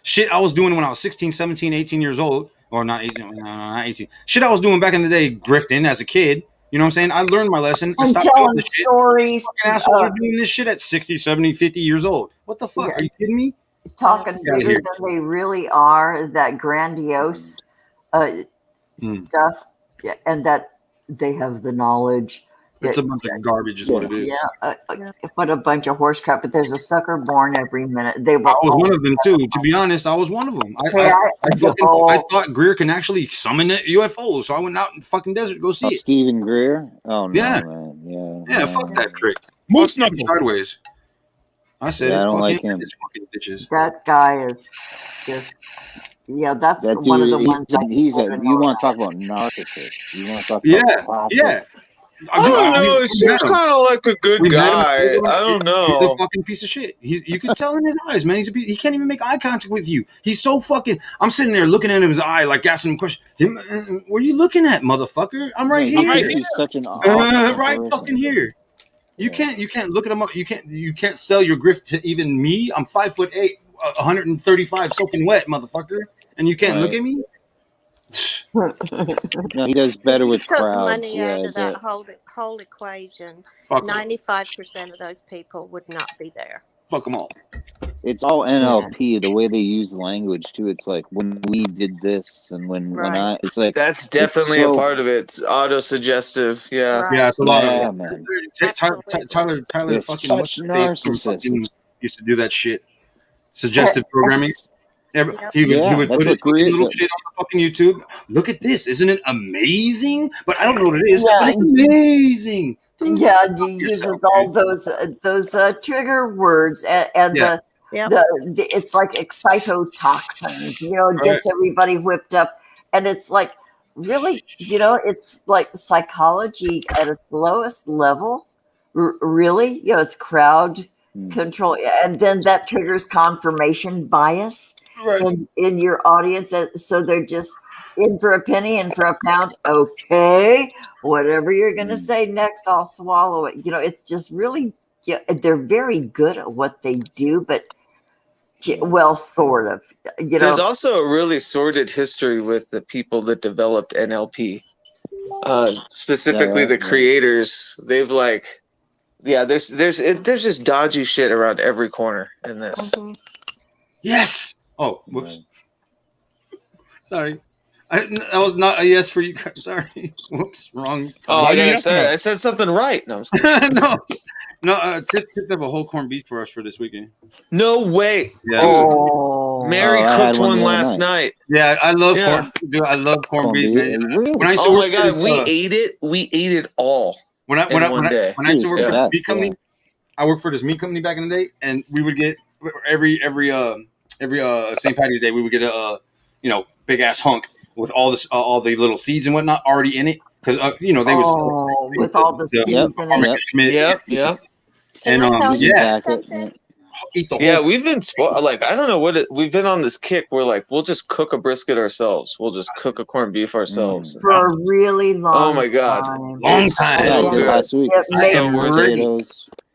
Shit I was doing when I was 16, 17, 18 years old. Or not 18. No, not 18. Shit I was doing back in the day, grifting as a kid. You know what I'm saying? I learned my lesson. And stopped telling doing this shit. stories. These fucking assholes are doing this shit at 60, 70, 50 years old. What the fuck? Are you kidding me? Talking Get outta bigger here. than they really are, that grandiose stuff, and that they have the knowledge. It's a bunch of garbage is what it is. What a bunch of horse crap. But there's a sucker born every minute. They were I was all- one of them too. To be honest, I was one of them. I I thought Greer can actually summon a UFO, so I went out in the fucking desert to go see it. Stephen Greer? Oh, no, Yeah. man. Yeah, fuck that trick. Moose Fuck sideways. I said Yeah, I it. don't Fucking like him. fucking bitches. That guy is just, that's That one of the dude, ones. you want to talk about narcissist. You want to talk Yeah, about yeah. I don't know. He seems kind of like a good guy. I don't He's know. a fucking piece of shit. You can tell in his eyes, man. He can't even make eye contact with you. He's so fucking. I'm sitting there looking at his eye, like asking him questions. What are you looking at, motherfucker? I'm right here. He's such an awesome right person. fucking here. You can't look at him up. You can't sell your grift to even me. I'm 5'8", 135, soaking wet, motherfucker, and you can't look at me. No, he does better with Took crowds. money Yeah, out of that but- whole equation. Fuck 'em. 95% of those people would not be there. Fuck them all. It's all NLP, the way they use language too. It's like when we did this, and when I, it's like That's definitely it's so- a part of it. It's auto-suggestive. Yeah. Yeah, it's a lot Yeah, of it. man. Tyler They're fucking such narcissists. used to do that shit. Suggestive programming. He would Yeah, put that's his what fucking Greer little does. shit on the fucking YouTube. Look at this, isn't it amazing? But I don't know what it is. Yeah. But it's amazing. Yeah, he uses all those trigger words and Yeah. the it's like excitotoxins. It gets everybody whipped up, and it's like really, it's like psychology at its lowest level. Really, it's crowd control, and then that triggers confirmation bias in your audience, and so they're just in for a penny and for a pound. Okay, whatever you're going to say next, I'll swallow it. It's just really, they're very good at what they do, but well, sort of. There's also a really sordid history with the people that developed NLP. Specifically, the creators. They've there's just dodgy shit around every corner in this. Yes. Oh, whoops. Sorry. That was not a yes for you guys. Sorry. Whoops. Wrong. Oh, I said something right. No, Tiff picked up a whole corned beef for us for this weekend. no way. Yeah. Mary I had cooked one one the other last night. Yeah, I love Yeah. corn. Dude, I love corned beef. beef. Man. Really? When I used to Oh work my god, for, we ate it. We ate it all. when I in one day. used to work for the Yes, meat company, I worked for this meat company back in the day, and we would get every St. Patrick's Day we would get a big ass hunk with all the little seeds and whatnot already in it because they would sell with all the seasoning. Yep. And eat the whole. Yeah, we've been like I don't know we've been on this kick where like we'll just cook a brisket ourselves. We'll just cook a corned beef ourselves for a really long. Oh my god, long time. So good. Last week. So worth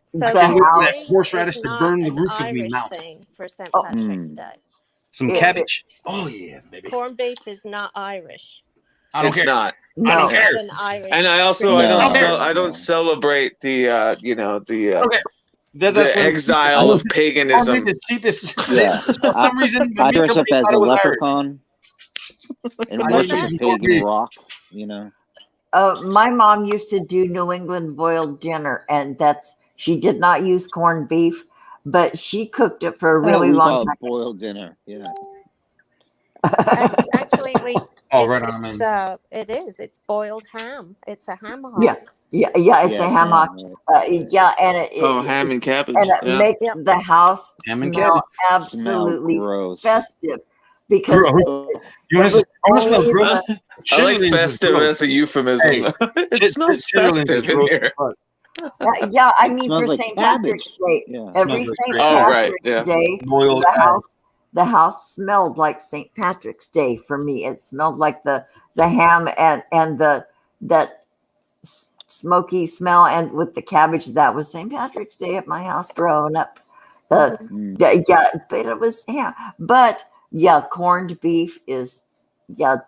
So that horseradish to burn the roof of my Irish mouth. thing for St. Patrick's Day. Some cabbage. Oh yeah, baby. Corned beef is not Irish. I don't It's care. not. No. I don't care. It's an Irish And I also tradition. I don't celebrate the That's the what- exile of paganism. The cheapest. Yeah. For some reason, the I meat dress up company as thought a it was Irish. leprechaun and What's worship that? the pagan rock. My mom used to do New England boiled dinner, and she did not use corned beef, but she cooked it for a really we call long it time. boiled dinner. Yeah. Actually, right on, man. it is. It's boiled ham. It's a ham hock. Yeah, it's a ham hock. And it ham and cabbage. and it makes the house Ham and smell cabbage. absolutely gross. festive because Gross. You want to smell only gross? I like festive as a euphemism. Hey, it smells festive in here. I mean Smells for like St. cabbage. Patrick's Day, Yeah. every Smells like St. great. Oh, right, Patrick's yeah. Day, Boiled the house smelled like St. Patrick's Day for me. It smelled like the ham and that smoky smell, and with the cabbage. That was St. Patrick's Day at my house growing up. But it was ham. But corned beef is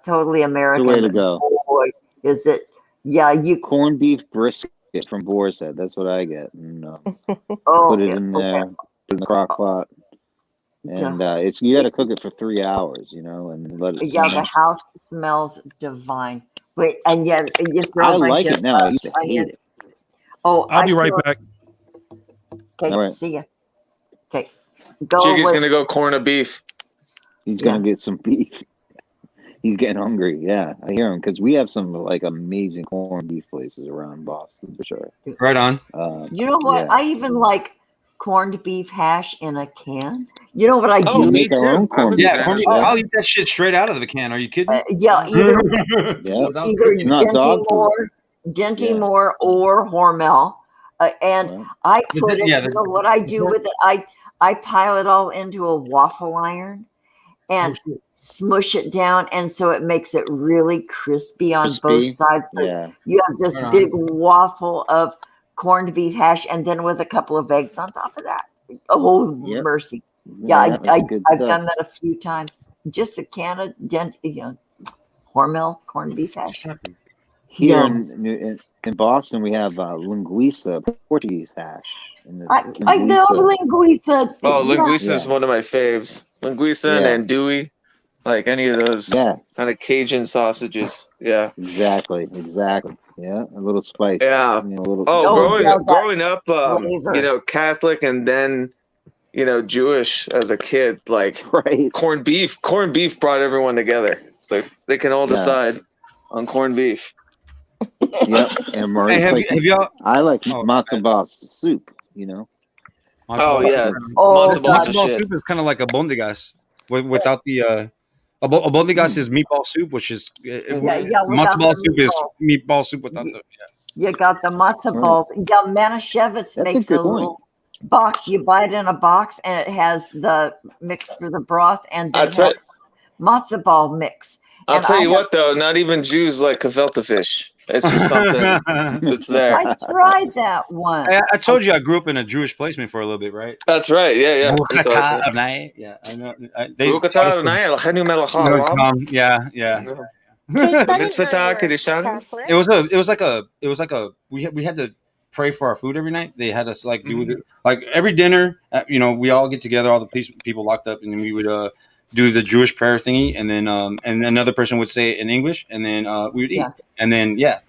totally American. way to go. Boy, is it? You Corned beef brisket from Boar's Head. That's what I get. And, Oh, put it in there, put it in the crock pot. And you got to cook it for 3 hours, and let it simmer. the house smells divine. Wait, and you throw I a bunch like of it now. I used to hate onions. it. Oh, I'll be right back. Okay, All right. see ya. Okay, go. Jiggy's with- gonna go corn a beef. He's gonna get some beef. He's getting hungry. Yeah, I hear him because we have some like amazing corned beef places around Boston for sure. Right on. You know what? Yeah. I even like corned beef hash in a can. You know what I do? we make our own corned beef. Yeah, corned beef. I'll eat that shit straight out of the can. Are you kidding? Either Yeah. either It's not dog food. Dinty Moore or Hormel, and I put it. You know what I do with it? I pile it all into a waffle iron, and smush it down, and so it makes it really crispy on both sides. So you have this big waffle of corned beef hash, and then with a couple of eggs on top of that. Oh, mercy! Yeah, I've done that a few times. Just a can of Hormel corned beef hash. Here in Boston, we have linguiça, Portuguese hash. And it's I know linguiça. Oh, linguiça is one of my faves. Linguiça and andouille, like any of those kind of Cajun sausages. Yeah, exactly. Yeah, a little spice. Yeah. A little, growing up, Catholic and then, Jewish as a kid, like corned beef brought everyone together. So they can all decide on corned beef. Yep. And Marie, have y'all? I like matzo ball soup. Oh yeah, matzo ball soup is kind of like a bondigas without the. A bondigas is meatball soup, which is matzo ball soup is meatball soup without the. You got the matzo balls. Yeah, Manischewitz makes a little box. You buy it in a box, and it has the mix for the broth and the matzo ball mix. I'll tell you what, though, not even Jews like gefilte fish. It's just something that's there. I tried that one. I told you I grew up in a Jewish placement for a little bit, right? That's right. Yeah. Yeah, I know. It was like a we had to pray for our food every night. They had us like do like every dinner. We all get together, all the people locked up, and then we would do the Jewish prayer thingy, and then another person would say it in English, and then we would eat, and then it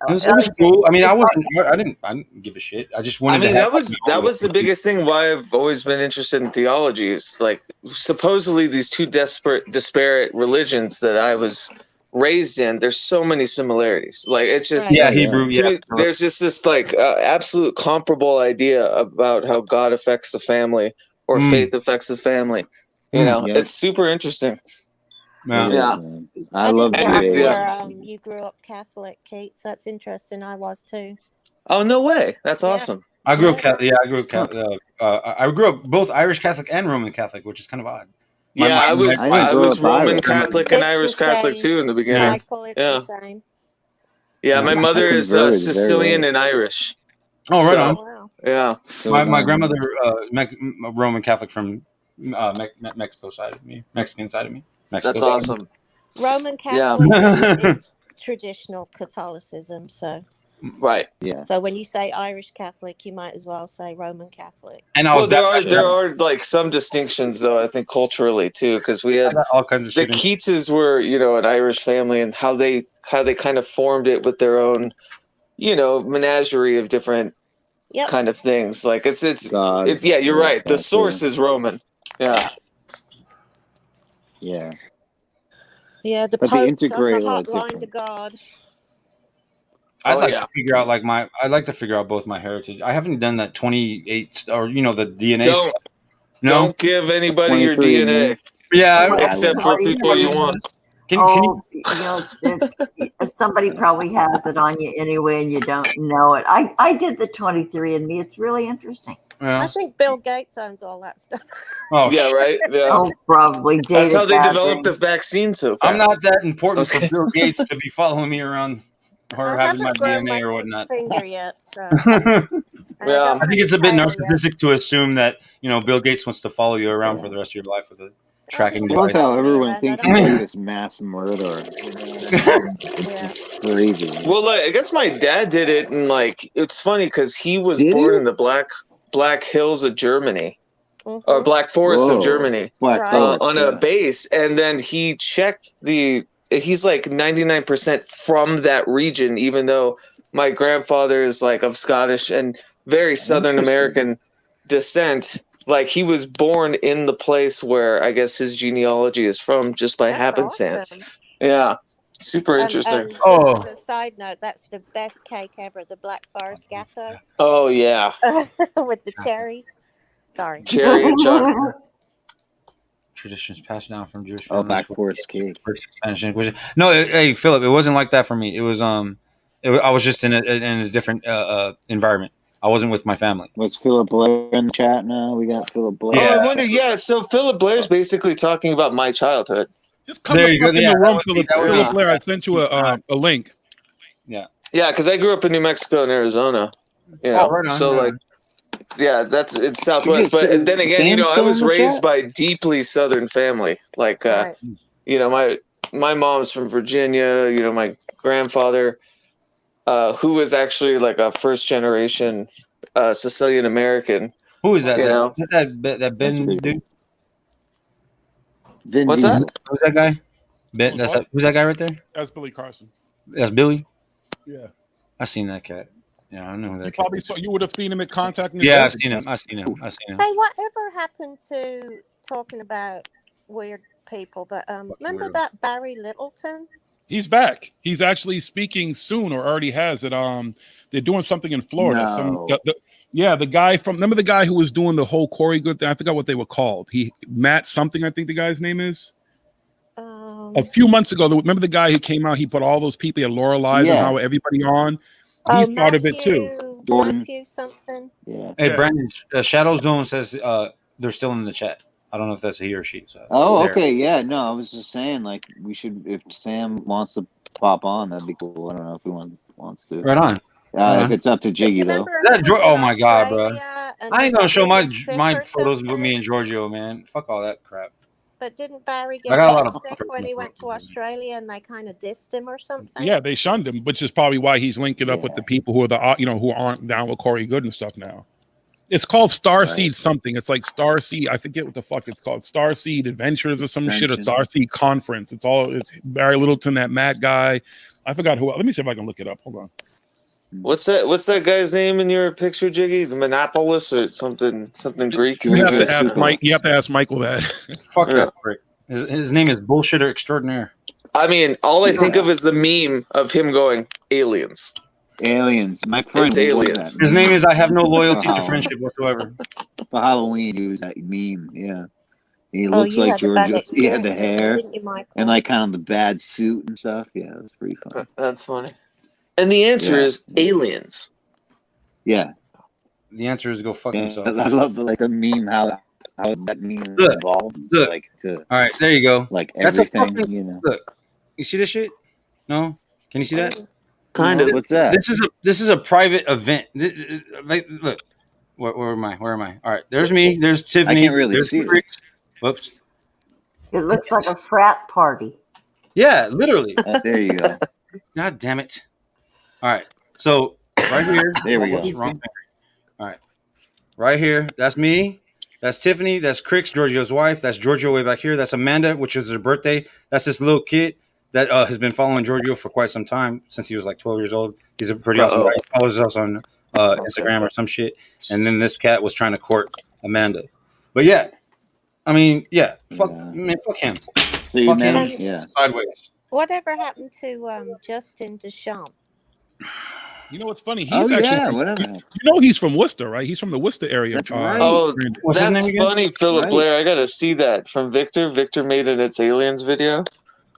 was cool. I mean, I didn't give a shit. I just wanted. that was the biggest thing. Why I've always been interested in theology is like supposedly these two disparate religions that I was raised in. There's so many similarities. Like it's just Hebrew. To me, there's just this like absolute comparable idea about how God affects the family. or faith affects the family. You know, it's super interesting. Yeah. I I love didn't know JiGGYs. you grew up Catholic, Kate. So that's interesting. I was too. Oh, no way. That's awesome. I grew up Catholic. Yeah, I grew up Catholic. I grew up both Irish Catholic and Roman Catholic, which is kind of odd. Yeah, I was Roman Catholic and It's the Irish Catholic same. too in the beginning. Michael, it's the same. Yeah, my mother is Sicilian and Irish. Oh, right So, on. Yeah. My grandmother, Roman Catholic from Mexico side of me, Mexican side of me. Mexico That's side. awesome. Roman Yeah. Catholic is traditional Catholicism. So, right. Yeah. So when you say Irish Catholic, you might as well say Roman Catholic. And well, there are like some distinctions though. I think culturally too, because we had all kinds of the Keatses were an Irish family, and how they kind of formed it with their own menagerie of different kind of things. Like it's yeah, you're right. The source is Roman. Yeah. Yeah. Yeah, the But they Pope's on the integrate a lot hotline to God. I'd like to figure out I'd like to figure out both my heritage. I haven't done that 28 or the DNA Don't stuff. don't give anybody your 23 DNA. Yeah, except for people you want. Somebody probably has it on you anyway, and you don't know it. I did the 23andMe. It's really interesting. I think Bill Gates owns all that stuff. Oh, yeah, right. Yeah. Oh, probably. That's how they David developed the Badring. vaccine so fast. I'm not that important Okay. for Bill Gates to be following me around or I having my haven't grown DNA or my whatnot. finger yet, so. I think it's a bit tail yet. narcissistic to assume that Bill Gates wants to follow you around for the rest of your life with a tracking I love device. how everyone thinks he's like this mass murderer. It's crazy. Well, like, I guess my dad did it, and like it's funny because he was Did born he? in the Black Hills of Germany, or Black Forest of Whoa. Germany, Black Forest, on a base, and then he checked he's like 99% from that region, even though my grandfather is like of Scottish and very Southern American descent. Like he was born in the place where I guess his genealogy is from, just by happenstance. Awesome. Yeah, super interesting. And just as a side note, that's the best cake ever, the Black Forest Gatto Oh yeah, with the cherries. Sorry. cherry and chocolate. Traditions passed down from Jewish Oh, families. Black Forest cake. Spanish Inquisition. No, hey Philip, it wasn't like that for me. It was I was just in a different environment. I wasn't with my family. Was Philip Blair in the chat now? We got Philip Blair. Oh, I wonder. Yeah, so Philip Blair's basically talking about my childhood. Just come There the you go. fuck in Yeah, the that room, would be- Philip. that would be- Philip Blair. I sent you a link. Yeah. Yeah, because I grew up in New Mexico and Arizona. Oh, right on, So right like, on. yeah, it's Southwest. But then again, Sam's I still was in the raised chat? by a deeply Southern family. Like, my mom's from Virginia. My grandfather, who was actually like a first generation Sicilian American. Who is that? You know? That Ben dude? What's that? Who's that guy? Ben. Who's that guy right there? That's Billy Carson. That's Billy. Yeah. I seen that cat. Yeah, I know who that You cat. probably saw. You would have seen him at Contact. Yeah, I've seen him. I've seen him. Hey, whatever happened to talking about weird people? But remember that Barry Littleton? He's back. He's actually speaking soon, or already has it. They're doing something in Florida. No. The guy from. Remember the guy who was doing the whole Corey Good thing? I forgot what they were called. Matt something. I think the guy's name is. A few months ago, remember the guy who came out? He put all those people at Lorelai's and how everybody on. He's part of it too. Matthew something. Yeah. Hey, Brandon, Shadow Zone says they're still in the chat. I don't know if that's a he or she. So Oh, there. okay. Yeah, no, I was just saying, like, we should, if Sam wants to pop on, that'd be cool. I don't know if he wants to. Right on. If it's up to Jiggy, though. Is that oh my god, bro! and I ain't gonna show my sick my or photos with me and Giorgio, man. Fuck all that crap. But didn't Barry I get got a lot of- sick when he went to Australia and they kind of dissed him or something? Yeah, they shunned him, which is probably why he's linking up with the people who are who aren't down with Corey Good and stuff now. It's called Starseed something. It's like Starseed. I forget what the fuck it's called. Starseed Adventures or some shit. Or Starseed Conference. It's Barry Littleton, that Matt guy. I forgot who. Let me see if I can look it up. Hold on. What's that guy's name in your picture, Jiggy? The Monopolis or something Greek? You have to ask Mike. You have to ask Michael that. Fuck that prick. His name is Bullshitter Extraordinaire. I mean, all I think of is the meme of him going aliens. Aliens. My friend It's was aliens. that His name is I have no loyalty to Halloween. friendship whatsoever. For Halloween, he was that meme. Yeah. He Oh, looks you like had a bad Georgia. He had the experience with him, hair didn't you, Michael? and like kind of the bad suit and stuff. Yeah, it was pretty fun. That's funny. And the answer Yeah. is aliens. Yeah. The answer is go fuck Yeah, himself. I love the, like the meme how that meme is Look, involved look. like to All right, there you go. like That's a everything, fucking you know. look. You see this shit? No? Can you see that? Kind of. What's that? This is a private event. Like, look, where am I? Where am I? All right, there's me. There's Tiffany. I can't really there's see it. Chris. Whoops. It looks like a frat party. Yeah, literally. There you go. God damn it. All right, so right here. There we go. Whoops, wrong finger. All right, right here. That's me. That's Tiffany. That's Crix, Giorgio's wife. That's Giorgio way back here. That's Amanda, which is her birthday. That's this little kid that has been following Giorgio for quite some time, since he was like 12 years old. He's a pretty awesome guy. He follows us on Instagram or some shit. And then this cat was trying to court Amanda. But yeah, I mean, yeah, fuck him. So you Fuck met him. him? Yeah. Sideways. Whatever happened to Justin Deschamps? You know what's funny? He's Oh, actually yeah, whatever. you know he's from Worcester, right? He's from the Worcester area. That's right. Oh, What's his name that's again? funny, Philip Right. Blair. I gotta see that from Victor. Victor made an It's Aliens video.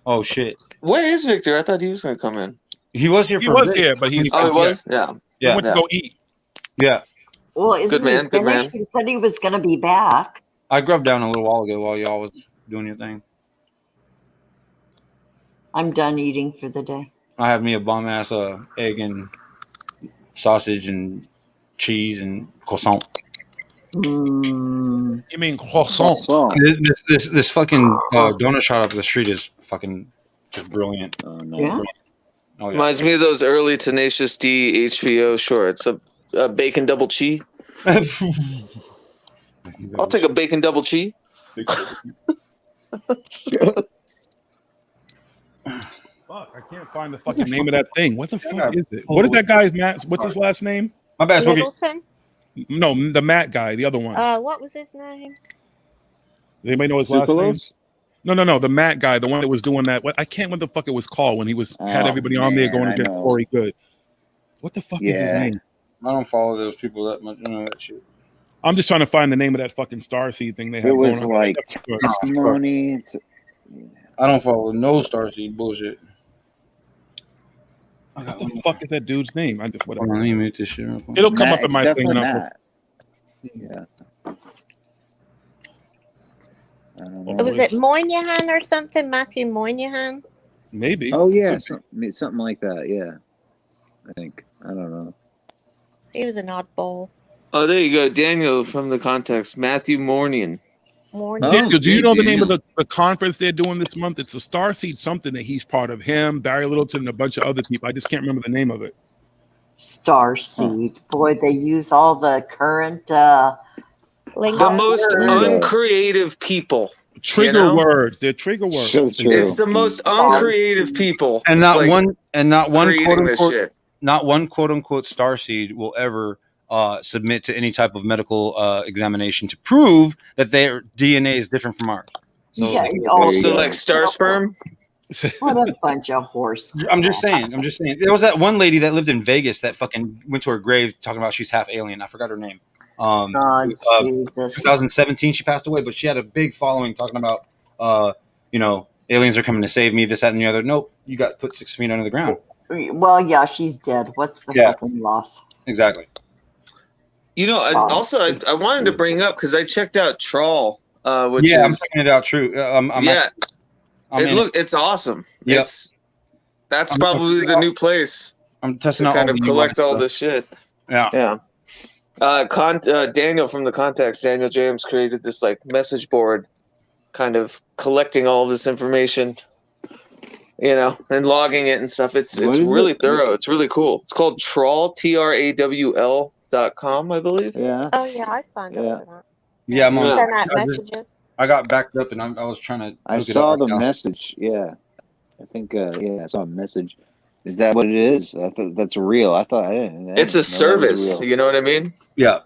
Oh shit. Where is Victor? I thought he was gonna come in. He was here He for was a bit. here, but he's Oh, he was? Yeah. He Yeah. went to go eat. Yeah. Well, isn't Good man, he good finished? man. He said he was going to be back. I grubbed down a little while ago while y'all was doing your thing. I'm done eating for the day. I had me a bomb ass egg and sausage and cheese and croissant. Mm. You mean croissant? This fucking donut shop up the street is fucking just brilliant. Oh no. Yeah. Brilliant. Oh yeah. Reminds me of those early Tenacious D HBO shorts. A bacon double cheese. I'll take a bacon double cheese. Fuck, I can't find the fucking name of that thing. What the fuck is it? What is that guy's Matt? What's his last name? My bad. Smokey. Middleton? No, the Matt guy, the other one. What was his name? Does anybody know his last name? Zuccolos? No, the Matt guy, the one that was doing that. I can't what the fuck it was called when he was had Oh, everybody on there man, going I to get know. Corey Good. What the fuck is his Yeah. name? I don't follow those people that much. You know that shit. I'm just trying to find the name of that fucking Starseed thing they had It was going on. like testimony. I don't follow no Starseed bullshit. What the fuck is that dude's name? I just whatever. Hold on, let me mute this shit real quick. It'll come Matt, up in it's my thing. definitely And I'll- Matt. Yeah. I don't know. Was it Moynihan or something? Matthew Moynihan? Maybe. Oh yeah, something like that. Yeah, I think. I don't know. He was an oddball. Oh, there you go. Daniel from the context. Matthew Mornian. Morning. Daniel, do you know the name Daniel. of the conference they're doing this month? It's a Starseed something that he's part of. Him, Barry Littleton, and a bunch of other people. I just can't remember the name of it. Starseed. Boy, they use all the current The most words. uncreative people. Trigger You know? words. They're trigger words. So true. It's the most uncreative people. And not like, one creating quote this unquote shit. not one quote unquote Starseed will ever submit to any type of medical examination to prove that their DNA is different from ours. So Yeah, Also, like star sperm. What a bunch of horse. I'm just saying. There was that one lady that lived in Vegas that fucking went to her grave talking about she's half alien. I forgot her name. Jesus. 2017 she passed away, but she had a big following talking about aliens are coming to save me, this, that, and the other. Nope, you got put 6 feet under the ground. Well, yeah, she's dead. What's the fucking loss? Exactly. You know, I wanted to bring up because I checked out Trawl, which yeah, is I'm checking it out. True. it's awesome. Yep. That's I'm probably testing the out- new place I'm testing to out kind all of the new collect all stuff. this shit. Yeah. Daniel from the context, Daniel James created this like message board, kind of collecting all of this information, and logging it and stuff. It's What is really it? thorough. It's really cool. It's called Trawl, TRAWL.com, I believe. Yeah. Oh, yeah, I signed up for that. Yeah, I'm on. Send out I just- messages. I got backed up and I was trying to. I hook it saw up the right now. message. Yeah, I think. I saw a message. Is that what it is? I thought that's real. I thought It's a service. You know what I mean? Yeah.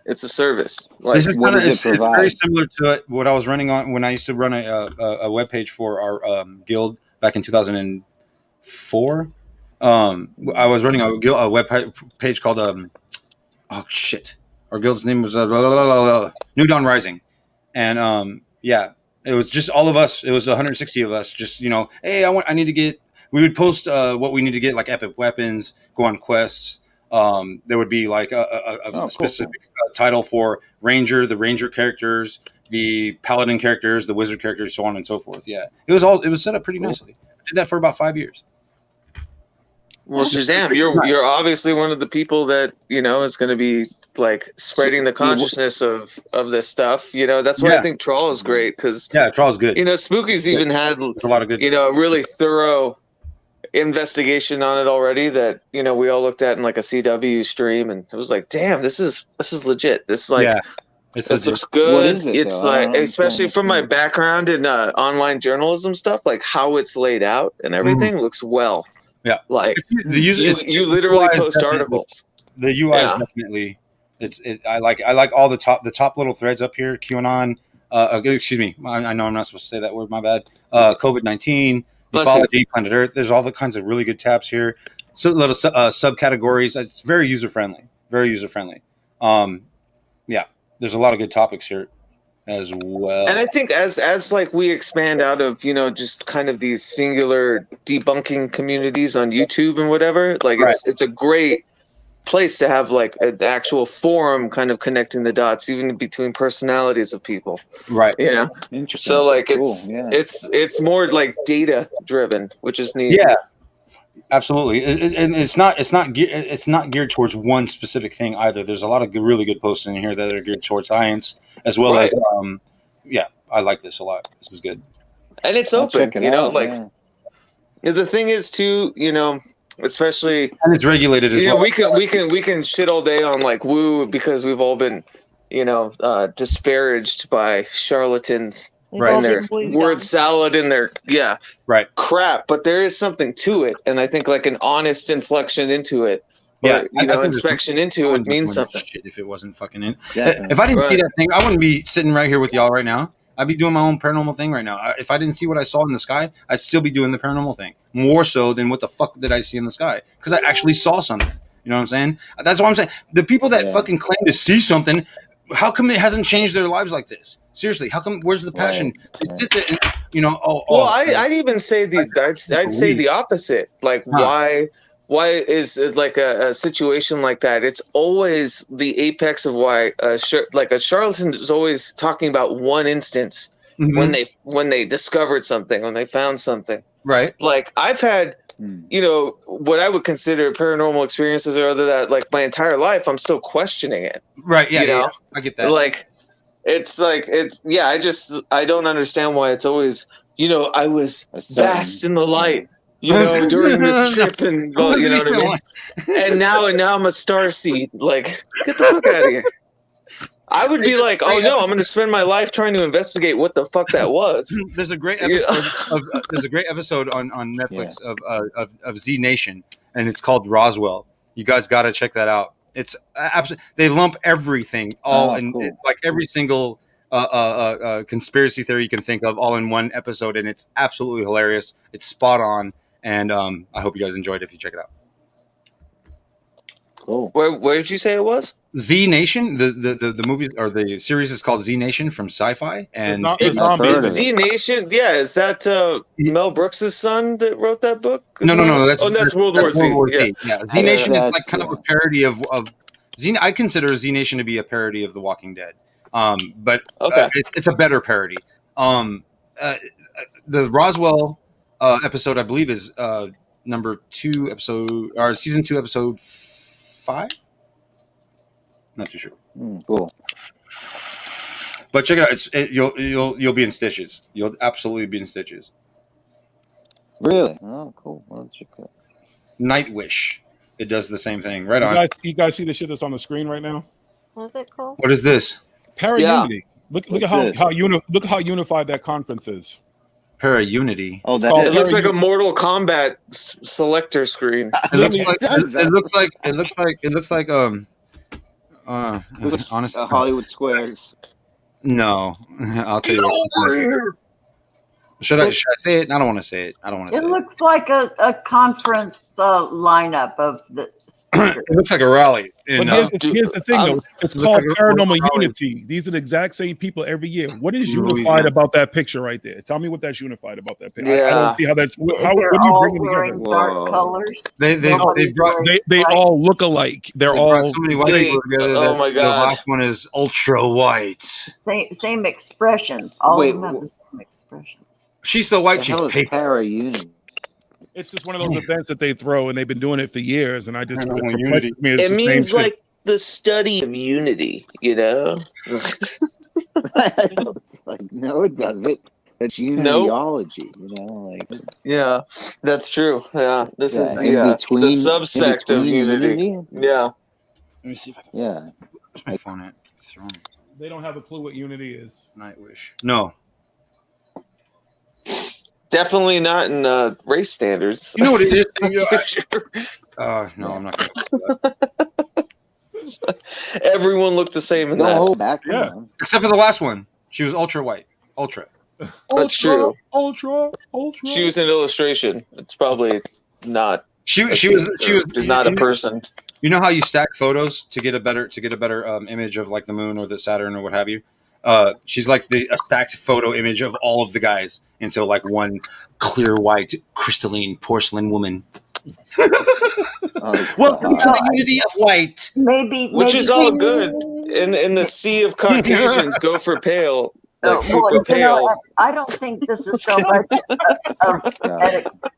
It's a service. Like, This is what kind of does it it's very provide? similar to what I was running on when I used to run a webpage for our guild back in 2004. I was running a web page called oh shit, our guild's name was New Dawn Rising, and it was just all of us. It was 160 of us. Just hey, I need to get. We would post what we need to get, like epic weapons, go on quests. There would be like a specific title for Ranger, the Ranger characters, the Paladin characters, the Wizard characters, so on and so forth. Yeah, it was set up pretty nicely. I did that for about 5 years. Well, Shazam, you're obviously one of the people that is going to be like spreading the consciousness of this stuff. That's why I think Trawl is great because Trawl's good. Spooky's even had a lot of good, a really thorough investigation on it already that we all looked at in like a CW stream, and it was like, damn, this is legit. This this looks good. What is it, it's though? like, especially from my background in online journalism stuff, like how it's laid out and everything looks well. Yeah, like you literally post articles. The UI is definitely I like all the top little threads up here. QAnon. Excuse me. I know I'm not supposed to say that word. My bad. COVID-19. Ufology, Planet Earth. There's all the kinds of really good tabs here. So little subcategories. It's very user friendly. Very user friendly. There's a lot of good topics here as well. And I think as like we expand out of just kind of these singular debunking communities on YouTube and whatever, like it's a great place to have like an actual forum kind of connecting the dots even between personalities of people. Right. Interesting. So like it's more like data driven, which is neat. Yeah. Absolutely, and it's not geared towards one specific thing either. There's a lot of really good posts in here that are geared towards science as well as I like this a lot. This is good, and it's open. The thing is too, especially and it's regulated as well. We can shit all day on like woo because we've all been disparaged by charlatans. Right. And their word salad and their crap, but there is something to it, and I think like an honest inflection into it, inspection into it means something. Shit, if it wasn't fucking in, if I didn't see that thing, I wouldn't be sitting right here with y'all right now. I'd be doing my own paranormal thing right now. If I didn't see what I saw in the sky, I'd still be doing the paranormal thing more so than what the fuck did I see in the sky because I actually saw something. You know what I'm saying? That's what I'm saying. The people that fucking claim to see something. How come it hasn't changed their lives like this? Seriously, how come? Where's the passion? Sit there and, I'd even say I'd say the opposite. Like, why is it like a situation like that? It's always the apex of why a charlatan is always talking about one instance when they discovered something, when they found something. Right. Like I've had. What I would consider paranormal experiences or other that like my entire life, I'm still questioning it. Right. Yeah. I get that. I don't understand why it's always, I was vast in the light, during this trip and, you know what I mean? And now I'm a starseed. Like, get the fuck out of here. I would be like, oh no, I'm going to spend my life trying to investigate what the fuck that was. There's a great episode on Netflix of Z Nation, and it's called Roswell. You guys got to check that out. It's absolutely, they lump everything like every single conspiracy theory you can think of all in one episode, and it's absolutely hilarious. It's spot on, and I hope you guys enjoyed it if you check it out. Cool. Where did you say it was? Z Nation. The movie or the series is called Z Nation from Sci-Fi, and is Z Nation. Yeah, is that Mel Brooks' son that wrote that book? No. That's World War Z. Yeah. Z Nation is like kind of a parody of Z. I consider Z Nation to be a parody of The Walking Dead, but it's a better parody. The Roswell episode, I believe, is number 2 episode or season 2 episode 5. Not too sure. Cool. But check it out. You'll be in stitches. You'll absolutely be in stitches. Really? Oh, cool. Well, check it out. Nightwish. It does the same thing. Right on. You guys see the shit that's on the screen right now? What's it called? What is this? Para-Unity. Look at how unified that conference is. Para-Unity. Oh, it looks like a Mortal Kombat selector screen. It looks like honestly, Hollywood Squares. No, I'll tell you what. Should I say it? I don't want to say it. I don't want to It say looks like a conference lineup of the speakers. It looks like a rally. But here's the thing, though. It's looks called like a Paranormal rally. Unity. These are the exact same people every year. What is In unified Louisiana. about that picture right there? Tell me what that's unified about that picture. I Yeah. don't see how that's. How They're what are you all bringing wearing together? dark colors. They all look alike. They're brought all so many white people together. Oh that my The God. last one is ultra white. Same expressions. All Wait, of them have the same expressions. She's so white, The she's hell is paper. Para Unity? It's just one of those events that they throw, and they've been doing it for years. And I just Paranormal it Unity. perplexes me. It's It the same means shit. like the study of unity, you know? It's like, no, it doesn't. That's unityology, you know, like Yeah, that's true. Yeah, this is in the between subsect of unity. Yeah. Let me see if I can. Yeah. Where's my phone at? Thrown. They don't have a clue what unity is. Nightwish. No. Definitely not in race standards. You know what it is? That's for sure. No, I'm not gonna. Everyone looked the same in Don't that. hold back. Yeah. Except for the last one. She was ultra white. Ultra. That's true. Ultra. She was an illustration. It's probably not. She was not a person. You know how you stack photos to get a better image of like the moon or the Saturn or what have you? She's like a stacked photo image of all of the guys until like one clear white crystalline porcelain woman. Welcome to the unity of white. Which is all good. In the sea of Caucasians, go for pale. Like super pale. I don't think this is so much of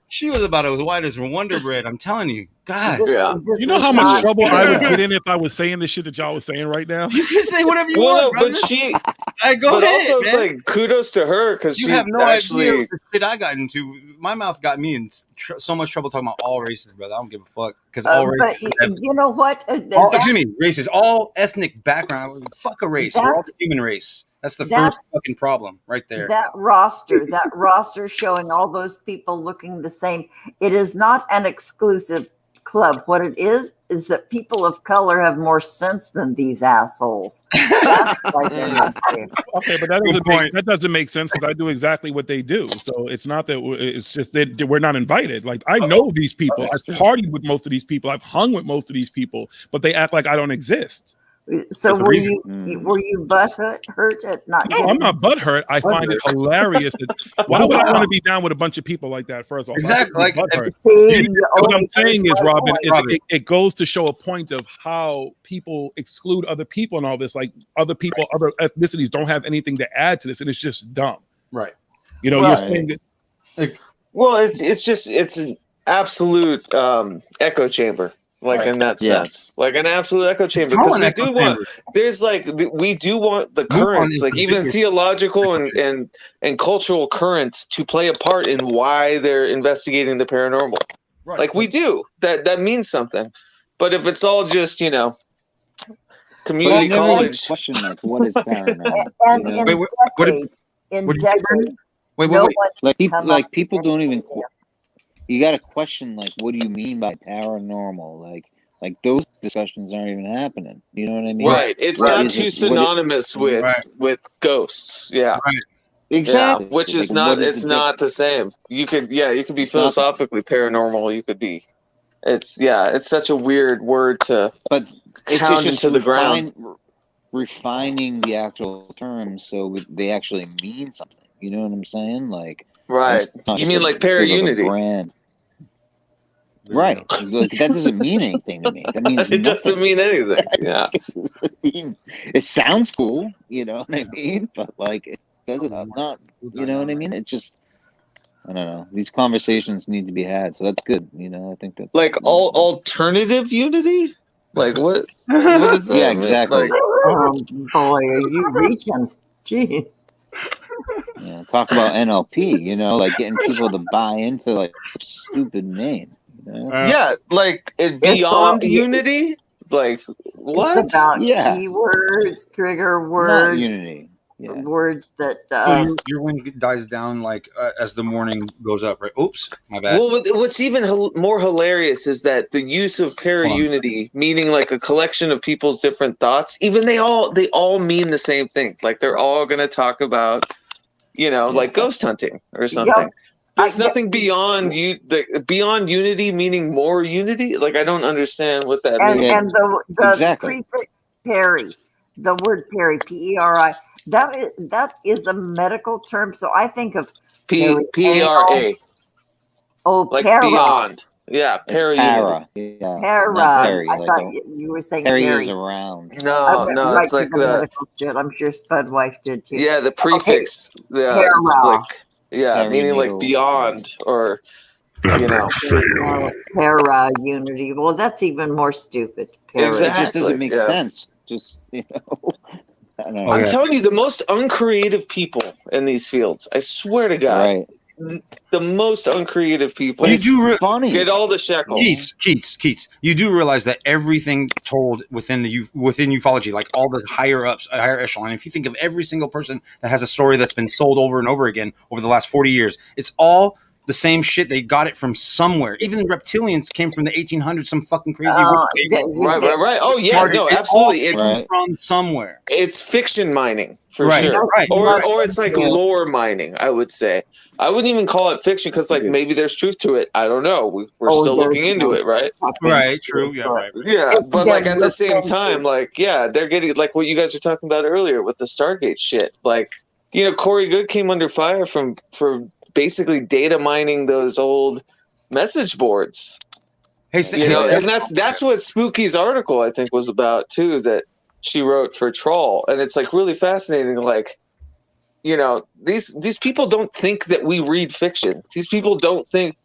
She was about as white as Wonder Bread. I'm telling you, God. Yeah. You know how much trouble I would get in if I was saying the shit that y'all was saying right now? You can say whatever you Well, want, no, brother. but she. Go but ahead, also, it's man. like kudos to her because You she have no actually. idea the shit I got into. My mouth got me in so much trouble talking about all races, brother. I don't give a fuck because all but races. you know what? Excuse me, races. All ethnic background. Fuck a race. We're all the human race. That's the first fucking problem right there. That roster showing all those people looking the same. It is not an exclusive club. What it is that people of color have more sense than these assholes. That's like Okay, but that doesn't make sense because I do exactly what they do. So it's not that it's just that we're not invited. Like I know these people. I've partied with most of these people. I've hung with most of these people, but they act like I don't exist. So There's a were reason. you butthurt at not? No, I'm not butthurt. I find it hilarious. Why would I want to be down with a bunch of people like that? First off, Exactly. Like, what I'm saying is, Robin, it goes to show a point of how people exclude other people and all this. Like other people, other ethnicities don't have anything to add to this, and it's just dumb. Right. You know, you're saying that. Well, it's an absolute echo chamber. Like in that sense, like an absolute echo chamber. Because we do want the currents, like even theological and cultural currents, to play a part in why they're investigating the paranormal. Right. Like we do. That means something. But if it's all just community college, question like what is paranormal? In decades, Like people don't even. You got to question like, what do you mean by paranormal? Like those discussions aren't even happening. You know what I mean? right? It's not too synonymous with ghosts. Yeah. Right. Exactly. Yeah, which is Like, not. what is It's the not the same. You could be philosophically paranormal. You could be. It's such a weird word to pound into the ground. Refining the actual terms so they actually mean something. You know what I'm saying? Like. Right. You mean like para-unity? Brand. Right. Like, that doesn't mean anything to me. That means it doesn't mean anything. Yeah. It sounds cool, you know what I mean? But like it doesn't not you know what I mean? It's just I don't know. These conversations need to be had, so that's good. You know, I think that's like alternative unity? Like what is that? Yeah, exactly. Like, oh boy, are you reaching? Gee. Yeah, talk about NLP, you know, like getting people to buy into like some stupid name. You know? yeah, like beyond unity. Like what? It's about Yeah. keywords, trigger Not words, unity. Yeah. words that. So your wind dies down like as the morning goes up, right? Oops, my bad. Well, what's even more hilarious is that the use of para-unity, meaning like a collection of people's different thoughts, even they all mean the same thing. Like they're all going to talk about, like ghost hunting or something. There's nothing beyond beyond unity, meaning more unity. Like I don't understand what that means. And the prefix peri, the word peri, P-E-R-I, that is a medical term. So I think of P-A-R-A. Oh, like para. beyond. Yeah, peri. Para. Yeah. Para. Not peri, I like thought you were saying Perry peri. is around. I No, went no, right it's to like the the medical shit. I'm sure Spud wife did too. yeah, the prefix. Yeah, Para. it's like meaning like Perinatal. beyond or Para unity. Well, that's even more stupid. Para. It just doesn't make yeah. sense. Just I don't know. I'm telling you, the most uncreative people in these fields. I swear to God, the most uncreative people. You do funny. Get all the shekels. Keats. You do realize that everything told within ufology, like all the higher echelon. If you think of every single person that has a story that's been sold over and over again over the last 40 years, it's all the same shit. They got it from somewhere. Even the reptilians came from the 1800s. Some fucking crazy. Right. Oh yeah, no, absolutely. It's from somewhere. It's fiction mining for Right, sure. right. Or it's like lore mining. I would say. I wouldn't even call it fiction because like maybe there's truth to it. I don't know. We're still looking into it, right? Right. True. Yeah. Right. Yeah, but like at the same time, like they're getting like what you guys were talking about earlier with the Stargate shit. Like, Corey Good came under fire for basically data mining those old message boards. Hey, and that's what Spooky's article I think was about too, that she wrote for Troll, and it's like really fascinating. Like, these people don't think that we read fiction. These people don't think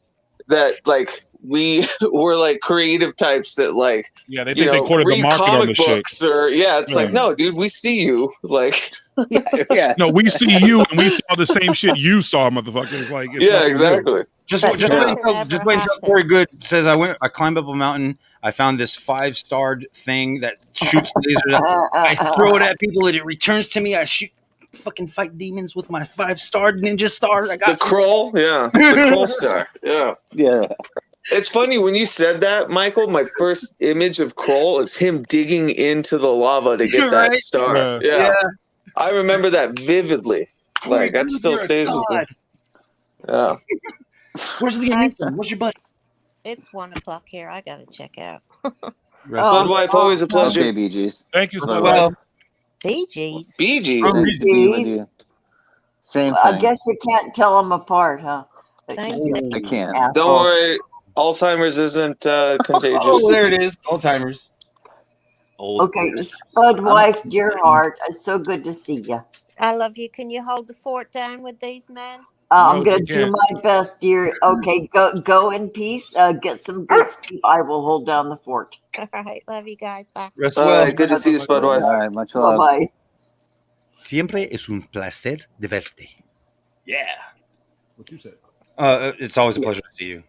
that like we're like creative types that like they think they quoted the read market on comic the shit. books or it's like no, dude, we see you like. No, we see you and we saw the same shit you saw, motherfuckers. Like, exactly. Just wait until Corey Good says I climbed up a mountain. I found this 5-starred thing that shoots lasers. I throw it at people and it returns to me. I fucking fight demons with my 5-starred ninja stars. I got the Kroll, the Kroll star, yeah. It's funny when you said that, Michael. My first image of Kroll is him digging into the lava to get that star. Yeah. I remember that vividly. Like that still stays with me. Yeah. Where's Liam? Where's your buddy? It's 1:00 here. I gotta check out. Spud wife, always a pleasure. Okay, BGs. Thank you, Spud wife. BGs. BGs. Same thing. I guess you can't tell them apart, huh? Thank you. I can't. Don't worry. Alzheimer's isn't contagious. Oh, there it is. Alzheimer's. Okay, Spud wife, dear heart, it's so good to see you. I love you. Can you hold the fort down with these men? I'm gonna do my best, dear. Okay, go in peace. Get some good sleep. I will hold down the fort. All right, love you guys. Bye. Rest All well. right, good to see you, Spud wife. All right, much love. Bye. Siempre es un placer de verte. Yeah. What you said? It's always a pleasure to see you.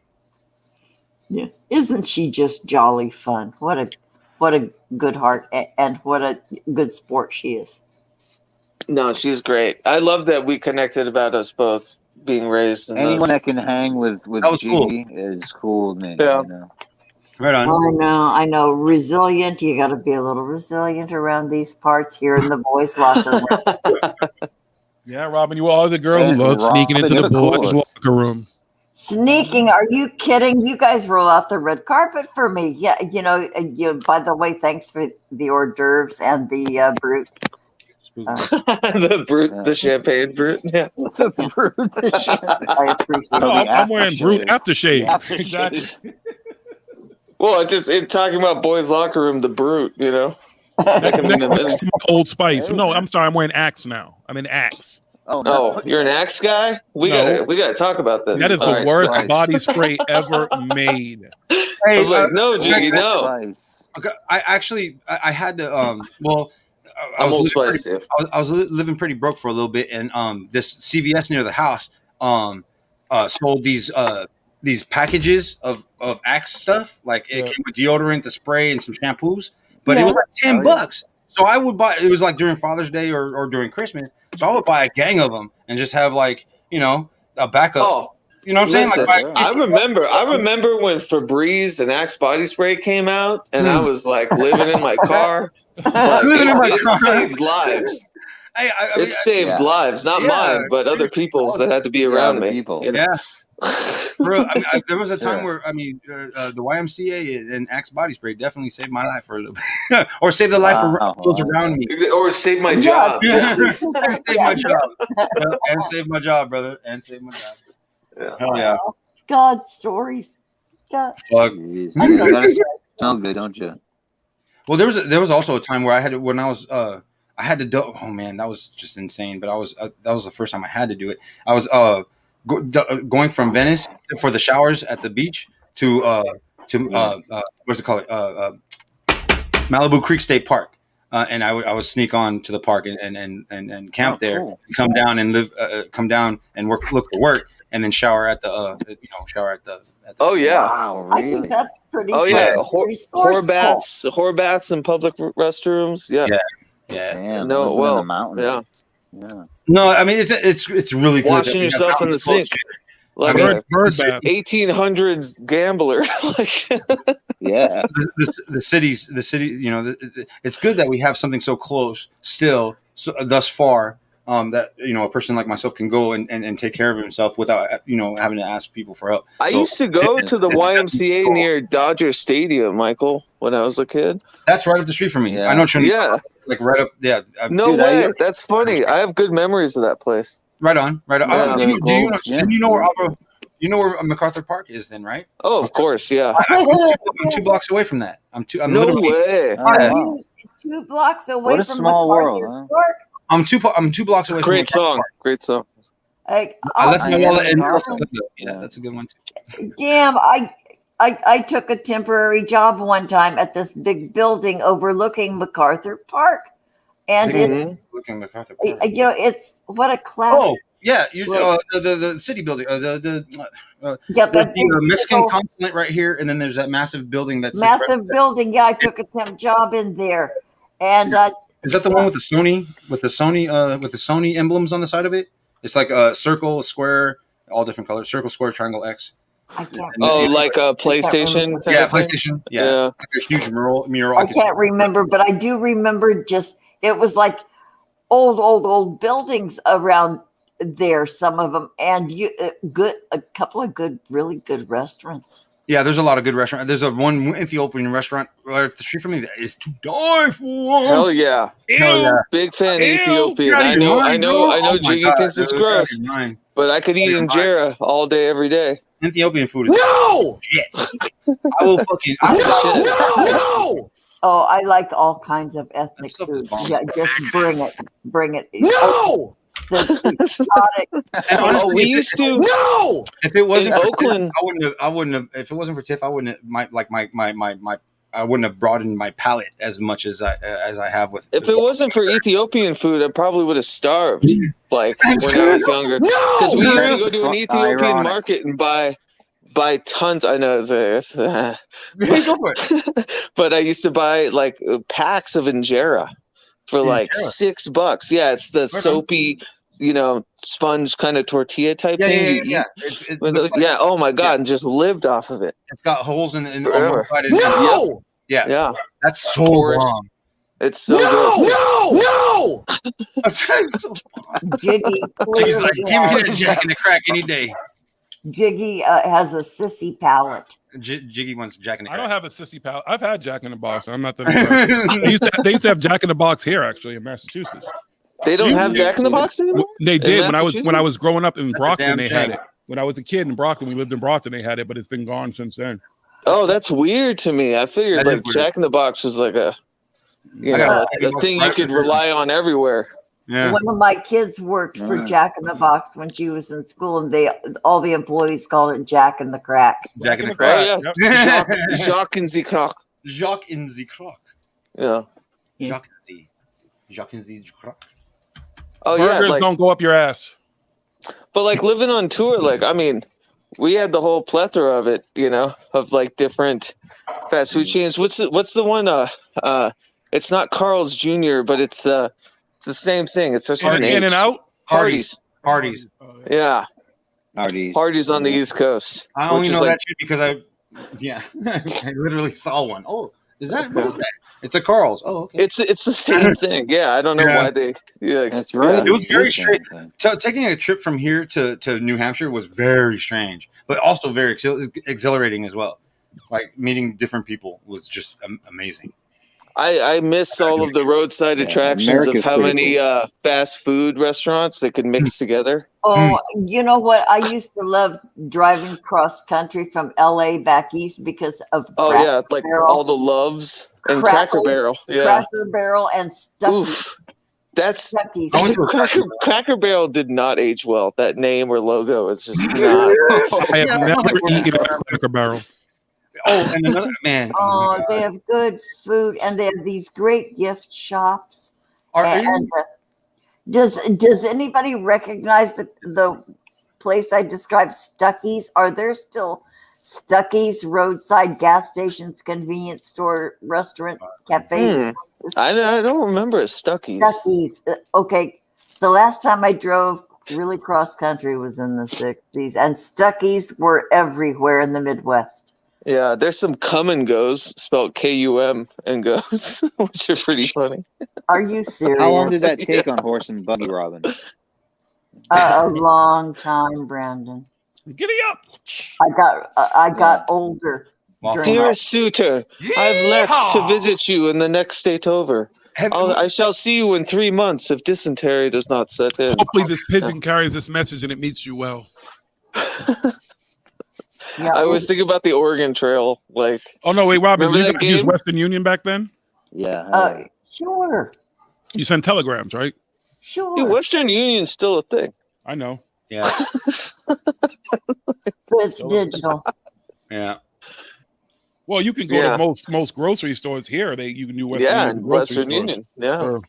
Yeah, isn't she just jolly fun? What a good heart and what a good sport she is. No, she's great. I love that we connected about us both being raised in Anyone those. that can hang with Jiggy is cool with me. Yeah. Right on. I know. Resilient. You got to be a little resilient around these parts here in the boys' locker room. Yeah, Robin, you are the girl who loves sneaking into the boys' locker room. Sneaking? Are you kidding? You guys roll out the red carpet for me. Yeah, by the way, thanks for the hors d'oeuvres and the brute. The brute, the champagne brute. Yeah. The brute, the champagne. I appreciate No, it. I'm wearing brute aftershave. Aftershave. Exactly. Well, talking about boys' locker room, the brute, Next to Old Spice. No, I'm sorry. I'm wearing Axe now. I'm in Axe. Oh, you're an Axe guy? We gotta talk about this. That is the worst body spray ever made. I was like, no, Jiggy, no. Okay, I had to. I was living pretty broke for a little bit, and this CVS near the house sold these packages of Axe stuff. Like it came with deodorant, the spray, and some shampoos. But it was like $10. So I would buy. It was like during Father's Day or during Christmas. So I would buy a gang of them and just have like a backup. Oh, you know what I'm saying? Like I remember when Febreze and Axe body spray came out, and I was like living in my car. Like, it saved lives. It saved lives, not mine, but other people's that had to be around me. People. You know? Yeah. Bro, there was a time where the YMCA and Axe body spray definitely saved my life for a little bit, or saved the life of those around me, or saved my job. and saved my job, and saved my job, brother, and saved my job. Hell yeah. God, stories. God. Fuck. You gotta sound good, don't you? Well, there was also a time where I had to do. Oh man, that was just insane. But that was the first time I had to do it. I was going from Venice for the showers at the beach to what's it called? Malibu Creek State Park, and I would sneak on to the park and camp there, cool. come down and look for work, and then shower at the Oh yeah. Wow, I really? think that's pretty. Oh yeah. Resourceful. Whore baths in public restrooms. Yeah. Yeah. Damn, No, living in well, the mountains. yeah. No, I mean it's really good Washing yourself in the sink. Like a 1800s gambler. Yeah. The city, you know, it's good that we have something so close still, thus far, that, you know, a person like myself can go and take care of himself without, you know, having to ask people for help. I used to go to the YMCA near Dodger Stadium, Michael, when I was a kid. That's right up the street from me. Yeah. I know what you're Yeah. like right up. Yeah. No way. That's funny. I have good memories of that place. Right on. Yeah. Do you know where you know where MacArthur Park is then, right? Oh, of course, yeah. I'm 2 blocks away from that. I'm no literally, way. Are you 2 blocks away What a from small MacArthur world, huh? Park? I'm 2 blocks away. Great from song. Great song. Like, I left my wallet in. awesome. Yeah, that's a good one too. damn, I took a temporary job one time at this big building overlooking MacArthur Park, and Looking MacArthur Park. you know, it's what a class. Oh yeah, the city building, the Yeah, there's that the Mexican big consulate right here, and then there's that massive building that's massive building. Yeah, I took a temp job in there, and Is that the one with the Sony emblems on the side of it? It's like a circle, a square, all different colors. Circle, square, triangle, X. I can't. Oh, like a PlayStation? Yeah, PlayStation. Yeah. Like a huge mural. I can't remember, but I do remember just it was like old buildings around there. Some of them, and a couple of really good restaurants. Yeah, there's a lot of good restaurants. There's one Ethiopian restaurant right up the street from me that is to die for. Hell yeah. Hell yeah. Big fan of Ethiopian. I know Jiggy thinks it's gross, but I could eat injera all day, every day. Ethiopian food is shit. I will fucking No. Oh, I like all kinds of ethnic food. Yeah, just bring it. No. The exotic. And honestly, we used to. No. If it wasn't in for Oakland, Tiff, I wouldn't have. If it wasn't for Tiff, I wouldn't I wouldn't have broadened my palate as much as I have with. If it wasn't for Ethiopian food, I probably would have starved. Like when I was younger, because we used to go to an Ethiopian market and buy tons. I know it's Go for it. but I used to buy like packs of injera for like $6. Yeah, it's the soapy, sponge kind of tortilla type thing. Yeah. Oh my god, and just lived off of it. It's got holes in Forever. on one side. No. Yeah. That's so wrong. It's so good. No. Jiggy. Jiggy's like, give me that Jack and the Crack any day. Jiggy has a sissy palate. Jiggy wants Jack in the I Crack. don't have a sissy palate. I've had Jack in the Box. I'm not that impressed. They used to have Jack in the Box here, actually, in Massachusetts. They don't have Jack in the Box anymore? They did In when I was growing up in Brockton. They damn had shame. it. When I was a kid in Brockton, we lived in Brockton. They had it, but it's been gone since then. Oh, that's weird to me. I figured That is like weird. Jack in the Box was like a got a thing you could rely on everywhere. Yeah. One of my kids worked for Jack in the Box when she was in school, and all the employees called it Jack in the Crack. Jack in the Crack. Oh yeah, Jacques in the Crack. Jacques in the Crack. Yeah. Jacques in the Crack. Oh Burgers yeah, like, don't go up your ass. but like living on tour, like I mean, we had the whole plethora of it, of like different fast food chains. What's the one? It's not Carl's Jr., but it's the same thing. It's just an In and Out. Hardee's. Yeah. Hardee's on the East Coast. I only know that shit because I literally saw one. Oh, Is that what is that? It's a Carl's. Oh, okay. It's the same thing. Yeah, I don't know Yeah. why they. Yeah, That's right. It was very It's the strange. same thing. So taking a trip from here to New Hampshire was very strange, but also very exhilarating as well. Like meeting different people was just amazing. I miss all of the roadside attractions America's of how pretty many fast food restaurants that could mix together. Oh, you know what? I used to love driving cross country from LA back east because of Oh Cracker yeah, like Barrel, all the Loves and Cracker Barrel. Yeah. Cracker Barrel, and Stuckey's. Oof. That's Stuckey's. Cracker Barrel did not age well. That name or logo is just not. I have never eaten at Cracker Barrel. Oh, and another man. Oh, they have good food, and they have these great gift shops. Does anybody recognize the place I described, Stuckey's? Are there still Stuckey's roadside gas stations, convenience store, restaurant, cafe? I don't remember a Stuckey's. Stuckey's. Okay, the last time I drove really cross country was in the 60s, and Stuckey's were everywhere in the Midwest. Yeah, there's some come and goes spelled K-U-M and goes, which are pretty funny. Are you serious? How long did that take on horse and buggy, Robin? A long time, Brandon. Giddy up! I got older. Dearest suitor, I've left to visit you in the next state over. I shall see you in 3 months if dysentery does not set in. Hopefully this pigeon carries this message and it meets you well. I was thinking about the Oregon Trail. Like, oh no, wait, Robin, remember you that guys use game? Western Union back then? Yeah. Sure. You send telegrams, right? Sure. Dude, Western Union's still a thing. I know. Yeah. It's digital. Yeah. Well, you can go to most grocery stores here. You can do Western Union grocery Western stores. Union. Yeah. Sure.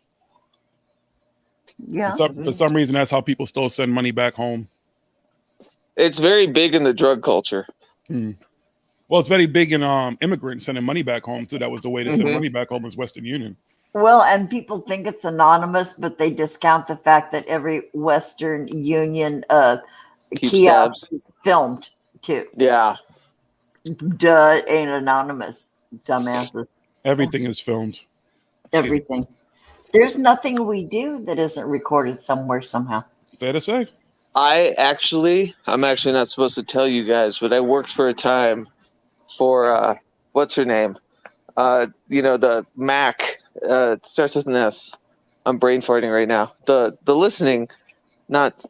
Yeah. For some reason, that's how people still send money back home. It's very big in the drug culture. Well, it's very big in immigrants sending money back home too. That was the way to send money back home was Western Union. Well, and people think it's anonymous, but they discount the fact that every Western Union kiosk is filmed too. Yeah. Duh, ain't anonymous, dumbasses. Everything is filmed. Everything. There's nothing we do that isn't recorded somewhere somehow. Fair to say. I'm actually not supposed to tell you guys, but I worked for a time for what's her name? The Mac. It starts with an S. I'm brain farting right now. The listening, not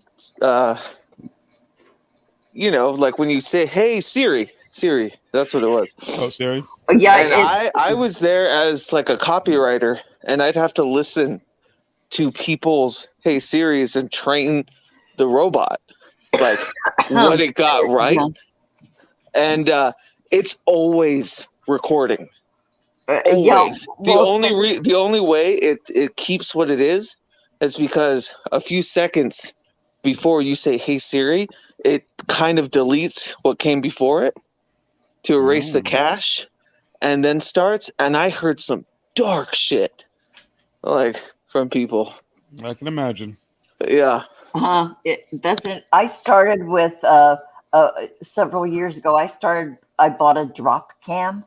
like when you say, "Hey Siri," that's what it was. Oh, Siri. Yeah, and I was there as like a copywriter, and I'd have to listen to people's "Hey Siris" and train the robot, like what it got right, and it's always recording. Always. The only way it keeps what it is because a few seconds before you say "Hey Siri," it kind of deletes what came before it to erase the cache, and then starts. And I heard some dark shit, like from people. I can imagine. Yeah. That's it. I started with several years ago. I bought a drop cam,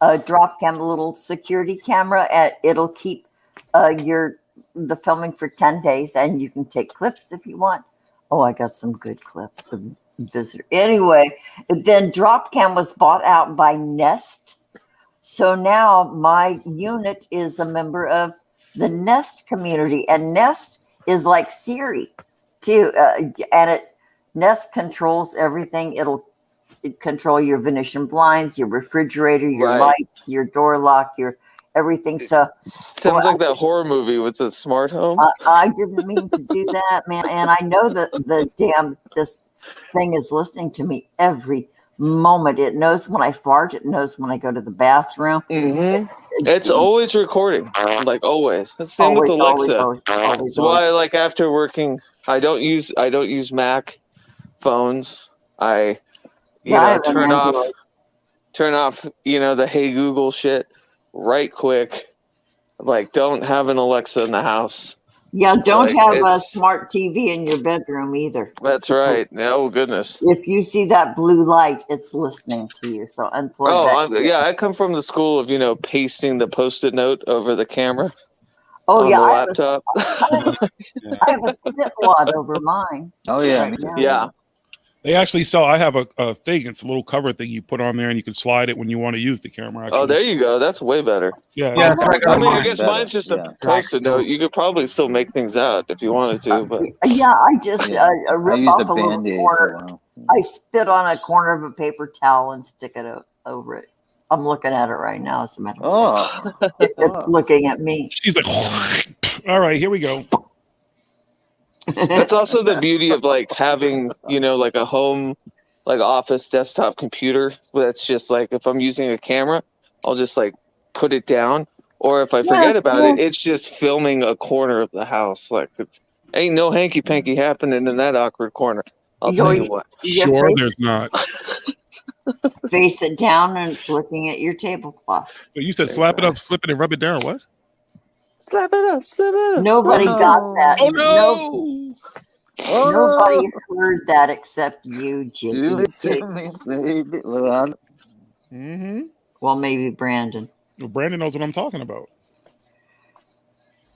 a little security camera. It'll keep the filming for 10 days, and you can take clips if you want. Oh, I got some good clips of visitor. Anyway, then Dropcam was bought out by Nest. So now my unit is a member of the Nest community, and Nest is like Siri too. And Nest controls everything. It'll control your Venetian blinds, your refrigerator, your light, your door lock, your everything. So sounds like that horror movie with the smart home. I didn't mean to do that, man. And I know that this thing is listening to me every moment. It knows when I fart. It knows when I go to the bathroom. It's always recording, like always. It's the same with Alexa. Always. That's why, like after working, I don't use Mac phones. I turn off the Hey Google shit right quick. Like, don't have an Alexa in the house. Yeah, don't Like, have a it's- smart TV in your bedroom either. That's right. Oh goodness. If you see that blue light, it's listening to you. So unplug that. shit. Yeah, I come from the school of pasting the post-it note over the camera. Oh on yeah, the I have, a, laptop. I have a spit wad over mine. Oh yeah, right now. Yeah. They actually sell. I have a thing. It's a little cover thing you put on there, and you can slide it when you want to use the camera. Actually. Oh, there you go. That's way better. Yeah. Yeah, I mean, I guess mine's just a post-it note. You could probably still make things out if you wanted to, but Yeah, I just Yeah. I rip used off a a little Band-Aid for a corner. while. I spit on a corner of a paper towel and stick it over it. I'm looking at it right now. As a matter of fact, it's looking at me. She's like, all right, here we go. that's also the beauty of like having, like a home, like office desktop computer. That's just like if I'm using a camera, I'll just like put it down, or if I forget about it, it's just filming a corner of the house. Like ain't no hanky panky happening in that awkward corner. I'll tell you what. Sure, there's not. Face it down and it's looking at your tablecloth. But you said slap it up, slip it, and rub it down. What? Slap it up, slap it up. Nobody got that. Oh no! Nobody heard that except you, Do it to Jiggy. me, baby. Well, Well, maybe Brandon. Well, Brandon knows what I'm talking about.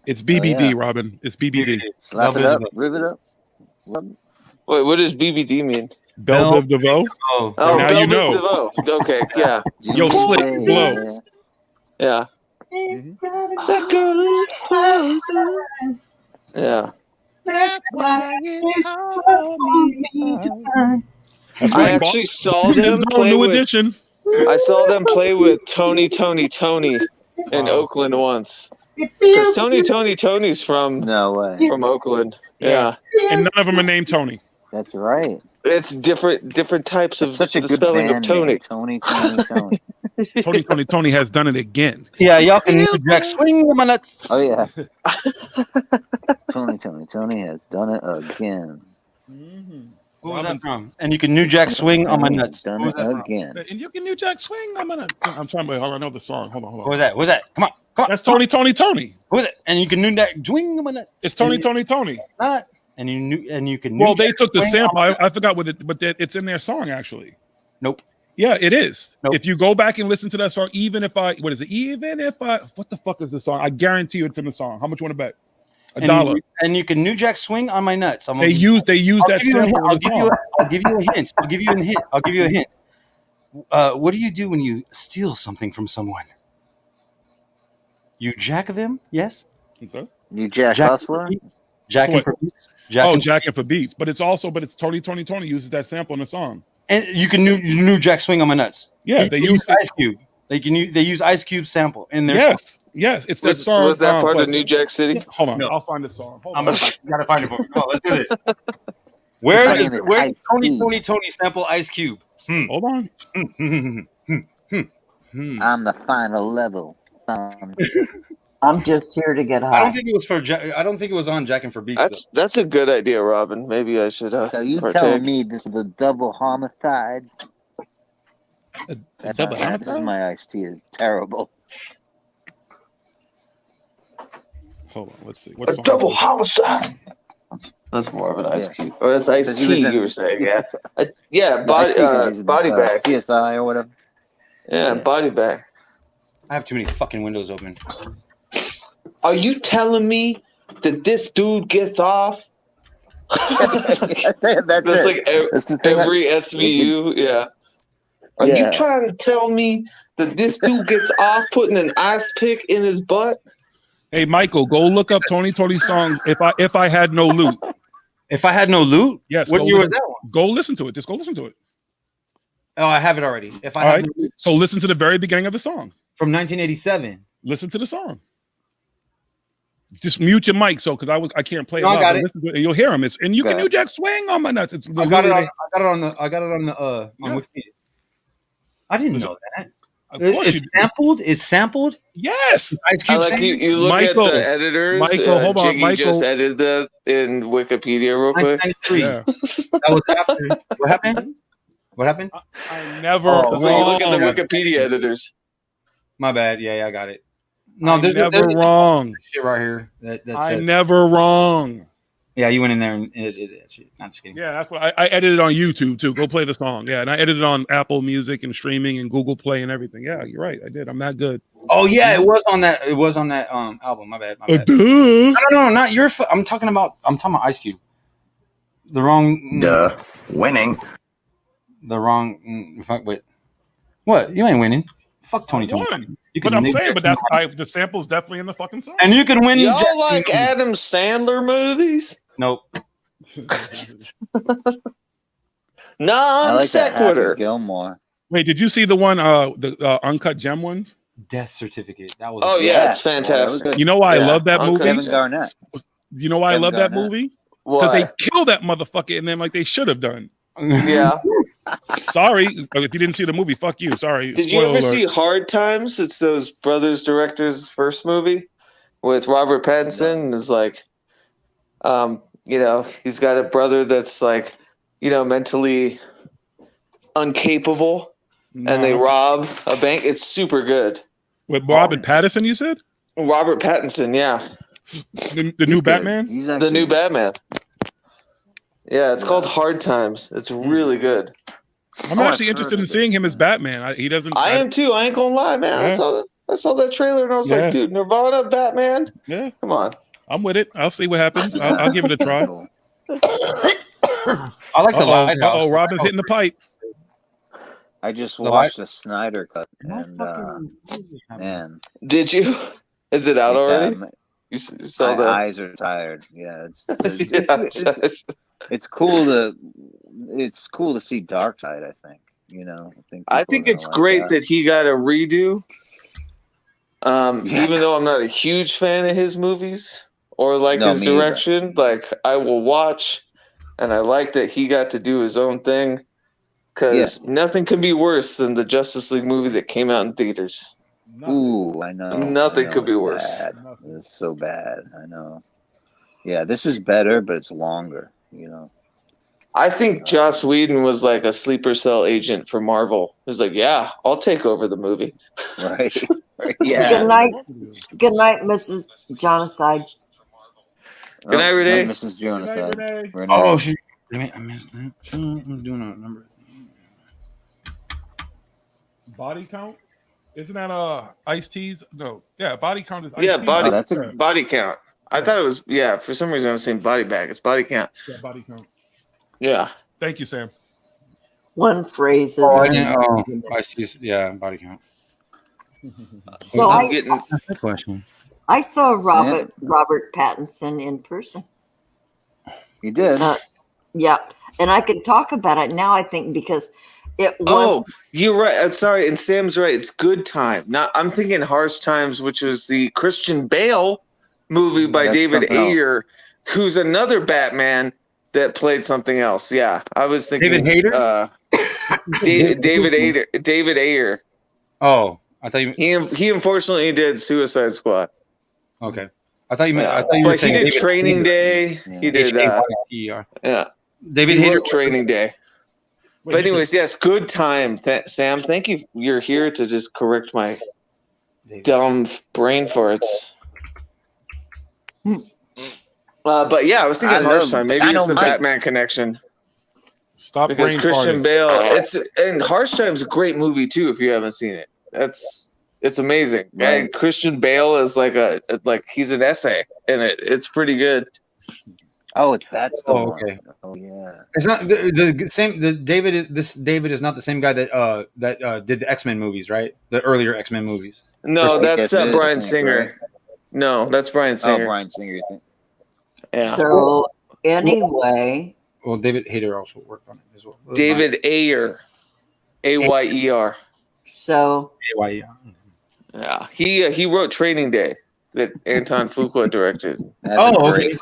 It's BBD, yeah. Robin. It's BBD. slap it up, rip it up. Wait, what does BBD mean? Belle Biv DeVoe. Oh, Oh, now Belle you Biv know. DeVoe. Okay, yeah, Yo, slick, slow. yeah. That girl is frozen. Yeah. That's why it's hard for me to find. That's I right. actually saw It's them his play new with. edition. I saw them play with Tony in Oakland once. Because Tony's from No way. Oakland. Yeah. And none of them are named Tony. That's right. It's different types of It's such a the good spelling band of Tony. name. Tony. Tony has done it again. Yeah, y'all can New Jack swing my nuts. Oh yeah. Tony has done it again. What was that from? And you can New Jack swing on my nuts. Done What was it that from? again. And you can New Jack swing. I'm trying to. Hold on, I know the song. Hold on. What was that? What was that? Come on. That's Tony. What was it? And you can New Jack swing on my nuts. It's Tony. Not. And you can. Well, New they Jack took the swing sample. on my- I forgot what it, but it's in their song actually. Nope. Yeah, it is. Nope. If you go back and listen to that song, what is it? What the fuck is the song? I guarantee you it's in the song. How much you want to bet? $1. And you can New Jack swing on my nuts. They use that sample. I'll give you a hint. I'll give you a hint. What do you do when you steal something from someone? You jack them? Yes. Okay. You Jack Hustler? Jacking for beats. Jacking for beats. But it's Tony uses that sample in the song. And you can New Jack swing on my nuts. Yeah, they use Ice Cube. They use Ice Cube sample in their song. Yes, it's that song. Was that part of New Jack City? Hold on, I'll find the song. Hold on. You gotta find it for me. Come on, let's do this. Where does Tony sample Ice Cube? Hold on. I'm the final level. I'm just here to get high. I don't think it was I don't think it was on Jacking for Beats. That's a good idea, Robin. Maybe I should. So you partake. telling me this is a double homicide? This is my iced tea. It's terrible. Hold on, let's see. A double homicide. That's more of an Ice Cube. Oh, that's Ice Tea. You were saying, yeah, yeah. Body bag, CSI or whatever. Yeah, body bag. I have too many fucking windows open. Are you telling me that this dude gets off? That's like every SVU. Yeah. Are you trying to tell me that this dude gets off putting an ice pick in his butt? Hey, Michael, go look up Tony's song. If I had no loot. If I had no loot? Yes. What year was that one? Go listen to it. Just go listen to it. Oh, I have it already. If I All had right. no loot. So listen to the very beginning of the song. From 1987. Listen to the song. Just mute your mic, because I can't play it. No, I got it. Listen to it and you'll hear him. And you can New Jack swing on my nuts. It's I got it on Wikipedia. I didn't know that. Of course It's sampled. Yes. I like you look at the editors. Michael, hold on. Jiggy Michael just edited that in Wikipedia real quick. 1993. That was after. What happened? What happened? I never. So you look at the Wikipedia editors. My bad. Yeah, I got it. No, there's never wrong. Shit right here. That's I'm never wrong. Yeah, you went in there and it I'm just kidding. Yeah, that's what I edited on YouTube too. Go play the song. Yeah, and I edited on Apple Music and streaming and Google Play and everything. Yeah, you're right. I did. I'm that good. Oh yeah, it was on that. It was on that album. My bad. Duh. No, not your. I'm talking about Ice Cube. The wrong. Duh. Winning. The wrong. Fuck. Wait. What? You ain't winning. Fuck 2020. You But I'm saying, but that's the sample's definitely in the fucking song. And you can win. Y'all like Adam Sandler movies? Nope. Non I like that sequitur. Happy Gilmore. Wait, did you see the one, the Uncut Gem ones? Death Certificate. That was. Oh yeah, it's fantastic. You know why I love that movie? Kevin Garnett. You know why I love that movie? Because they kill that motherfucker and then like they should have done. Yeah. Sorry, if you didn't see the movie, fuck you. Sorry. Did you ever see Hard Times? It's those brothers directors' first movie with Robert Pattinson. It's like, he's got a brother that's like, mentally incapable, and they rob a bank. It's super good. With Robert Pattinson, you said? Robert Pattinson, yeah. The new Batman? The new Batman. Yeah, it's called Hard Times. It's really good. I'm actually interested in seeing him as Batman. He doesn't. I am too. I ain't gonna lie, man. Yeah. I saw that trailer and I was like, dude, Nirvana, Batman. Yeah, come on. I'm with it. I'll see what happens. I'll give it a try. I like the Lighthouse. Oh, Robin's hitting the pipe. I just watched the Snyder cut, and man, did you? Is it out already? You saw my that? eyes are tired. Yeah, it's cool to see Dark Side. I think I think it's great that he got a redo. Even though I'm not a huge fan of his movies or his direction, I will watch, and I like that he got to do his own thing. Because nothing can be worse than the Justice League movie that came out in theaters. Ooh, I know. Nothing could be worse. Bad. It's so bad. I know. Yeah, this is better, but it's longer. I think Joss Whedon was like a sleeper cell agent for Marvel. He was like, "Yeah, I'll take over the movie." Right. Yeah. Good night, Mrs. Genocide. Good night, Renee. Mrs. Genocide. Oh, I missed that. I'm doing a number. Body count? Isn't that Ice-T's? No. Yeah, body count is Yeah, Ice-T's. body count. I thought it was for some reason I was saying body bag. It's body count. Yeah, body count. Yeah. Thank you, Sam. One phrase is. Ice-T's, yeah, body count. So That's the question. I saw Robert Pattinson in person. You did? Yeah, and I can talk about it now. I think because it was. Oh, you're right. I'm sorry, and Sam's right. It's Good Time. I'm thinking Harsh Times, which was the Christian Bale movie by David Ayer, who's another Batman that played something else. Yeah, I was thinking David Hayter. David Ayer. Oh, I thought you. He unfortunately did Suicide Squad. Okay, I thought you meant. But he did Training Day. He did. Yeah, David Hayter Hayter. Training Day. But anyways, yes, Good Time. Sam, thank you. You're here to just correct my dumb brain farts. But yeah, I was thinking Harsh Time. Maybe it's the Batman connection. Stop because brain Christian farting. Bale. And Harsh Time's a great movie too. If you haven't seen it, it's amazing. Right. And Christian Bale is like he's an essay in it. It's pretty good. Oh, that's the one. Okay. Oh yeah. It's not the same. David is not the same guy that did the X-Men movies, right? The earlier X-Men movies. No, that's Bryan Singer. Right? No, that's Bryan Singer. Oh, Bryan Singer. Yeah. So anyway. Well, David Hayter also worked on it as well. David Ayer, Ayer. So Ayer. Yeah, he wrote Training Day that Anton Fuqua directed. Okay.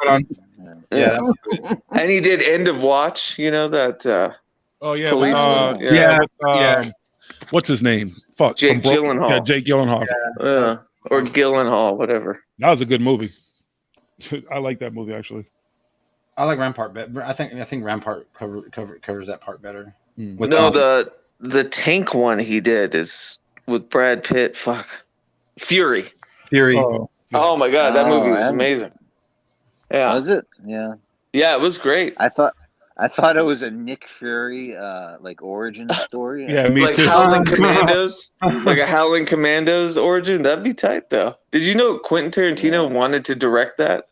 Yeah. And he did End of Watch. You know that. Oh yeah. Policeman. Yeah. What's his name? Fuck. Jake Gyllenhaal. Yeah, Jake Gyllenhaal. Yeah. Or Gyllenhaal, whatever. That was a good movie. I like that movie actually. I like Rampart better. I think Rampart covers that part better. The tank one he did is with Brad Pitt. Fuck. Fury. Fury. Oh my god, that movie was and- amazing. Yeah. Was it? Yeah. Yeah, it was great. I thought it was a Nick Fury like origin story. Yeah, me Like too. Howling Commandos, like a Howling Commandos origin. That'd be tight, though. Did you know Quentin Tarantino wanted to direct that?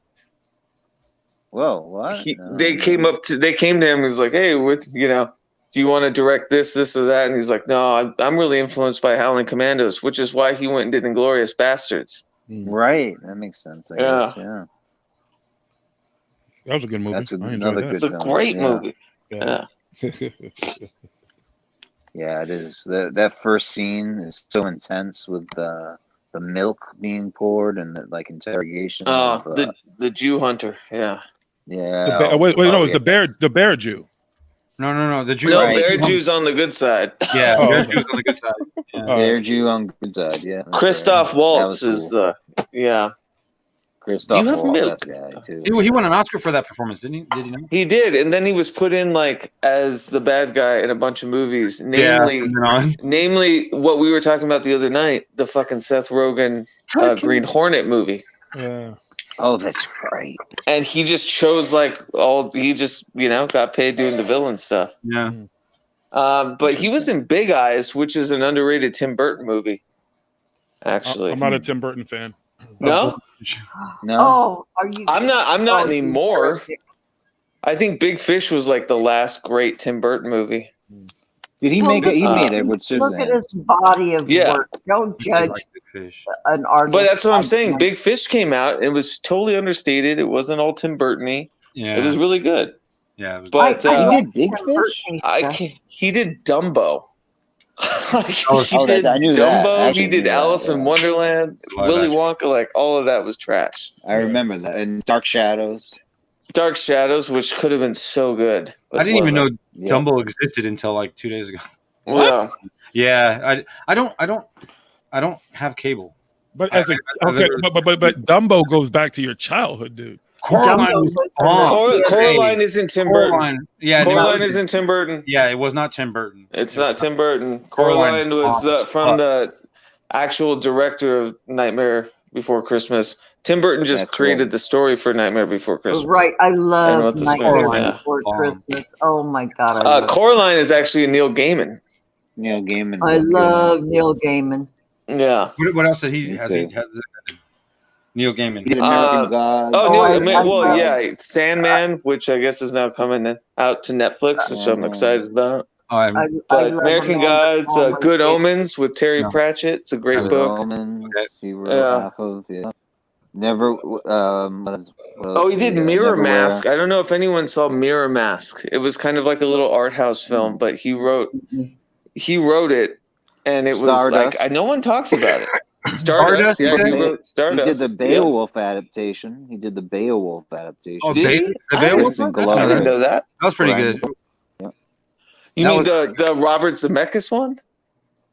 Whoa, what? They came to him and was like, "Hey, what? You know, do you want to direct this, or that?" And he's like, "No, I'm really influenced by Howling Commandos," which is why he went and did Inglourious Bastards. Right, that makes sense. I guess. Yeah. That was a good movie. That's I enjoyed another that. good It's a film. great Yeah. movie. Yeah. Yeah, it is. That first scene is so intense with the milk being poured and the like interrogation. Oh, of, the Jew hunter. Yeah. yeah. Wait, no, it was yeah. the bear Jew. No, the Jew. No, Right. Bear Jew's on the good side. Yeah, Oh, Bear okay. Jew's on the good side. Yeah. Bear Jew on good side. Yeah. that's Christoph right. Waltz That was is cool. yeah. Christoph Do you have Waltz, milk? that guy too. He won an Oscar for that performance, didn't he? Did he not? He did, and then he was put in like as the bad guy in a bunch of movies, namely, namely what we were talking about the other night, the fucking Seth Rogen Green Hornet movie. Yeah. Oh, that's right. And he just chose he just got paid doing the villain stuff. Yeah. But he was in Big Eyes, which is an underrated Tim Burton movie. Actually, I'm not a Tim Burton fan. No. No. Oh, are you? I'm not anymore. I think Big Fish was like the last great Tim Burton movie. Did he make it? He made it with Look at Suzanne. his body of Yeah. work. Don't judge Fish. an artist. But that's what I'm by- saying. Big Fish came out. It was totally understated. It wasn't all Tim Burton-y. Yeah. It was really good. Yeah. It was But I He love did Big Tim Fish. Burton I stuff. can't, he did Dumbo. He Oh, did I knew that. I Dumbo. actually He did knew that, Alice in yeah. Wonderland. Live Willy action. Wonka. Like all of that was trash. I remember that. And Dark Shadows. Dark Shadows, which could have been so good. but I didn't even know wasn't. Yeah. Dumbo existed until like 2 days ago. Yeah. Yeah, I don't have cable. But as a I okay, literally- but Dumbo goes back to your childhood, dude. Coraline Dumbo was was bomb. Coraline isn't Tim Burton. Coraline, yeah, Coraline no, isn't Tim Burton. yeah, it was not Tim Burton. It's not Tim Burton. Coraline Coraline was was from the actual director of Nightmare Before Christmas. Tim Burton just That's created right. the story for Nightmare Before Christmas. Right, I And love what the Nightmare story- yeah. Before Bomb. Christmas. Oh my god, I love. Coraline is actually a Neil Gaiman. Neil Gaiman. I love Neil Gaiman. Yeah. What else did he Me has? too. He has Neil Gaiman. He did American Gods. Oh, I Neil, well, love- yeah, Sandman, which I guess is now coming out to Netflix, which I'm excited about. I But love American Amanda Gods, Palmer's Good game. Omens with Terry No. Pratchett. It's a great Good book. Omens, he wrote Yeah. half of, yeah. Never. Oh, he did Mirror Neverwhere. Mask. I don't know if anyone saw Mirror Mask. It was kind of like a little art house film, but he wrote it, and it was Stardust. like no one talks about it. Stardust, yeah, he wrote He Stardust. did the Beowulf adaptation. He did the Beowulf adaptation. Oh, Did he? the I Beowulf? didn't- Glover. I didn't know that. That was pretty Right. good. You That mean was- the Robert Zemeckis one?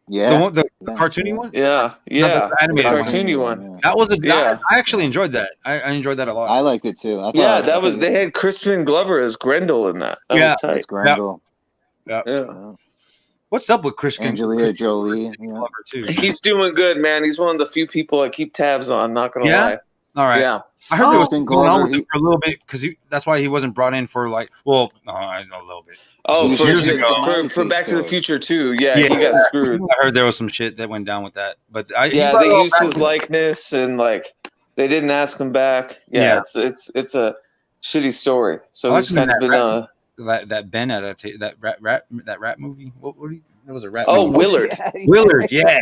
Yeah. The one, the cartoony one. Yeah, the yeah, the animated one. cartoony one. Yeah. That was a. Yeah. I actually enjoyed that. I enjoyed that a lot. I liked it too. I thought, Yeah, that was. They had Crispin Glover as Grendel in that. That Yeah. was tight. That's Grendel. Yeah. Yeah. What's up with Chris Angelina Jolie. Yeah. Glover too? He's doing good, man. He's one of the few people I keep tabs on. Not gonna Yeah? lie. All right. Yeah. I heard there was Crispin something going on Glover, with him for a little bit because that's why he wasn't brought in for like. Well, I know a little bit. Oh, Some years ago. for Back to the Future too. Yeah, Yeah. he got screwed. I heard there was some shit that went down with that, but Yeah, he brought they it all used back his to- likeness and like they didn't ask him back. Yeah, Yeah. it's a shitty story. So I he's liked him kind in of been that Ben adaptation, that rat movie. What that was a rat. Oh, movie. Willard. Willard, yeah.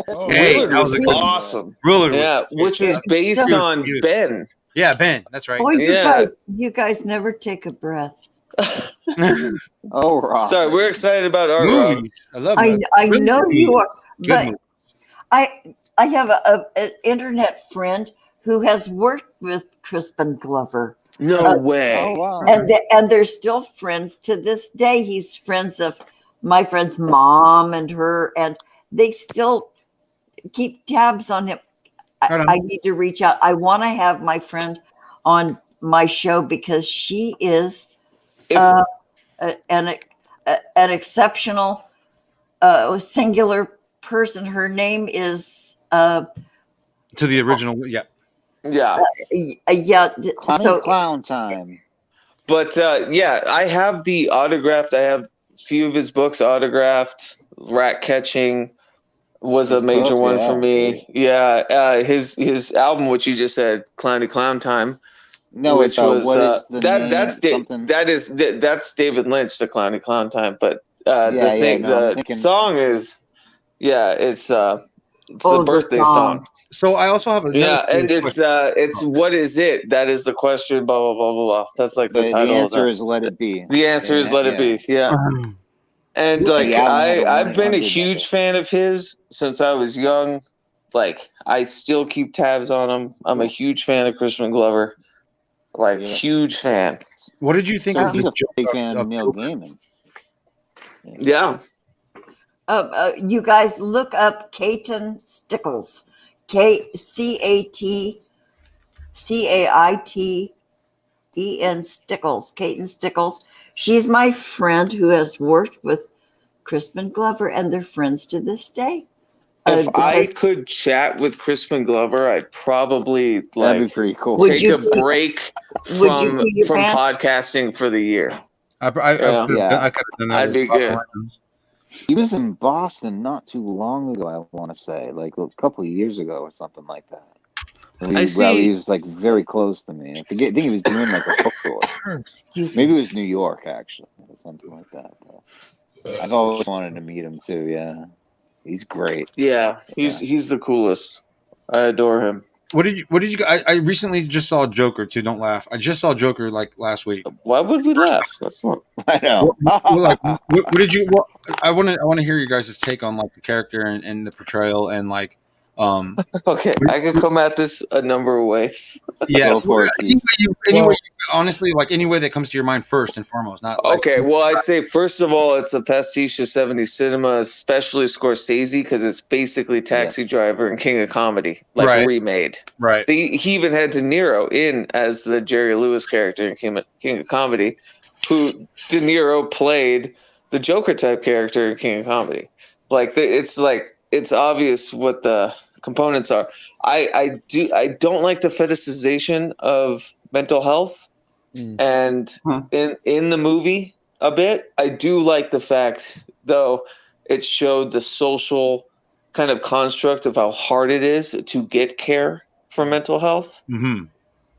Oh, Hey, Willard that was was a good one. awesome. Willard was Yeah, which was based on Ben. Yeah, Ben. That's right. Oh, Yeah. you guys never take a breath. Oh, Rob. Sorry, we're excited about our Movies. I love I really know you are, good but movies. I have an internet friend who has worked with Crispin Glover. No way. Oh, wow. And they're still friends to this day. He's friends of my friend's mom and her, and they still keep tabs on him. Right on. I need to reach out. I want to have my friend on my show because she is an exceptional singular person. Her name is To the original, yeah. Yeah. Yeah. Clown time. But yeah, I have the autographed. I have a few of his books autographed. Rat Catching was a major books, one yeah, for me. Yeah, his album, which you just said, Clowny Clown Time, No, which was what is the name? that's Something. that's David Lynch, the Clowny Clown Time. But Yeah, the I'm thinking. song is it's the the birthday song. song. So I also have another. Yeah, and it's what is it? That is the question. Blah blah blah blah blah. That's like the title. The answer is Let It Be. The answer is Let It Be. Yeah. And like The album had a I've been a 100 huge fan of his since I was young. Like I still keep tabs on him. I'm a huge fan of Crispin Glover. Like huge fan. What did you think So of he's the a big fan of Neil Gaiman. Yeah. You guys look up Caton Stickles. CATCAITEN Stickles. Caton Stickles. She's my friend who has worked with Crispin Glover, and they're friends to this day. If I could chat with Crispin Glover, I'd probably That'd be pretty cool. take a break from pee your pants? podcasting for the year. I could have done that. I'd be good. He was in Boston not too long ago, I want to say, like a couple of years ago or something like that. He was like very close to me. I think he was doing like a book tour. Maybe it was New York actually, or something like that. But I've always wanted to meet him too. Yeah, he's great. Yeah, he's the coolest. I adore him. What did you? I recently just saw Joker too. Don't laugh. I just saw Joker like last week. Why would we laugh? That's not. I know. What did you? I want to hear your guys' take on like the character and the portrayal and like. Okay, I could come at this a number of ways. Yeah, honestly, like any way that comes to your mind first and foremost. Not like, okay. Well, I'd say first of all, it's a pastiche of 70s cinema, especially Scorsese, because it's basically Taxi Driver and King of Comedy, like remade. Right. He even had De Niro in as the Jerry Lewis character in King of Comedy, who De Niro played the Joker type character in King of Comedy. It's obvious what the components are. I don't like the fetishization of mental health, and in the movie a bit. I do like the fact though it showed the social kind of construct of how hard it is to get care for mental health. Mm-hmm.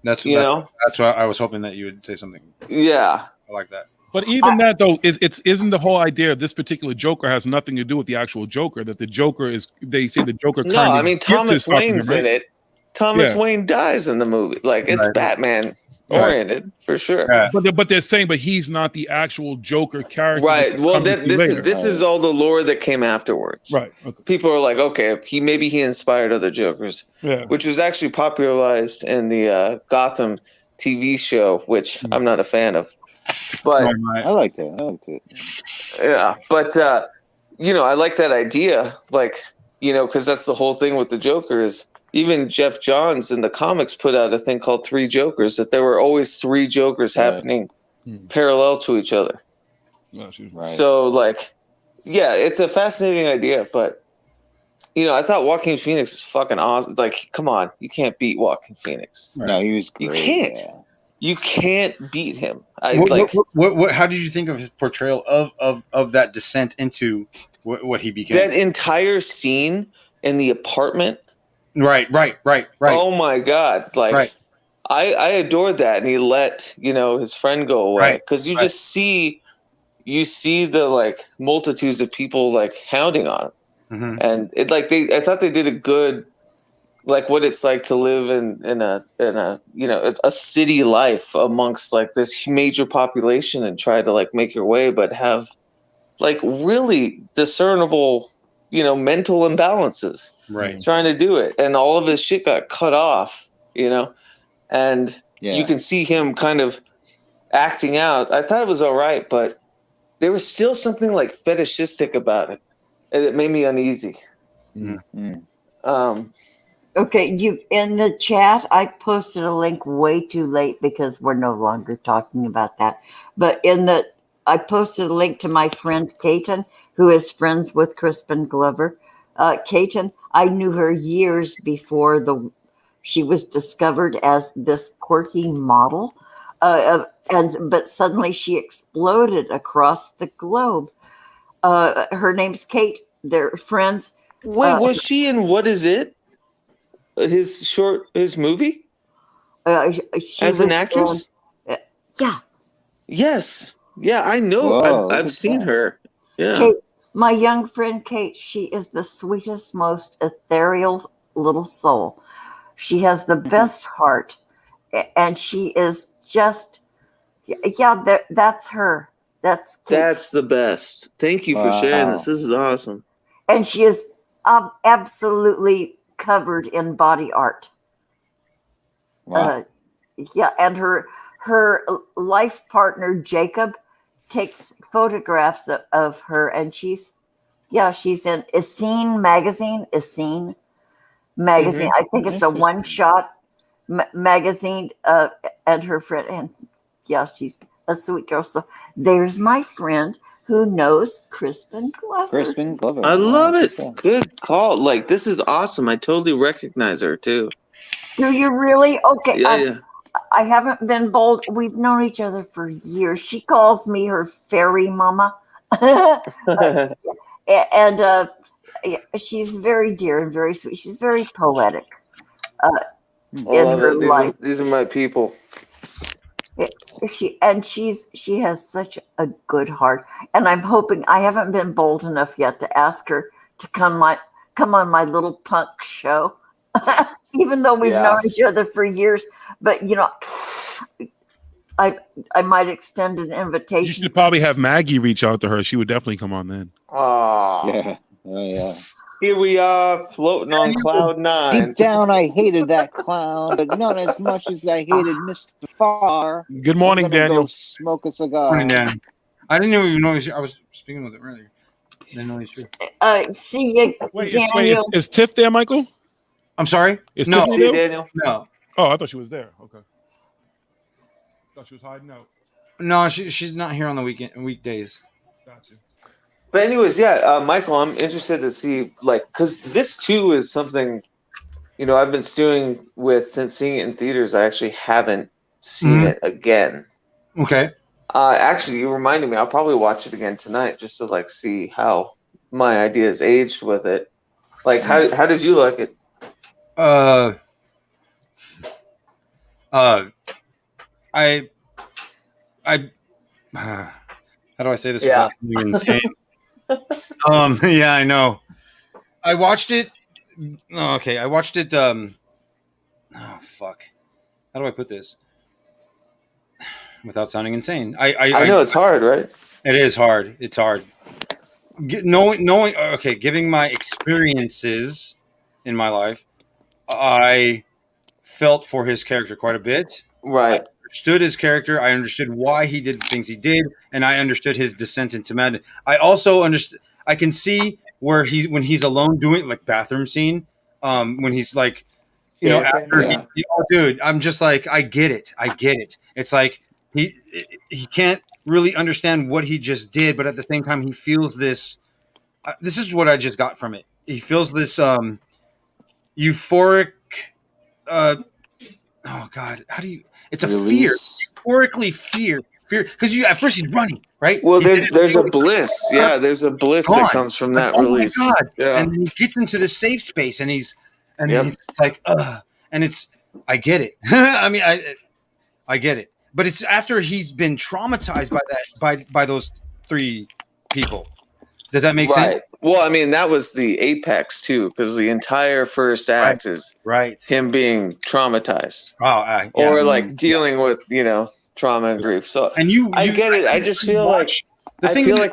That's why I was hoping that you would say something. Yeah, I like that. But even that though, isn't the whole idea of this particular Joker has nothing to do with the actual Joker. That the Joker is, they say the Joker. No, I mean Thomas Wayne's in it. Thomas Wayne dies in the movie. Like it's Batman oriented for sure. Yeah. But they're saying, but he's not the actual Joker character. Right. Well, this is all the lore that came afterwards. Right. Okay. People are like, okay, he inspired other Jokers. Yeah. Which was actually popularized in the Gotham TV show, which I'm not a fan of. But I liked it. Yeah, but I like that idea, because that's the whole thing with the Joker is even Jeff Johns in the comics put out a thing called Three Jokers, that there were always three Jokers happening parallel to each other. So it's a fascinating idea, but I thought Joaquin Phoenix is fucking awesome. Like, come on, you can't beat Joaquin Phoenix. No, he was great. You can't. Yeah. You can't beat him. How did you think of his portrayal of that descent into what he became? That entire scene in the apartment. Right. Oh my God! I adored that, and he let his friend go away because you just see the multitudes of people hounding on him, and I thought they did a good. What it's like to live in a city life amongst this major population and try to make your way, but have really discernible mental imbalances trying to do it, and all of his shit got cut off, and you can see him kind of acting out. I thought it was all right, but there was still something fetishistic about it, and it made me uneasy. Okay, in the chat, I posted a link way too late because we're no longer talking about that. But I posted a link to my friend Caton, who is friends with Crispin Glover. Caton, I knew her years before she was discovered as this quirky model, but suddenly she exploded across the globe. Her name's Kate. They're friends. Wait, was she in What Is It? His movie? She As an actress? Yeah. Yes. Yeah, I know. Whoa, I've seen her. Yeah. Kate, my young friend Kate, she is the sweetest, most ethereal little soul. She has the best heart, and she is just, that's her. That's Kate. That's the best. Thank you for sharing this. This is awesome. And she is absolutely covered in body art. Wow. And her life partner Jacob takes photographs of her, and she's in Essene magazine. I think it's a one-shot magazine. And her friend, and she's a sweet girl. So there's my friend who knows Crispin Glover. I love it. Good call. Like, this is awesome. I totally recognize her too. Do you really? Okay. Yeah. I haven't been bold. We've known each other for years. She calls me her fairy mama. And she's very dear and very sweet. She's very poetic in her life. These are my people. She has such a good heart, and I'm hoping. I haven't been bold enough yet to ask her to come on my little punk show, even though we've known each other for years. But I might extend an invitation. You should probably have Maggie reach out to her. She would definitely come on then. Oh yeah. Oh yeah. Here we are, floating on cloud 9. Deep down, I hated that clown, but not as much as I hated Mr. Farr. Good morning, I'm gonna Daniel. go smoke a cigar. Morning, Dan. I didn't even know I was speaking with him earlier. I didn't know he's true. See you, Wait, is Tiff there, Michael? I'm sorry? Is No. Tiffany there? Daniel. No. Oh, I thought she was there. Okay. Thought she was hiding out. No, she's not here on the weekdays. Gotcha. But anyways, Michael, I'm interested to see, because this too is something, I've been stewing with since seeing it in theaters. I actually haven't seen it again. Okay. Actually, you reminded me. I'll probably watch it again tonight just to see how my ideas aged with it. How did you like it? How do I say this without being insane? Yeah, I know. I watched it. Okay, I watched it. Oh fuck! How do I put this without sounding insane? I know it's hard, right? It is hard. It's hard. Knowing. Okay, giving my experiences in my life, I felt for his character quite a bit. Right. I understood his character. I understood why he did the things he did, and I understood his descent into madness. I also understood. I can see where when he's alone doing bathroom scene, when he's after dude, I'm just I get it. It's like he can't really understand what he just did, but at the same time he feels this. This is what I just got from it. He feels this euphoric. Oh God, how do you? It's a fear, euphorically fear, because at first he's running, right? Well, there's a bliss, there's a bliss that comes from that release. Oh my God! Yeah. And then he gets into the safe space, and he's and it's and it's I get it. I mean, I get it, but it's after he's been traumatized by that by those three people. Does that make sense? Well, I mean, that was the apex too, because the entire first act is him being traumatized, or dealing with trauma and grief. So I get it. I just feel like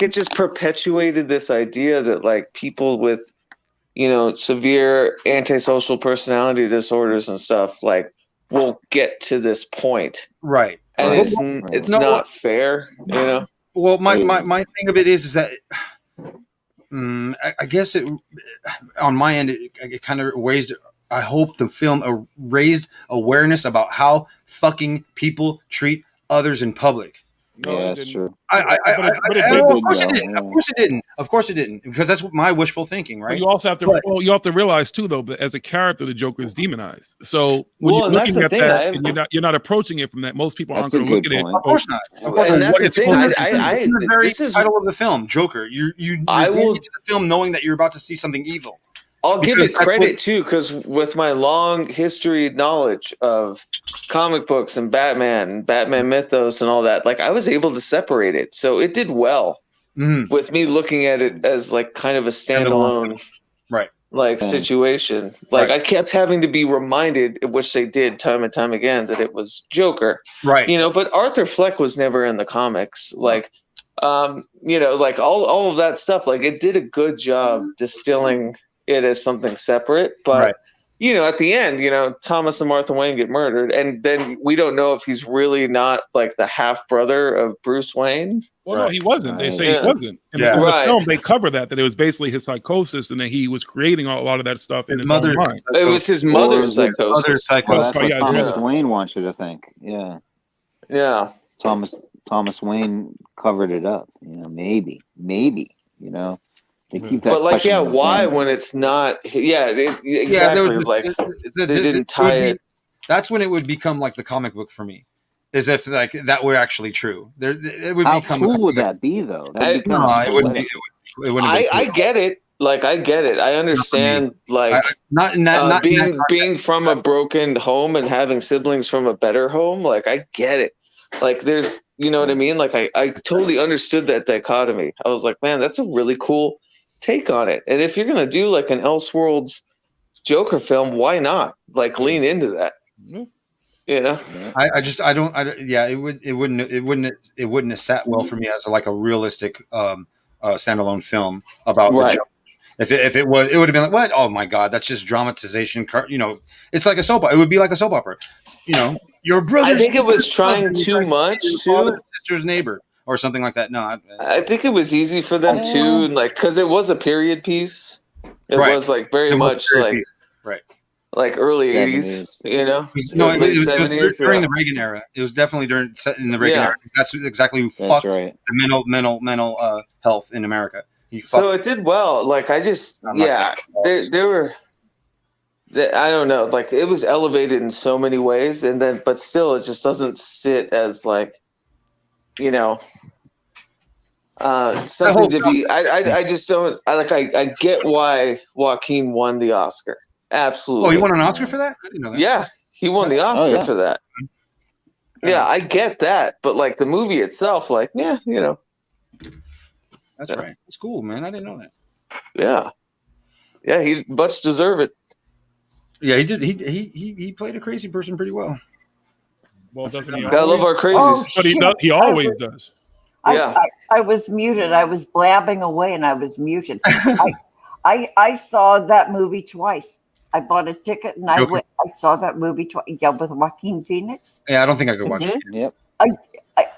it just perpetuated this idea that people with severe antisocial personality disorders and stuff will get to this point, right? And it's not fair, Well, my thing of it is that. I guess it on my end it kind of raised. I hope the film raised awareness about how fucking people treat others in public. No, Yeah, it that's didn't. true. But it Of did. course it didn't. Of course it didn't. Of course it didn't. Because that's my wishful thinking, But right? you also have to. But- Well, you have to realize too, though, that as a character, the Joker is demonized. So when Well, you're and that's looking the at thing, that, and you're not approaching it from that. Most people aren't That's a going to look good at it. point. Of course not. Of course And not. that's the It's thing. in I the very this is title of the film, Joker. You're I going will. into the film knowing that you're about to see something evil. I'll give Because it that's credit what- too, because with my long history knowledge of comic books and Batman mythos and all that, like I was able to separate it. So it did well with me looking at it as like kind of a standalone right like Yeah. situation. Like Right. I kept having to be reminded, which they did time and time again, that it was Joker. Right. You know, but Arthur Fleck was never in the comics. Like you know, like all of that stuff, like it did a good job distilling it as something separate. But Right. you know, at the end, you know, Thomas and Martha Wayne get murdered, and then we don't know if he's really not like the half brother of Bruce Wayne. Well, no, he wasn't. They say Yeah. he wasn't. In Yeah. the Right. film, they cover that it was basically his psychosis and that he was creating a lot of that stuff in his own Mother- mind. It was his Or mother's his psychosis. mother's Well, psychosis. that's what yeah, Thomas yeah. Wayne wants you to think. Yeah, Yeah. Thomas Wayne covered it up. You know, maybe. You know, they keep that. But like, question yeah, in the why family. when it's not? Yeah, exactly. Yeah, there was like they didn't tie it. That's when it would become like the comic book for me, as if like that were actually true. It would How become. cool would that be, though? That'd be No, kind it of wouldn't be. It wouldn't. Be I get it. Like I get it. I understand. Like not in that. Not in being that being from a broken home and having siblings from a better home. Like I get it. Like there's, you know what I mean. Like I totally understood that dichotomy. I was like, man, that's a really cool take on it. And if you're gonna do like an Elseworlds Joker film, why not? Like lean into that. You know. Yeah, it wouldn't have sat well for me as like a realistic standalone film about the Right. Joker. If it was, it would have been like, what? Oh my god, that's just dramatization. You know, it's like a soap opera. It would be like a soap opera. You know, your brother. I think it was trying too much too. Sister's neighbor or something like that. No, I think it was easy for them too, like because it was a period piece. It Right. was like very It was a much period like piece. Right. like early 70s. 80s, you know? No, it Late was 70s, during yeah. the Reagan era. It was definitely set in the Reagan Yeah. era. That's exactly who That's fucked right. the mental health in America. He fucked. So it did well. Like I just, yeah, there were, I don't know, like it was elevated in so many ways, and then, but still, it just doesn't sit as like, you know, something to be. I just don't. I get why Joaquin won the Oscar. Absolutely. Oh, he won an Oscar for that? I didn't know that. Yeah, he won the Oscar yeah. for that. Yeah, I get that, but like the movie itself, like, yeah, you know, That's right. It's cool, man. I didn't know that. yeah, he much deserve it. Yeah, he did. He played a crazy person pretty well. Well, doesn't he? Gotta love our crazies. Oh, But he shit. does. He always does. Yeah. I was muted. I was blabbing away and I was muted. I saw that movie twice. I bought a ticket and I saw that movie twice. Yeah, with Joaquin Phoenix. Yeah, I don't think I could watch it. Yep.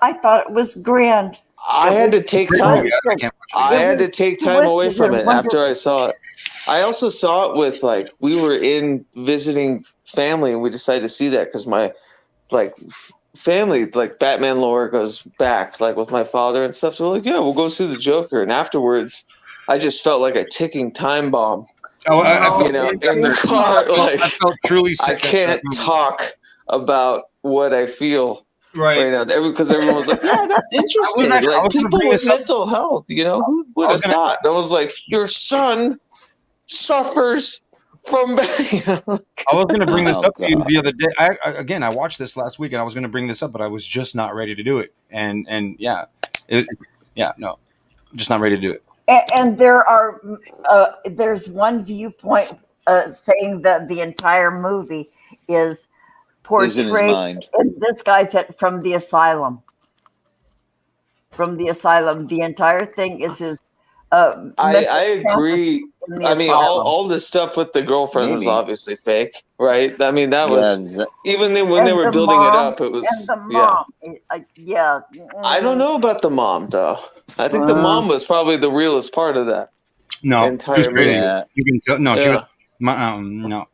I thought it was grand. I had to take time. Listen, I it had to was take time away twisted from and it after I wonderful. saw it. I also saw it with like we were in visiting family and we decided to see that because my family, like Batman lore goes back like with my father and stuff. So we're like, yeah, we'll go see the Joker. And afterwards, I just felt like a ticking time bomb. Oh, I felt, You know, in the car, like I felt truly sick. I can't talk about what I feel right now because everyone was like, "Yeah, that's interesting." I was Like gonna people bring with this up. mental health, you know, who would have thought? And I was like, "Your son suffers from." You know? I was going to bring this Oh, up to you God. the other day. I watched this last week, and I was going to bring this up, but I was just not ready to do it. And no, just not ready to do it. And there's one viewpoint saying that the entire movie is Is in his portrayed. mind. And this guy's from the asylum. From the asylum, the entire thing is his. I agree. in the I mean, asylum. all this stuff with the girlfriend was Maybe. obviously fake, right? I mean, that Yeah, was even then when they And were the building it mom- up, it was and the mom. Yeah. I don't know about the mom though. I think the mom was probably the realest part of that. No, Entire she was crazy. movie. Yeah. You can tell. No, Yeah. no.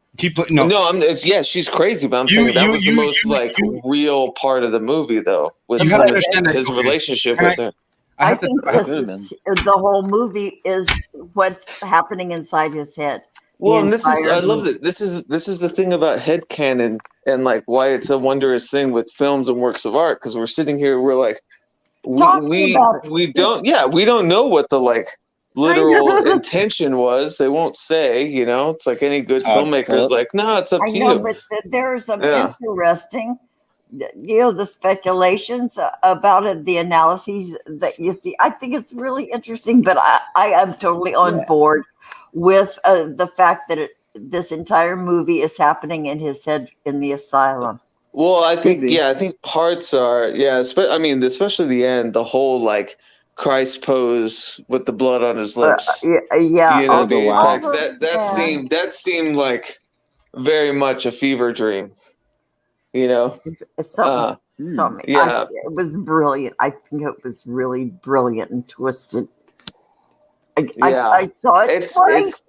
she's crazy, but I'm saying that was the most real part of the movie, though, with his relationship with her. I think the whole movie is what's happening inside his head. Well, and I love that. This is the thing about headcanon and like why it's a wondrous thing with films and works of art, because we're sitting here, we're like, we don't know what the like literal intention was. They won't say, it's like any good filmmaker is like, no, it's up to you. But there's some interesting, the speculations about it, the analyses that you see. I think it's really interesting, but I am totally on board with the fact that this entire movie is happening in his head in the asylum. Well, I think parts are, especially the end, the whole like Christ pose with the blood on his lips. The apex. That seemed like very much a fever dream. It's something. Yeah, it was brilliant. I think it was really brilliant and twisted. I saw it twice.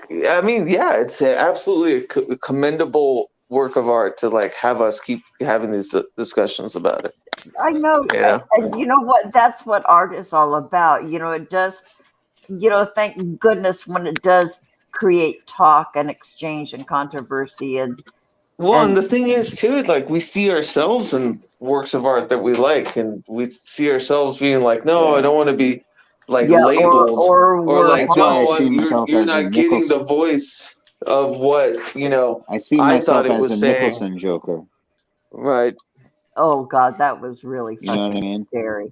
It's absolutely a commendable work of art to like have us keep having these discussions about it. I know. Yeah. And you know what? That's what art is all about. It does, thank goodness when it does create talk and exchange and controversy. And the thing is too, like we see ourselves in works of art that we like, and we see ourselves being like, no, I don't want to be like labeled or like, no, you're not getting the voice of what I see myself as a Nicholson Joker. Right. Oh God, that was really You know what I mean? scary.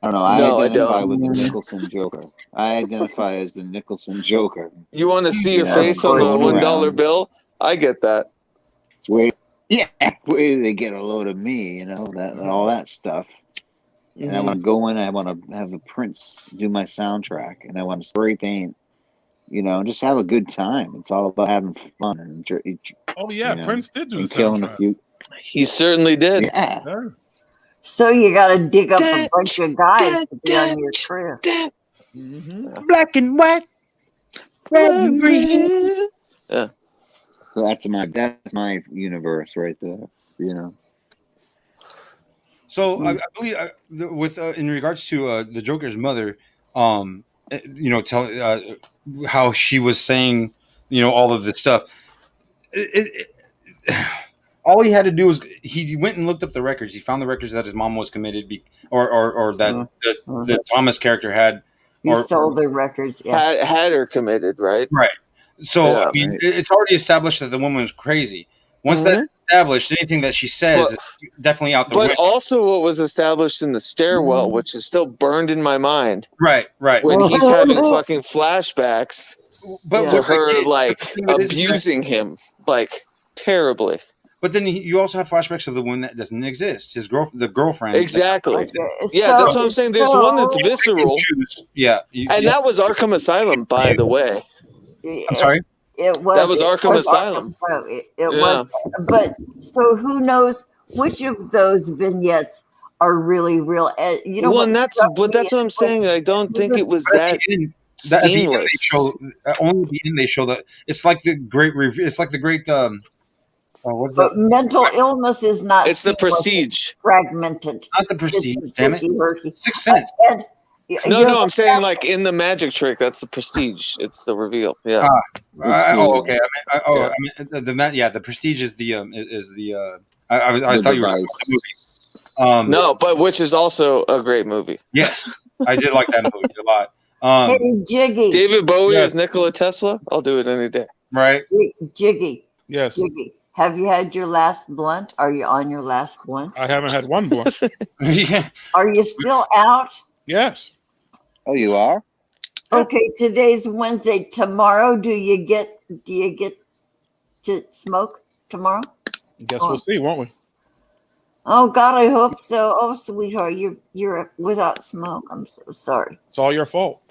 I don't know. I identify with the Nicholson Joker. I identify as the Nicholson Joker. You want to see your face on the $1 bill? I get that. Wait they get a load of me, that all that stuff. And I want to go in. I want to have the Prince do my soundtrack, and I want to spray paint. Just have a good time. It's all about having fun. And Prince did do the killing soundtrack. a few. He certainly did. Yeah. So you got to dig up a bunch of guys to be on your crew. Black and white, red and green. Yeah. That's my universe right there. So I believe with in regards to the Joker's mother, tell how she was saying, all of this stuff. All he had to do was he went and looked up the records. He found the records that his mom was committed, or that the Thomas character had. He stole the records. Yeah. Had her committed, right? Right. So it's already established that the woman was crazy. Once that's established, anything that she says is definitely out the window. But also what was established in the stairwell, which is still burned in my mind. Right. When he's having fucking flashbacks to her, like, abusing him, like, terribly. But then you also have flashbacks of the one that doesn't exist. The girlfriend. Exactly. Yeah, that's what I'm saying. There's one that's visceral. Yeah. And that was Arkham Asylum, by the way. I'm sorry? That was Arkham Asylum. It was. But so who knows which of those vignettes are really real? And that's what I'm saying. I don't think it was that seamless. Only at the end they show that it's like the great review. It's like the great. But mental illness is not. It's the Prestige. Fragmented. Not the Prestige. Damn it. Sixth Sense. No, I'm saying like in the magic trick. That's the Prestige. It's the reveal. Yeah. Okay. The Prestige is the I thought you were talking about the movie. No, but which is also a great movie. Yes, I did like that movie a lot. Hey, Jiggy. David Bowie as Nikola Tesla. I'll do it any day. Right. Jiggy. Yes. Jiggy. Have you had your last blunt? Are you on your last blunt? I haven't had one blunt. Yeah. Are you still out? Yes. Oh, you are? Okay, today's Wednesday. Tomorrow, do you get to smoke tomorrow? Guess we'll see, won't we? Oh God, I hope so. Oh, sweetheart, you're without smoke. I'm so sorry. It's all your fault.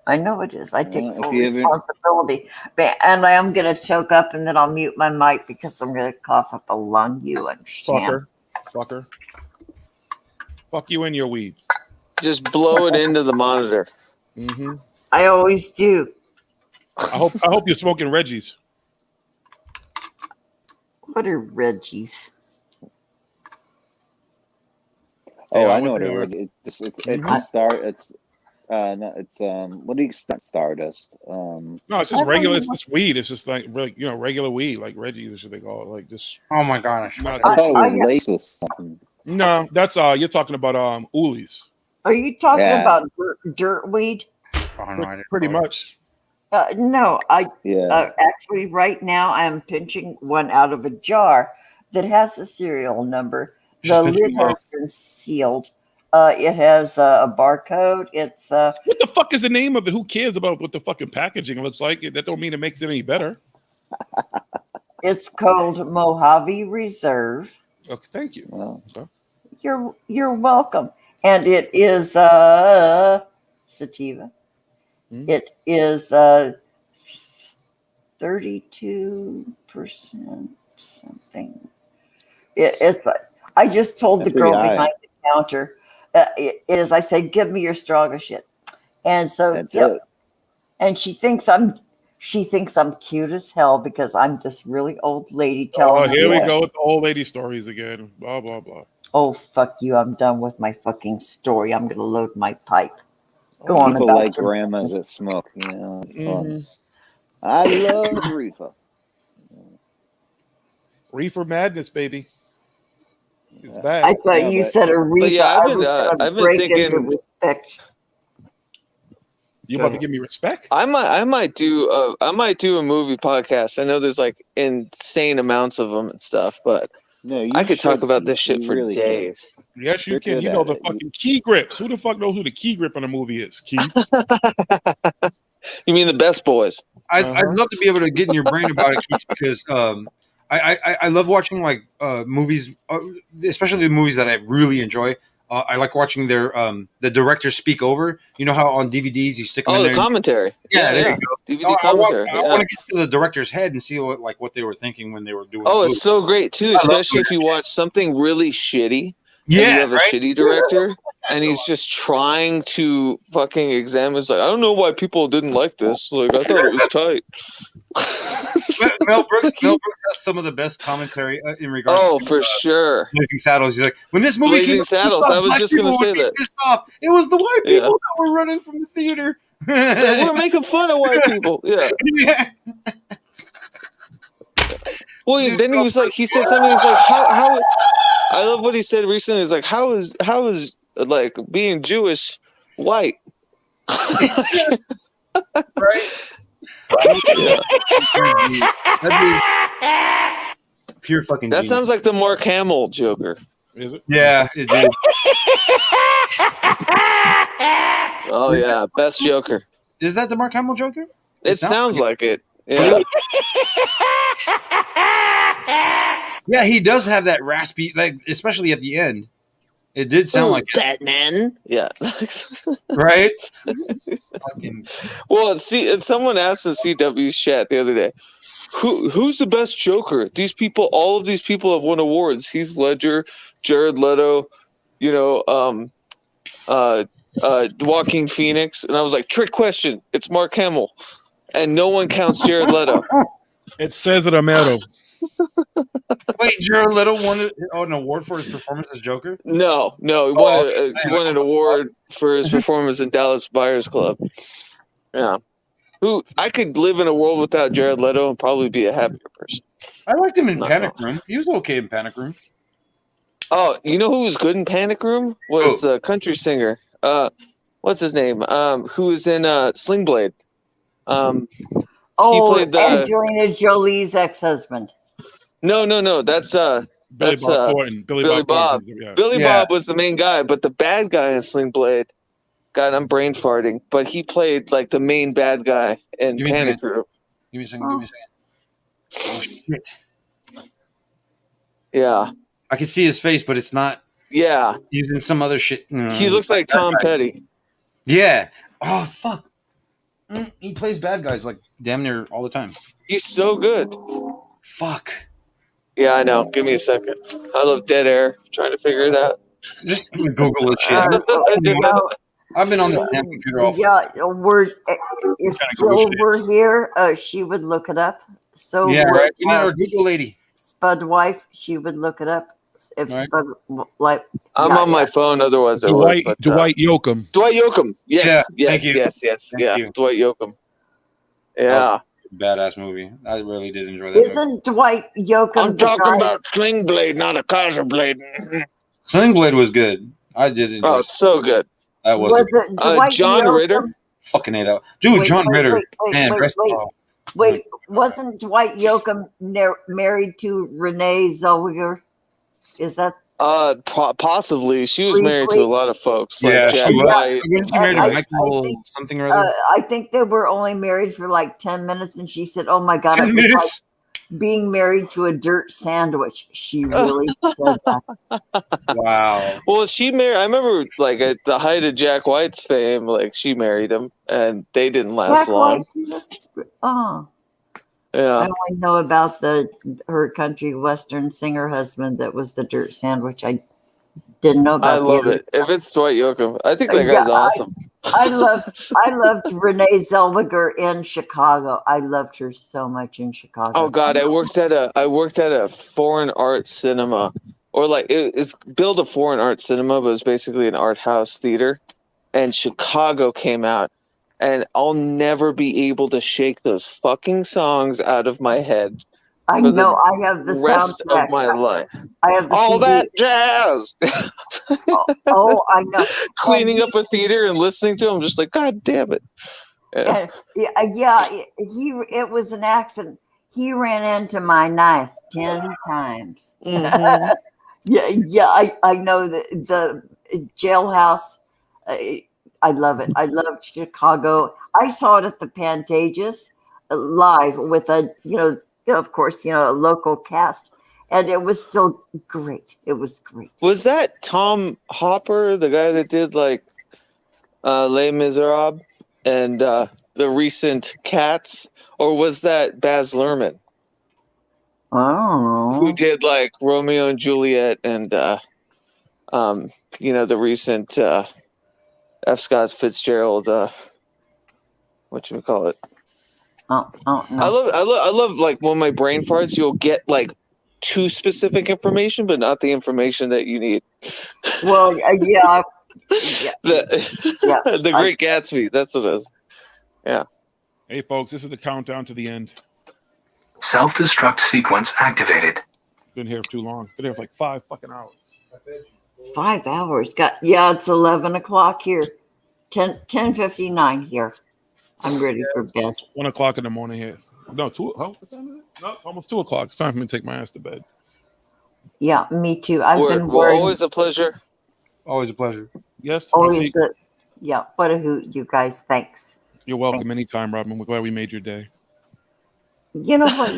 I know it is. I take full responsibility. And I am going to choke up and then I'll mute my mic because I'm going to cough up a lung. You understand? Fucker. Fuck you and your weed. Just blow it into the monitor. Mm-hmm. I always do. I hope you're smoking Reggie's. What are Reggie's? Oh, Yeah, I know what they it are. is. It's a star. It's no, it's what do you not Stardust? No, it's just regular. It's just weed. It's just like regular weed, like Reggie's is what they call it. Like just. Oh my gosh! Not I thought it was laced with something. No, that's you're talking about Oolies. Are you talking Yeah. about dirt weed? Pretty much. No, Yeah. actually right now I'm pinching one out of a jar that has a serial number. The Just pinching lid them has been sealed. It has a barcode. It's What the fuck is the name of it? Who cares about what the fucking packaging looks like? That don't mean it makes it any better. it's called Mojave Reserve. Okay, thank you. Well, You're welcome. And it is sativa. It is 32% something. It's. I just told That's the girl pretty high. behind the counter. I said, "Give me your strongest shit," and so That's yep. it. And she thinks I'm cute as hell because I'm this really old lady telling her. Here we go with the old lady stories again. Blah blah blah. Oh fuck you! I'm done with my fucking story. I'm gonna load my pipe. Go on People about like your grandmas that smoke. You know, it's fun. Mhm. I love reefer. Reefer madness, baby. It's bad. I thought you said a reefer. yeah, I was gonna I've been break into thinking. respect. You about to give me respect? I might do a movie podcast. I know there's like insane amounts of them and stuff, but No, you I could talk should. about this shit You for really days. Yes, you You're can. good You know at the it. fucking key grips. Who the fuck knows who the key grip in a movie is? Keith. You mean the Best Boys? I'd love to be able to get in your brain about it, Keith, because I love watching like movies, especially the movies that I really enjoy. I like watching their the directors speak over. You know how on DVDs you stick them in Oh, there. the commentary. Yeah, there yeah. you go. DVD commentary. I want to get to the director's head and see what they were thinking when they were doing. Oh, the it's movie. so great too, I love especially if doing you watch something really shitty. Yeah, and you have a right? shitty director, and he's just trying to fucking examine. It's like, I don't know why people didn't like this. Like, I thought it was tight. Mel Brooks has some of the best commentary in regards. Oh, to, for sure. Blazing Saddles. He's like, when this movie Blazing came, Saddles. I was just gonna say that. Pissed off. It was the white people Yeah. that were running from the theater. We're making fun of white people. Yeah. Yeah. Well, then he said something. He's like, how? I love what he said recently. He's like, how is like being Jewish white? Right. Yeah. That'd be pure fucking. That genius. sounds like the Mark Hamill Joker. Is it? Yeah, it did. Oh yeah, best Joker. Is that the Mark Hamill Joker? It sounds like it. Yeah. Yeah, he does have that raspy, like especially at the end. It did sound like Batman. Yeah. right. Well, someone asked the CW's chat the other day, who's the best Joker? These people, all of these people have won awards. Heath Ledger, Jared Leto, Joaquin Phoenix, and I was like, trick question. It's Mark Hamill, and no one counts Jared Leto. It says it, Amero. Wait, Jared Leto won an award for his performance as Joker? No, he won an award for his performance in Dallas Buyers Club. Yeah. Who I could live in a world without Jared Leto and probably be a happier person. I liked him in Panic Room. He was okay in Panic Room. Oh, you know who was good in Panic Room? Was the country singer. What's his name? Who was in Sling Blade. He played Angelina Jolie's ex-husband. No. That's Billy Bob Thornton. Billy Bob. Yeah. Billy Bob was the main guy, but the bad guy in Sling Blade. God, I'm brain farting. But he played like the main bad guy in Panic Room. Give me a second. Oh shit. Yeah. I can see his face, but it's not. Yeah. He's in some other shit. He looks like Tom Petty. Yeah. Oh fuck. He plays bad guys like damn near all the time. He's so good. Fuck. Yeah, I know. Give me a second. I love Dead Air. Trying to figure it out. Just Google it shit. I've been on this damn computer all. Yeah, if Jill were here, she would look it up. So Yeah, would, right. We need our Google lady. Spud wife, she would look it up. If Right. Spud, like, I'm on my phone, otherwise I would. But, Dwight Yoakam. Dwight Yoakam. Yes, Yeah, thank you. yes. Thank Yeah, you. Dwight Yoakam. That Yeah. was a badass movie. I really did enjoy that movie. Isn't Dwight Yoakam I'm the talking guy? about Sling Blade, not a Kaiser Blade. Sling Blade was good. I did enjoy. Oh, it's so good. That was it Dwight John Yoakam? Ritter? Fucking A that. Dude, John Ritter. Man, Wait, wasn't Dwight Yoakam married to Renee Zellweger? Is that? Possibly. She was married to a lot of folks, like Jack she was. White. Wasn't she married to Michael something or other? I think they were only married for like 10 minutes, and she said, "Oh my God, 10 it was minutes? like being married to a dirt sandwich." She really said that. Wow. Well, she married. I remember, like at the height of Jack White's fame, like she married him, and they didn't last Jack long. White? Oh. Yeah. I only know about her country western singer husband that was the dirt sandwich. I didn't know about. I love it. If it's Dwight Yoakam, I think that guy's awesome. I loved Renee Zellweger in Chicago. I loved her so much in Chicago. Oh God, I worked at a foreign art cinema, or like it's billed a foreign art cinema, but it's basically an art house theater. And Chicago came out, and I'll never be able to shake those fucking songs out of my head. I for know. the I have the rest soundtrack. of my life. I have the all CD. that jazz. Oh, I know. Cleaning up a theater and listening to them, just like God damn it. Yeah. It was an accident. He ran into my knife 10 times. Mhm. I know the jailhouse. I love it. I love Chicago. I saw it at the Pantages live with of course, a local cast, and it was still great. It was great. Was that Tom Hopper, the guy that did like Les Miserables and the recent Cats, or was that Baz Luhrmann? Oh, who did like Romeo and Juliet and the recent F. Scott Fitzgerald whatchamacallit? Oh, no. I love like when my brain farts, you'll get like too specific information, but not the information that you need. Well, yeah. The Great Gatsby. That's what it is. Yeah. Hey, folks, this is the countdown to the end. Self-destruct sequence activated. Been here for too long. Been here for like 5 fucking hours. 5 hours. It's 11 o'clock here. 10:59 here. I'm ready for bed. 1 o'clock in the morning here. No, 2. What time is it? No, it's almost 2 o'clock. It's time for me to take my ass to bed. Yeah, me too. I've been worried. Always a pleasure. Always a pleasure. Yes. Always what a hoot, you guys. Thanks. You're welcome anytime, Robin. We're glad we made your day. You know what?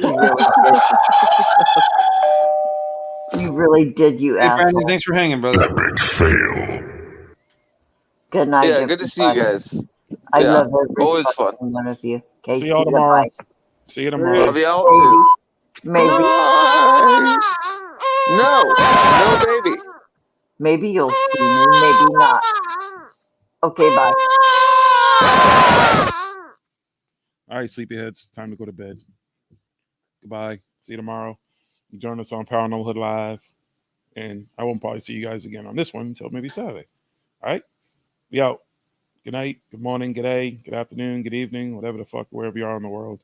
You really did, you Hey, asshole. Brandon, thanks for hanging, brother. Good night. Yeah, good to see you guys. I Yeah, love every always fun. fucking one of you. Okay, See y'all tomorrow. See you tomorrow. Love y'all too. Maybe. No, baby. Maybe you'll see me. Maybe not. Okay, bye. All right, sleepyheads. It's time to go to bed. Goodbye. See you tomorrow. You join us on Paranormalhood Live. And I won't probably see you guys again on this one until maybe Saturday. All right? Be out. Good night, good morning, good day, good afternoon, good evening, whatever the fuck, wherever you are in the world.